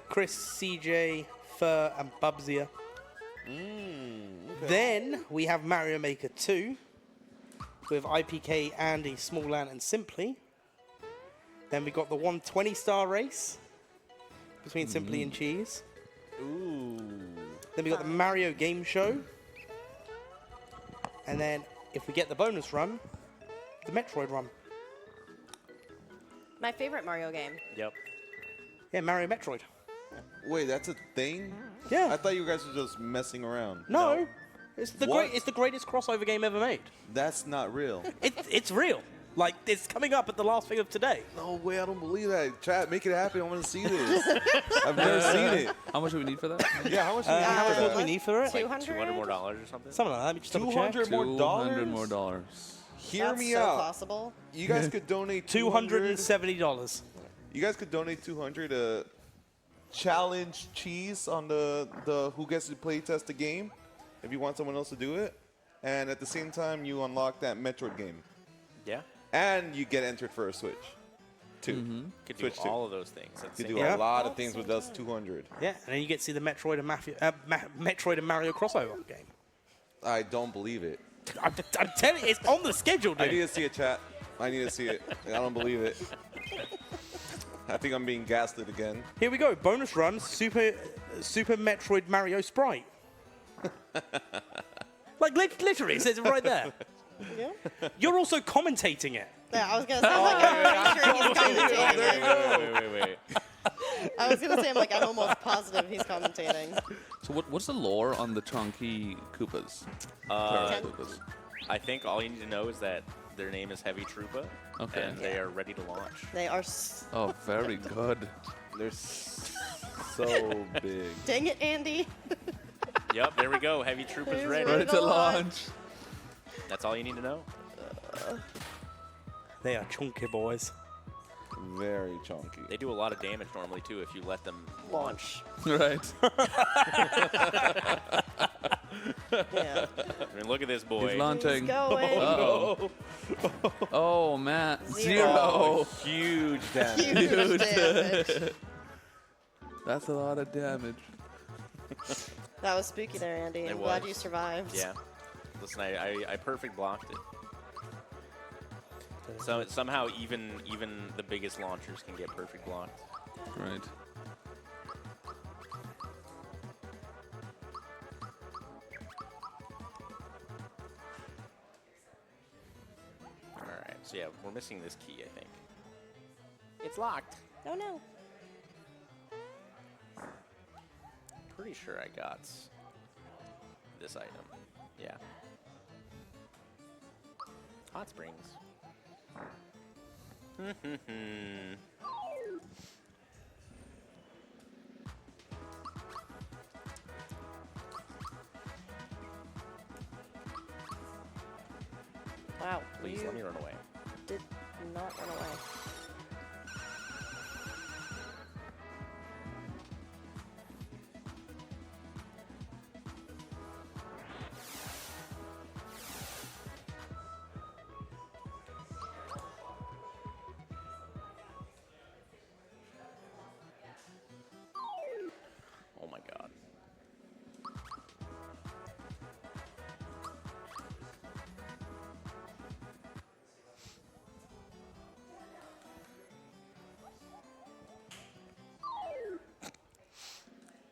Chris, CJ, Fir, and Bubsia. Then we have Mario Maker 2 with IPK, Andy, Small Ant, and Simply. Then we got the 120-star race between Simply and Cheese. Ooh. Then we got the Mario Game Show. And then, if we get the bonus run, the Metroid run. My favorite Mario game. Yep. Yeah, Mario Metroid. Wait, that's a thing? Yeah. I thought you guys were just messing around. No. It's the What? it's the greatest crossover game ever made. That's not real. It's real. Like, it's coming up at the last thing of today. No way, I don't believe that. Chat, make it happen. I want to see this. I've never seen it. How much do we need for that? Yeah, how much do we How much need would for we that? need for it? Like 200? $200 more or something. Something like that. Let me just double check. 200 more dollars? $200 more dollars. Hear That's me so out. possible. You guys could donate 200. $270. You guys could donate 200 to challenge Cheese on the who gets to play test the game if you want someone else to do it. And at the same time, you unlock that Metroid game. Yeah. And you get entered for a Switch, too. Could do Switch two. all of those things. At the You same do Yeah. a lot of things with us 200. Yeah, and then you get to see the Metroid and Metroid and Mario crossover game. I don't believe it. I'm telling you, it's on the schedule, I need dude. to see it, chat. I need to see it. I don't believe it. I think I'm being gaslit again. Here we go. Bonus run. Super Metroid Mario Sprite. Like literally, it says it right there. Yeah. You're also commentating it. Yeah, I was gonna say, I'm pretty sure he's commentating. Wait. I was gonna say, I'm almost positive he's commentating. So what's the lore on the chunky Koopas? Koopas. I think all you need to know is that their name is Heavy Troopa, Okay. and they are ready to launch. They are. Oh, very good. They're so big. Dang it, Andy. Yep, there we go. Heavy Troopa's He's ready. ready to launch. That's all you need to know. They are chunky boys. Very chunky. They do a lot of damage normally too if you let them launch. Right. Yeah. I mean, look at this boy. He's launching. He's going. Uh-oh. Oh, man. Zero. Zero. Huge damage. Huge damage. That's a lot of damage. That was spooky there, Andy. I'm glad you survived. Yeah. Listen, I perfect blocked it. So somehow even the biggest launchers can get perfect blocked. Right. All right. So yeah, we're missing this key, I think. It's locked. Oh no. Pretty sure I got this item. Yeah. Hot springs. Wow. Please you let me run away. did not run away. Oh my god.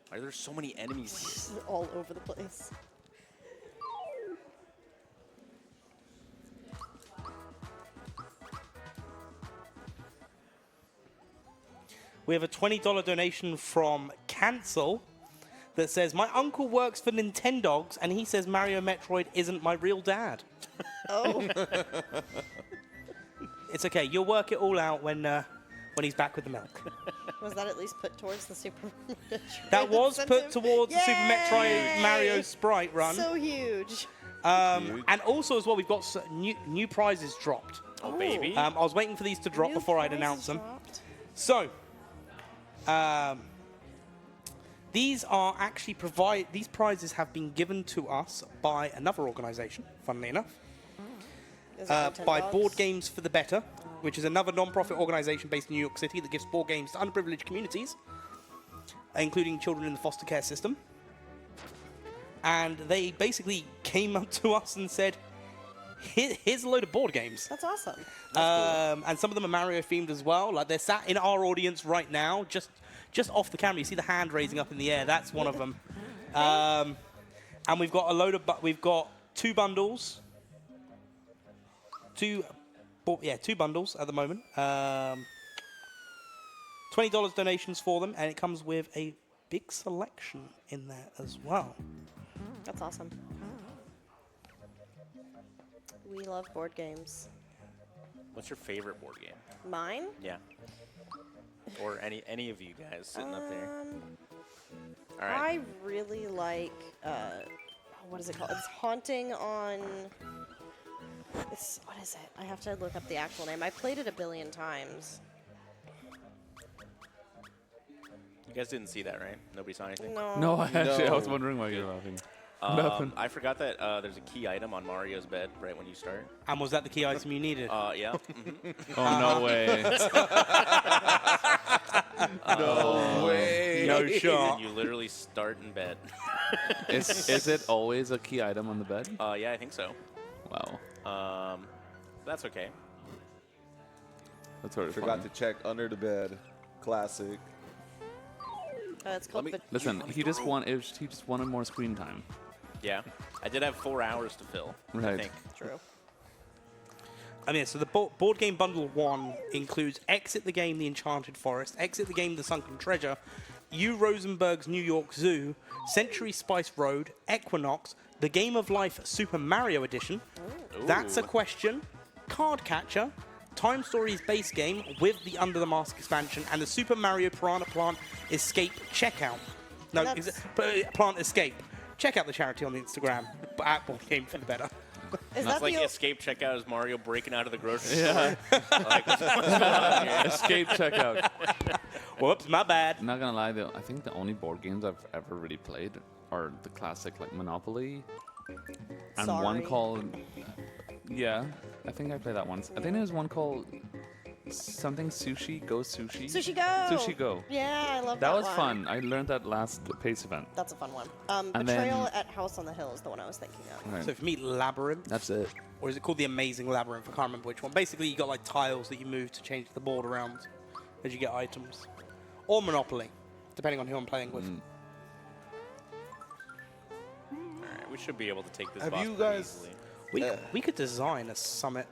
Why are there so many enemies? All over the place. We have a $20 donation from Cancel that says, my uncle works for Nintendogs and he says Mario Metroid isn't my real dad. Oh. It's okay. You'll work it all out when he's back with the milk. Was that at least put towards the Super Metroid? That was put incentive? towards the Super Metroid Yay! Mario Sprite run. So huge. And also as well, we've got new prizes dropped. Oh, baby. I was waiting for these to drop New before I'd prizes announce them. dropped? So, these are actually these prizes have been given to us by another organisation, funnily enough, Is it by Nintendogs? Board Games for the Better, which is another non-profit organisation based in New York City that gives board games to underprivileged communities, including children in the foster care system. And they basically came up to us and said, here's a load of board games. That's awesome. And some of them are Mario themed as well. Like they're sat in our audience right now, just off the camera. You see the hand raising up in the air. That's one of them. And we've got a load of. We've got two bundles. Two bundles at the moment. $20 donations for them, and it comes with a big selection in there as well. That's awesome. We love board games. What's your favorite board game? Mine? Yeah. Or any of you guys sitting up there. All right. I really like, what is it called? It's Haunting on, what is it? I have to look up the actual name. I played it a billion times. You guys didn't see that, right? Nobody saw anything? No. No, actually, I was wondering why you're laughing. Nothing. I forgot that there's a key item on Mario's bed right when you start. And was that the key item you needed? Yeah. Oh, no way. No way. No shot. And you literally start in bed. Is it always a key item on the bed? Yeah, I think so. Wow. That's okay. That's sort of Forgot funny. to check under the bed. Classic. It's called. Listen, he just wanted more screen time. Yeah. I did have 4 hours to fill, I Right. think. True. I mean, so the board game bundle 1 includes Exit the Game, The Enchanted Forest, Exit the Game, The Sunken Treasure, U. Rosenberg's New York Zoo, Century Spice Road, Equinox, The Game of Life Super Mario Edition, That's a Question, Card Catcher, Time Stories base game with the Under the Mask expansion, and the Super Mario Piranha Plant Escape Checkout. No, Plant Escape. Check out the charity on the Instagram, at Board Game for the Better. Is It's that like the escape checkout is Mario breaking out of the grocery Yeah. store. Like, what's going on here? Escape checkout. Whoops, my bad. Not gonna lie though, I think the only board games I've ever really played are the classic like Monopoly, and one Sorry. called yeah, I think I played that once. I think there was one called something Sushi Go Sushi. Sushi Go? Sushi Go. Yeah, I love that. That was one. fun. I learned that last PACE event. That's a fun one. And Betrayal then- at House on the Hill is the one I was thinking of. Right. So for me, Labyrinth. That's it. Or is it called the Amazing Labyrinth? I can't remember which one. Basically, you got like tiles that you move to change the board around as you get items. Or Monopoly, depending on who I'm playing with. All right, we should be able to take this Have boss you pretty guys- easily. We could design a Summit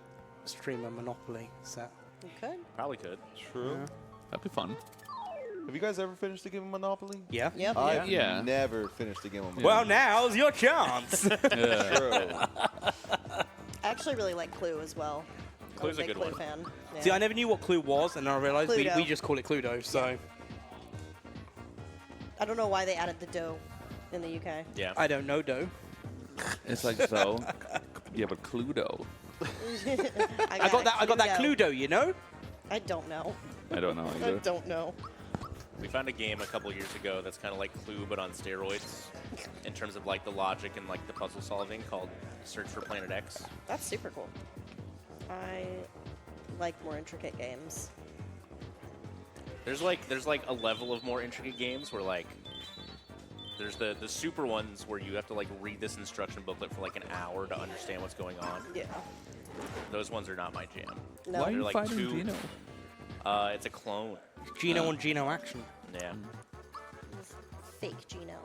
streamer Monopoly set. You could. Probably could. True. That'd be fun. Have you guys ever finished a game of Monopoly? Yeah. Yep. I've Yeah. never finished a game of Monopoly. Well, now's your chance. Yeah. True. I actually really like Clue as well. Clue's I'm a big good Clue one. fan. Yeah. See, I never knew what Clue was, and then I realized we Cluedo. just call it Cluedo. So I don't know why they added the dough in the UK. Yeah. I don't know, though. It's like so. Yeah, but Cluedo. I got that Cluedo, you know. I don't know. I don't know I either. don't know. We found a game a couple years ago that's kind of like Clue, but on steroids, in terms of like the logic and like the puzzle solving, called Search for Planet X. That's super cool. I like more intricate games. There's like a level of more intricate games where like there's the super ones where you have to like read this instruction booklet for like an hour to understand what's going on. Yeah. Those ones are not my jam. No. Why are They're you like fighting two- Gino? It's a clone. Geno on Geno action. Yeah. Fake Gino.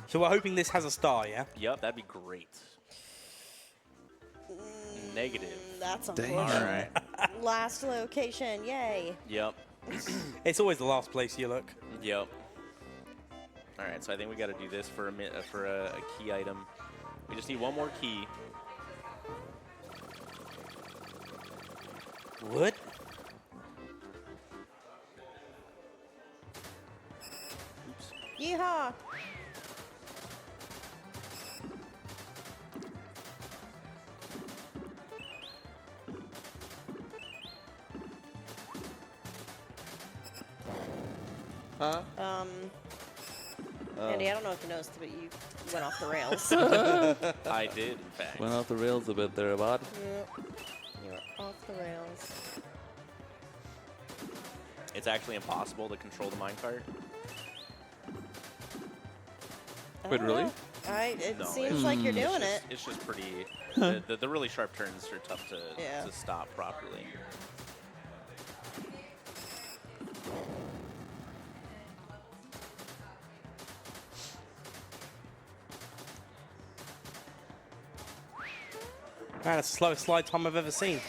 So we're hoping this has a star, yeah? Yep, that'd be great. Negative. That's Dang. unfortunate. Last location, yay. Yep. It's always the last place you look. Yep. All right, so I think we got to do this for a key item. We just need one more key. Wood? Yeehaw! Huh? Andy, I don't know if you noticed, but you went off the rails. I did, in fact. Went off the rails a bit there, bud. You're off the rails. It's actually impossible to control the minecart. I Wait, don't really? know. It No, seems like you're doing it. It's just pretty. The really sharp turns are tough to stop properly. Man, that's the slowest slide time I've ever seen.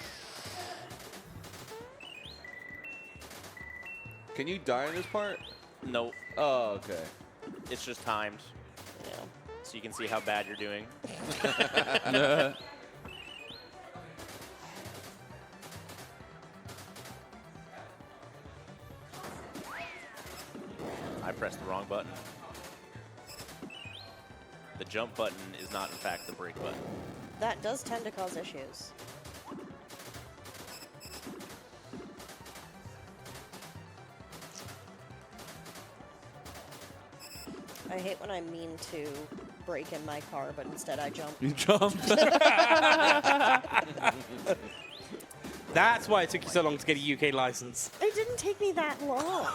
Can you die in this part? Nope. Oh, okay. It's just timed. Yeah. So you can see how bad you're doing. I pressed the wrong button. The jump button is not, in fact, the brake button. That does tend to cause issues. I hate when I mean to brake in my car, but instead I jump. You jumped. That's why it took you so long to get a UK license. It didn't take me that long.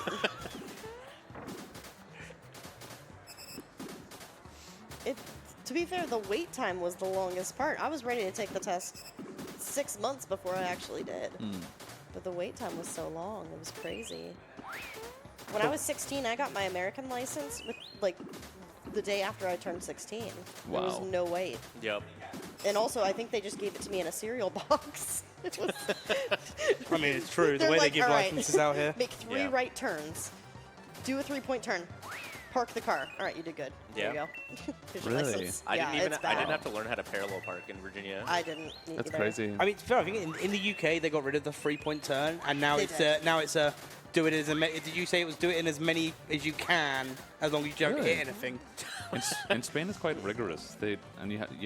To be fair, the wait time was the longest part. I was ready to take the test 6 months before I actually did. But the wait time was so long. It was crazy. When I was 16, I got my American license with like the day after I turned 16. There was Wow. no wait. Yep. And also, I think they just gave it to me in a cereal box. It was I mean, it's true. The They're way like, they give "All right, licenses out here. Make 3 Yeah. right turns. Do a 3-point turn. Park the car. All right, you did good. There Yeah. you go. Here's your Really? license. I yeah, didn't even. it's I didn't bad. have to learn how to parallel park in Virginia. I didn't. That's either. crazy. I mean, it's fair. I think in the UK they got rid of the 3-point turn, and now They it's did. do it as did you say it was do it in as many as you can as long as you don't Really? hit anything? In Spain, it's quite rigorous. You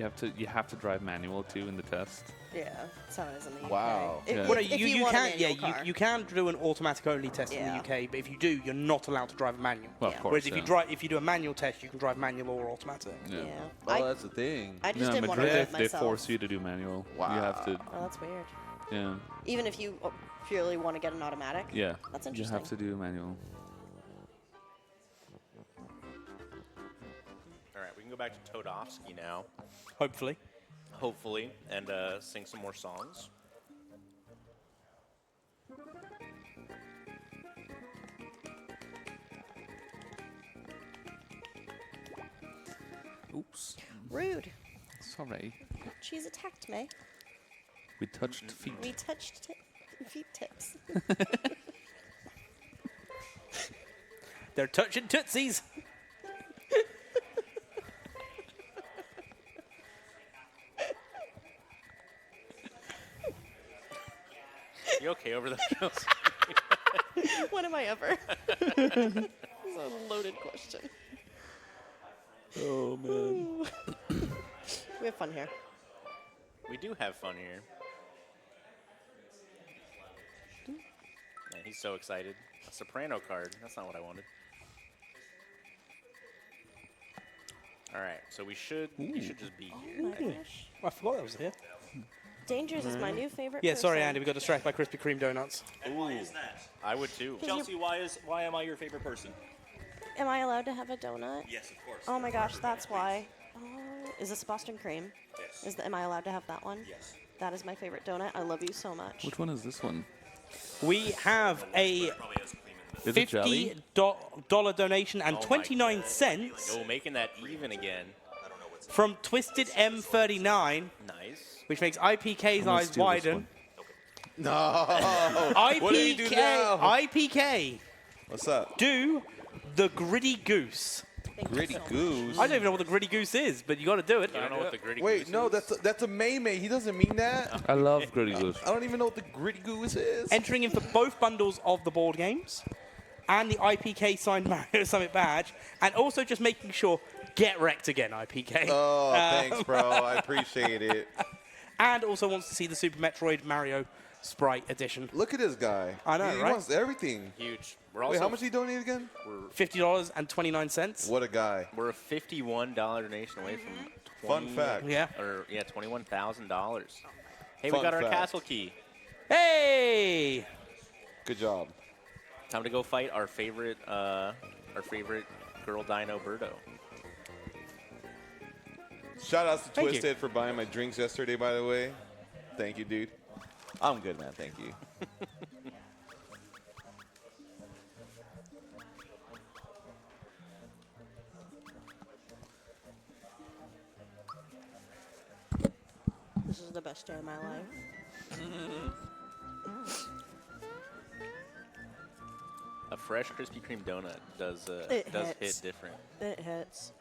have to drive manual too in the test. Yeah, that's how it is in the UK. Wow. If, Yeah. if, Well, if you want a can manual car. you can do an automatic only test in the Yeah. UK, but if you do, you're not allowed to drive a manual. Well, Yeah. of course. Whereas yeah. if you do a manual test, you can drive manual or automatic. Yeah. Yeah. Oh, that's the thing. I just No, didn't want to do Madrid, it they myself. force you to do manual. Wow. You have to. Oh, that's weird. Yeah. Even if you purely want to get an automatic. Yeah. That's You interesting. have to do manual. All right, we can go back to Todovsky now, Hopefully. hopefully, and sing some more songs. Oops. Rude. Sorry. She's attacked me. We touched feet. We touched feet tips. They're touching tootsies. You okay over there, Chelsea? When am I ever? It's a loaded question. Oh man. We have fun here. We do have fun here. Man, he's so excited. A soprano card. That's not what I wanted. All right, so we should just be Oh here. my I think. gosh. I forgot that was here. Dangers is my new favorite. Yeah, sorry, person. Andy. We got distracted by Krispy Kreme donuts. And why is that? I would too. Chelsea, why am I your favorite person? Am I allowed to have a donut? Yes, of course. Oh my gosh, that's why. Oh, is this Boston cream? Yes. Am I allowed to have that one? Yes. That is my favorite donut. I love you so much. Which one is this one? We have a Probably has cream in it. Is it jelly? $50 donation and Oh my 29 God. cents Oh, making that even again. I don't know what's from Twisted M39, Nice. which makes IPK's gonna eyes steal this widen. one. No. IPK, What do you do now? IPK, What's up? do the gritty goose. Thank you Gritty so much. goose. I don't even know what the gritty goose is, but you got to do it. I don't know what the gritty Wait, goose no, is. that's a May. He doesn't mean that. I love Gritty Goose. I don't even know what the gritty goose is. Entering in for both bundles of the board games and the IPK signed Mario Summit badge, and also just making sure get wrecked again, IPK. Oh, thanks, bro. I appreciate it. And also wants to see the Super Metroid Mario Sprite edition. Look at this guy. I know, he right? wants everything. Huge. We're also Wait, how much did he donate again? $50.29. What a guy. We're a $51 donation away from Fun 20 fact. Yeah. Or yeah, $21,000. Hey, Fun we got our fact. castle key. Hey! Good job. Time to go fight our favorite girl dino Birdo. Shout outs to Thank you. Twisted for buying my drinks yesterday, by the way. Thank you, dude. I'm good, man. Thank you. This is the best day of my life. A fresh Krispy Kreme donut does It does hits. hit different. It hits.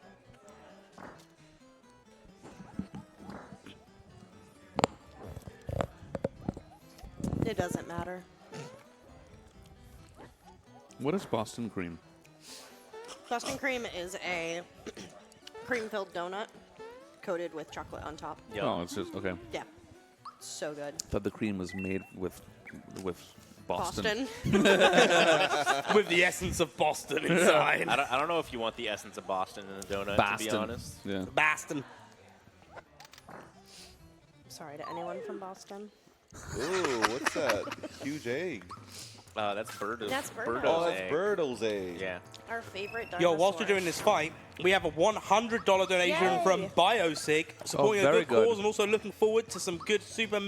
It doesn't matter. What is Boston cream? Boston cream is a cream-filled donut coated with chocolate on top. Yep. Oh, it's just okay. Yeah. So good. Thought the cream was made with Boston. With the essence of Boston inside. I don't know if you want the essence of Boston in a donut, to Boston. be honest. Yeah. Boston. Sorry to anyone from Boston. Ooh, what's that? Huge egg. That's Birdo's. That's Birdo. Birdo's Oh, that's egg. Birdo's egg. Yeah. Our favorite dinosaur. Yo, whilst we're doing this fight, we have a $100 donation Yay. from Biosig, supporting a very good good. cause and also looking forward to some good Super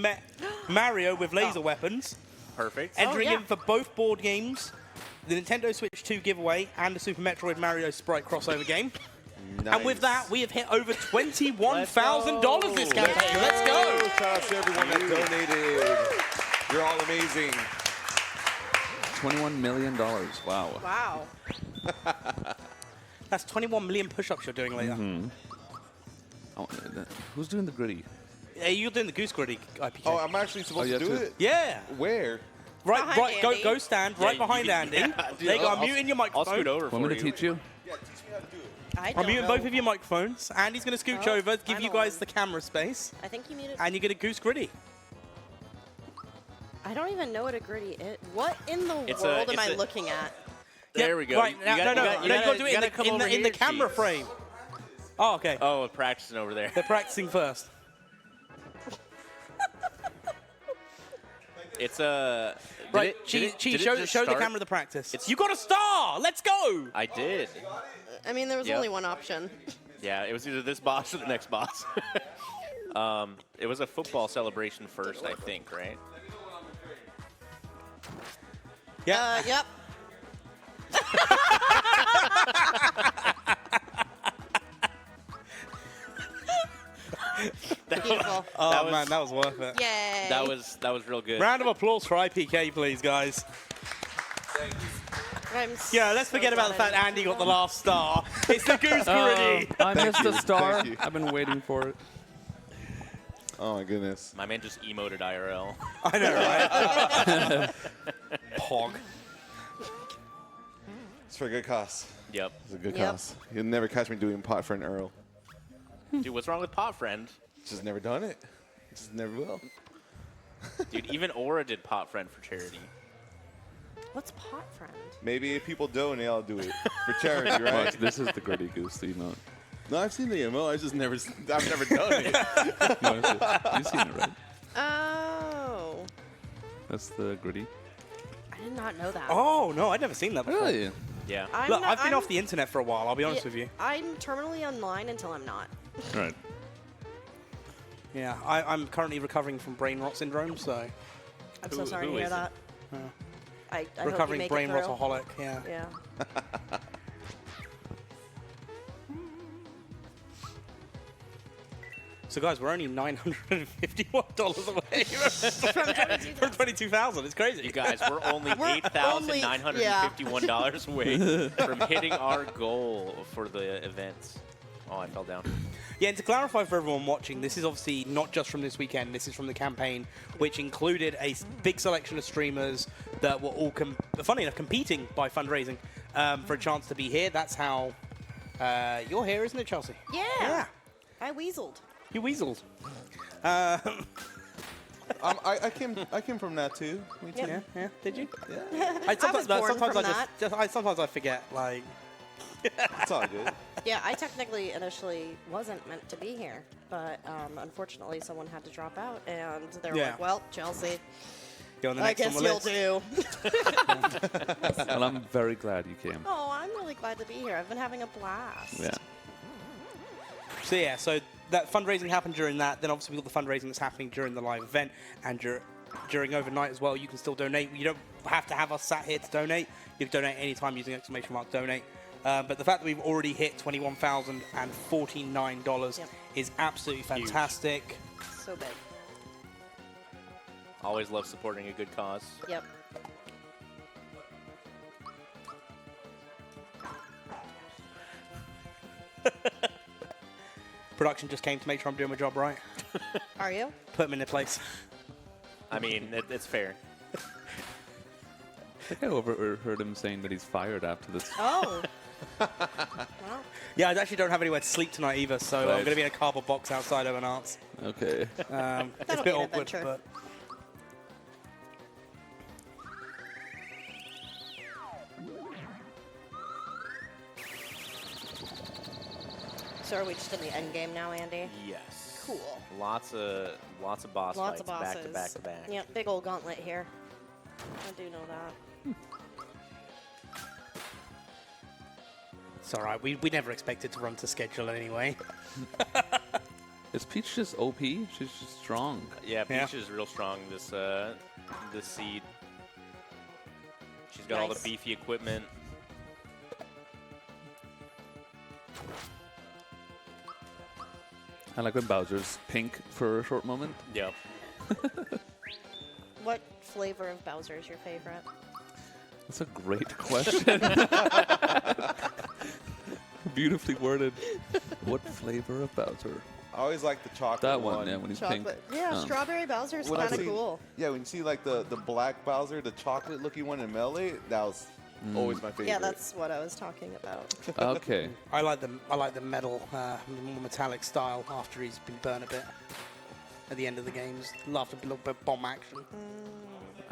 Mario with laser weapons. Perfect. Entering yeah. in for both board games, the Nintendo Switch 2 giveaway and the Super Metroid Mario Sprite crossover game. Nice. And with that, we have hit over $21,000 this campaign. Let's go! Shout out to everyone that donated. You're all amazing. $21 million. Wow. Wow. That's 21 million push-ups you're doing later. Oh, who's doing the gritty? Hey, you're doing the Goose Gritty IPK. Oh, I'm actually supposed to do it? Yeah. Where? Right, Behind go Andy. stand Yeah, right you behind can- Andy. yeah, There you go. I'm I'll- muting your I'll microphone. scoot over Want for me to you. teach you? Yeah, teach me how to do it. I I'm don't muting know. both of your microphones. Andy's going to scooch Oh, over, give I'm you guys on. the camera space, I think you muted. and you get a Goose Gritty. I don't even know what a gritty is. What in the It's world a- am I it's a- looking at? There we go. Right, You now, gotta- no, you you gotta- got to do you it gotta come over in the here, camera Chief. frame. Oh, okay. Oh, we're practicing over there. They're practicing first. It's a. Right, Cheese, show the camera the practice. You got a star! Let's go! I did. I mean, there was Yep. only one option. Yeah, it was either this boss or the next boss. It was a football celebration first, I think, right? Yeah. Yep. Beautiful. Oh, that was- man, that was worth it. Yay. That was real good. Round of applause for IPK, please, guys. I'm Yeah, let's so forget about the glad fact I Andy got the last star. It's the Goose Gritty. I missed a star. Thank you. I've been waiting for it. Oh my goodness. My man just emoted IRL. I know, right? Pog. It's for a good cause. Yep. It's a good Yep. cause. You'll never catch me doing pot for an Earl. Dude, what's wrong with Pot Friend? Just never done it. Just never will. Dude, even Aura did Pot Friend for charity. What's pot friend? Maybe if people donate, I'll do it for charity, right? Watch, this is the gritty goose emote. No, I've seen the emote. I've never done it. No, you've seen it, right? Oh. That's the gritty. I did not know that. Oh, no, I'd never seen that before. Really? Yeah. Look, I've been off the internet for a while, I'll be honest with you. I'm terminally online until I'm not. Right. Yeah, I'm currently recovering from brain rot syndrome, so I'm so Who- sorry to who hear is it? that. I hope you recovering make brain it through. rotaholic, yeah. Yeah. So guys, we're only $951 away from 22,000. It's crazy. You guys, we're only We're $8,951 away from hitting our goal for the events. Oh, I fell down. Yeah, and to clarify for everyone watching, this is obviously not just from this weekend. This is from the campaign, which included a big selection of streamers that were all, funny enough, competing by fundraising for a chance to be here. That's how you're here, isn't it, Chelsea? Yeah. Yeah. I weaseled. You weaseled. I came from that too. Me too. Yeah, yeah. Did you? Yeah. was born from Sometimes I forget, like. It's all good. Yeah, I technically initially wasn't meant to be here, but unfortunately someone had to drop out, and they were Yeah. like, well, Chelsea, You're on the I next guess on the you'll list. do. Well, I'm very glad you came. Oh, I'm really glad to be here. I've been having a blast. Yeah. So yeah, so that fundraising happened during that. Then obviously we got the fundraising that's happening during the live event and during overnight as well. You can still donate. You don't have to have us sat here to donate. You can donate anytime using ! donate. But the fact that we've already hit $21,049 Yep. is absolutely fantastic. So big. Always love supporting a good cause. Yep. Production just came to make sure I'm doing my job right. Are you? Put them in their place. I mean, it's fair. I think I overheard him saying that he's fired after this. Oh. Well, Yeah, I actually don't have anywhere to sleep tonight either, so I'm Right. going to be in a cardboard box outside of an arts. Okay. It's a That'll bit be an awkward, adventure. but so are we just in the end game now, Andy? Yes. Cool. Lots of boss Lots of fights bosses. back to back to back. Yep, big old gauntlet here. I do know that. it's all right. We never expected to run to schedule anyway. Is Peach just OP? She's just strong. Yeah, Peach Yeah. is real strong this seed. She's got all the Nice. beefy equipment. I like when Bowser's pink for a short moment. Yep. What flavor of Bowser is your favorite? That's a great question. Beautifully worded. What flavor of Bowser? I always like the chocolate That one, yeah, when he's pink. Chocolate. Yeah, Oh. strawberry Bowser's When I kind of see- cool. Yeah, when you see like the black Bowser, the chocolate looking one in Melee, that was always my favorite. Yeah, that's what I was talking about. Okay. I like the metal, more metallic style after he's been burned a bit. At the end of the games, love a little bit of bomb action.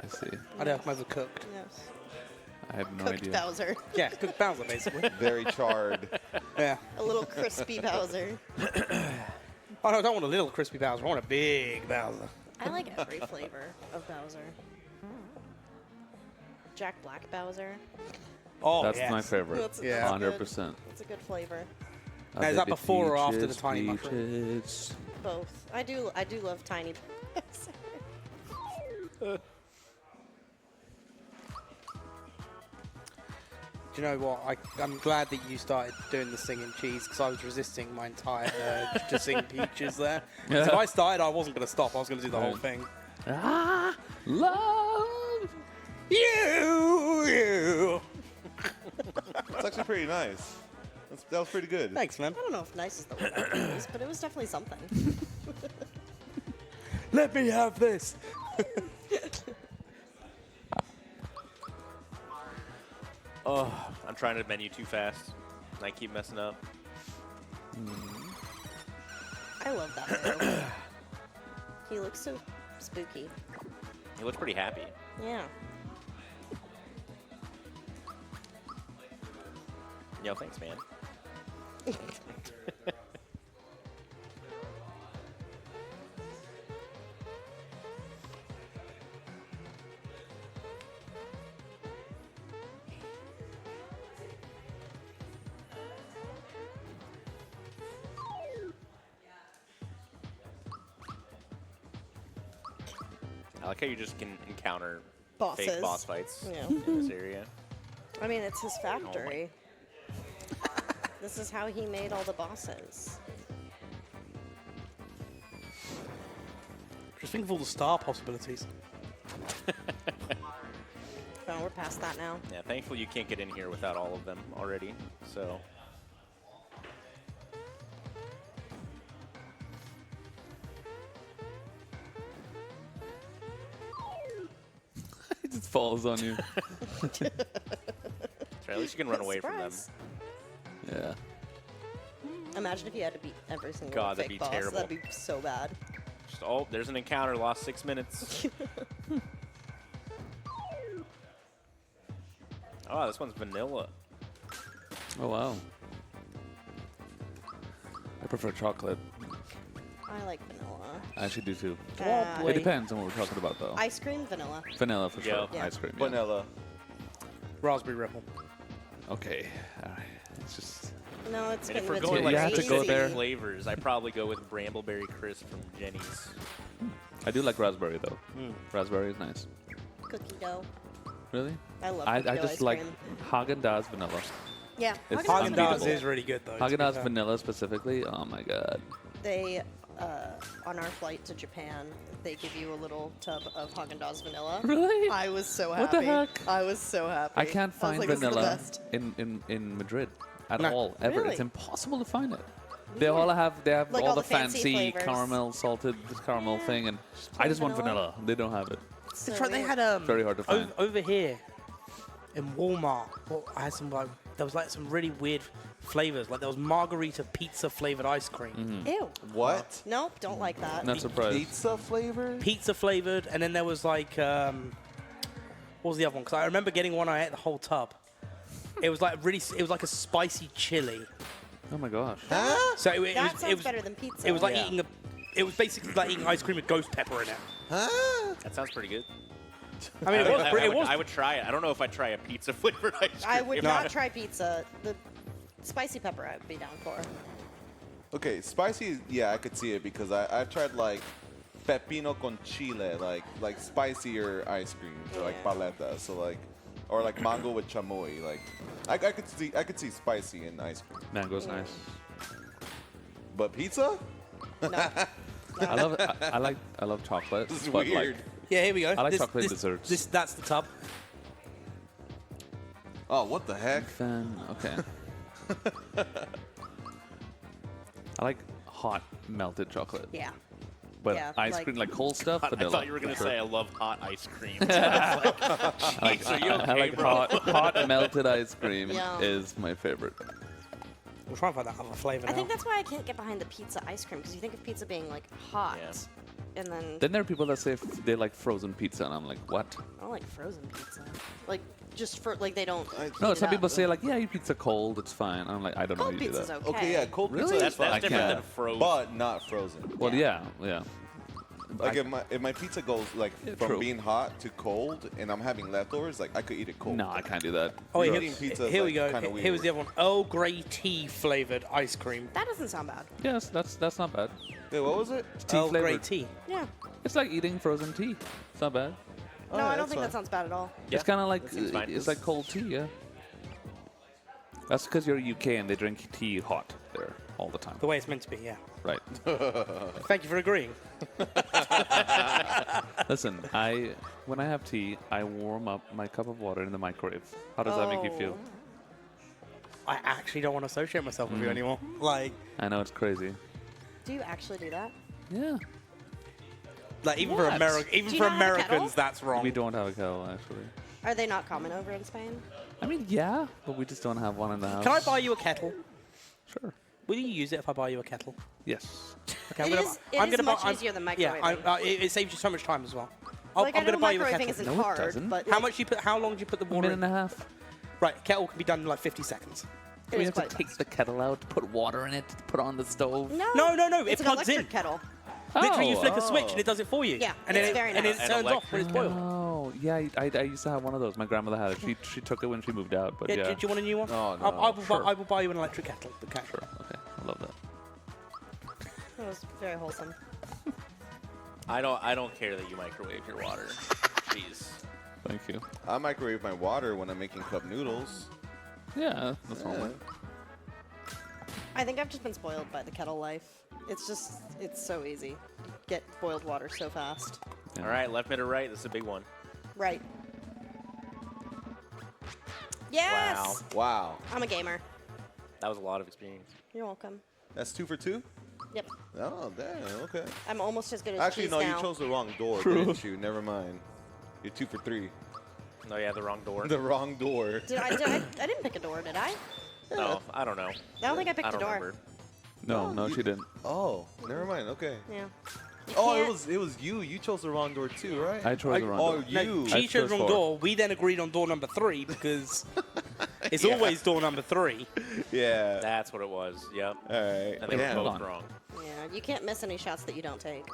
I see. I don't know if I'm overcooked. Yes. I have no Cooked idea. Bowser. Yeah, cooked Bowser basically. Very charred. Yeah. A little crispy Bowser. Oh no, I don't want a little crispy Bowser. I want a big Bowser. I like every flavor of Bowser. Jack Black Bowser. Oh, That's yes. my favorite. That's Yeah. 100%. It's a good flavor. Now, is that before or after the tiny mushroom? peaches. Both. I do love tiny Bowser. Do you know what? I'm glad that you started doing the singing cheese because I was resisting my entire urge to sing Peaches there. 'Cause if I started, I wasn't going to stop. I was going to do the whole thing. Ah, love. You. It's actually pretty nice. That was pretty good. Thanks, man. I don't know if nice is the word I would use, but it was definitely something. Let me have this. Oh, I'm trying to menu too fast. And I keep messing up. I love that hero. He looks so spooky. He looks pretty happy. Yeah. Yo, thanks, man. I like how you just can encounter Bosses. fake boss fights Yeah. in this area. I mean, it's his factory. This is how he made all the bosses. Just think of all the star possibilities. Oh, we're past that now. Yeah, thankfully you can't get in here without all of them already, so. It just falls on you. So at least you can run away from them. Surprise. Yeah. Imagine if you had to beat every single God, that'd fake be boss. terrible. That'd be so bad. Just, oh, there's an encounter, lost 6 minutes. Oh, this one's vanilla. Oh, wow. I prefer chocolate. I like vanilla. I actually do too. boy. It depends on what we're talking about, though. Ice cream, vanilla. Vanilla for sure. Yeah. Ice cream. Yeah. Vanilla. Raspberry Ripple. Okay. All right. It's just. No, it's And if getting we're a bit going too like you have to go specific there. flavors, I'd probably go with Brambleberry Crisp from Jenny's. I do like raspberry though. Raspberry is nice. Cookie dough. Really? I love I cookie dough just ice like cream. Haagen-Dazs vanilla. Yeah, It's Haagen-Dazs Haagen-Dazs unbeatable. is really good though. to be Haagen-Dazs fair. vanilla specifically. Oh my god. They, on our flight to Japan, they give you a little tub of Haagen-Dazs vanilla. Really? I was so happy. What the heck? I was so happy. I can't was find like, this is the vanilla best. in Madrid at No. all ever. Really? It's impossible to find it. They all have Like all all the the fancy fancy flavors. caramel salted caramel thing, and I just want vanilla. They don't have it. So That's right. They weird. had Very hard to find. over here in Walmart. Well, I had some like there was like some really weird flavors. Like there was margarita pizza flavored ice cream, Ew. What? Nope, don't like that. Not surprised. Pizza flavor? pizza flavored, and then there was like what was the other one? Because I remember getting one. I ate the whole tub. It was like really. It was like a spicy chili. Oh my gosh. So it That was. sounds It was. better than pizza. It was like Yeah. eating a. It was basically like eating ice cream with ghost pepper in it. That sounds pretty good. I mean, it was. It was. I would try it. I don't know if I'd try a pizza flavored ice cream. I would If not try pizza. The spicy pepper I'd be down for. Okay, spicy, yeah, I could see it because I've tried like pepino con chile, like spicier ice cream, or like Yeah. paleta. So like or like mango with chamoy. Like I could see spicy in ice cream. Mango's nice. But pizza? No. I love chocolate. This is but weird. Like, Yeah, here we go. I like chocolate desserts. That's the tub. Oh, what the heck? Then okay. I like hot melted chocolate. Yeah. But Yeah, ice like- cream, like cold stuff, I vanilla. thought you were going to for sure. say I love hot ice cream. I like, Are you I okay, like bro? hot melted ice cream Yeah. is my favorite. We'll try and find that other flavor I now. think that's why I can't get behind the pizza ice cream because you think of pizza being like hot, Yeah. and then Then there are people that say they like frozen pizza, and I'm like, what? I don't like frozen pizza. Like just for like they don't. No, heat some it people up. say like, yeah, eat pizza cold, it's fine. I'm like, I don't know how Cold you do pizza's that. okay. Okay, yeah, cold Really? pizza That's is fine. different can't. than frozen. But not frozen. Well, yeah, yeah. Like if my pizza goes like from true. being hot to cold, and I'm having leftovers, like I could eat it cold. No, I can't do that. Oh, You're here, eating pizza is, here we like, go. kinda Here was weird. the other one. Earl Grey tea flavored ice cream. That doesn't sound bad. Yes, that's not bad. Wait, what was it? Tea Earl Grey flavored. tea. Yeah. It's like eating frozen tea. It's not bad. No, Oh, I don't that's think that fine. sounds bad at all. It's kind of like that seems fine. it's like cold tea, yeah. That's because you're UK and they drink tea hot there all the time. The way it's meant to be, yeah. Right. Thank you for agreeing. Listen, when I have tea, I warm up my cup of water in the microwave. How does that make you feel? I actually don't want to associate myself Mm. with you anymore. Like, I know it's crazy. Do you actually do that? Yeah. even for What? Even Do you for not have a kettle? Americans, that's wrong. We don't have a kettle actually. Are they not common over in Spain? I mean, yeah, but we just don't have one in the house. Can I buy you a kettle? Sure. Will you use it if I buy you a kettle? Yes. Okay, It is- it is much easier than Yeah, microwaving. it saves you so much time as well. Like, I I'm going know to buy you a microwaving kettle. isn't No, it hard, doesn't. but How much you put? How long do you put the A water minute in? and a half. Right, kettle can be done in like 50 seconds. it We is have to quite take fast. the kettle out, put water in it, put on the stove. No, No, it's it an plugs electric in. kettle. Literally, you flick a switch Oh. and it does it for you. Yeah, and it's then very and nice. it An turns off when it's boiled. Oh, yeah, I used to have one of those. My grandmother had it. She took it when she moved out, but Yeah, yeah. do you want a new one? Oh, no, I will buy you an electric kettle. Okay. Sure. Okay, I love that. It was very wholesome. I don't care that you microwave your water. Jeez. Thank you. I microwave my water when I'm making cup noodles. Yeah, that's Yeah. normal. I think I've just been spoiled by the kettle life. It's so easy. Get boiled water so fast. Yeah. All right, left, mid, or right? This is a big one. Right. Yes! Wow. I'm a gamer. That was a lot of experience. You're welcome. That's 2 for 2? Yep. Oh, damn. Okay. I'm almost as good as Actually, cheese no, now. you chose the wrong door, didn't you? Never mind. You're 2 for 3. No, yeah, the wrong door. The wrong door. I didn't pick a door, did I? No, I don't know. I don't think I picked I a don't door. remember. No, she didn't. Oh, never mind. Okay. Yeah. Oh, can't- it was you. You chose the wrong door too, right? I chose the wrong Oh, door. No, you. she I chose chose wrong 4. door. We then agreed on door number 3 because it's always door number 3. Yeah. That's what it was. Yep. All right. And they were Damn. both on. wrong. Yeah, you can't miss any shots that you don't take.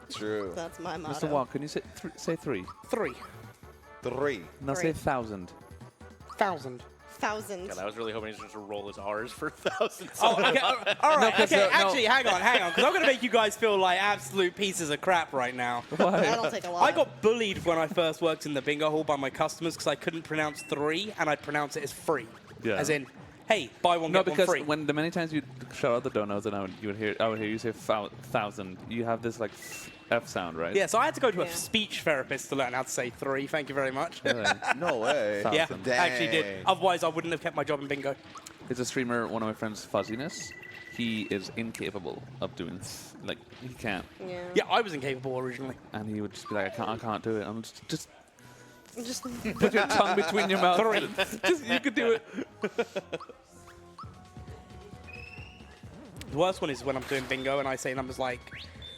True. That's my motto. Mr. Wong, can you say say 3? 3. 3. No, say 1,000. 1,000. Thousands. God, I was really hoping he was just to roll his R's for thousands. Oh, okay. All right. 'cause, okay. no. Actually, hang on. Because I'm going to make you guys feel like absolute pieces of crap right now. I don't take a lot. I got bullied when I first worked in the bingo hall by my customers because I couldn't pronounce 3 and I'd pronounce it as free. Yeah. As in, hey, buy one, No, get one because free. when the many times you shout out the donuts and I would hear you say 1,000, you have this like F sound, right? Yeah, so I had to go to a Yeah. speech therapist to learn how to say 3. Thank you very much. Really? No way. Yeah, Thousand. I actually did. Dang. Otherwise, I wouldn't have kept my job in bingo. It's a streamer, one of my friends, Fuzziness. He is incapable of doing, like, he can't. Yeah. Yeah, I was incapable originally. And he would just be like, I can't do it. I'm just Just put your tongue between your mouth. 3. Just, you could do it. The worst one is when I'm doing bingo and I say numbers like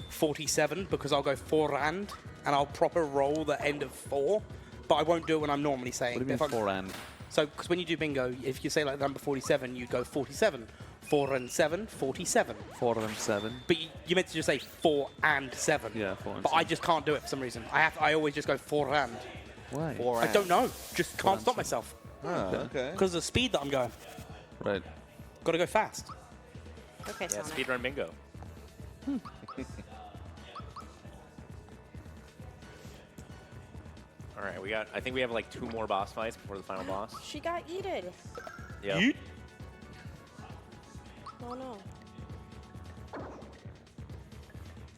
47 because I'll go 4 and I'll proper roll the end of 4, but I won't do it when I'm normally saying. What do you If mean I'm- 4 and? So, because when you do bingo, if you say like number 47, you go 47. 4 and 7, 47. 4 and 7. But you meant to just say 4 and 7. Yeah, 4 and But I 7. just can't do it for some reason. I always just go 4 and. Why? I don't know. Just can't stop myself. Ah, okay. Because of the speed that I'm going. Right. Got to go fast. okay, Yeah, Sonic. speedrun bingo. All right, I think we have like 2 more boss fights before the final boss. She got yeeted. Yeah. Oh no.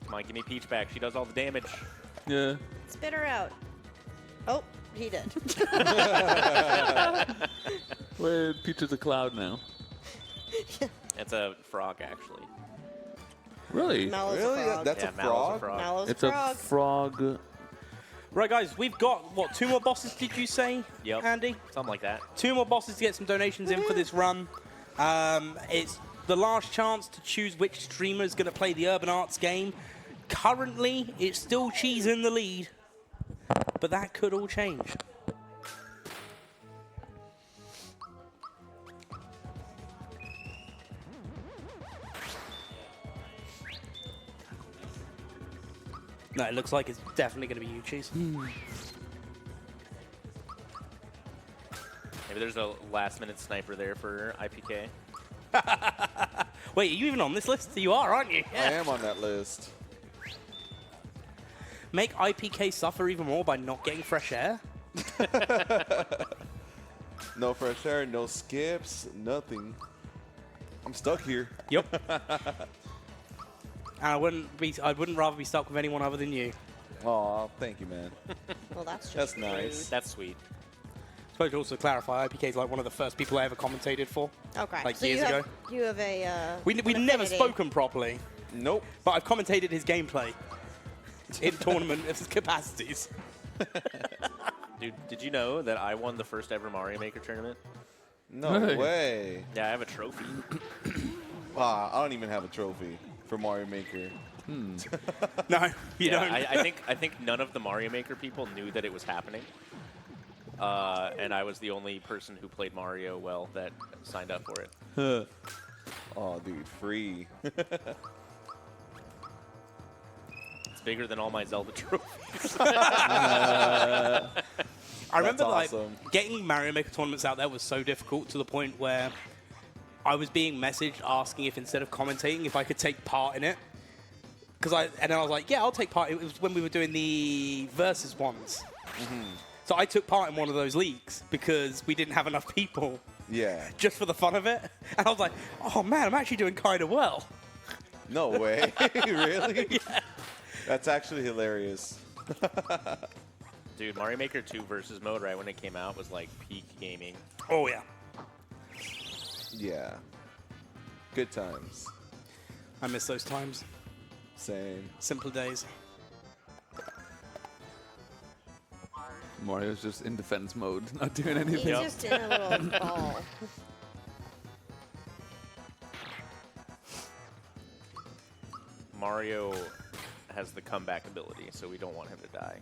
Come on, give me Peach back. She does all the damage. Yeah. Spit her out. Oh, he did. Wait, Peach is a cloud now. It's a frog, actually. Really? Mallow's a Really? frog. That's Yeah, a Mallow's a frog? frog. Mallow's It's a a frog. frog. Right, guys, we've got, what, 2 more bosses, did you say, Yep. Andy? Something like that. 2 more bosses to get some donations in for this run. It's the last chance to choose which streamer is going to play the Urban Arts game. Currently, it's still Cheese in the lead, but that could all change. No, it looks like it's definitely going to be you, Cheese. Maybe there's a last-minute sniper there for IPK. Wait, are you even on this list? You are, aren't you? I am on that list. Make IPK suffer even more by not getting fresh air? No fresh air, no skips, nothing. I'm stuck here. Yep. And I wouldn't rather be stuck with anyone other than you. Aw, thank you, man. Well, that's just That's nice. That's sweet. I suppose to also clarify, IPK is like one of the first people I ever commentated for. Okay. Like so years you ago. have, you have a. We'd an never affinity. spoken properly, Nope. but I've commentated his gameplay in tournament capacities. Dude, did you know that I won the first ever Mario Maker tournament? No Hey. way. Yeah, I have a trophy. I don't even have a trophy for Mario Maker. No, you Yeah, don't. I think none of the Mario Maker people knew that it was happening. And I was the only person who played Mario well that signed up for it. Oh, dude, free. It's bigger than all my Zelda trophies. I remember That's awesome. like getting Mario Maker tournaments out there was so difficult to the point where I was being messaged asking if instead of commentating if I could take part in it. And then I was like, yeah, I'll take part. It was when we were doing the versus ones. So I took part in one of those leagues because we didn't have enough people Yeah. just for the fun of it. And I was like, oh man, I'm actually doing kind of well. No way. Really? Yeah. That's actually hilarious. Dude, Mario Maker 2 versus mode right when it came out was like peak gaming. Oh yeah. Yeah. Good times. I miss those times. Same. Simple days. Mario's just in defense mode, not doing He's anything. Yep. just in a little ball. Mario has the comeback ability, so we don't want him to die.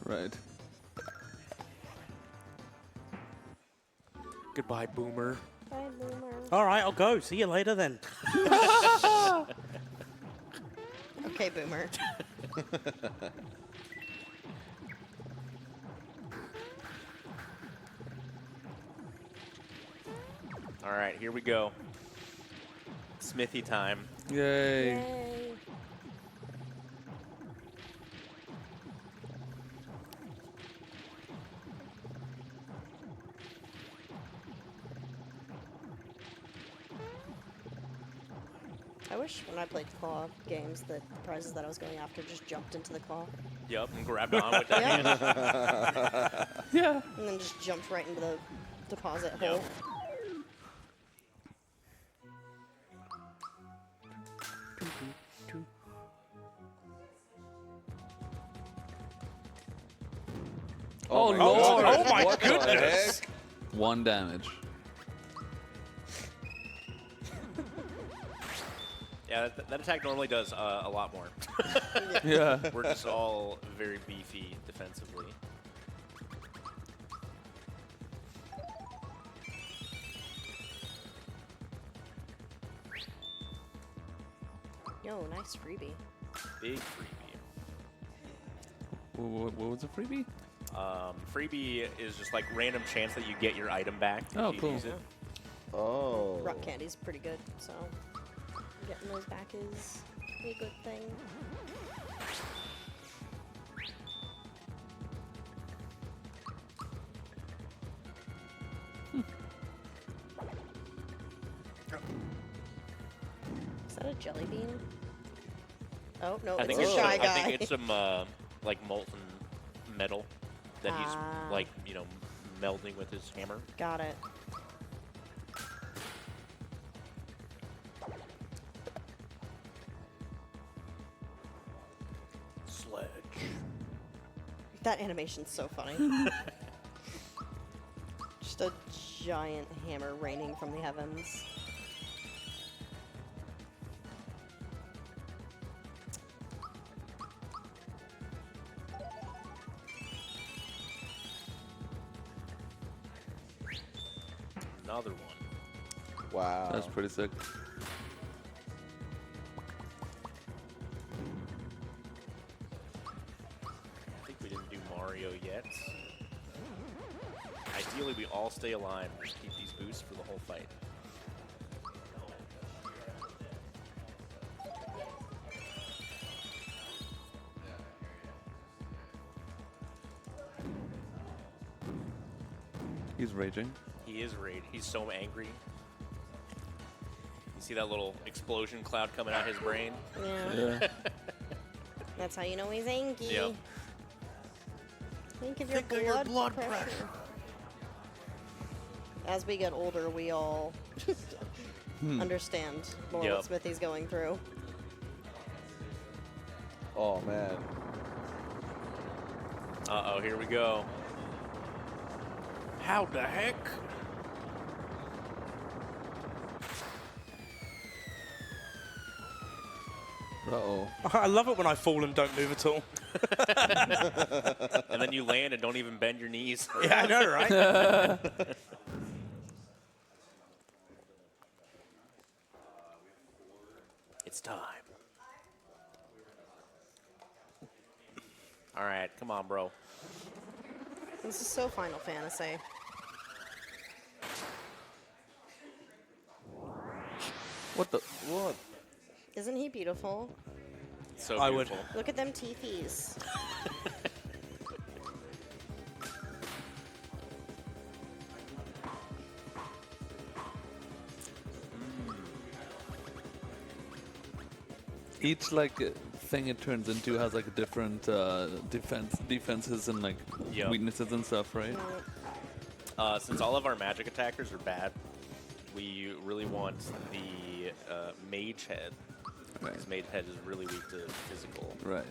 Right. Goodbye, Boomer. Bye, Boomer. All right, I'll go. See you later then. Okay, Boomer. All right, here we go. Smithy time. Yay. Yay. I wish when I played claw games that the prizes that I was going after just jumped into the claw. Yep, and grabbed on with that Yeah. hand. Yeah. And then just jumped right into the deposit hole. Oh, my Lord. God. Oh, my What the goodness. heck? 1 damage. Yeah, that attack normally does a lot more. Yeah. We're just all very beefy defensively. Yo, nice freebie. Big freebie. What was a freebie? Freebie is just like random chance that you get your item back. if Oh, you cool. use it. Oh. Rock candy's pretty good, so getting those back is a good thing. jelly bean? Oh, no, I it's think a it's shy some, guy. I think it's some like molten metal that he's Ah. like melding with his hammer. Got it. Sledge. That animation's so funny. Just a giant hammer raining from the heavens. Another one. Wow. That's pretty sick. I think we didn't do Mario yet. Ideally, we all stay alive and just keep these boosts for the whole fight. He's raging. He is rage. He's so angry. You see that little explosion cloud coming out his brain? Yeah. That's how you know he's angry. Yep. Think of your blood pressure. As we get older, we all understand more Yep. what Smithy's going through. Oh man. Uh-oh, here we go. How the heck? Uh-oh. I love it when I fall and don't move at all. And then you land and don't even bend your knees. Yeah, I know, right? It's time. All right, come on, bro. This is so Final Fantasy. What the? What? Isn't he beautiful? So I would. beautiful. Look at them teethies. Each like thing it turns into has like a different defenses and like Yep. weaknesses and stuff, right? Since all of our magic attackers are bad, we really want the mage head. Right. Because mage head is really weak to physical. Right.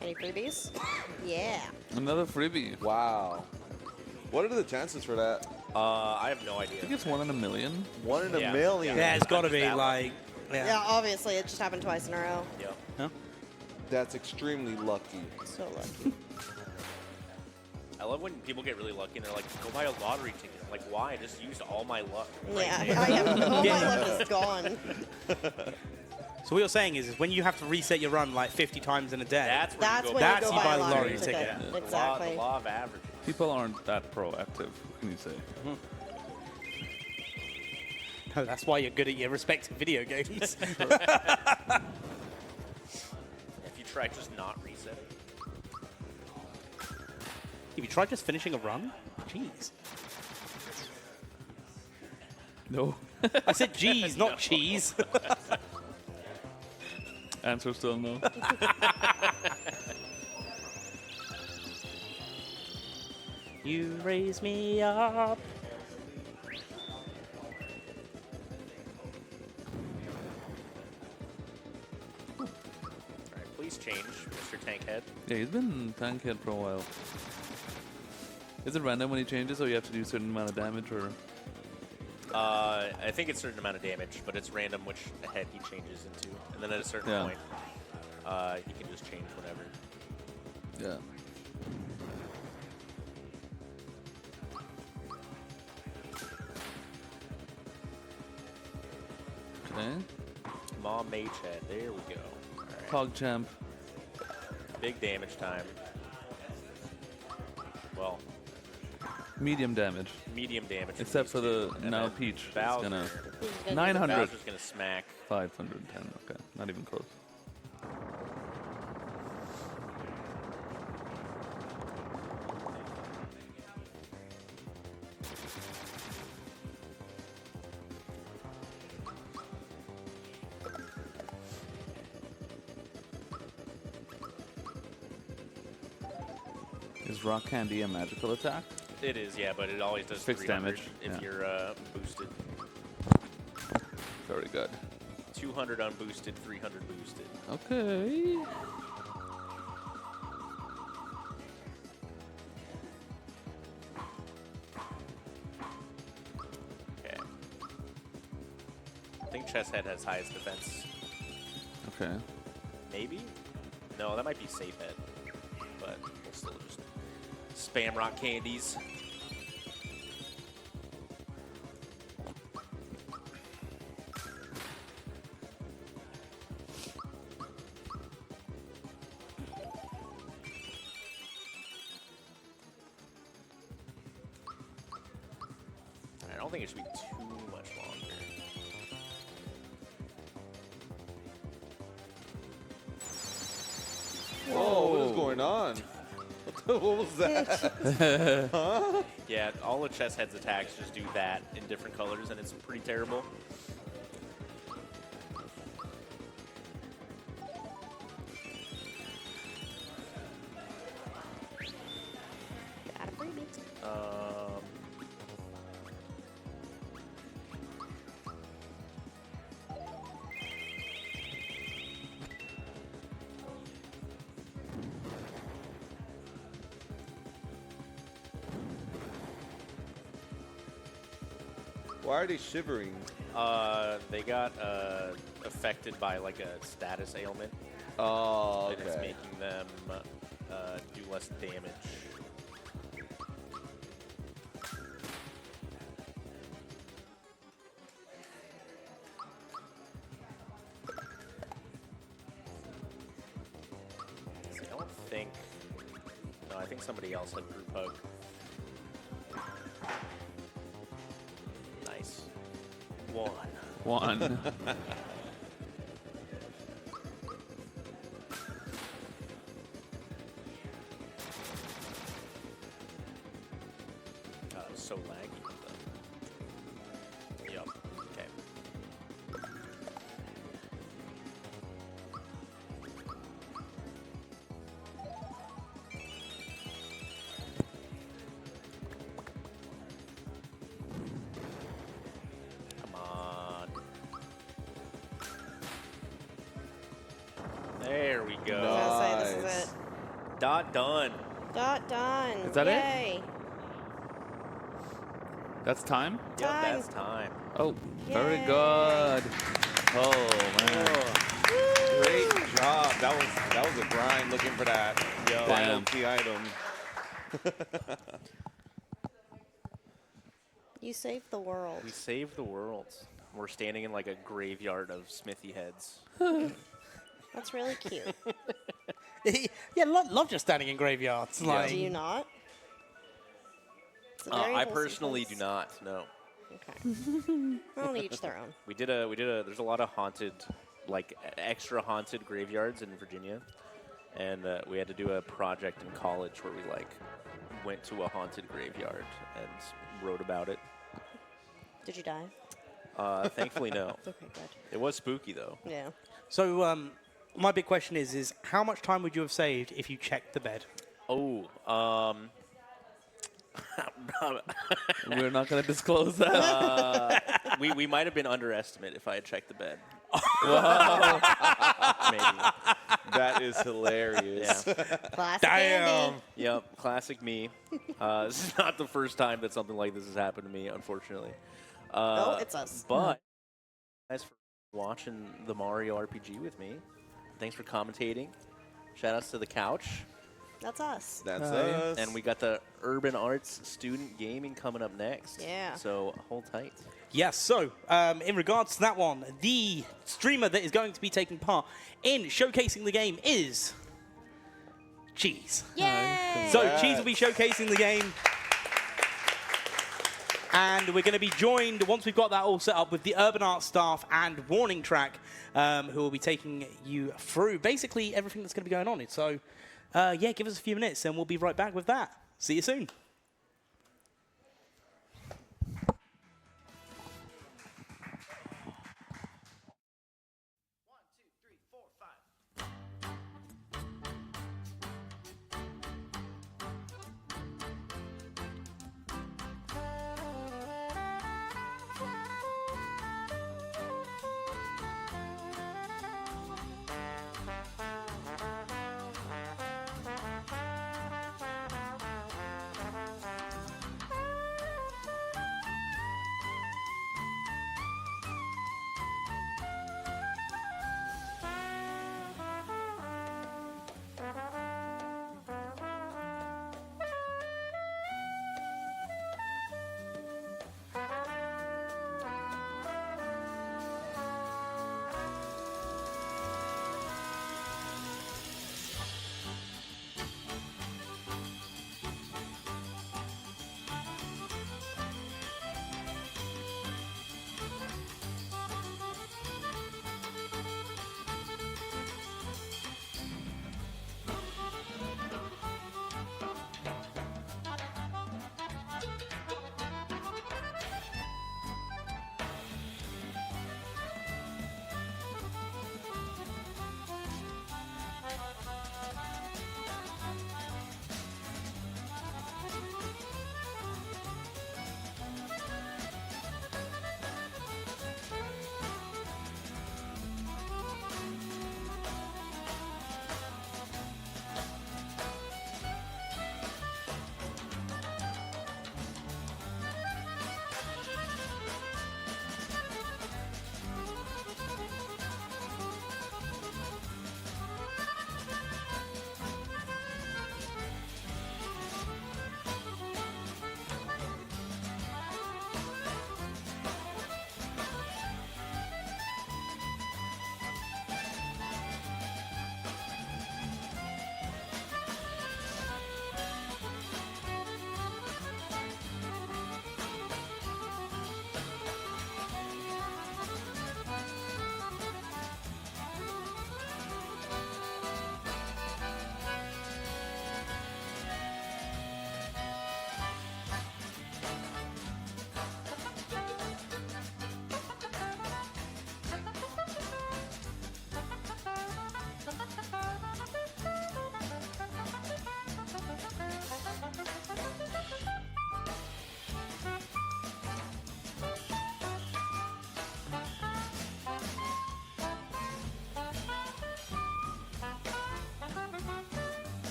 Any freebies? Yeah. Another freebie. Wow. What are the chances for that? I have no I idea. think it's 1 in a million. 1 in a Yeah. million. Yeah, it's got to Just be that one. like. Yeah, obviously, it just happened twice in a row. Yep. That's extremely lucky. So lucky. I love when people get really lucky and they're like, go buy a lottery ticket. I'm like, why? I just used all my luck. right Yeah, there." I have, all Yeah. my luck is gone. So what you're saying is when you have to reset your run like 50 times in a day. That's where That's you when go That's you you go buy buy a a lottery lottery ticket. ticket. The Exactly. law of averages. People aren't that proactive. What can you say? No, that's why you're good at your respective video games. If you try just not resetting. Have you tried just finishing a run? Jeez. No. I said geez, not cheese. Answer still no. You raise me up. All right, please change, Mr. Tankhead. Yeah, he's been tankhead for a while. Is it random when he changes, or you have to do a certain amount of damage, or? I think it's a certain amount of damage, but it's random which head he changes into. And then at a certain Yeah. point, he can just change whatever. Yeah. Okay. Mom Mage Head, there we go. All right. PogChamp. Big damage time. Well, Medium damage. medium damage. from Except these for the two. And now then Peach. It's Bowser. gonna He's gonna 900. Bowser's gonna smack. 510. Okay, not even close. Is rock candy a magical attack? It is, yeah, but it always does Fixed 300 damage, if yeah. you're boosted. Very good. 200 unboosted, 300 boosted. Okay. Okay. I think chess head has highest defense. Okay. Maybe? No, that might be safe head. But we'll still just spam rock candies. I don't think it should be too much longer. Whoa, what is going on? What was that? Huh? Yeah, all of chess head's attacks just do that in different colors, and it's pretty terrible. Got a freebie. Why are they shivering? They got affected by like a status ailment, Oh, and it's okay. making them do less damage. See, I don't think. No, I think somebody else had group hug. Nice. One. One. That was so laggy. Yep. Okay. Come on. There we go. I was gonna say, this is it. Dot done. Dot done. Is that it? Yay. That's time? Yep, Time. that's time. Oh, very Yay. good. Oh, man. Great job. That was a grind looking for that final Damn. key item. You saved the world. We saved the world. We're standing in like a graveyard of smithy heads. That's really cute. Yeah, love just standing in graveyards. Like, Do you not? It's a very I wholesome personally place. do not. No. Okay. Well, each their own. We did a. There's a lot of haunted, like extra haunted graveyards in Virginia, and we had to do a project in college where we like went to a haunted graveyard and wrote about it. Did you die? Thankfully, no. Okay, good. It was spooky though. Yeah. So, my big question is how much time would you have saved if you checked the bed? Oh, We're not going to disclose that. we might have been underestimate if I had checked the bed. Maybe. That is hilarious. Yeah. Classic Andy. Yep. Classic me. This is not the first time that something like this has happened to me, unfortunately. No, it's us. But thanks for watching the Mario RPG with me. Thanks for commentating. Shout outs to the couch. That's us. That's us. And we got the Urban Arts Student Gaming coming up next. Yeah. So hold tight. Yes, so in regards to that one, the streamer that is going to be taking part in showcasing the game is Cheese. Yay! So Cheese will be showcasing the game. And we're going to be joined, once we've got that all set up, with the Urban Arts staff and Warning Track, who will be taking you through basically everything that's going to be going on. So, yeah, give us a few minutes and we'll be right back with that. See you soon.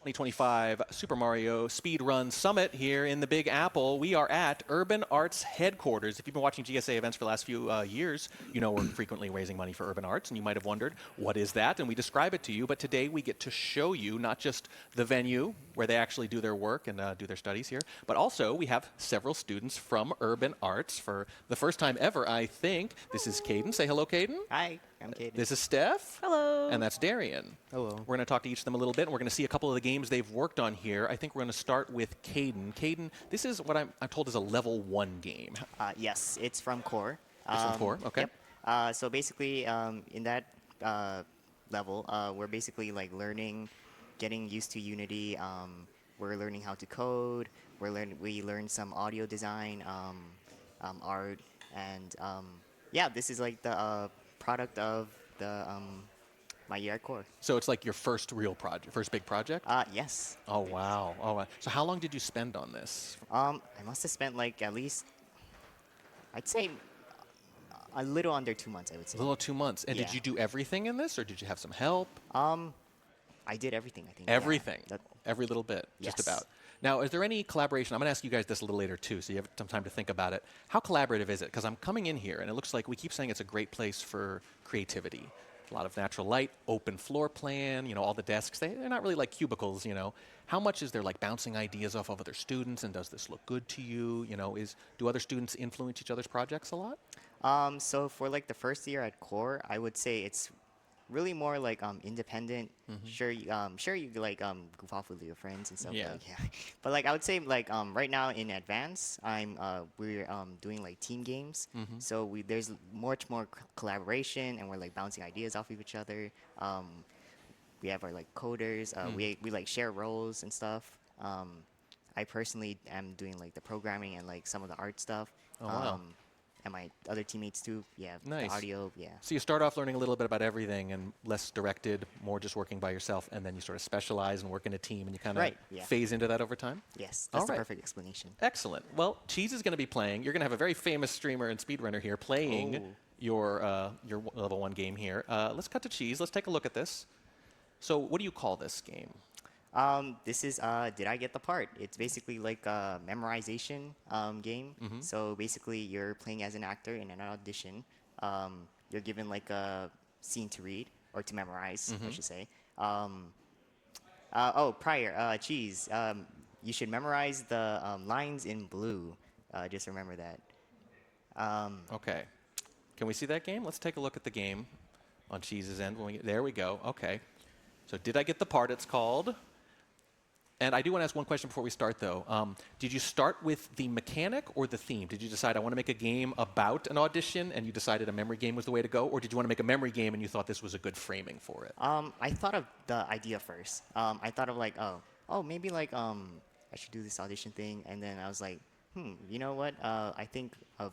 2025 Super Mario Speedrun Summit here in the Big Apple. We are at Urban Arts headquarters. If you've been watching GSA events for the last few years, you know we're frequently raising money for Urban Arts, and you might have wondered, what is that? And we describe it to you, but today we get to show you not just the venue where they actually do their work and do their studies here, but also we have several students from Urban Arts for the first time ever, I think. This is Caden. Say hello, Caden. Hi, I'm Caden. This is Steph. Hello. And that's Darian. Hello. We're going to talk to each of them a little bit, and we're going to see a couple of the games they've worked on here. I think we're going to start with Caden. Caden, this is what I'm told is a level 1 game. Yes, it's from Core. It's from Core, okay. Yep. So basically, in that level, we're basically like learning, getting used to Unity. We're learning how to code. We learn some audio design, art, and yeah, this is like the product of the my year at Core. So it's like your first real project, first big project? Yes. Oh, wow. Oh, wow. So how long did you spend on this? I must have spent like at least, I'd say, a little under 2 months, I would say. A little 2 months. And did Yeah. you do everything in this, or did you have some help? I did everything, I think. yeah. Everything. That- Every little bit, just Yes. about. Now, is there any collaboration? I'm going to ask you guys this a little later, too, so you have some time to think about it. How collaborative is it? Because I'm coming in here, and it looks like we keep saying it's a great place for creativity. A lot of natural light, open floor plan, you know, all the desks. They're not really like cubicles, you know. How much is there like bouncing ideas off of other students, and does this look good to you? You know, do other students influence each other's projects a lot? So for like the first year at Core, I would say it's really more like independent. Sure, you like goof off with your friends and stuff. Yeah. Like, yeah. But like I would say like right now in advance, we're doing like team games. So there's much more collaboration, and we're like bouncing ideas off of each other. We have our like coders. We like share roles and stuff. I personally am doing like the programming and like some of the art stuff. Oh, wow. And my other teammates too. Yeah. Nice. The audio. Yeah. So you start off learning a little bit about everything and less directed, more just working by yourself, and then you sort of specialize and work in a team, and you kind of Right, yeah. phase into that over time? Yes. All That's the right. perfect explanation. Excellent. Well, Cheese is going to be playing. You're going to have a very famous streamer and speedrunner here playing your level 1 game here. Let's cut to Cheese. Let's take a look at this. So what do you call this game? This is Did I Get the Part? It's basically like a memorization game. So basically, you're playing as an actor in an audition. You're given like a scene to read or to memorize, I should say. Cheese. You should memorize the lines in blue. Just remember that. Okay. Can we see that game? Let's take a look at the game on Cheese's end. There we go. Okay. So Did I Get the Part, it's called. And I do want to ask one question before we start, though. Did you start with the mechanic or the theme? Did you decide, I want to make a game about an audition, and you decided a memory game was the way to go? Or did you want to make a memory game and you thought this was a good framing for it? I thought of the idea first. I thought of like, maybe like I should do this audition thing, and then I was like, you know what? I think a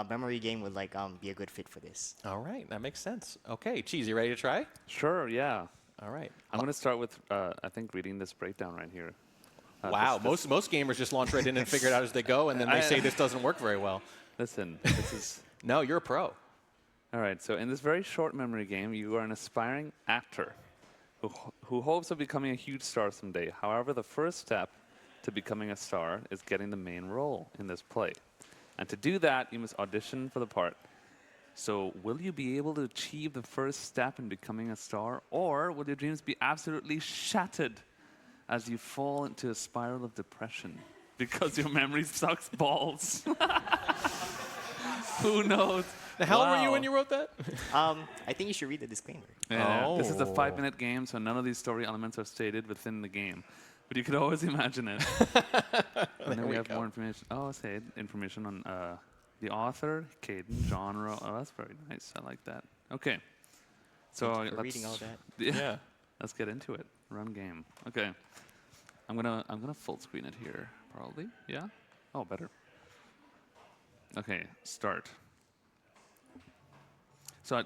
memory game would like be a good fit for this. All right, that makes sense. Okay, Cheese, you ready to try? Sure, yeah. All right. I'm going to start with, I think, reading this breakdown right here. Wow, most gamers just launch right in and figure it out as they go, and then they say this doesn't work very well. Listen, this is... No, you're a pro. All right, so in this very short memory game, you are an aspiring actor who hopes of becoming a huge star someday. However, the first step to becoming a star is getting the main role in this play. And to do that, you must audition for the part. So will you be able to achieve the first step in becoming a star, or will your dreams be absolutely shattered as you fall into a spiral of depression because your memory sucks balls? Who knows? Now, how old were you when you wrote that? I think you should read the disclaimer. Yeah, This is a 5-minute game, so none of these story elements are stated within the game. But you could always imagine it. And then we have more information. Oh, say information on the author, Caden, genre. Oh, that's very nice. I like that. Okay. So Thank you for reading all that. Yeah. Let's get into it. Run game. Okay. I'm gonna full screen it here, probably. Yeah. Oh, better. Okay. Start. So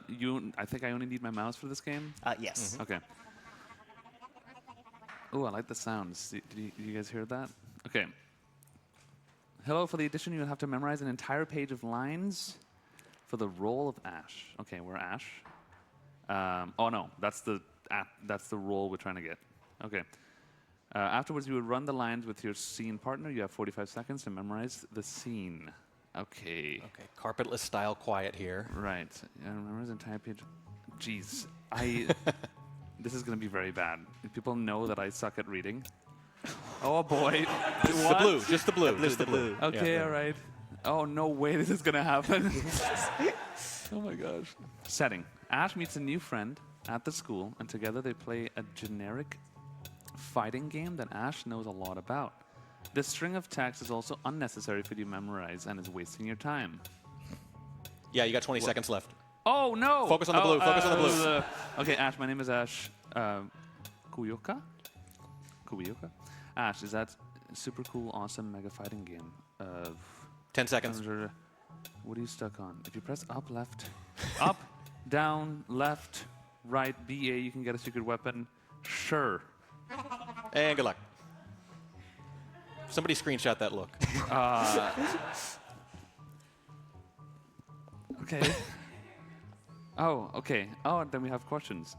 I think I only need my mouse for this game. Yes. Okay. Oh, I like the sounds. Did you guys hear that? Okay. Hello, for the audition, you'll have to memorize an entire page of lines for the role of Ash. Okay, we're Ash. Oh no, that's the role we're trying to get. Okay. Afterwards, you would run the lines with your scene partner. You have 45 seconds to memorize the scene. Okay. Okay, carpetless style quiet here. Right. Memorize the entire page. Jeez. This is going to be very bad. People know that I suck at reading. Oh, boy. Just the blue. Just the blue. Just the blue. Okay, all right. Oh, no way this is going to happen. Oh, my gosh. Setting. Ash meets a new friend at the school, and together they play a generic fighting game that Ash knows a lot about. This string of text is also unnecessary for you to memorize and is wasting your time. Yeah, you got 20 seconds left. Oh, no! Focus on the blue. Focus on the blue. Okay, Ash, my name is Ash Kuyoka? Kuyoka? Ash, is that super cool, awesome, mega fighting game? 10 seconds. What are you stuck on? If you press up, left, up, down, left, right, BA, you can get a secret weapon. Sure. And good luck. Somebody screenshot that look. Okay. Oh, okay. Oh, then we have questions.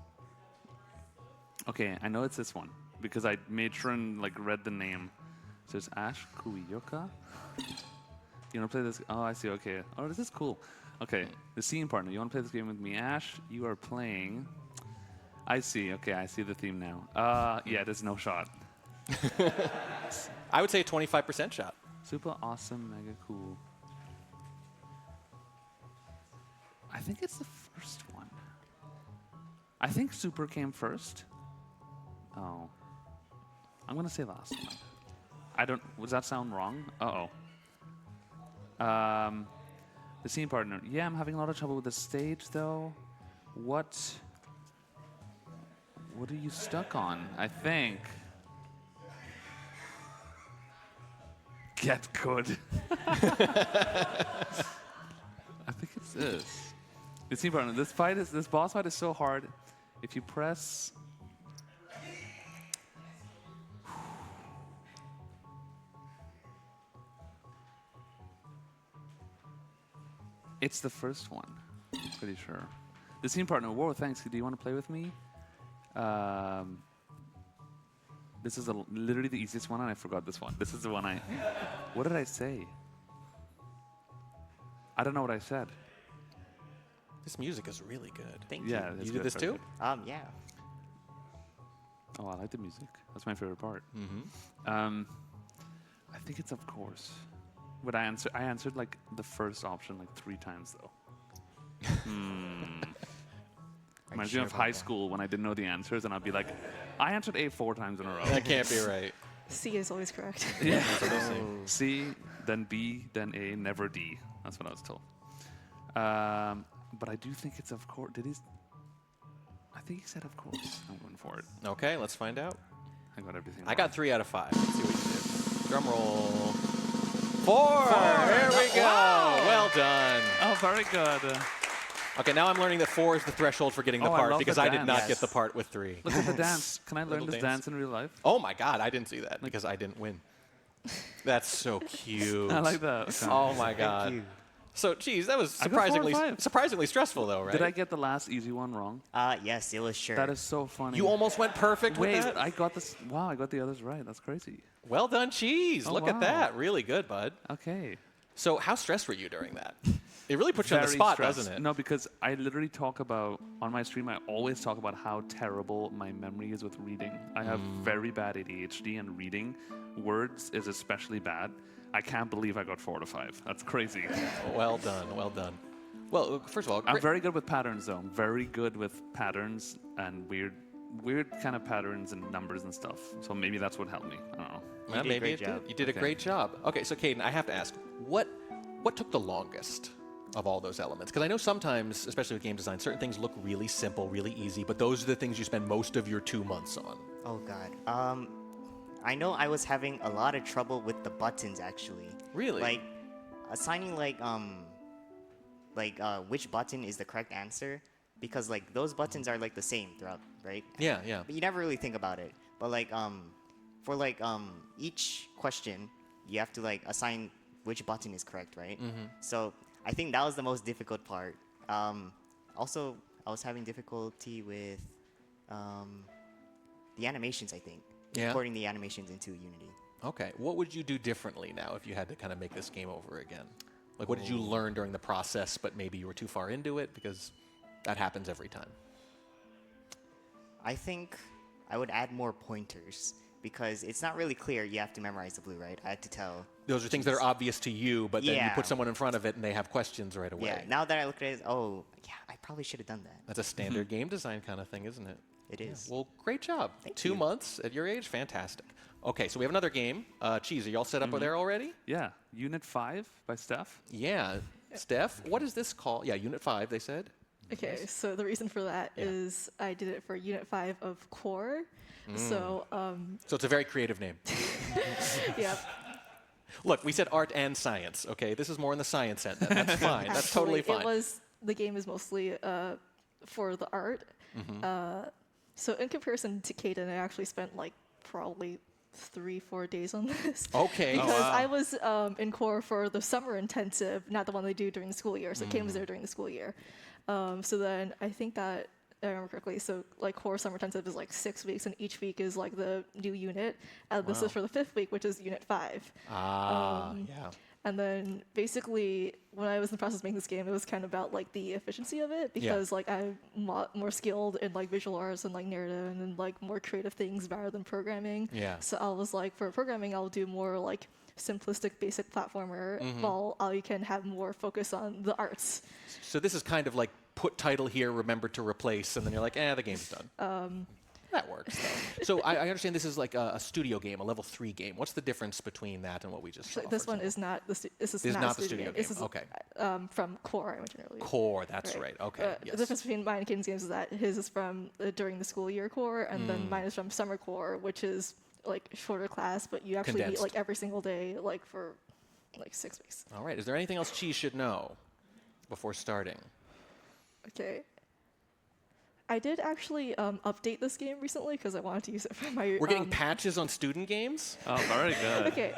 Okay, I know it's this one because I made sure and read the name. So it's Ash Kuyoka. You want to play this? Oh, I see. Okay. Oh, this is cool. Okay, the scene partner. You want to play this game with me, Ash? You are playing. I see. Okay, I see the theme now. Yeah, there's no shot. I would say a 25% shot. Super awesome, mega cool. I think it's the first one. I think Super came first. Oh. I'm going to say last one. I don't... Does that sound wrong? Uh-oh. The scene partner. Yeah, I'm having a lot of trouble with the stage, though. What are you stuck on? I think... Get good. I think it's this. The scene partner. This boss fight is so hard. If you press... It's the first one. Pretty sure. The scene partner. Whoa, thanks. Do you want to play with me? This is literally the easiest one, and I forgot this one. This is the one I... What did I say? I don't know what I said. This music is really good. Thank you. Yeah, You did this too? Yeah. Oh, I like the music. That's my favorite part. Mm-hmm. I think it's of course. But I answered the first option 3 times though. Reminds me of high school when I didn't know the answers, and I'd be like, I answered A 4 times in a row. That can't be right. C is always correct. Yeah. C, then B, then A, never D. That's what I was told. But I do think it's of course. I think he said of course. I'm going for it. Okay, let's find out. I got everything. I got 3 out of 5. Let's see what you did. Drum roll. 4! There we go. Wow. Well done. Oh, very good. Okay, now I'm learning that 4 is the threshold for getting the I part love because the I did dance. not get the part with 3. Look at the dance. Can I learn Little this dance in real life? Oh my god, I didn't see that because I didn't win. That's so cute. I like that. Okay. Oh my god. So, geez, that was I got 4 surprisingly and 5. surprisingly stressful though, right? Did I get the last easy one wrong? Yes, it was sure. That is so funny. You almost went perfect Wait, with that? I got this. Wow, I got the others right. That's crazy. Well done, Cheese. Oh, Look wow. at that. Really good, bud. Okay. So, how stressed were you during that? It really puts you on the Very spot, stressed. doesn't it? No, because I literally talk about, on my stream, I always talk about how terrible my memory is with reading. I have very bad ADHD, and reading words is especially bad. I can't believe I got 4 to 5. That's crazy. Well done. Well done. Well, first of all, I'm very good with patterns, though. I'm very good with patterns and weird kind of patterns and numbers and stuff. So maybe that's what helped me. I don't know. well, did a maybe great it did. job. You did a Okay. great job. Okay, so Caden, I have to ask, what took the longest of all those elements? Because I know sometimes, especially with game design, certain things look really simple, really easy, but those are the things you spend most of your 2 months on. Oh god. I know I was having a lot of trouble with the buttons actually. Really? Like assigning which button is the correct answer, because those buttons are the same throughout, right? Yeah, yeah. But you never really think about it. But for each question, you have to assign which button is correct, right? So I think that was the most difficult part. Also, I was having difficulty with the animations, I think. Yeah. Importing the animations into Unity. Okay. What would you do differently now if you had to kind of make this game over again? Like, what did you learn during the process, but maybe you were too far into it? Because that happens every time. I think I would add more pointers because it's not really clear. You have to memorize the blue, right? I had to tell. Those are things that are obvious to you, but then you Yeah. put someone in front of it and they have questions right away. Yeah, now that I look at it, oh, yeah, I probably should have done that. That's a standard game design kind of thing, isn't it? It is. Well, great job. Thank 2 you. months at your age, fantastic. Okay, so we have another game. Cheese, are you all set up there already? Yeah, Unit 5 by Steph. Yeah. Steph, what is this called? Yeah, Unit 5, they said. Okay, so the reason for that is I did it for Unit 5 of Core. So, So it's a very creative name. yeah. Look, we said art and science, okay? This is more in the science end. That's fine. That's totally Actually, fine. the game is mostly for the art. So in comparison to Kaden, I actually spent like probably 3-4 days on this. Okay. Because I was in Core for the summer intensive, not the one they do during the school year. So Kaden was there during the school year. So then I think that, if I remember correctly, so like Core summer intensive is like 6 weeks, and each week is like the new unit. And this is for the 5th week, which is Unit 5. Yeah. And then basically, when I was in the process of making this game, it was kind of about like the efficiency of it because like I'm more skilled in like visual arts and like narrative and then like more creative things rather than programming. Yeah. So I was like, for programming, I'll do more like simplistic, basic platformer, while I can have more focus on the arts. So this is kind of like put title here, remember to replace, and then you're like, the game's done. That works, though. So I understand this is like a studio game, a level 3 game. What's the difference between that and what we just saw? So this for one example? is not the this is This is not not a the studio studio game. This game. is Okay. From Core I mentioned earlier. Core, that's right. Okay. The difference between mine and Kaden's games is that his is from during the school year core, and then mine is from summer core, which is like shorter class, but you actually meet Condensed. like every single day, like for like 6 weeks. All right. Is there anything else Cheese should know before starting? Okay. I did actually update this game recently because I wanted to use it for my. We're getting patches on student games? Oh, very good. Okay,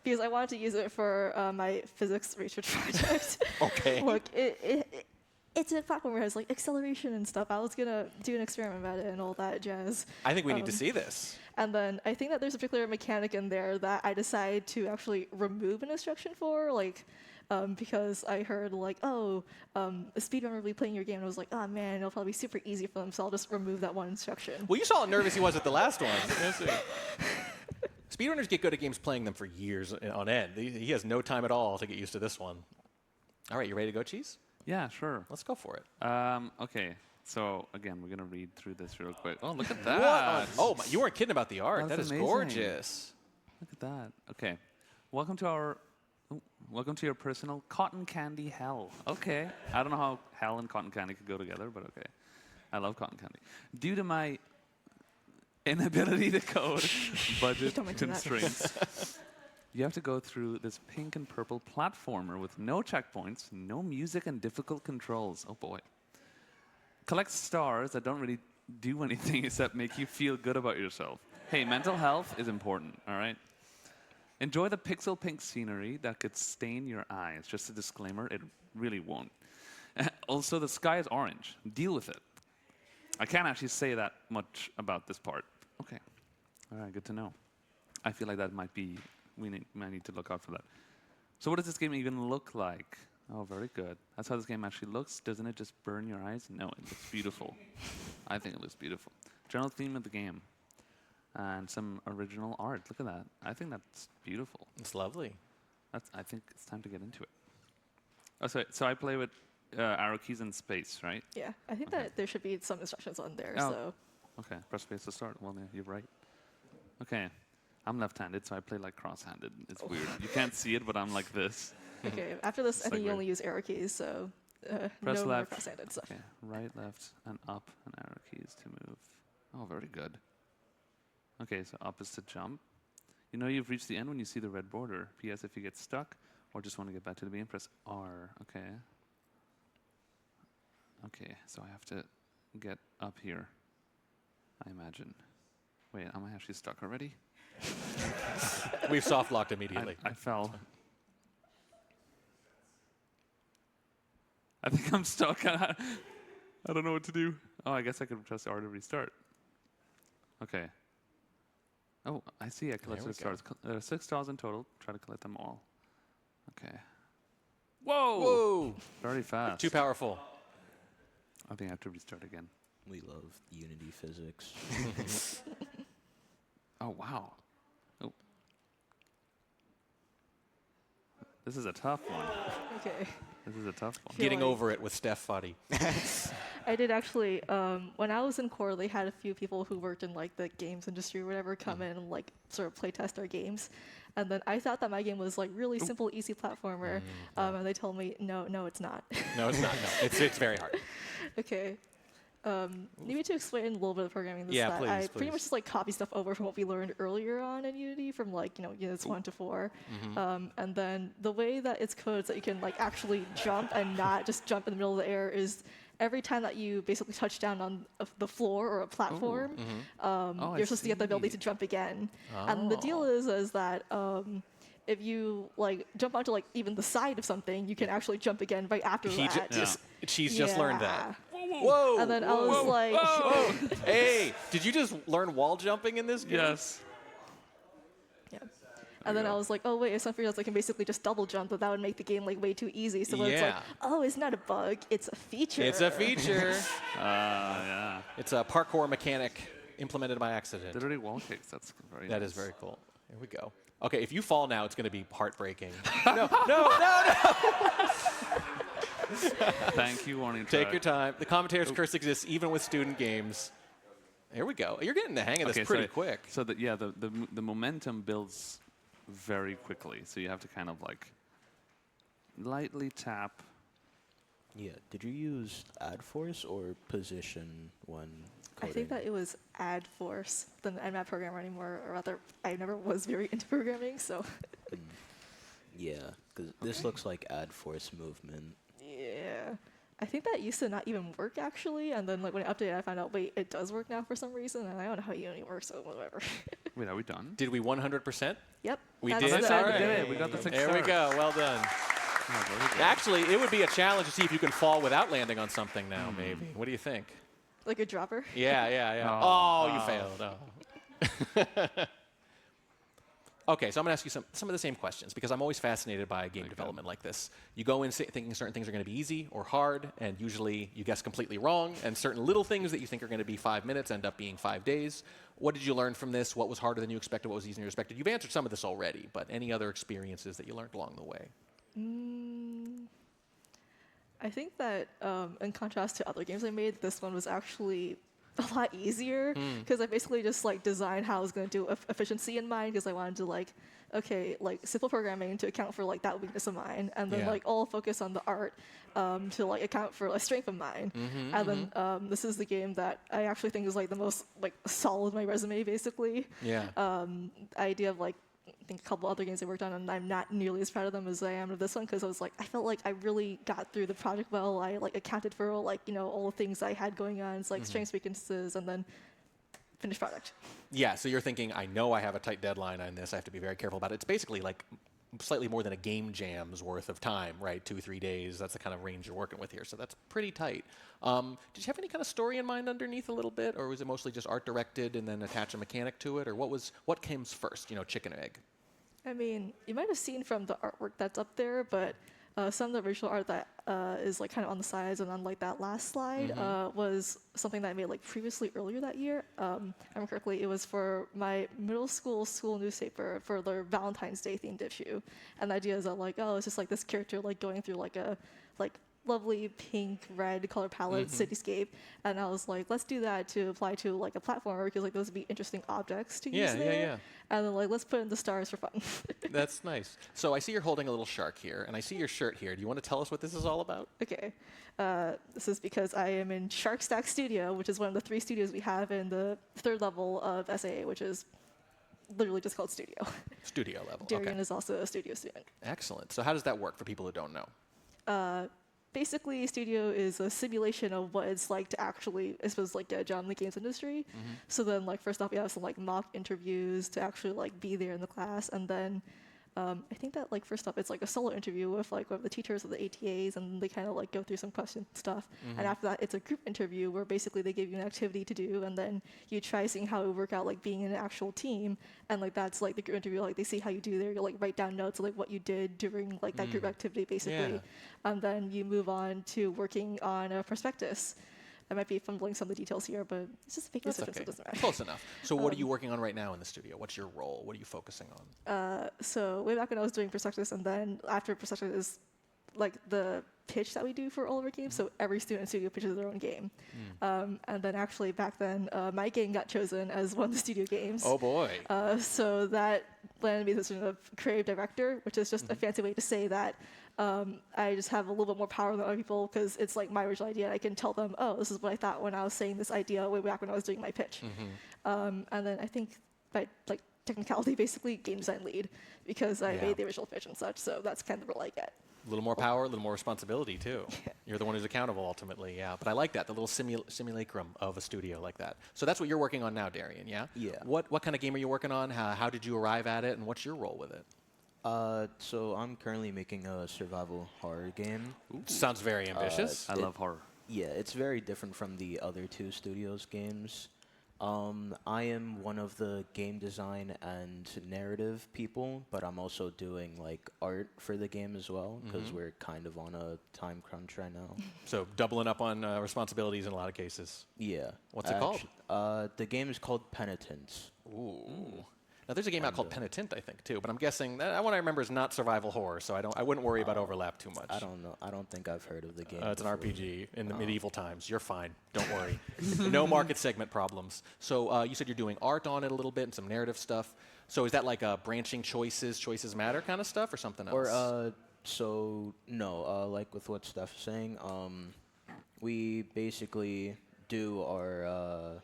because I wanted to use it for my physics research project. Okay. Look, it's a platform where it has like acceleration and stuff. I was gonna do an experiment about it and all that jazz. I think we need to see this. And then I think that there's a particular mechanic in there that I decided to actually remove an instruction for, like. Because I heard like, a speedrunner will be playing your game, and I was like, oh man, it'll probably be super easy for them, so I'll just remove that one instruction. Well, you saw how nervous he was at the last one. Speedrunners get good at games playing them for years on end. He has no time at all to get used to this one. All right, you ready to go, Cheese? Yeah, sure. Let's go for it. Okay, so again, we're going to read through this real quick. Oh, look at What? that. Oh, you weren't kidding about the art. That's That is amazing. gorgeous. Look at that. Okay. Welcome to your personal cotton candy hell. Okay. I don't know how hell and cotton candy could go together, but okay. I love cotton candy. Due to my inability to code, budget Don't mention that. constraints, you have to go through this pink and purple platformer with no checkpoints, no music, and difficult controls. Oh boy. Collect stars that don't really do anything except make you feel good about yourself. Hey, mental health is important, all right? Enjoy the pixel pink scenery that could stain your eyes. Just a disclaimer, it really won't. Also, the sky is orange. Deal with it. I can't actually say that much about this part. Okay. All right, good to know. I feel like that might be, might need to look out for that. So what does this game even look like? Oh, very good. That's how this game actually looks. Doesn't it just burn your eyes? No, it looks beautiful. I think it looks beautiful. General theme of the game. And some original art. Look at that. I think that's beautiful. It's lovely. I think it's time to get into it. Oh, so I play with arrow keys and space, right? Yeah, I think that there should be some instructions on there. Oh. So Okay, press space to start. Well, yeah, you're right. Okay, I'm left-handed, so I play like cross-handed. It's weird. You can't see it, but I'm like this. okay, after this, I It's think like you weird. only use arrow keys, so Press no more left. cross-handed stuff. Okay, right, left, and up, and arrow keys to move. Oh, very good. Okay, so up is to jump. You know you've reached the end when you see the red border. P.S. If you get stuck or just want to get back to the beginning, press R. Okay. Okay, so I have to get up here, I imagine. Wait, am I actually stuck already? We've soft locked immediately. I fell. I think I'm stuck. I don't know what to do. Oh, I guess I could press R to restart. Okay. Oh, I see. I collected the stars. There are 6 stars in total. Try to collect them all. Okay. Whoa! Whoa! Very fast. Too powerful. I think I have to restart again. We love Unity physics. Oh, wow. Oh. This is a tough one. Okay. This is a tough one. Getting over it with Steph Fuddy. I did actually. When I was in core, they had a few people who worked in like the games industry or whatever come in and like sort of play test our games, and then I thought that my game was like really simple, easy platformer, and they told me no, it's not. No, it's not. No, it's very hard. Okay. Need me to explain a little bit of programming. This Yeah, that please, I pretty please. much just like copy stuff over from what we learned earlier on in Unity from like units 1 to 4, and then the way that it's coded so that you can like actually jump and not just jump in the middle of the air is every time that you basically touch down on the floor or a platform, you're supposed to get the ability to jump again. And the deal is that if you like jump onto like even the side of something, you can actually jump again right after that. She's just learned that. Whoa! And then I was like, Hey, did you just learn wall jumping in this game? Yes. Yeah. And then I was like, oh wait, it's not for us. I can basically just double jump, but that would make the game like way too easy. So it's like, oh, it's not a bug, it's a feature. It's a feature. Yeah. It's a parkour mechanic implemented by accident. Literally wall kicks. That's very That nice. is very cool. Here we go. Okay, if you fall now, it's going to be heartbreaking. No. Thank you, Warning Take Track. your time. The commentator's curse exists even with student games. Here we go. You're getting the hang of this pretty quick. So the momentum builds very quickly. So you have to kind of like lightly tap. Yeah. Did you use add force or position when I think that it was add force. I'm not a programmer anymore, or rather, I never was very into programming, so. Yeah, because this looks like add force movement. Yeah. I think that used to not even work actually, and then like when I updated, I found out wait, it does work now for some reason, and I don't know how Unity works, so whatever. Wait, are we done? Did we 100%? Yep. We that's did. the- All We right. did it. We got the 6 There we stars. go. Well done. Oh, very good. Actually, it would be a challenge to see if you can fall without landing on something now, maybe. What do you think? Like a dropper. Yeah. Oh, you failed. Oh. Okay, so I'm going to ask you some of the same questions because I'm always fascinated by game development like this. You go in thinking certain things are going to be easy or hard, and usually you guess completely wrong, and certain little things that you think are going to be 5 minutes end up being 5 days. What did you learn from this? What was harder than you expected? What was easier than you expected? You've answered some of this already, but any other experiences that you learned along the way? I think that in contrast to other games I made, this one was actually a lot easier because I basically just like designed how I was going to do efficiency in mind because I wanted to like, okay, like simple programming to account for like that weakness of mine, and then like all focus on the art to like account for a strength of mine. And then this is the game that I actually think is like the most like solid in my resume basically. Yeah. Idea of like I think a couple other games I worked on, and I'm not nearly as proud of them as I am of this one because I was like, I felt like I really got through the project well. I like accounted for like all the things I had going on. It's like strengths, weaknesses, and then finished product. Yeah, so you're thinking, I know I have a tight deadline on this. I have to be very careful about it. It's basically like slightly more than a game jam's worth of time, right? 2-3 days. That's the kind of range you're working with here. So that's pretty tight. Did you have any kind of story in mind underneath a little bit, or was it mostly just art directed and then attach a mechanic to it, or what came first? Chicken or egg? I mean, you might have seen from the artwork that's up there, but some of the original art that is like kind of on the sides and on like that last slide was something that I made like previously earlier that year. I remember correctly, it was for my middle school newspaper for their Valentine's Day themed issue. And the idea is that like, oh, it's just like this character like going through like a lovely pink red color palette cityscape, and I was like, let's do that to apply to like a platformer because like those would be interesting objects to use there. Yeah. And then like let's put in the stars for fun. That's nice. So I see you're holding a little shark here, and I see your shirt here. Do you want to tell us what this is all about? Okay. This is because I am in Shark Stack Studio, which is one of the 3 studios we have in the 3rd level of SAA, which is literally just called Studio. Studio level. Darian is also a studio student. Excellent. So how does that work for people who don't know? Basically, Studio is a simulation of what it's like to actually, I suppose, like get a job in the games industry. So then, like, first off, we have some like mock interviews to actually like be there in the class, and then I think that like first up, it's like a solo interview with like one of the teachers of the ATAs, and they kind of like go through some question stuff. And after that, it's a group interview where basically they give you an activity to do, and then you try seeing how it would work out like being in an actual team. And like that's like the group interview, like they see how you do there. You like write down notes of like what you did during like that group activity, basically. And then you move on to working on a prospectus. I might be fumbling some of the details here, but it's just a big decision, so it doesn't matter. Close enough. So what are you working on right now in the studio? What's your role? What are you focusing on? So way back when I was doing prospectus, and then after prospectus is like the pitch that we do for all of our games. So every student in studio pitches their own game. And then actually back then, my game got chosen as one of the studio games. Oh boy. So that landed me the position of creative director, which is just a fancy way to say that I just have a little bit more power than other people because it's like my original idea. And I can tell them, oh, this is what I thought when I was saying this idea way back when I was doing my pitch. And then I think by like technicality, basically game design lead because I made the original pitch and such. So that's kind of the role I get. A little more power, a little more responsibility too. You're the one who's accountable ultimately, yeah. But I like that, the little simulacrum of a studio like that. So that's what you're working on now, Darian, yeah? Yeah. What kind of game are you working on? How did you arrive at it, and what's your role with it? So I'm currently making a survival horror game. Sounds very ambitious. I love horror. Yeah, it's very different from the other two studios' games. I am one of the game design and narrative people, but I'm also doing like art for the game as well because we're kind of on a time crunch right now. So doubling up on responsibilities in a lot of cases. Yeah. What's it called? The game is called Penitence. Ooh. Now there's a game out called Penitent, I think, too. But I'm guessing that one I remember is not survival horror, so I wouldn't worry about overlap too much. I don't know. I don't think I've heard of the game. It's an RPG in the medieval times. You're fine. Don't worry. No market segment problems. So you said you're doing art on it a little bit and some narrative stuff. So is that like a branching choices matter kind of stuff, or something else? Or like with what Steph is saying, we basically do our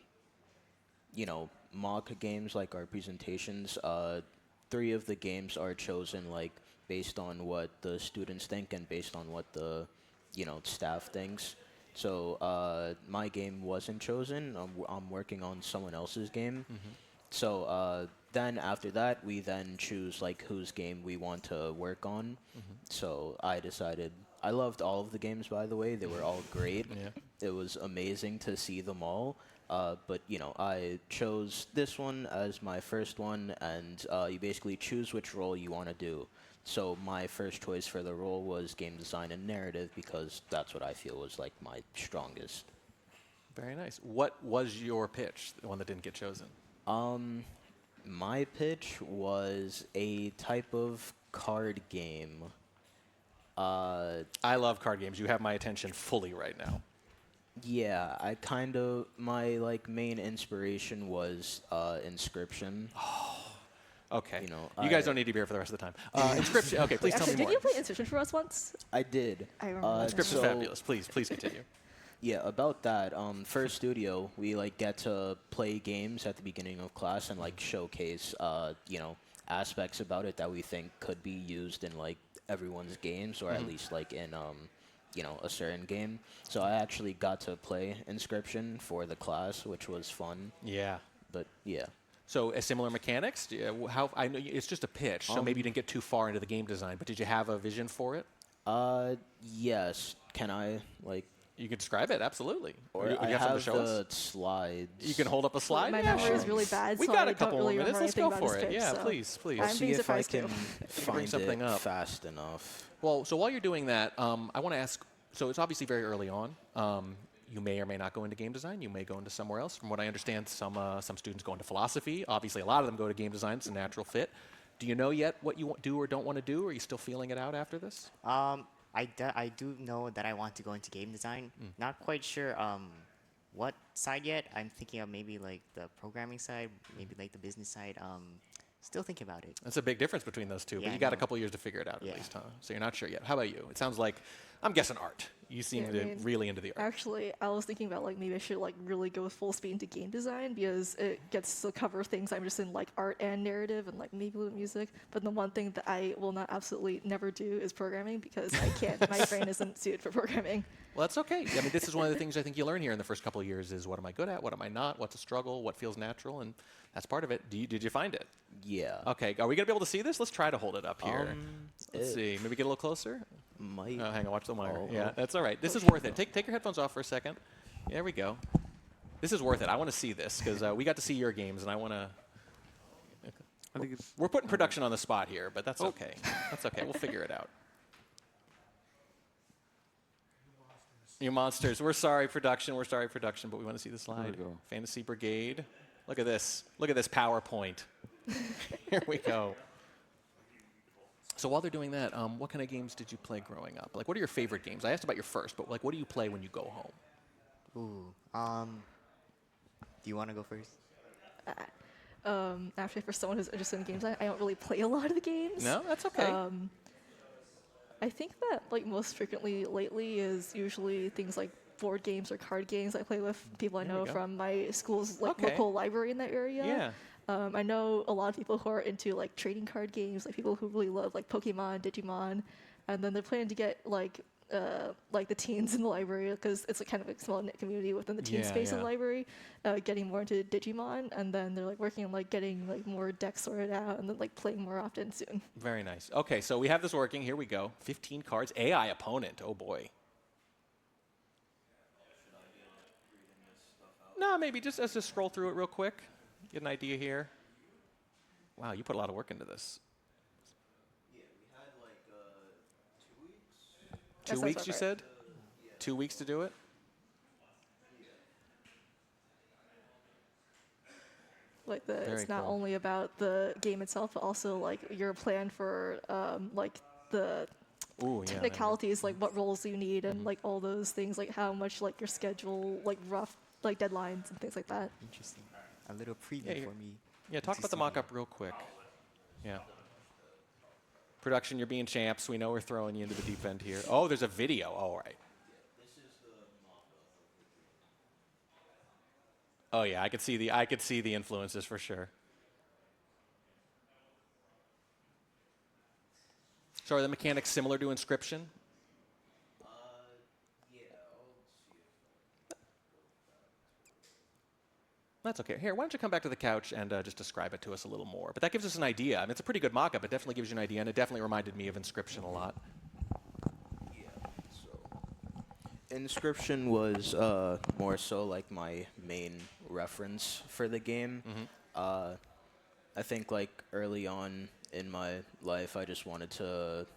mock games, like our presentations. 3 of the games are chosen like based on what the students think and based on what the staff thinks. So my game wasn't chosen. I'm working on someone else's game. So then after that, we then choose like whose game we want to work on. So I decided. I loved all of the games, by the way. They were all great. It was amazing to see them all. But I chose this one as my first one, and you basically choose which role you want to do. So my first choice for the role was game design and narrative because that's what I feel was like my strongest. Very nice. What was your pitch, the one that didn't get chosen? My pitch was a type of card game. I love card games. You have my attention fully right now. Yeah, my like main inspiration was Inscription. Okay. You guys don't need to be here for the rest of the time. Inscription. Okay, please tell me more. Did you play Inscription for us once? I did. I remember. Inscription's fabulous. Please continue. Yeah, about that. For studio, we like get to play games at the beginning of class and like showcase aspects about it that we think could be used in like everyone's games, or at least like in a certain game. So I actually got to play Inscription for the class, which was fun. Yeah. But yeah. So similar mechanics? I know it's just a pitch, so maybe you didn't get too far into the game design, but did you have a vision for it? Yes. Can I like? You can describe it, absolutely. Or you I have have something to show the us? slides. You can hold up a slide? My memory is really bad, We so got I a couple don't really more minutes. remember Let's anything go about for this it. pitch, Yeah, so please. I'll I'm see being if I surprised can too. find something it up. fast enough. Well, so while you're doing that, I want to ask, so it's obviously very early on. You may or may not go into game design. You may go into somewhere else. From what I understand, some students go into philosophy. Obviously, a lot of them go to game design. It's a natural fit. Do you know yet what you do or don't want to do? Or are you still feeling it out after this? I do know that I want to go into game design. Not quite sure what side yet. I'm thinking of maybe like the programming side, maybe like the business side. Still thinking about it. That's a big difference between those two, Yeah, but you I got a know. couple years to figure it out at least, huh? So you're not sure yet. How about you? It sounds like, I'm guessing art. You seem really into the art. Actually, I was thinking about like maybe I should like really go full speed into game design because it gets to cover things I'm just in like art and narrative and like maybe a little music. But the one thing that I will not absolutely never do is programming because I can't. My brain isn't suited for programming. Well, that's okay. I mean, this is one of the things I think you learn here in the first couple of years is what am I good at? What am I not? What's a struggle? What feels natural? And that's part of it. Did you find it? Yeah. Okay, are we going to be able to see this? Let's try to hold it up here. Let's it see. Maybe get a little closer? Might. Oh, hang on, watch the wire. Oh. Yeah, that's all right. This is worth it. Take your headphones off for a second. There we go. This is worth it. I want to see this because we got to see your games, and I want to. I think it's We're putting production on the spot here, but that's okay. That's okay. We'll figure it out. You monsters. We're sorry, production. We're sorry, production, but we want to see the slide. we go. Fantasy Brigade. Look at this. Look at this PowerPoint. Here we go. So while they're doing that, what kind of games did you play growing up? Like, what are your favorite games? I asked about your first, but like, what do you play when you go home? Ooh. Do you want to go first? Actually, for someone who's interested in games, I don't really play a lot of the games. No, that's okay. I think that like most frequently lately is usually things like board games or card games I play with people I know from my school's like local library in that area. Yeah. I know a lot of people who are into like trading card games, like people who really love like Pokemon, Digimon, and then they're planning to get like the teens in the library because it's like kind of a small knit community within the teen space in the library, getting more into Digimon, and then they're like working on like getting like more decks sorted out and then like playing more often soon. Very nice. Okay, so we have this working. Here we go. 15 cards. AI opponent. Oh boy. No, maybe just let's just scroll through it real quick. Get an idea here. Wow, you put a lot of work into this. Yeah, we had like 2 weeks. 2 weeks, you said? 2 weeks to do it? Like it's not only about the game itself, but also like your plan for like the technicalities, like what roles you need, and like all those things, like how much like your schedule, like rough like deadlines and things like that. Interesting. A little preview for me. Yeah, talk about the mock-up real quick. Yeah. Production, you're being champs. We know we're throwing you into the deep end here. Oh, there's a video. All right. Oh yeah, I could see the influences for sure. So are the mechanics similar to Inscription? That's okay. Here, why don't you come back to the couch and just describe it to us a little more? But that gives us an idea. I mean, it's a pretty good mock-up. It definitely gives you an idea, and it definitely reminded me of Inscription a lot. Yeah. So, Inscription was more so like my main reference for the game. I think like early on in my life, I just wanted to,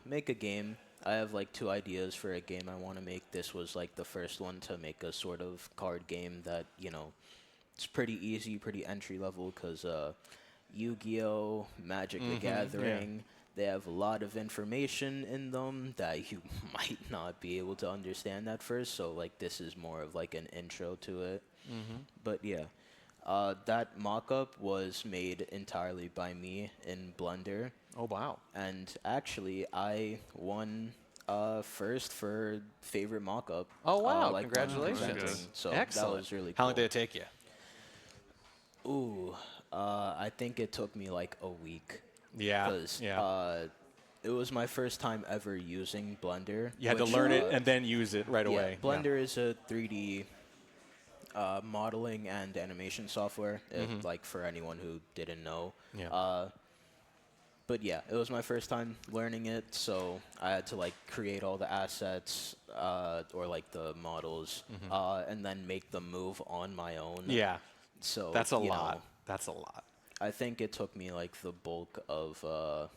make a game. I have like 2 ideas for a game I want to make. This was like the first one to make a sort of card game that, it's pretty easy, pretty entry level because Yu-Gi-Oh!, Magic the Gathering, they have a lot of information in them that you might not be able to understand at first. So like this is more of like an intro to it. But yeah, that mock-up was made entirely by me in Blender. Oh, wow. And actually, I won first for favorite mock-up. Oh, wow. Like congratulations. So excellent. that was really cool. How long did it take you? Ooh, I think it took me like a week. Yeah. Because it was my first time ever using Blender. You had to learn it and then use it right away. Blender is a 3D modeling and animation software, like for anyone who didn't know. But yeah, it was my first time learning it, so I had to like create all the assets or like the models and then make them move on my own. Yeah. So that's a lot. That's a lot. I think it took me like the bulk of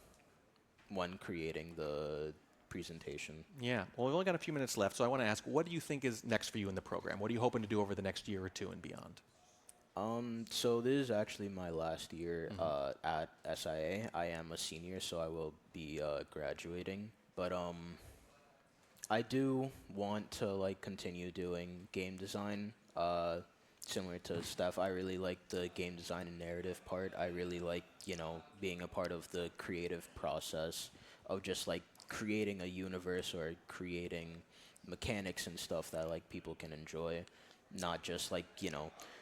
when creating the presentation. Yeah. Well, we've only got a few minutes left, so I want to ask, what do you think is next for you in the program? What are you hoping to do over the next year or 2 and beyond? So this is actually my last year at SIA. I am a senior, so I will be graduating. But I do want to like continue doing game design. Similar to Steph, I really like the game design and narrative part. I really like, being a part of the creative process of just like creating a universe or creating mechanics and stuff that like people can enjoy. Not just like,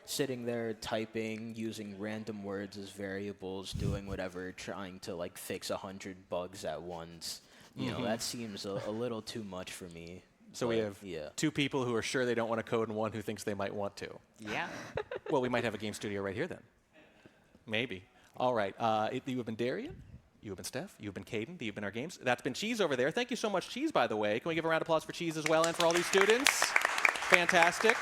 sitting there typing, using random words as variables, doing whatever, trying to like fix 100 bugs at once. That seems a little too much for me. So we have 2 people who are sure they don't want to code and 1 who thinks they might want to. Yeah. Well, we might have a game studio right here then. Maybe. All right. You have been Darian. You have been Steph. You have been Caden. You've been our games. That's been Cheese over there. Thank you so much, Cheese, by the way. Can we give a round of applause for Cheese as well and for all these students? Fantastic.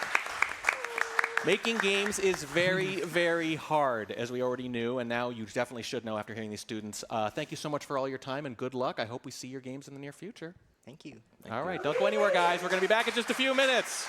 Making games is very, very hard, as we already knew, and now you definitely should know after hearing these students. Thank you so much for all your time, and good luck. I hope we see your games in the near future. Thank you. All right, don't go anywhere, guys. We're going to be back in just a few minutes.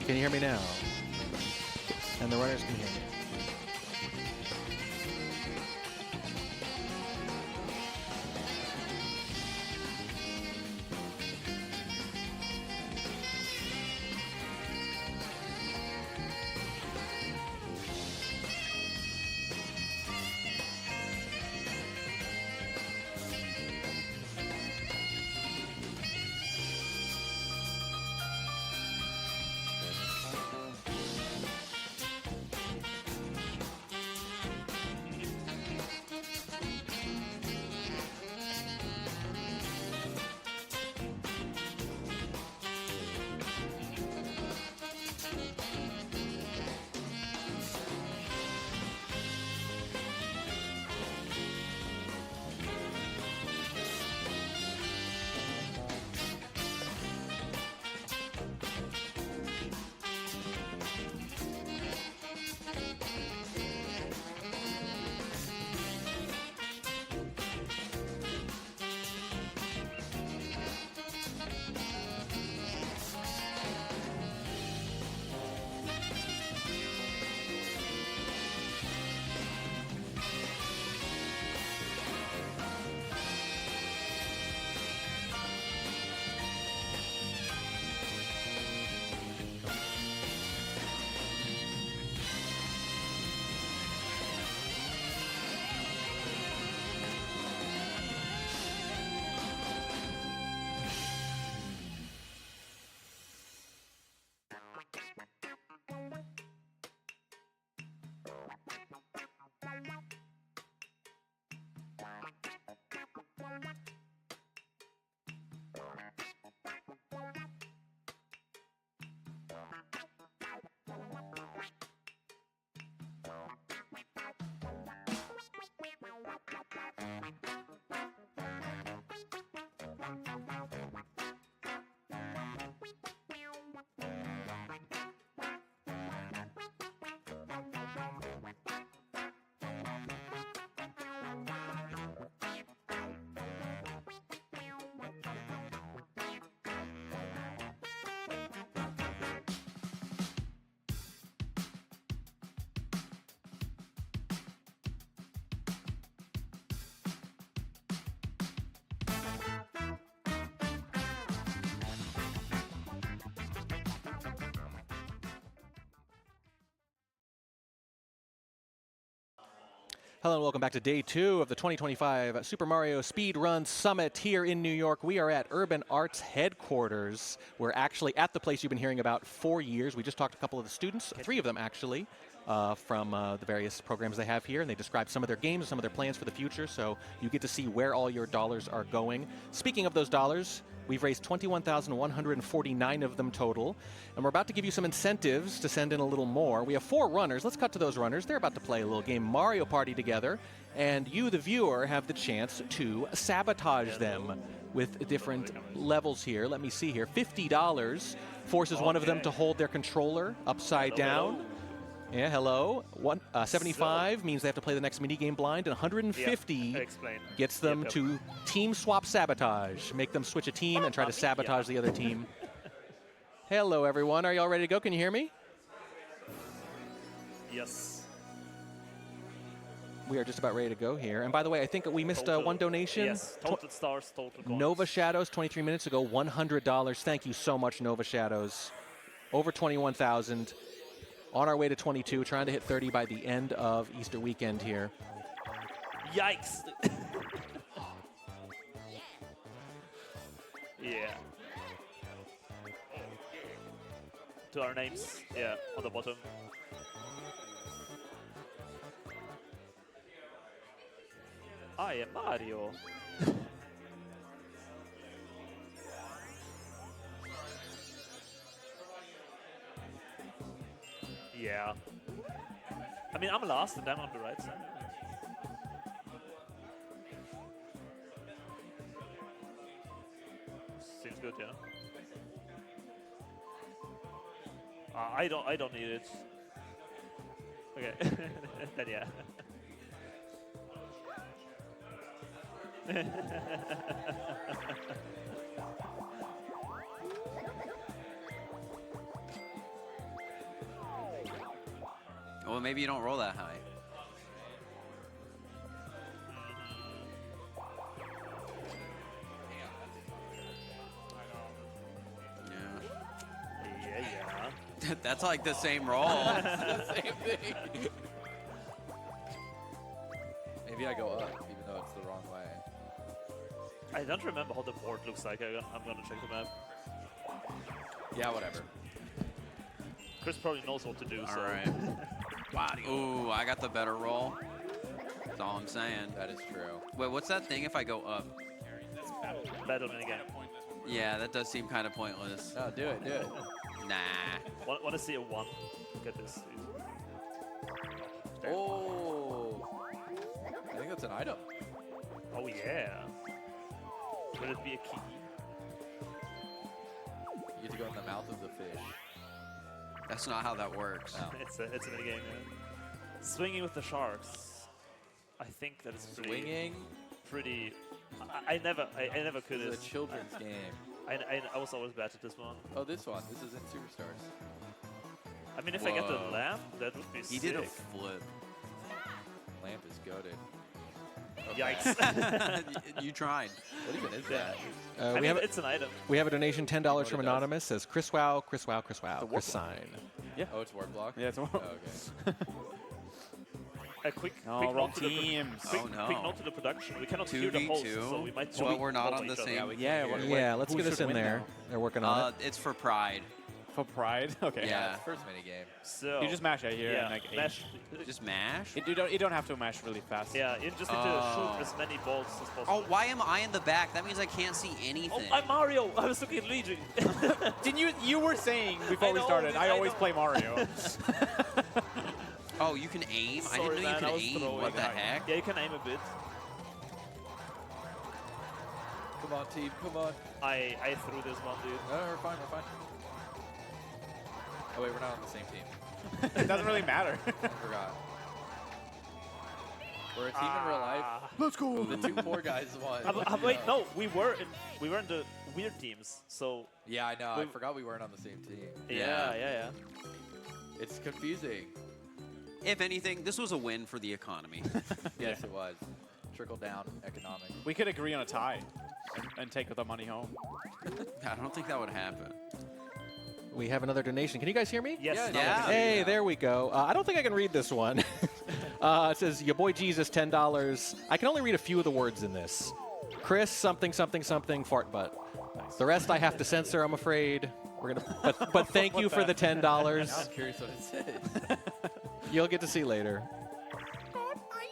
Can you hear me now? And the runners can hear me. Hello and welcome back to day 2 of the 2025 Super Mario Speedrun Summit here in New York. We are at Urban Arts headquarters. We're actually at the place you've been hearing about for years. We just talked to a couple of the students, 3 of them actually, from the various programs they have here, and they described some of their games, some of their plans for the future, so you get to see where all your dollars are going. Speaking of those dollars, we've raised 21,149 of them total, and we're about to give you some incentives to send in a little more. We have 4 runners. Let's cut to those runners. They're about to play a little game Mario Party together, and you, the viewer, have the chance to sabotage them with different levels here. Let me see here. $50 forces one of them to hold their controller upside down. Yeah, hello. 75 means they have to play the next minigame blind, and 150 gets them to team swap sabotage, make them switch a team and try to sabotage the other team. Hello, everyone. Are y'all ready to go? Can you hear me? Yes. We are just about ready to go here. And by the way, I think we missed one donation. Yes, total stars, total coins. Nova Shadows, 23 minutes ago, $100. Thank you so much, Nova Shadows. Over 21,000. On our way to 22, trying to hit 30 by the end of Easter weekend here. Yikes. Yeah. To our names, yeah, on the bottom. I am Mario. Yeah. I mean, I'm last and I'm on the right side. Seems good, yeah. I don't need it. Okay. Then yeah. Well, maybe you don't roll that high. Yeah. That's like the same roll. Same thing. Maybe I go up, even though it's the wrong way. I don't remember how the board looks like. I'm gonna check the map. Yeah, whatever. Chris probably knows what to do. All so. right. Wow. Ooh, I got the better roll. That's all I'm saying. That is true. Wait, what's that thing if I go up? Battle minigame. Yeah, that does seem kind of pointless. Oh, do it, do it. Nah. Want to see a 1? Look at this. Oh. I think that's an item. Oh, yeah. Will it be a key? You get to go in the mouth of the fish. That's not how that works. No. it's a minigame, yeah. Swinging with the sharks. I think that is pretty. I never could. It's a children's game. I was always bad at this one. Oh, this one. This is in Superstars. I mean, if I get the lamp, that would be sick. He did a flip. Lamp is goated. Yikes. You tried. What even is that? I mean, it's an item. We have a donation, $10 from Anonymous. Says Chris Wow, Chris Wow, Chris Wow. Chris sign. Yeah. Oh, it's word block? Yeah, it's word. Oh, okay. A quick wrong note to the teams. quick note to the production. We cannot hear the host, so we might. Well, we're not on the same. Yeah, let's get this in there. They're working on it. It's for pride. For pride? Okay. Yeah. First minigame. So you just mash it here and like mash. Just mash? You don't have to mash really fast. Yeah, you just need to shoot as many bolts as possible. Oh, why am I in the back? That means I can't see anything. Oh, I'm Mario. I was looking at Luigi. Didn't you were saying before we started, I always play Mario. Oh, you can aim? Sorry, I didn't know man, you I could was aim. throwing. What the heck? Yeah, you can aim a bit. Come on, team. Come on. I threw this one, dude. No, we're fine. We're fine. Oh, wait, we're not on the same team. It doesn't really matter. I forgot. We're a team in real life. Let's go. The two poor guys won. Wait, no, we were in the weird teams. So yeah, I know. I forgot we weren't on the same team. Yeah. It's confusing. If anything, this was a win for the economy. Yes, it was. Trickle down economic. We could agree on a tie and take the money home. I don't think that would happen. We have another donation. Can you guys hear me? Yes. Yeah. Hey, there we go. I don't think I can read this one. It says, your boy Jesus, $10. I can only read a few of the words in this. Chris, something, something, something, fart butt. Nice. The rest I have to censor, I'm afraid. We're gonna, but thank you for the $10. Now I'm curious what it says. You'll get to see later.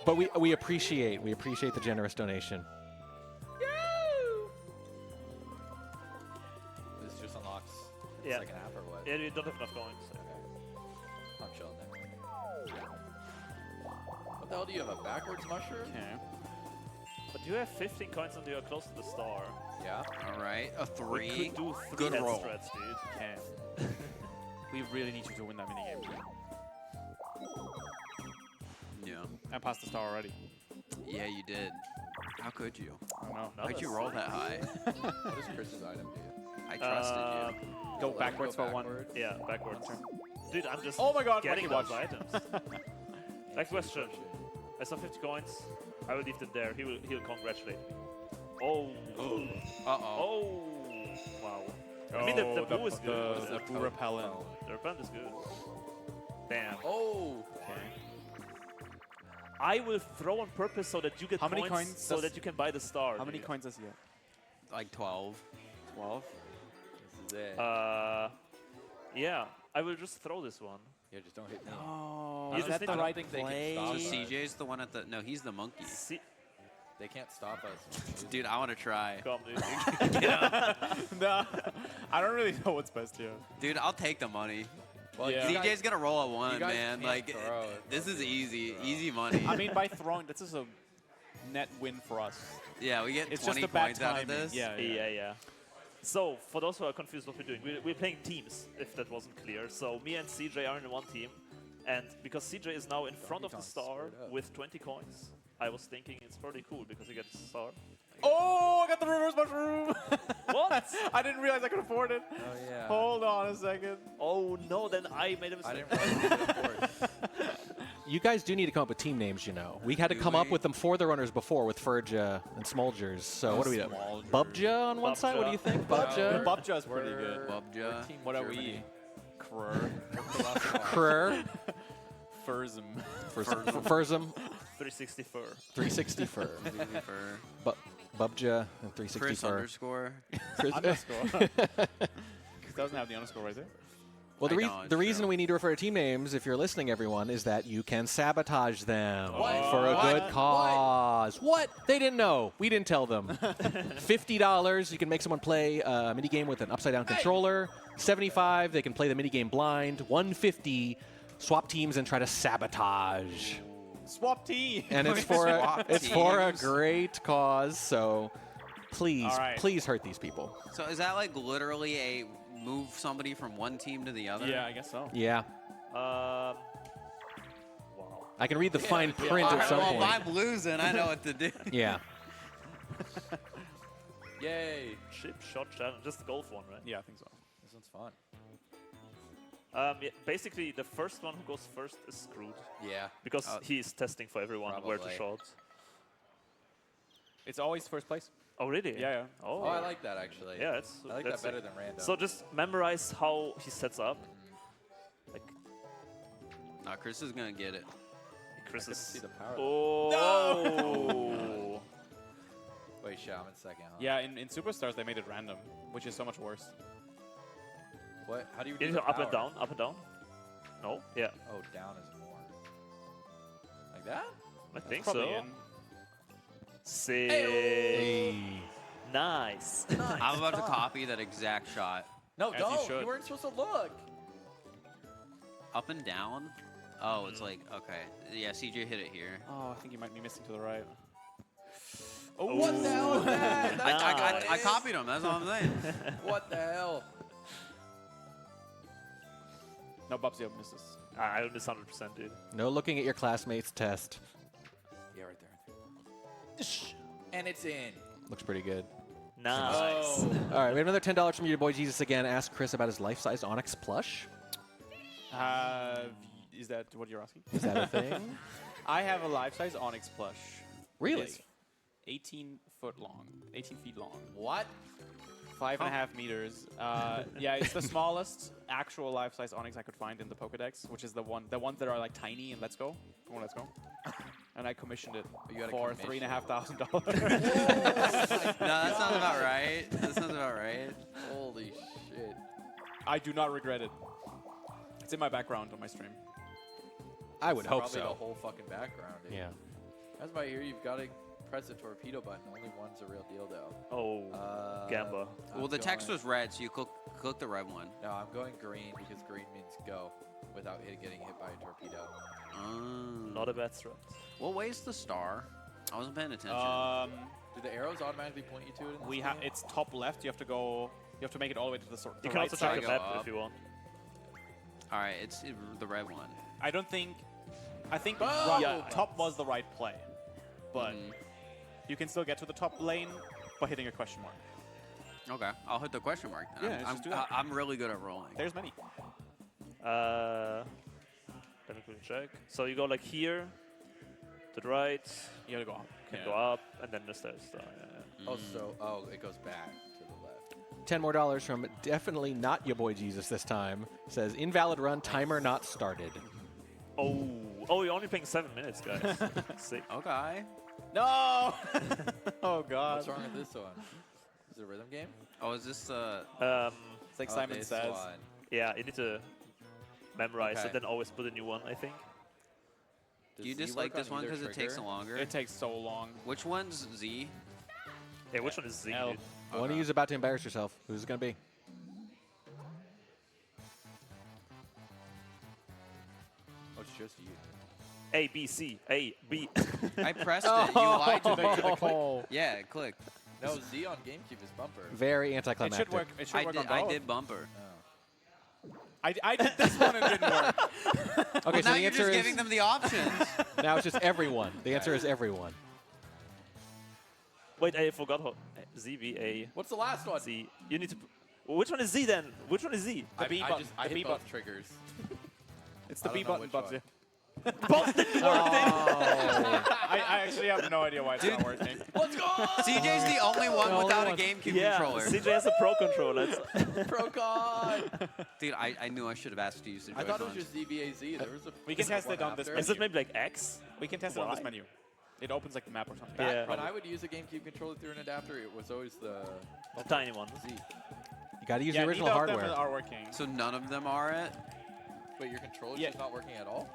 But we appreciate the generous donation. This just unlocks the Yeah. second half or what? Yeah, you don't have enough coins. So. Okay. I'm chilling there. What the hell do you have, a backwards mushroom? Okay. But you have 15 coins and you are close to the star. Yeah. All right, a We 3. could do 3 Good head roll. strats, dude. Okay. We really need you to win that minigame. Yeah. I passed the star already. Yeah, you did. How could you? I don't know. Why'd you roll that high? What does Chris's item do? I trusted you. Go backwards for one. Yeah, backwards. Dude, I'm just Oh my god, getting Monkey those Watch. items. Next question. I saw 50 coins. I will leave them there. He'll congratulate me. Oh. Oh. Wow. I mean, the blue is good. The blue repellent. The repellent is good. Damn. Oh. Okay. I will throw on purpose so that you get How many coins so does- that you can buy the star. How many dude. coins does he have? Like 12. 12? This is it. Yeah. I will just throw this one. Yeah, just don't hit me. Oh, You is just that need the to- right think they can play? stop So us. CJ's the one at the... No, he's the monkey. They can't stop us. Dude, I want to try. Come, dude. No, I don't really know what's best here. Dude, I'll take the money. Well, Yeah. you CJ's guys- gonna roll a you 1, guys man. can't Like, throw it. this is easy. Easy money. I mean, by throwing, this is a net win for us. yeah, we get It's 20 just a bad points out of timing. this. Yeah. So, for those who are confused what we're doing, we're playing teams, if that wasn't clear. So, me and CJ are in one team. And because CJ is now in front of the star with 20 coins, I was thinking it's pretty cool because he gets a star. Oh, I got the reverse mushroom! What? I didn't realize I could afford it. Oh, yeah. Hold on a second. Oh no, then I made a I mistake. didn't realize you could afford. You guys do need to come up with team names, you know. We had to come up with them for the runners before with Furja and Smolgers. So what do we do? Bubja on one side? What do you think? Bubja? Bubja's pretty good. Bubja. What are we? Krur. Krur. Furzum. Furzum. 360 fur. 360 fur. Bubja and 360 Chris fur. underscore. Underscore. Doesn't have the underscore right there. Well, the reason we need to refer to team names, if you're listening, everyone, is that you can sabotage them for a good cause. What? They didn't know. We didn't tell them. $50, you can make someone play a minigame with an upside-down controller. $75, they can play the minigame blind. $150, swap teams and try to sabotage. Swap team. And it's for a great cause, so please hurt these people. So is that like literally a move somebody from one team to the other? Yeah, I guess so. Yeah. Wow. I can read the fine print at some point. Well, if I'm losing, I know what to do. Yeah. Yay. Chip shot challenge. Just the golf one, right? Yeah, I think so. This one's fun. Yeah, basically, the first one who goes first is screwed. Yeah. Because he's testing for everyone where to shot. It's always first place. Oh, really? Yeah. Oh, I like that, actually. Yeah, I like that better than random. So just memorize how he sets up. Like, nah, Chris is going to get it. Chris is... see the power. Oh! Wait, shit, I'm in second, huh? Yeah, in Superstars, they made it random, which is so much worse. What? How do you You do need the to up and power? down, up and down? No? Yeah. Oh, down is more. Like that? I think probably so. in. Sick. Hey. Nice. I'm about to copy that exact shot. No, As you don't. should. You weren't supposed to look. Up and down? Oh, it's like, okay. Yeah, CJ hit it here. Oh, I think you might be missing to the right. Oh, what the hell is that? I copied him. That's all I'm saying. What the hell? No, Bubsy misses. I miss 100%, dude. No looking at your classmates' test. Yeah, right there. And it's in. Looks pretty good. Nice. All right, we have another $10 from your boy Jesus again. Ask Chris about his life-size Onyx plush. Is that what you're asking? Is that a thing? I have a life-size Onyx plush. Really? It's 18 feet long. What? 5.5 meters. Yeah, it's the smallest actual life-size Onyx I could find in the Pokedex, which is the ones that are like tiny in Let's Go. Let's Go. And I commissioned it for $3,500. No, that sounds about right. That sounds about right. Holy shit. I do not regret it. It's in my background on my stream. I would hope Probably so. the whole fucking background, dude. Yeah. That's why here you've got to press the torpedo button. Only one's a real deal, though. Oh, Gamba. Well, the text was red, so you click the red one. No, I'm going green because green means go without getting hit by a torpedo. Not a bad strat. What way is the star? I wasn't paying attention. Do the arrows automatically point you to it? It's top left. You have to go. You have to make it all the way to the You can right also check side. the map if you want. All right, it's the red one. I don't think. I think top was the right play, but you can still get to the top lane by hitting a question mark. Okay, I'll hit the question mark. Then. Yeah, just do that. I'm really good at rolling. There's many. Let me quickly check. So you go like here, to the right. You gotta go up. Can go up, and then the stairs. Oh, it goes back to the left. $10 more from definitely not your boy Jesus this time. Says invalid run, timer not started. Oh, you're only playing 7 minutes, guys. Sick. Okay. No. Oh God. What's wrong with this one? Is it a rhythm game? Oh, is this It's like Simon this says. one. Yeah, you need to memorize Okay. and then always put a new one, I think. Do you Does Z dislike work this on one either because it takes trigger? longer? It takes so long. Which one's Z? Yeah, which one is Z, L. dude? One of you's about to embarrass yourself. Who's it going to be? Oh, it's just you. A, B, C, A, B. I pressed it. You lied to me. Oh. Yeah, it clicked. No, Z on GameCube is bumper. Very It anticlimactic. should work. It should work on I both. did bumper. I did this one and it didn't work. Okay, Well, so now the you're answer just is giving them the options. now it's just everyone. The answer is everyone. Wait, I forgot how. Z, B, A, What's the last one? Z. You need to. Which one is Z then? Which one is Z? The B button. I The hit B both button. triggers. It's the I B don't know button, which Bubsy. one. Both didn't work. I actually have no idea why it's not working. Let's go! CJ's the only one without a GameCube controller. CJ has a Pro controller. Pro con. Dude, I knew I should have asked to use the I thought it was Joy-Cons. just ZBAZ. There was a. We can test it on this menu. Is it maybe like X? We can test it on this Why? menu. It opens like the map or something. Yeah. When I would use a GameCube controller through an adapter, it was always the tiny one. Z. You got to use Yeah, the original neither of hardware. them are working. So none of them are it? Wait, your controller's Yeah. just not working at all?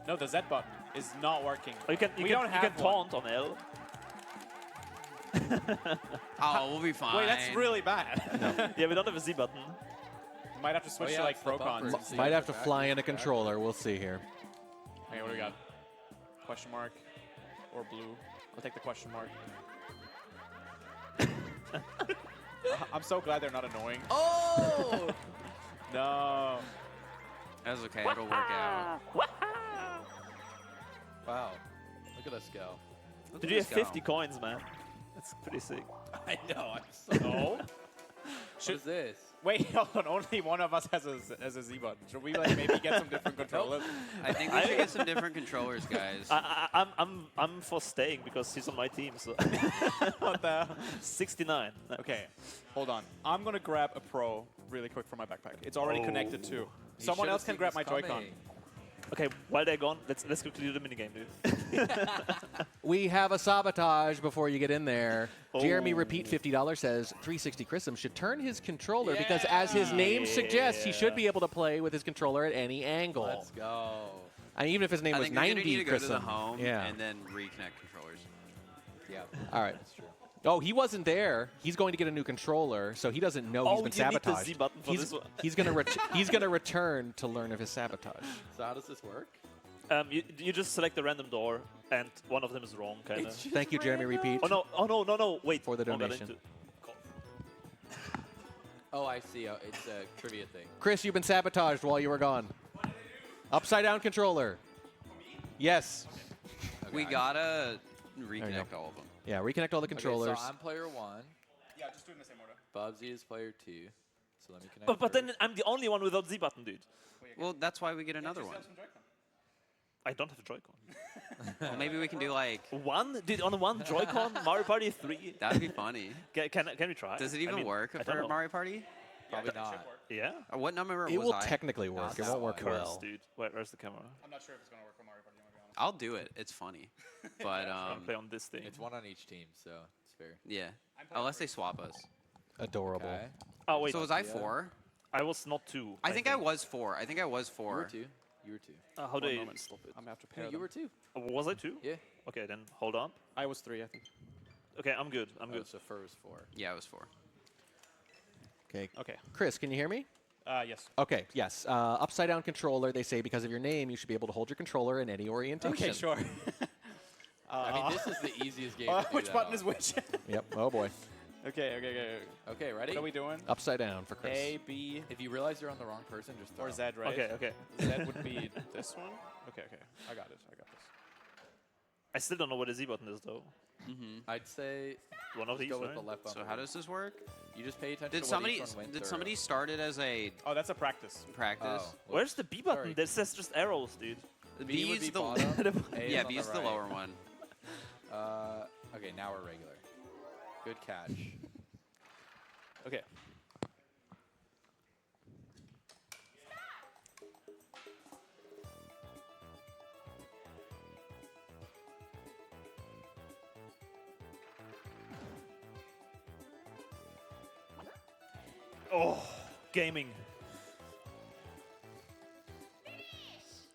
No, the Z button is not working. Oh, you can taunt on L. Oh, we'll be fine. Wait, that's really bad. Yeah, we don't have a Z button. You might have to switch to like Pro-Con. Might have to fly in a controller. We'll see here. Okay, what do we got? Question mark or blue? I'll take the question mark. I'm so glad they're not annoying. Oh! No. That's okay. It'll work out. Wow. Look at us go. Did you have 50 coins, man? That's pretty sick. I know. I'm so. No. What is this? Wait, hold on. Only one of us has a Z button. Should we like maybe get some different controllers? I think we should get some different controllers, guys. I'm for staying because he's on my team. So What the hell? 69. Okay, hold on. I'm gonna grab a Pro really quick from my backpack. It's already connected too. Someone else can grab my Joy-Con. Okay, while they're gone, let's quickly do the minigame, dude. We have a sabotage before you get in there. Jeremy Oh. Repeat $50 says 360 Chrism should turn his controller because, as his name suggests, he should be able to play with his controller at any angle. Let's go. And even if his name I was think you're 90 gonna need to go to the Chrism. home Yeah. and then reconnect controllers. Yeah. All right. That's true. Oh, he wasn't there. He's going to get a new controller, so he doesn't know he's been you need the sabotaged. Z button for he's this one. he's gonna return to learn of his sabotage. So how does this work? You just select a random door, and one of them is wrong, kind of. Thank you, Jeremy Repeat. Oh no! Wait. For the Don't get donation. into- Oh, I see. It's a trivia thing. Chris, you've been sabotaged while you were gone. Upside down controller. Yes. Okay, We gotta reconnect all of them. Yeah, reconnect all the controllers. Okay, so I'm player 1. Yeah, just do it in the same order. Bubsy is player 2. So let me connect. But then I'm the only one without Z button, dude. Well, that's why we get another one. I don't have a Joy-Con. Well, maybe we can do like One? Dude, on one Joy-Con? Mario Party 3? that'd be funny. Can we try? Does it even work I don't for know. Mario Party? Probably not. Yeah? What number It was will I? technically work. It won't work Curse, well. dude. Where's the camera? I'm not sure if it's gonna work for Mario Party. I'm gonna be honest. I'll do it. It's funny. But I'm play on this thing. It's one on each team, so it's fair. yeah. Unless they swap us. Adorable. Okay. Oh wait. So was I 4? I was not 2. I think I was 4. I think I was 4. You were 2. You were 2. How do One you moment. stop it? I'm gonna have to pair No, you them. were 2. Was I 2? Yeah. Okay, then hold on. I was 3, I think. Okay, I'm good. I'm good. So Fir was 4. Yeah, I was 4. Okay. Okay. Chris, can you hear me? Yes. Okay, yes. Upside down controller, they say because of your name, you should be able to hold your controller in any orientation. Okay, sure. I mean, this is the easiest game to do Which that button on. is which? Yep. Oh, boy. Okay. Okay, ready? What are we doing? Upside down for Chris. A, B, If you realize you're on the wrong person, just throw. or Z, right? Okay. Z would be this one. Okay. I got it. this. I still don't know what the Z button is though. I'd say One of just these, go with right? the left bumper. So how does this work? You just pay attention Did to somebody what each one went did through. somebody start it as a Oh, that's a practice. practice? Oh, Where's the B button? Sorry. That says just arrows, dude. The B B would is be the bottom. A is yeah, on B the is the right. lower one. Okay, now we're regular. Good catch. Okay. Oh, gaming.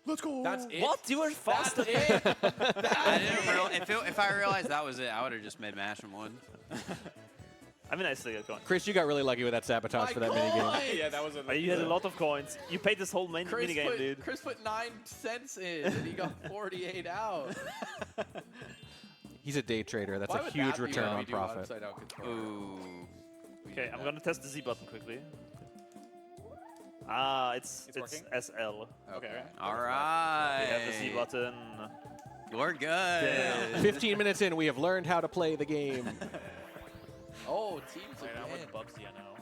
Let's go. That's it. What? You were fast. That's it. I didn't if I realized that was it, I would have just made mash and won. I mean, I still get going. Chris, you got really lucky with that sabotage for that minigame. Yeah, that was a. You had a lot of coins. You paid this whole main minigame, dude. Chris put 9 cents in, and he got 48 out. He's a day trader. That's Why a would huge that be return when we on do profit. upside down controller? Ooh. Okay, I'm gonna test the Z button quickly. Ah, it's working? SL. Okay. All We right. have the Z button. We're good. 15 minutes in, we have learned how to play the game. Oh, teams Wait, I'm again. with Bubsy, I know.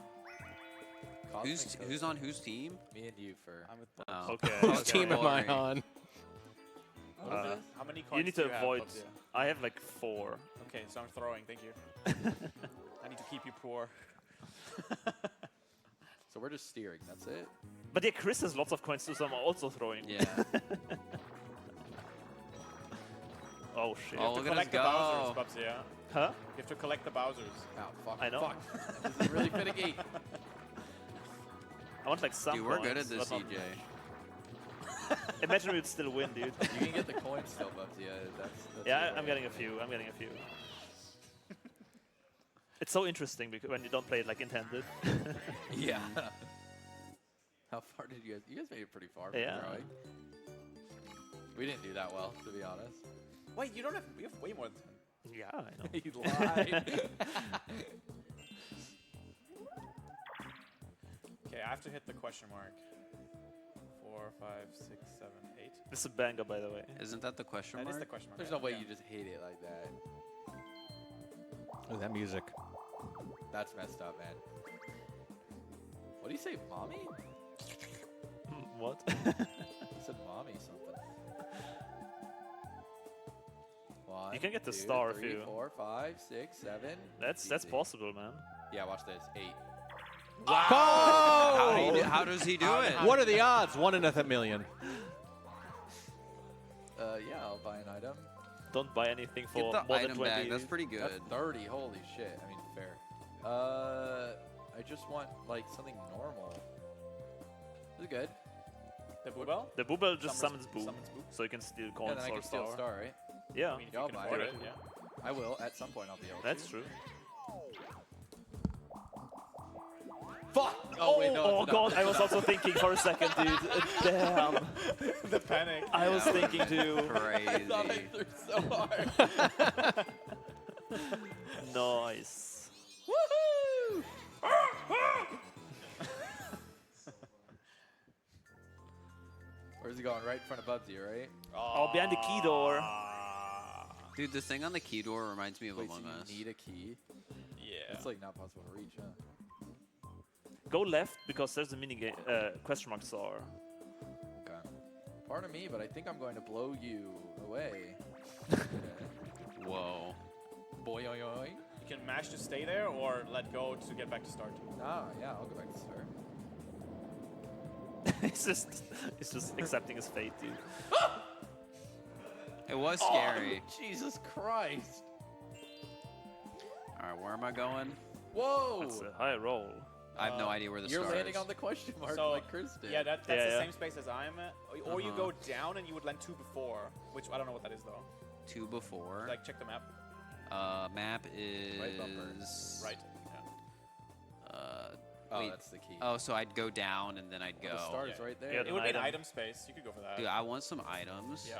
Cosmic Who's on whose team? Me and you for. I'm with Oh. Okay. Whose okay. team am I boring. on? How many You coins need do to you have, avoid. Bubsy? I have like 4. Okay, so I'm throwing. Thank you. I need to keep you poor. So we're just steering. That's it. But yeah, Chris has lots of coins too, so I'm also throwing. Yeah. Oh shit. You have to collect the Bowsers, Bubsy, yeah? Huh? You have to collect the Bowsers. Oh, fuck. I know. Fuck. This is really finicky. I want like some Dude, we're good coins, at this, but not CJ. Imagine we'd still win, dude. You can get the coins still, Bubsy. Yeah, that's Yeah, the I'm way. getting a few. I'm getting a few. It's so interesting because when you don't play it like intended. Yeah. How far did you guys? You guys made it pretty far. From Yeah. throwing. We didn't do that well, to be honest. Wait, you don't have. You have way more than 10. Yeah, I know. You lied. Okay, I have to hit the question mark. 4, 5, 6, 7, 8. This is a banger, by the way. Isn't that the question That mark? is the question mark. There's no way you just hate it like that. Oh, that music. That's messed up, man. What do you say, mommy? What? You said mommy something. One, You can get the 2, star if 3, you- 4, 5, 6, 7. That's Easy. possible, man. Yeah, watch this. 8. Oh! How does he do it? What are the odds? 1 in a million. Yeah, I'll buy an item. Don't buy anything for Get the more than item 20. bag. That's pretty good. That's 30. Holy shit. I mean, fair. I just want like something normal. This is good. The Boobel? The Boobel just summons Boo, summons Boo. so you can steal Yeah, coins then I or can steal star. star, right? Yeah, I mean, if Yeah, you I'll can buy afford it. it, yeah. I will. At some point, I'll be able to. that's true. Fuck! Oh, wait, no. Oh it's god, not. I was also thinking for a second, dude. Damn. The panic. I was thinking too. I thought I Crazy. threw so hard. Nice. Woohoo! Where's he going? Right in front of Bubsy, right? Oh, behind the key door. Dude, the thing on the key door reminds me of Wait, so Among Us. you need a key? Yeah. It's like not possible to reach, huh? Go left because there's a mini game question mark star. Okay. Pardon me, but I think I'm going to blow you away. Whoa. Boy, oi, oi. You can mash to stay there or let go to get back to start. Ah, yeah, I'll go back to start. It's just accepting his fate, dude. It was scary. Oh, Jesus Christ. All right, where am I going? Whoa! That's a high roll. I have no idea where the You're star landing is. on the question mark So, like Chris did. Yeah, that's Yeah, the yeah. same space as I'm at. Or you go down and you would land 2 before, which I don't know what that is though. 2 before. Like, check the map. Map is Right bumper. Right. Yeah. Oh, wait. that's the key. Oh, so I'd go down and then I'd go. The star's right there. Yeah, It would be an item. item space. You could go for that. Dude, I want some items. Yeah.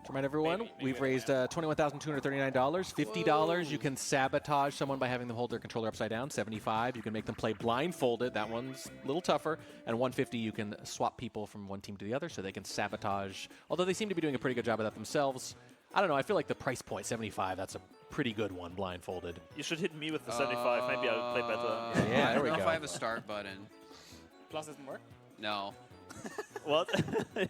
To remind everyone, Maybe we've we raised $21,239. $50, you can sabotage someone by having them hold their controller upside down. $75, you can make them play blindfolded. That one's a little tougher. And $150, you can swap people from one team to the other so they can sabotage. Although they seem to be doing a pretty good job of that themselves. I don't know. I feel like the price point, $75, that's a pretty good one, blindfolded. You should hit me with the 75. Maybe I'll play better. Yeah, I there don't we know go. if I have a start button. Plus doesn't work? No. What?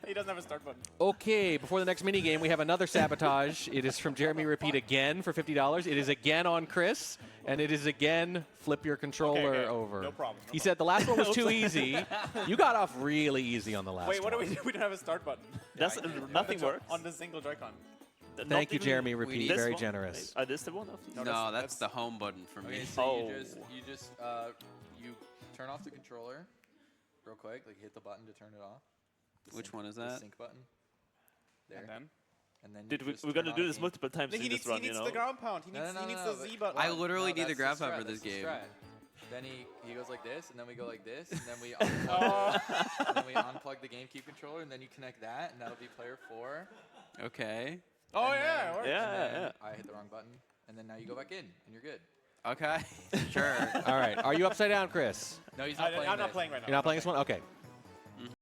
He doesn't have a start button. Okay, before the next minigame, we have another sabotage. It is from Jeremy Repeat again for $50. It is again on Chris, and it is again flip your controller Okay. over. No problem. He said the last one was too easy. You got off really easy on the last Wait, what do one. we do? We don't have a start button. That's nothing works. On the single Joy-Con. Thank you, Jeremy Repeat. This Very one? generous. This the one? No, that's the home button for me. Okay, so Oh. you turn off the controller real quick, like hit the button to turn it off. The Which sync- one is the that? sync button. There. And then? you Dude, just we're turn gonna on do this game. multiple times He in needs, this run, he you needs know? the ground pound. He needs, the Z button. I literally need that's the grab strat, pound for this that's the game. strat. Then he goes like this, and then we go like this, and then we unplug, and then we unplug the GameCube controller, and then you connect that, and that'll be player 4. Okay. Oh, And yeah, then- it works. Yeah, and then yeah. I hit the wrong button, and then now you go back in, and you're good. Okay. Sure. All right. Are you upside down, Chris? No, he's not playing I'm not this. playing right now. You're not playing this one? Okay.